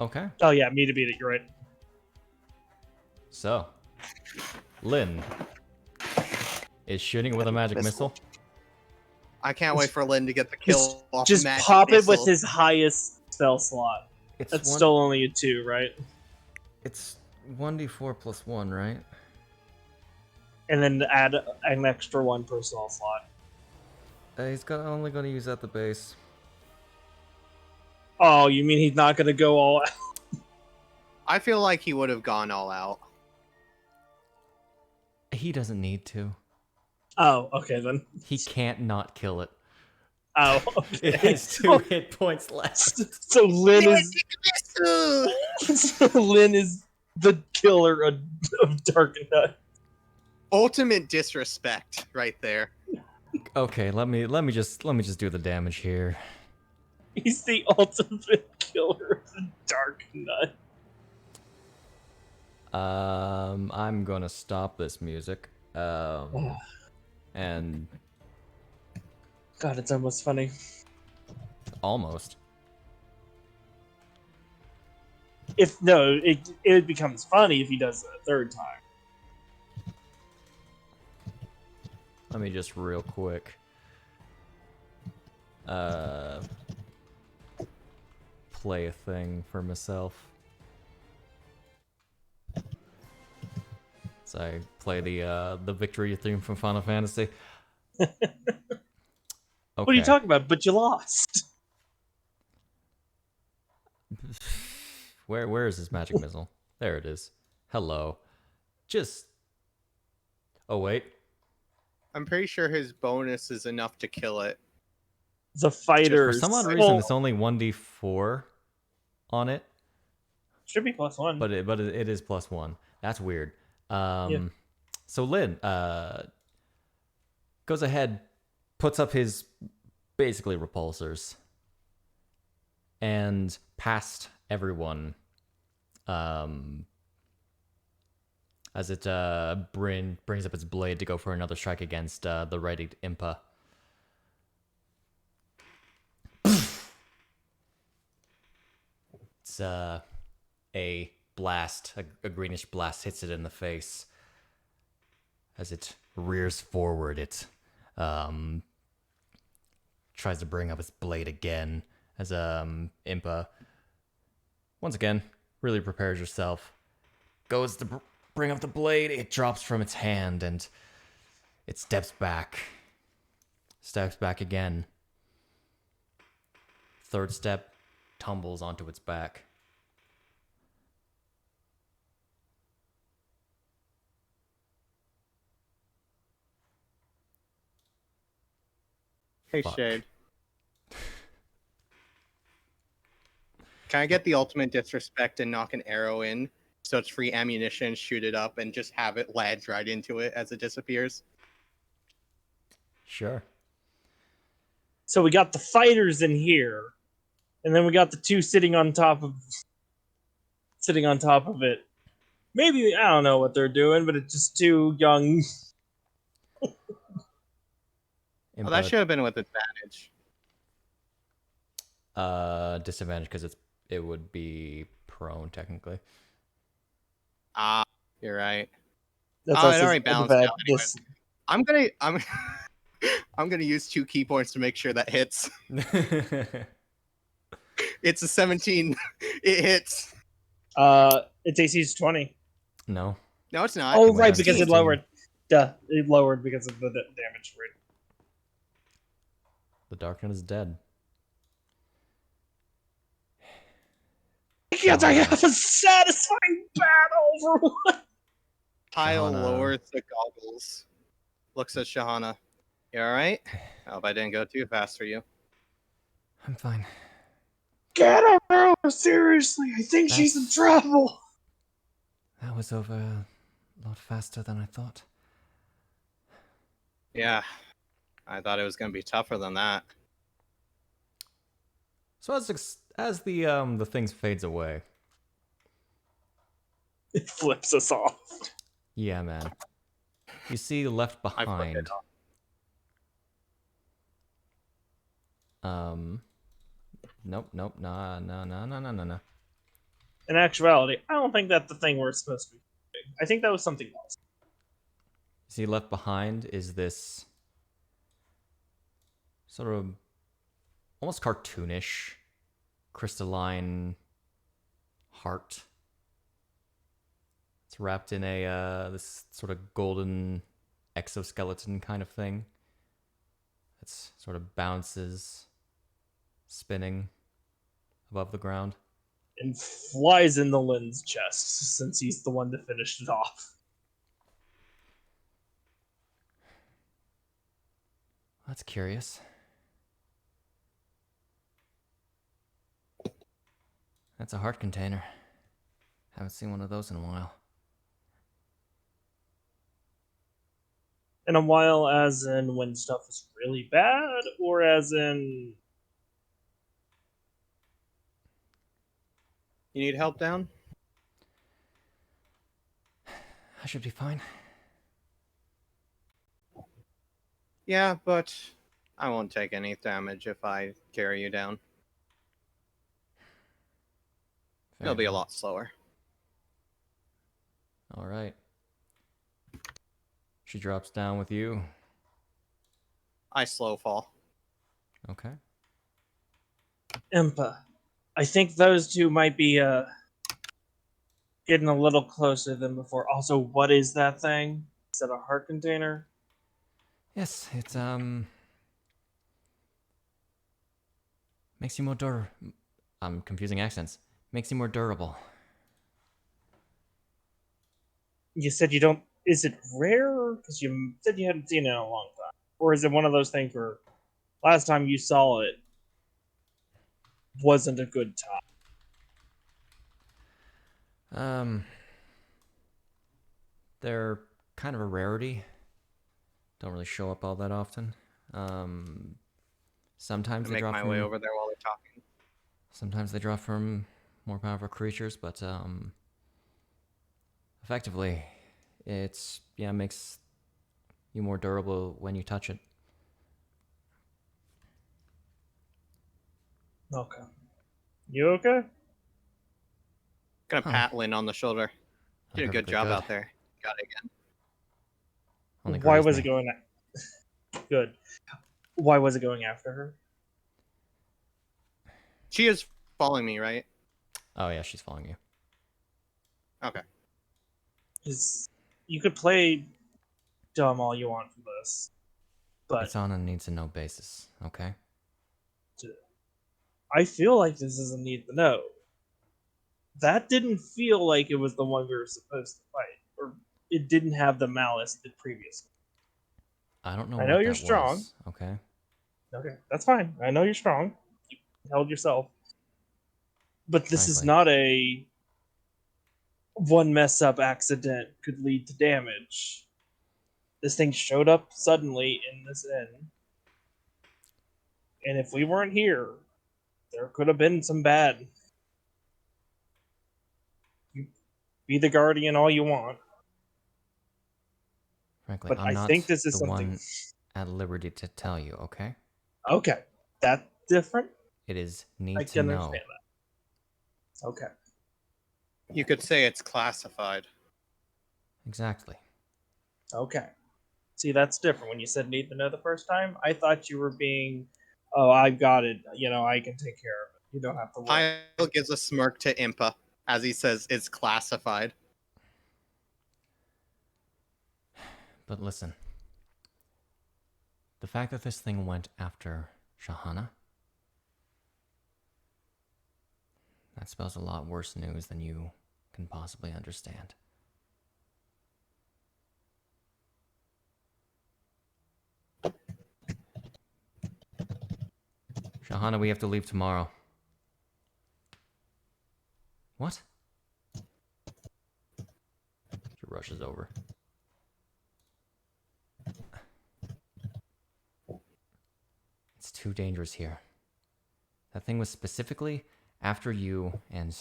Okay. Oh yeah, me to beat it. You're right. So, Lynn is shooting with a magic missile. I can't wait for Lynn to get the kill off Just magic pop it with missile. his highest spell slot. It's That's still only a 2, right? It's 1d4 plus 1, right? And then add an extra 1 per spell slot. He's only going to use at the base. Oh, you mean he's not gonna go all out? I feel like he would have gone all out. He doesn't need to. Oh, okay then. He can't not kill it. Oh, okay. It has 2 hit points left. So Lynn is so Lynn is the killer of Dark Knight. Ultimate disrespect right there. Okay, let me just do the damage here. He's the ultimate killer of the Dark Knight. I'm gonna stop this music. And God, it's almost funny. almost. It becomes funny if he does it a third time. Let me just real quick. Play a thing for myself. So I play the victory theme from Final Fantasy. Okay. What are you talking about? But you lost. Where is this magic missile? There it is. Hello. Just. Oh wait. I'm pretty sure his bonus is enough to kill it. The For fighters. some odd reason, it's only 1d4 on it. Should be +1. But it is +1. That's weird. Yeah. So Lynn goes ahead, puts up his basically repulsors, and past everyone, as it brings up its blade to go for another strike against the readied Impa. It's a blast, a greenish blast hits it in the face. As it rears forward, it tries to bring up its blade again. As Impa, once again, really prepares herself. Goes to bring up the blade, it drops from its hand, and it steps back. Steps back again. Third step, tumbles onto its back. Hey, Fuck. Shade. Can I get the ultimate disrespect and knock an arrow in so it's free ammunition, shoot it up, and just have it ledge right into it as it disappears? Sure. So we got the fighters in here, and then we got the 2 sitting on top of it. Maybe I don't know what they're doing, but it's just 2 young. Well, that should have been with advantage. Disadvantage because it would be prone technically. Ah, you're right. That's Oh, us it already as- balanced that- out anyway. this- I'm gonna use 2 key points to make sure that hits. It's a 17. It hits. Its AC is 20. No. No, it's not. Oh, went right, down because to it 16. lowered. Duh, it lowered because of the damage rate. The Dark Knight is dead. Can't I have a satisfying battle for one? Kyle Shahana. lowers the goggles. Looks at Shahana. You alright? I hope I didn't go too fast for you. I'm fine. Get her! Seriously, I think she's in That's- trouble. That was over a lot faster than I thought. Yeah. I thought it was gonna be tougher than that. So as the things fades away, It flips us off. yeah, man, you see left I flipped it behind. Nope, nah. In actuality, I don't think that's the thing we're supposed to be doing. I think that was something else. You see left behind is this sort of almost cartoonish crystalline heart. It's wrapped in a this sort of golden exoskeleton kind of thing. It's sort of bounces, spinning above the ground. And flies in the Lynn's chest, since he's the one that finished it off. That's curious. That's a heart container. Haven't seen one of those in a while. In a while, as in when stuff is really bad, or as in... You need help down? I should be fine. Yeah, but I won't take any damage if I carry you down. It'll be a lot slower. All right. She drops down with you. I slow fall. Okay. Impa. I think those two might be getting a little closer than before. Also, what is that thing? Is that a heart container? Yes, it's makes you more I'm confusing accents. Makes you more durable. You said you don't... Is it rare? Because you said you hadn't seen it in a long time. Or is it one of those things where last time you saw it wasn't a good time? They're kind of a rarity. Don't really show up all that often. Sometimes I they make drop my from way over there while they're talking. sometimes they drop from more powerful creatures, but effectively, it's makes you more durable when you touch it. Okay. You okay? Gonna Oh. pat Lynn on the shoulder. Did a good Perfectly job good. out there. Got it again. Only Why grazed was me. it going... Good. Why was it going after her? She is following me, right? Oh yeah, she's following you. Okay. Because you could play dumb all you want for this, but It's on a need to know basis, okay? I feel like this is a need to know. That didn't feel like it was the one we were supposed to fight, or it didn't have the malice that previously. I don't know I what know you're that strong. was, okay? Okay, that's fine. I know you're strong. You held yourself. But this is Frankly. not a one mess up accident could lead to damage. This thing showed up suddenly in this inn. And if we weren't here, there could have been some bad. You be the guardian all you want. Frankly, But I'm I not think this is the something. one at liberty to tell you, okay? Okay, that's different. It is I need to can know. understand that. Okay. You could say it's classified. Exactly. Okay. See, that's different. When you said need to know the first time, I thought you were being, oh, I've got it. You know, I can take care of it. You don't have to worry. Pyle gives a smirk to Impa as he says it's classified. But listen. The fact that this thing went after Shahana, that spells a lot worse news than you can possibly understand. Shahana, we have to leave tomorrow. What? She rushes over. It's too dangerous here. That thing was specifically after you, and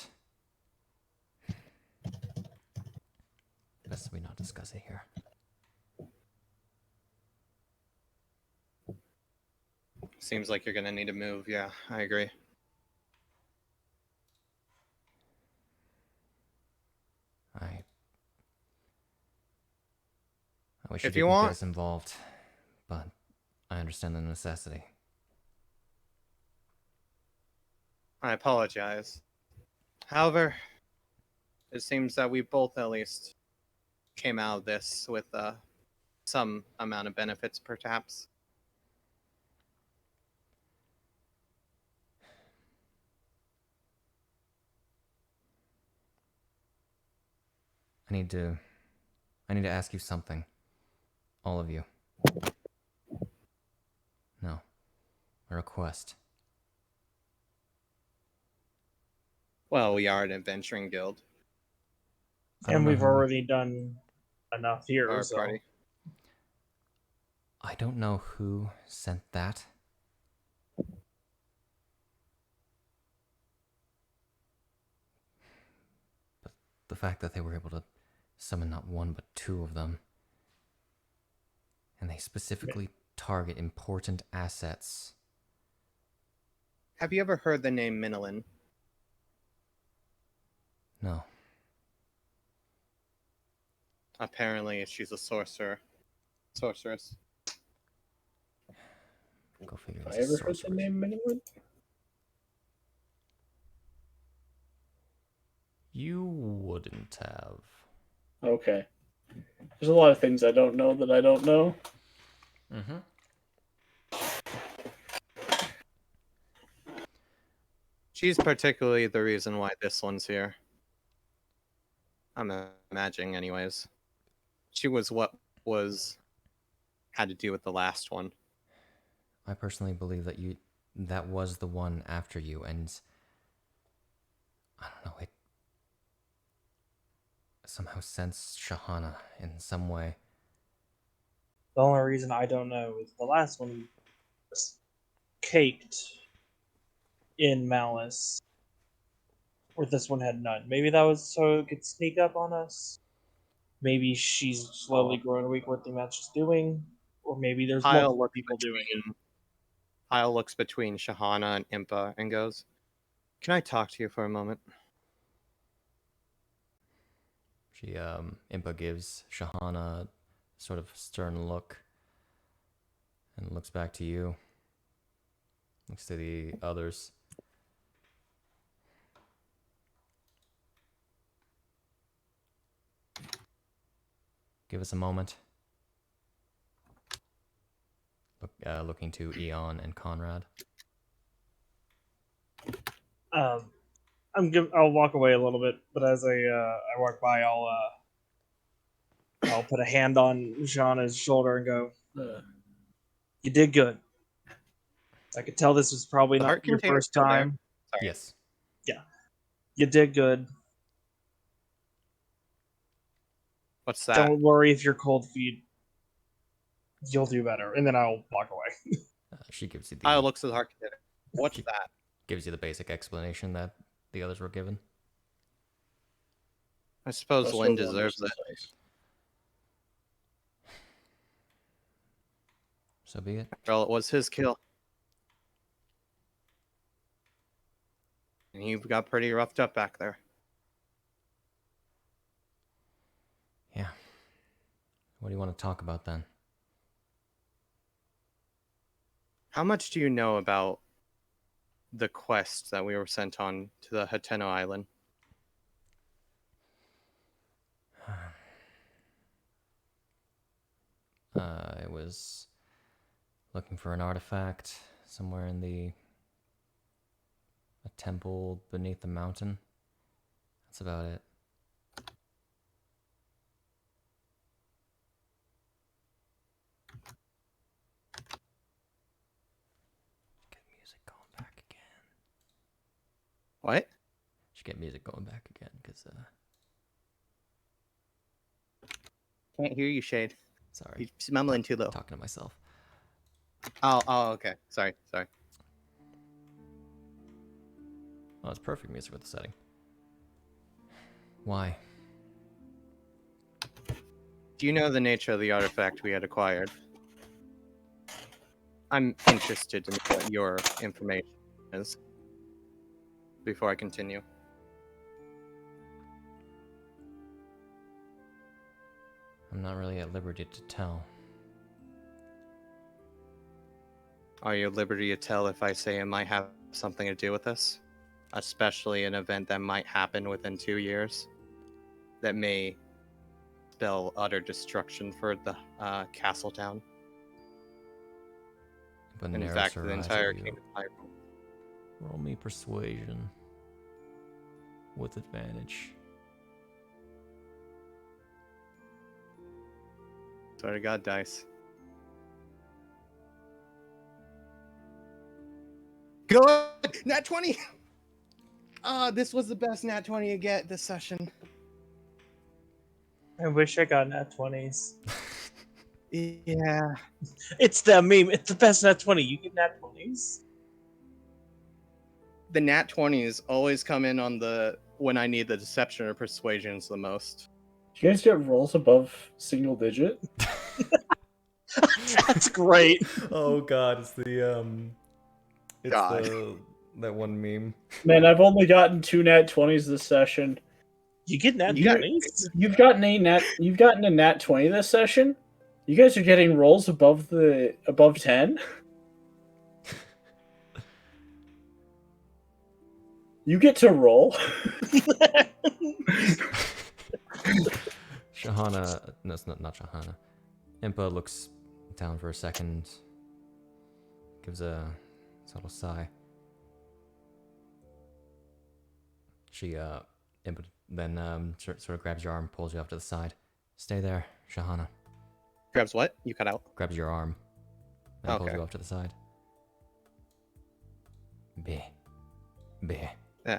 best we not discuss it here. Seems like you're gonna need to move. Yeah, I agree. I wish If you you didn't get want- us involved, but I understand the necessity. I apologize. However, it seems that we both at least came out of this with some amount of benefits, perhaps. I need to ask you something. All of you. No. A request. Well, we are an adventuring guild. I don't And know we've who- already done enough here, Our so party. I don't know who sent that. But the fact that they were able to summon not one but two of them, and they specifically target important assets. Have you ever heard the name Minilin? No. Apparently, she's a sorceress. Go figure. Have He's I a ever heard the sorcerer. name Minwood? You wouldn't have. Okay. There's a lot of things I don't know that I don't know. Mm-hmm. She's particularly the reason why this one's here. I'm imagining, anyways. She was what had to do with the last one. I personally believe that was the one after you, and I don't know, it somehow sensed Shahana in some way. the only reason I don't know is the last one was caked in malice, where this one had none. Maybe that was so it could sneak up on us. Maybe she's slowly growing weak what the match is doing, or maybe there's multiple people doing it. Kyle looks between Shahana and Impa and goes, "Can I talk to you for a moment?" Impa gives Shahana a sort of stern look and looks back to you. Looks to the others. Give us a moment. Looking to Eon and Conrad. I'll walk away a little bit, but as I walk by, I'll put a hand on Shauna's shoulder and go, "You did good. I could tell this was probably The not heart your container's first still there. time. Sorry. Yes. You did good. What's that? Don't worry if you're cold feet. You'll do better." And then I'll walk away. She gives you the Kyle looks at the heart container. What's She- that? gives you the basic explanation that the others were given. I suppose That's Lynn what Wonders deserves it. says. So be it. Well, it was his kill. And he got pretty roughed up back there. Yeah. What do you want to talk about then? How much do you know about the quest that we were sent on to the Hateno Island? I was looking for an artifact somewhere in a temple beneath the mountain. That's about it. Get music going back. What? Should get music going back again, because, Can't hear you, Shade. sorry. You're mumbling too low. Talking to myself. Oh, okay. Sorry. Oh, it's perfect music for the setting. Why? Do you know the nature of the artifact we had acquired? I'm interested in what your information is. Before I continue. I'm not really at liberty to tell. Are you at liberty to tell if I say it might have something to do with this? Especially an event that might happen within 2 years? That may spell utter destruction for the castle town. But In narrows fact, her the eyes entire at you. kingdom of Hyrule. Roll me persuasion. With advantage. Swear to God, dice. Good! Nat 20! This was the best Nat 20 you get this session. I wish I got nat 20s. Yeah. It's the meme. It's the best nat 20. You get nat 20s. The Nat 20s always come in on the when I need the deception or persuasions the most. Do you guys get rolls above single digit? That's great. Oh god, it's the God. that one meme. Man, I've only gotten 2 nat 20s this session. You get nat You got- 20s? You've gotten a nat 20 this session? You guys are getting rolls above 10? You get to roll? Shahana, no, it's not Shahana. Impa looks down for a second, gives a subtle sigh. She, Impa then sort of grabs your arm, pulls you off to the side. Stay there, Shahana. Grabs what? You cut out. Grabs your arm, and pulls Okay. you off to the side. Be. Yeah.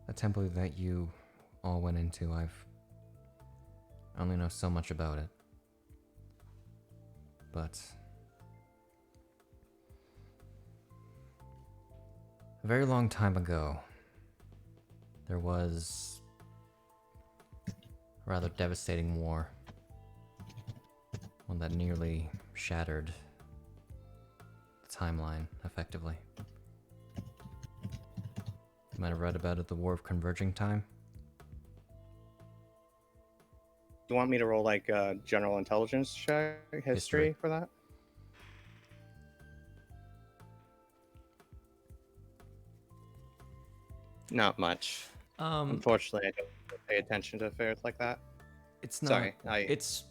The temple that you all went into, I only know so much about it. But a very long time ago, there was a rather devastating war. One that nearly shattered the timeline, effectively. You might have read about it, the War of Converging Time. You want me to roll like general intelligence check history for that? Not much. Unfortunately, I don't pay attention to affairs like that. It's not. Sorry, It's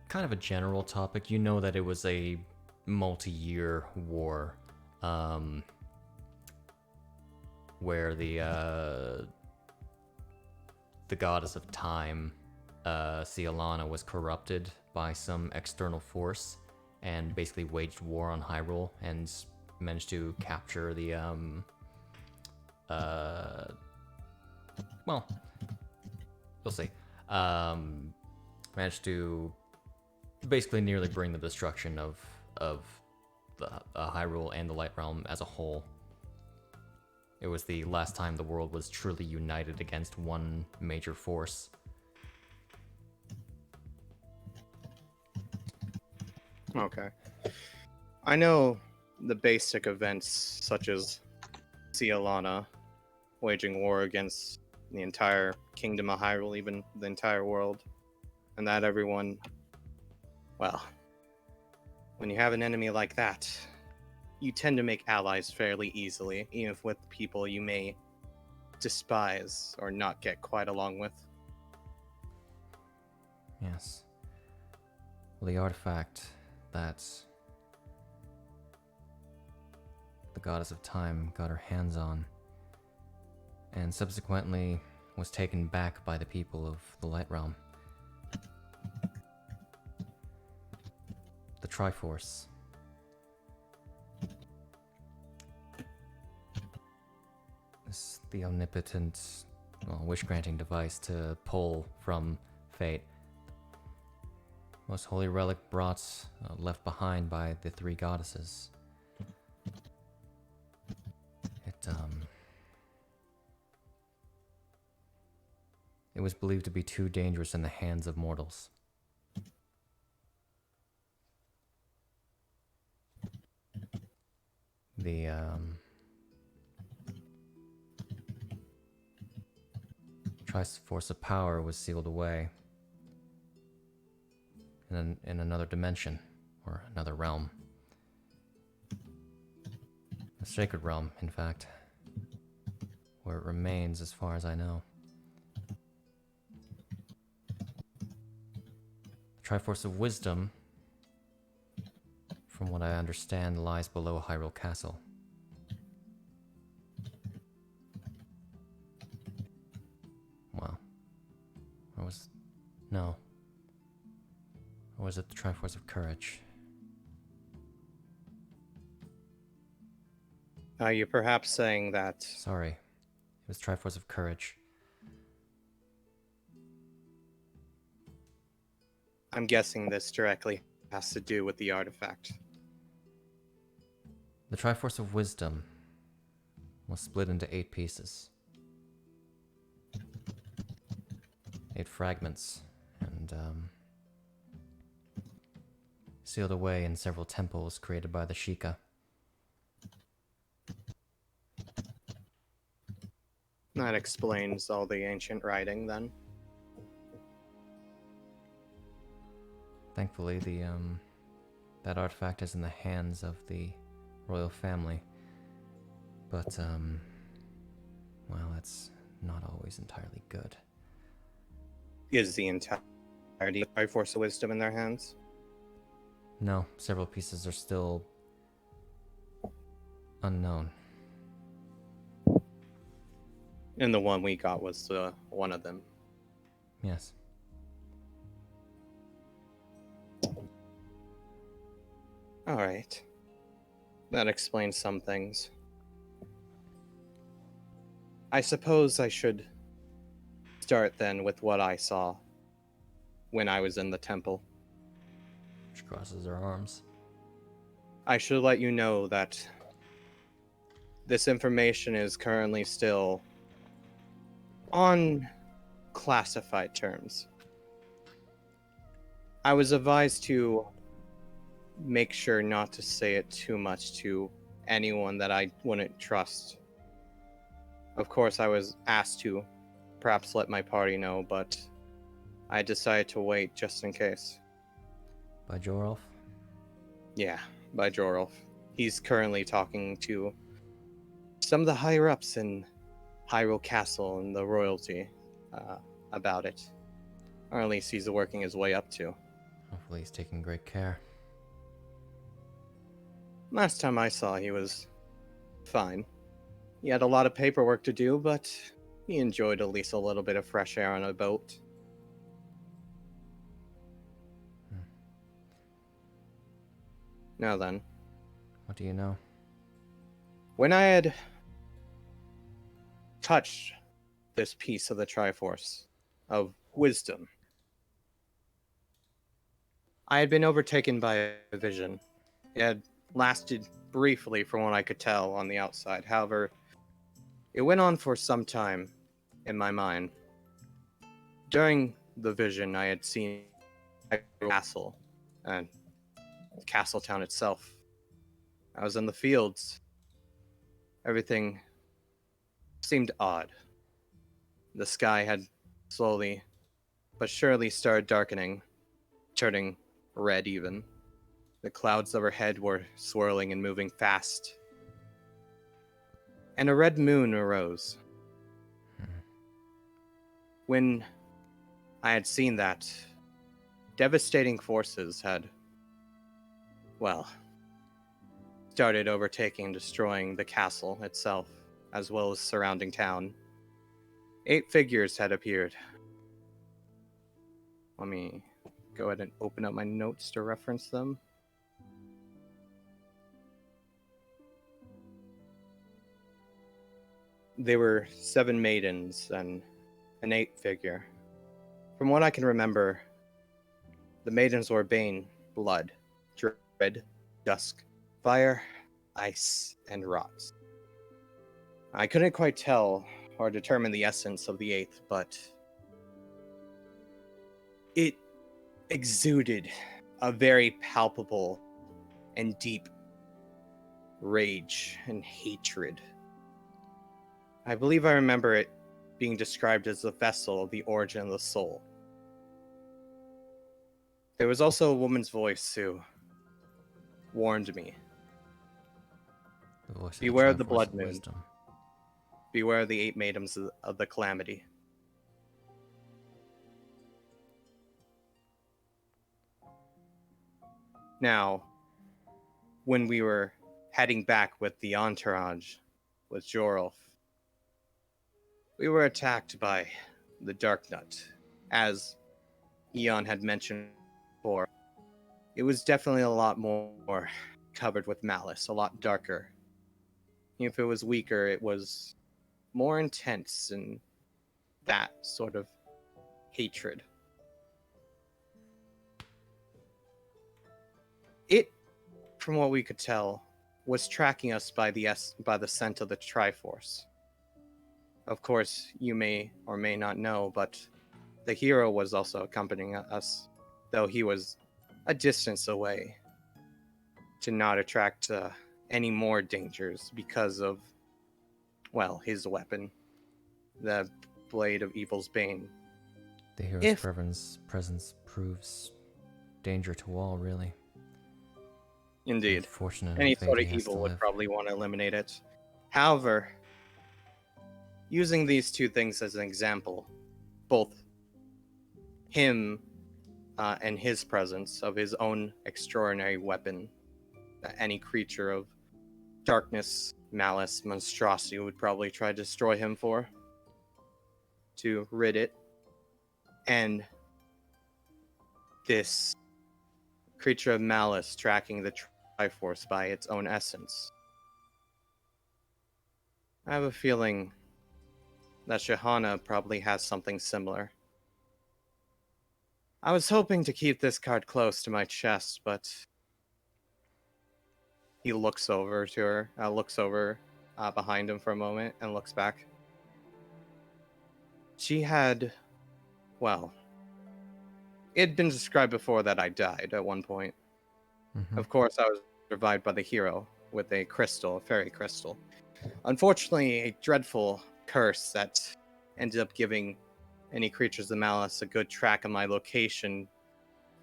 kind of a general topic. You know that it was a multi-year war, where the goddess of time, Cialana, was corrupted by some external force and basically waged war on Hyrule and managed to capture the well, we'll see. Managed to basically nearly bring the destruction of the Hyrule and the Light Realm as a whole. It was the last time the world was truly united against one major force. Okay. I know the basic events such as Cialana waging war against the entire kingdom of Hyrule, even the entire world, and that everyone, well, when you have an enemy like that, you tend to make allies fairly easily, even with people you may despise or not get quite along with. Yes. Well, the artifact that the goddess of time got her hands on, and subsequently was taken back by the people of the Light Realm. Triforce. The omnipotent, wish-granting device to pull from fate. Most holy relic brought, left behind by the three goddesses. It was believed to be too dangerous in the hands of mortals. The Triforce of Power was sealed away in another dimension, or another realm. A sacred realm, in fact, where it remains as far as I know. The Triforce of Wisdom, from what I understand, lies below Hyrule Castle. Well, no. Or was it the Triforce of Courage? Are you perhaps saying that? Sorry, it was Triforce of Courage. I'm guessing this directly has to do with the artifact. The Triforce of Wisdom was split into 8 pieces. 8 fragments, and sealed away in several temples created by the Sheikah. That explains all the ancient writing, then. Thankfully, that artifact is in the hands of the royal family. But, well, it's not always entirely good. Is the entirety of Triforce of Wisdom in their hands? No, several pieces are still unknown. And the one we got was one of them. Yes. Alright. That explains some things. I suppose I should start then with what I saw when I was in the temple. She crosses her arms. I should let you know that this information is currently still on classified terms. I was advised to make sure not to say it too much to anyone that I wouldn't trust. Of course, I was asked to perhaps let my party know, but I decided to wait just in case. By Jorulf? Yeah, by Jorulf. He's currently talking to some of the higher-ups in Hyrule Castle and the royalty about it. Or at least he's working his way up to. Hopefully he's taking great care. Last time I saw, he was fine. He had a lot of paperwork to do, but he enjoyed at least a little bit of fresh air on a boat. Now then. What do you know? When I had touched this piece of the Triforce of Wisdom, I had been overtaken by a vision. It had lasted briefly from what I could tell on the outside. However, it went on for some time in my mind. During the vision, I had seen a castle and the castle town itself. I was in the fields. Everything seemed odd. The sky had slowly but surely started darkening, turning red even. The clouds overhead were swirling and moving fast. And a red moon arose. When I had seen that, devastating forces had, well, started overtaking and destroying the castle itself, as well as surrounding town. 8 figures had appeared. Let me go ahead and open up my notes to reference them. They were 7 maidens and an 8 figure. From what I can remember, the maidens were Bane, Blood, Dread, Dusk, Fire, Ice, and Rot. I couldn't quite tell or determine the essence of the 8th, but it exuded a very palpable and deep rage and hatred. I believe I remember it being described as the vessel of the origin of the soul. There was also a woman's voice who warned me. The voice of Beware of Triforce the blood of moon. Wisdom. Beware of the 8 maidens of the calamity. Now, when we were heading back with the entourage, with Jorulf, we were attacked by the Dark Nut. As Eon had mentioned before, it was definitely a lot more covered with malice, a lot darker. If it was weaker, it was more intense and that sort of hatred. It, from what we could tell, was tracking us by the scent of the Triforce. Of course, you may or may not know, but the hero was also accompanying us, though he was a distance away, to not attract any more dangers because of, well, his weapon, the Blade of Evil's Bane. The hero's If- presence proves danger to all, really. Indeed. Unfortunate Any fate sort of he has to evil would live. probably want to eliminate it. However, using these two things as an example, both him and his presence of his own extraordinary weapon, that any creature of darkness, malice, monstrosity would probably try to destroy him for, to rid it, and this creature of malice tracking the Triforce by its own essence. I have a feeling that Shahana probably has something similar. I was hoping to keep this card close to my chest, but he looks over to her, looks over behind him for a moment, and looks back. She had, well, it had been described before that I died at one point. Mhm. Of course, I was revived by the hero with a crystal, a fairy crystal. Unfortunately, a dreadful curse that ended up giving any creatures of malice a good track of my location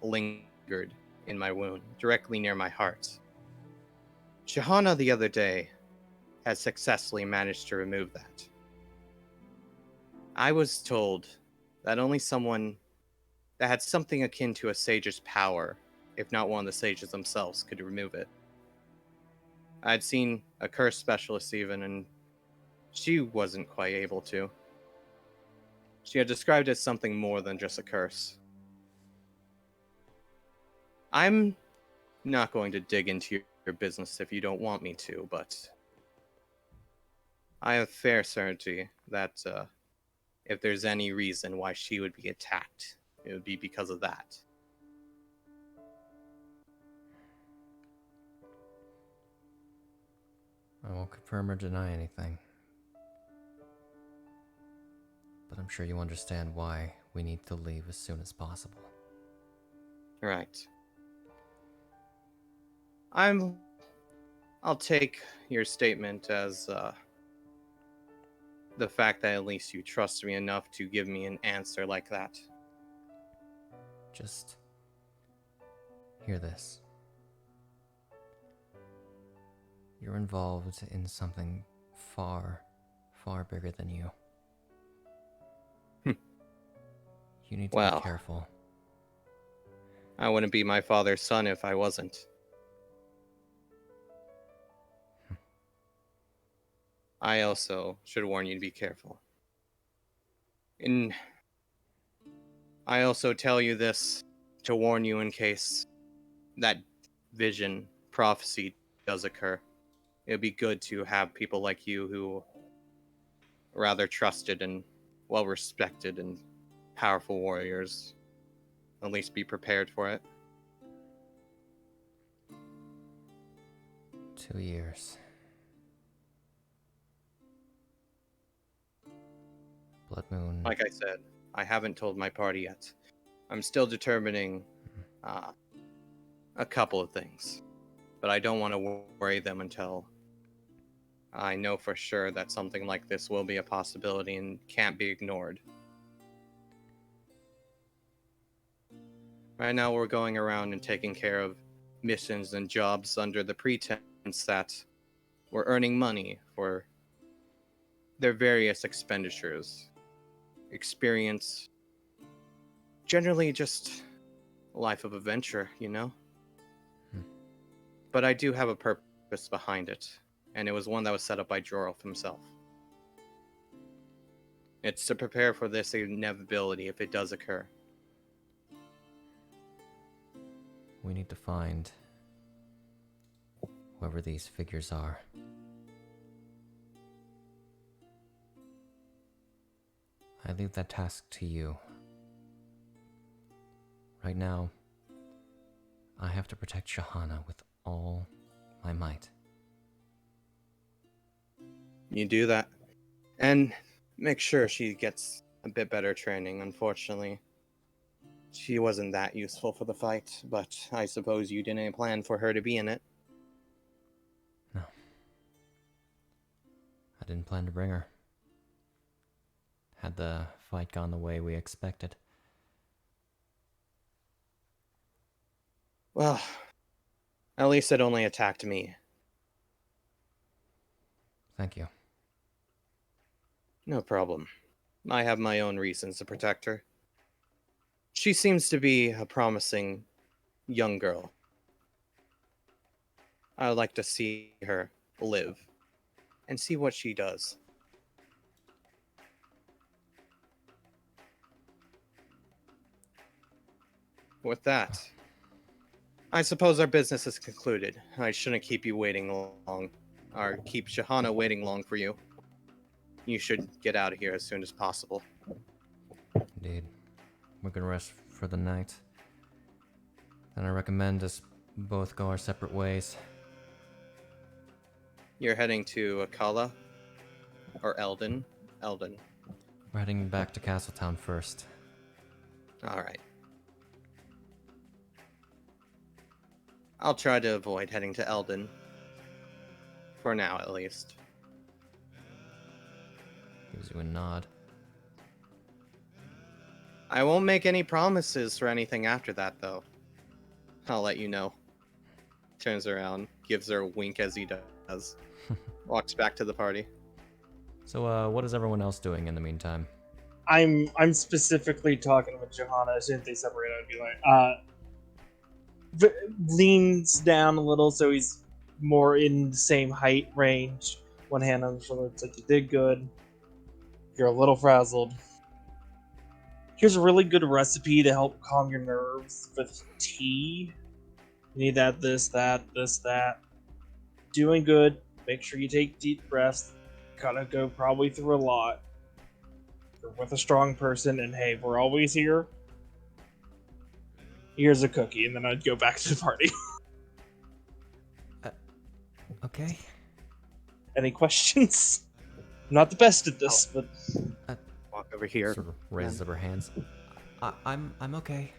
lingered in my wound, directly near my heart. Shahana the other day had successfully managed to remove that. I was told that only someone that had something akin to a sage's power, if not one of the sages themselves, could remove it. I'd seen a curse specialist even, and she wasn't quite able to. She had described it as something more than just a curse. I'm not going to dig into your business if you don't want me to, but I have fair certainty that if there's any reason why she would be attacked, it would be because of that. I won't confirm or deny anything. But I'm sure you understand why we need to leave as soon as possible. Right. I'll take your statement as the fact that at least you trust me enough to give me an answer like that. Just hear this. You're involved in something far, far bigger than you. You need to Well. be careful. I wouldn't be my father's son if I wasn't. I also should warn you to be careful. And I also tell you this to warn you in case that vision, prophecy does occur. It would be good to have people like you who rather trusted and well respected and powerful warriors. At least be prepared for it. 2 years. Blood Moon. Like I said, I haven't told my party yet. I'm still determining a couple of things, but I don't want to worry them until I know for sure that something like this will be a possibility and can't be ignored. Right now, we're going around and taking care of missions and jobs under the pretense that we're earning money for their various expenditures, experience, generally just a life of adventure, you know? But I do have a purpose behind it, and it was one that was set up by Jorolf himself. It's to prepare for this inevitability if it does occur. We need to find whoever these figures are. I leave that task to you. Right now, I have to protect Shahana with all my might. You do that. And make sure she gets a bit better training, unfortunately. She wasn't that useful for the fight, but I suppose you didn't plan for her to be in it. No. I didn't plan to bring her. Had the fight gone the way we expected. Well, at least it only attacked me. Thank you. No problem. I have my own reasons to protect her. She seems to be a promising young girl. I would like to see her live and see what she does. With that, I suppose our business is concluded. I shouldn't keep you waiting long, or keep Shahana waiting long for you. You should get out of here as soon as possible. Indeed. We're gonna rest for the night. Then I recommend us both go our separate ways. You're heading to Akala? Or Eldon? Eldon. We're heading back to Castletown first. Alright. I'll try to avoid heading to Eldon. For now, at least. Gives you a nod. I won't make any promises for anything after that, though. I'll let you know. Turns around, gives her a wink as he does. Walks back to the party. So, what is everyone else doing in the meantime? I'm specifically talking with Johanna. As soon as they separate, I'd be like, leans down a little so he's more in the same height range. One hand on the shoulder. It's like, you did good. You're a little frazzled. Here's a really good recipe to help calm your nerves with tea. You need that, this, that. Doing good. Make sure you take deep breaths. Gotta go probably through a lot. You're with a strong person, and hey, we're always here. Here's a cookie, and then I'd go back to the party. Okay. Any questions? I'm not the best at this, but Walk over here. Sort of raises up her hands. I'm okay.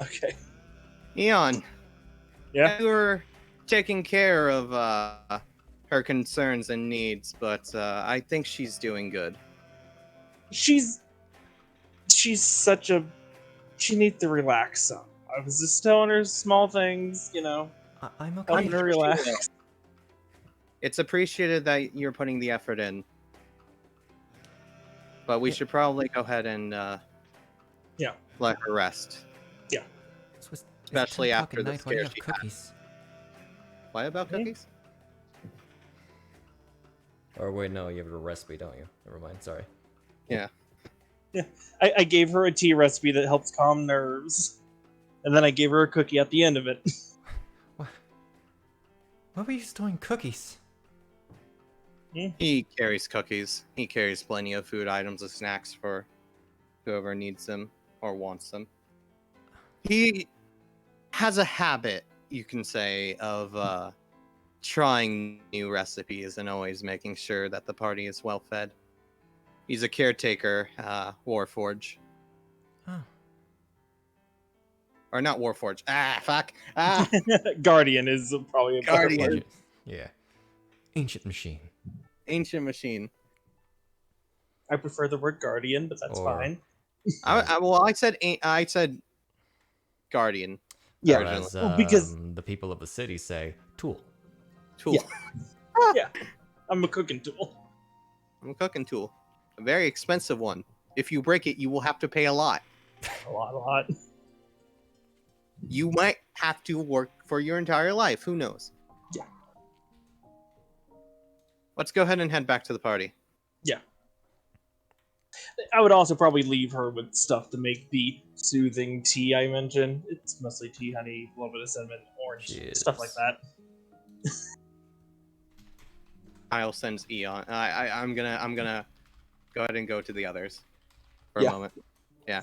okay. Eon, Yeah. you were taking care of her concerns and needs, but I think she's doing good. She's such a. She needs to relax some. I was just telling her small things, you know, I'm okay. helping her relax. It's appreciated that you're putting the effort in. But we should probably go ahead and Yeah. let her rest. Especially after the scare she had. cookies. What about Hmm? cookies? Or wait, no, you have a recipe, don't you? Never mind. Sorry. Yeah. I gave her a tea recipe that helps calm nerves, and then I gave her a cookie at the end of it. What? Why were you storing cookies? He carries cookies. He carries plenty of food items and snacks for whoever needs them or wants them. He has a habit, you can say, of trying new recipes and always making sure that the party is well fed. He's a caretaker, Warforge. Oh. Or not Warforge. Ah, fuck. Ah, Guardian is probably a better Guardian. word. Yeah. Ancient machine. ancient machine. I prefer the word guardian, but that's Or- fine. I said Guardian. Yeah. Or originally. as Well, because- the people of the city say, tool. Tool. Yeah. I'm a cooking tool. I'm a cooking tool. A very expensive one. If you break it, you will have to pay a lot. A lot. You might have to work for your entire life. Who knows? Yeah. Let's go ahead and head back to the party. I would also probably leave her with stuff to make the soothing tea I mentioned. It's mostly tea, honey, a little bit of cinnamon, orange, stuff like Cheers. that. I'll send Eon. I'm gonna go ahead and go to the others for Yeah. a moment. Yeah.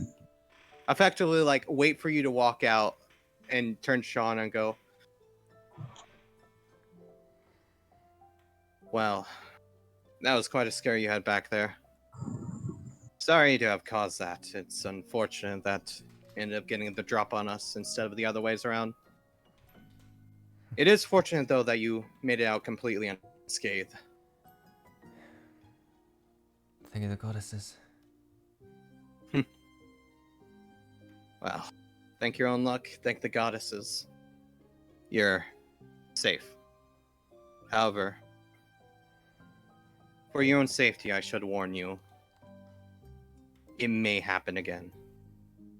Effectively, like, wait for you to walk out and turn to Sean and go, well, that was quite a scare you had back there. Sorry to have caused that. It's unfortunate that ended up getting the drop on us instead of the other ways around. It is fortunate, though, that you made it out completely unscathed. Think of the goddesses. Well, thank your own luck, thank the goddesses. You're safe. However, for your own safety, I should warn you. It may happen again.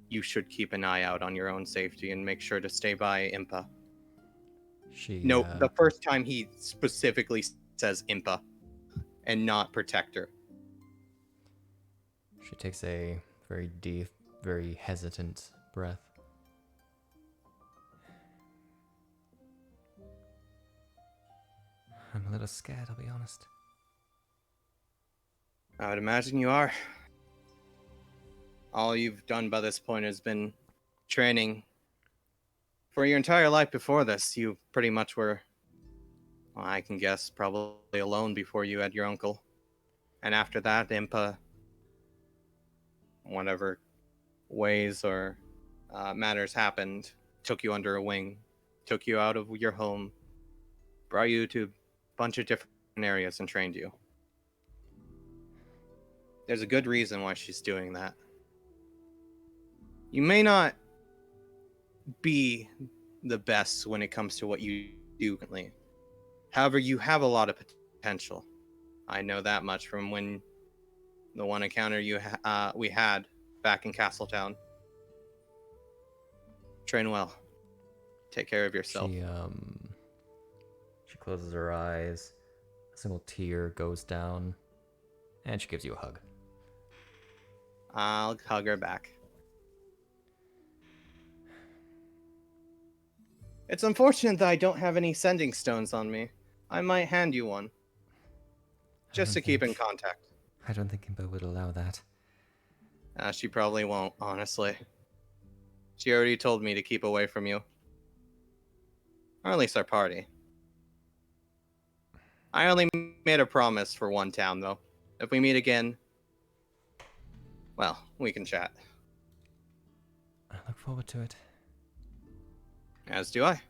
You should keep an eye out on your own safety and make sure to stay by Impa. She. No, the first time he specifically says Impa and not Protector. She takes a very deep, very hesitant breath. I'm a little scared, I'll be honest. I would imagine you are. All you've done by this point has been training. For your entire life before this, you pretty much were, well, I can guess, probably alone before you had your uncle. And after that, Impa, whatever ways or matters happened, took you under a wing, took you out of your home, brought you to a bunch of different areas and trained you. There's a good reason why she's doing that. You may not be the best when it comes to what you do currently. However, you have a lot of potential. I know that much from when the one encounter we had back in Castletown. Train well. Take care of yourself. She closes her eyes. A single tear goes down, and she gives you a hug. I'll hug her back. It's unfortunate that I don't have any sending stones on me. I might hand you one. Just to keep in contact. I don't think Impa would allow that. She probably won't, honestly. She already told me to keep away from you. Or at least our party. I only made a promise for one town, though. If we meet again, well, we can chat. I look forward to it. As do I.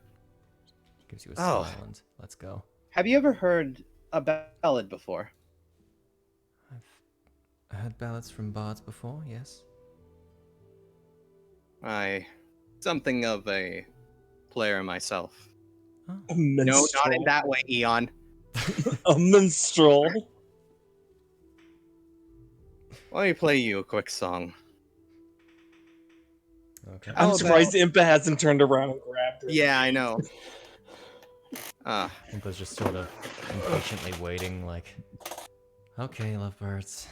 Gives you a Oh. smile and let's go. Have you ever heard a ballad before? I've heard ballads from bards before, yes. Something of a player myself. Oh. A No, minstrel. not in that way, Eon. A minstrel. Let me play you a quick song. Okay. How I'm about- surprised Impa hasn't turned around and grabbed her. Yeah, I know. Impa's just sort of impatiently waiting, like, okay, lovebirds.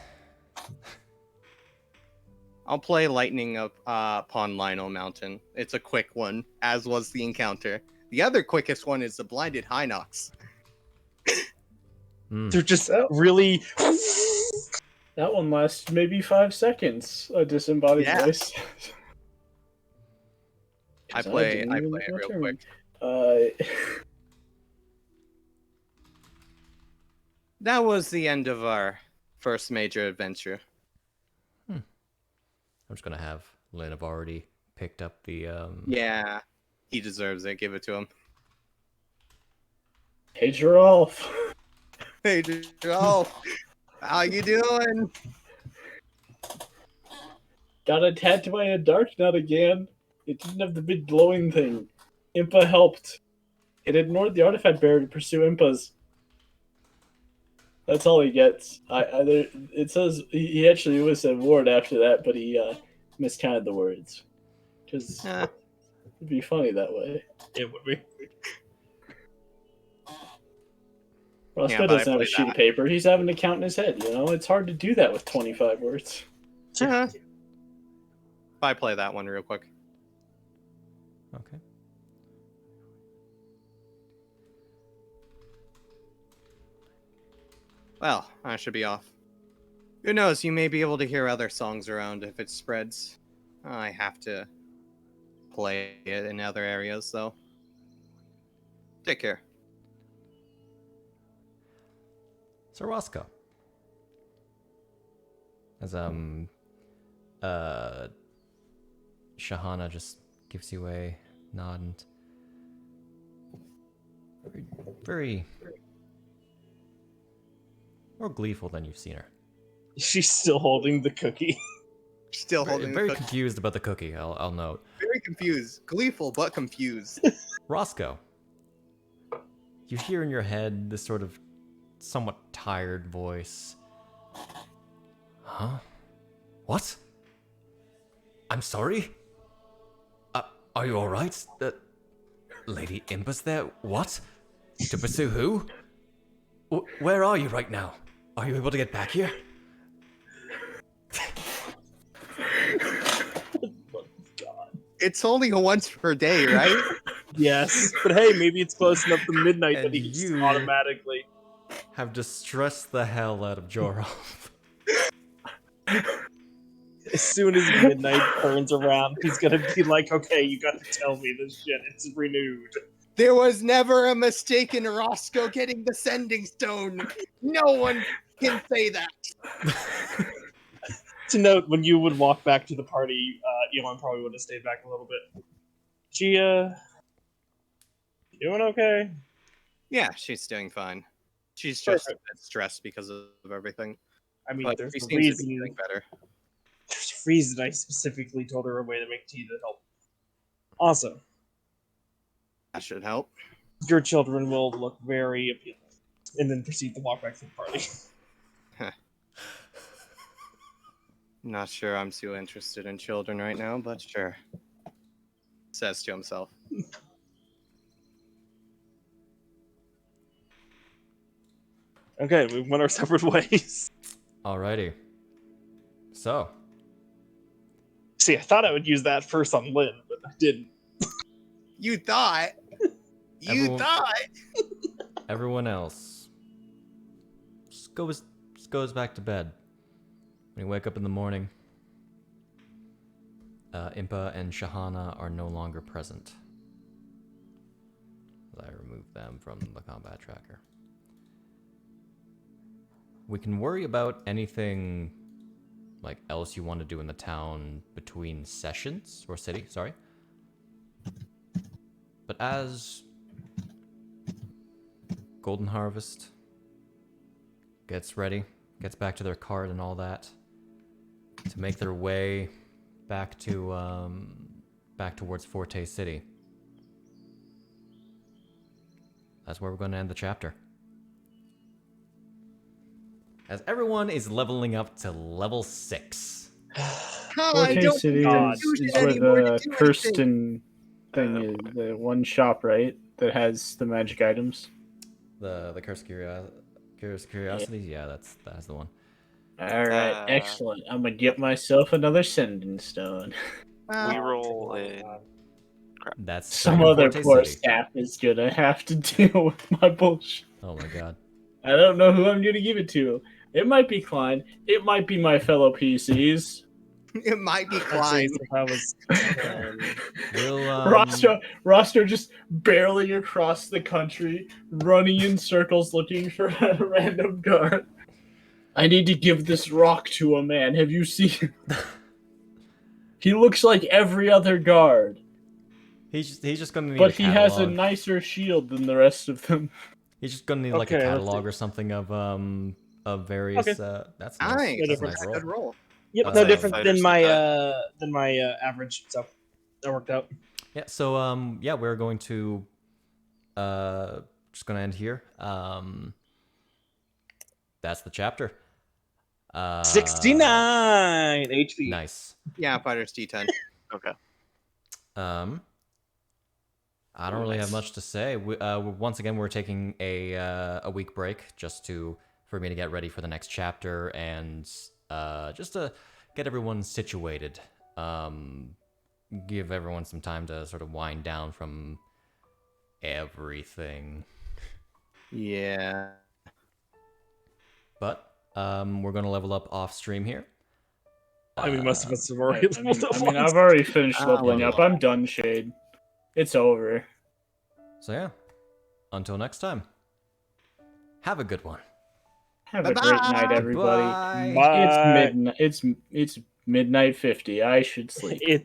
I'll play Lightning upon Lionel Mountain. It's a quick one, as was the encounter. The other quickest one is the Blinded Hinox. They're just Oh. really. That one lasts maybe 5 seconds. A disembodied Yeah. voice. I 'Cause play didn't even it make my real turn. quick. That was the end of our first major adventure. I'm just gonna have Lynn have already picked up the Yeah, he deserves it. Give it to him. Hey, Giraffe. Hey, Joe, how you doing? Got attacked by a dark nut again. It didn't have the big glowing thing. Impa helped. It ignored the artifact barrier to pursue Impa's. That's all he gets. It says he actually was a ward after that, but he miscounted the words. Because it'd be funny that way. It would be. Roscoe but I doesn't have a played sheet of that. paper. He's having to count in his head, you know? It's hard to do that with 25 words. If I play that one real quick. Okay. Well, I should be off. Who knows? You may be able to hear other songs around if it spreads. I have to play it in other areas, though. Take care. So Roscoe. As Shahana just gives you a nod and very more gleeful than you've seen her. She's still holding the cookie. Still holding Very the cookie. confused about the cookie, I'll note. Very confused. Gleeful, but confused. Roscoe. You hear in your head this sort of somewhat tired voice. Huh? What? I'm sorry? Are you alright? Lady Impa's there? What? To pursue who? Where are you right now? Are you able to get back here? It's only a once per day, right? Yes, but hey, maybe it's close enough to midnight that And he just you- automatically. Have distressed the hell out of Jorov. As soon as midnight turns around, he's gonna be like, "Okay, you got to tell me this shit. It's renewed." There was never a mistake in Roscoe getting the sending stone. No one can say that. To note, when you would walk back to the party, Elon probably would have stayed back a little bit. She, doing okay? Yeah, she's doing fine. She's just a Perfect. bit stressed because of everything. I mean, But there's she a seems to be reason. doing better. There's a reason I specifically told her a way to make tea that helped. Also, That should help. your children will look very appealing, and then proceed to walk back to the party. Not sure I'm too interested in children right now, but sure. Says to himself. Okay, we went our separate ways. Alrighty. So, See, I thought I would use that first on Lynn, but I didn't. You thought? You Everyone- thought? everyone else just goes back to bed. When you wake up in the morning, Impa and Shahana are no longer present. I removed them from the combat tracker. We can worry about anything like else you want to do in the town between sessions or city, sorry. But as Golden Harvest gets ready, gets back to their cart and all that, to make their way back to back towards Forte City. That's where we're going to end the chapter. As everyone is leveling up to level 6. I Forte don't City God. is where the Kirsten thing is, the one shop, right? That has the magic items. The Curse Curiosity? Yeah, that's the one. Alright, excellent. I'm gonna get myself another sending stone. We roll in. That's Some second other Forte poor City. staff is gonna have to deal with my bullshit. Oh my god. I don't know who I'm going to give it to. It might be Klein. It might be my fellow PCs. It might be Actually, Klein. that was We'll Roster just barreling across the country, running in circles looking for a random guard. I need to give this rock to a man. Have you seen him? He looks like every other guard, he's just gonna need but a he has a catalog. nicer shield than the rest of them. He's just gonna need like a Okay, let's catalog see. or something of various. Okay. That's Nice. nice. That's a different. nice Good roll. roll. Yep, I'd no say different fighters than my average. So that worked out. Yeah. So yeah, we're going to just gonna end here. That's the chapter. 69 HP. Nice. Yeah, Fighters D10. Okay. I don't really have much to say. Once again, we're taking a week break just for me to get ready for the next chapter and just to get everyone situated. Give everyone some time to sort of wind down from everything. Yeah. But we're gonna level up off stream here. I mean, most of us have already I leveled up. mean, I've already finished leveling yeah. up. I'm done, Shade. It's over. So yeah, until next time. Have a good one. Have a great night, everybody. Bye. Bye. It's midnight. It's midnight 50. I should sleep. It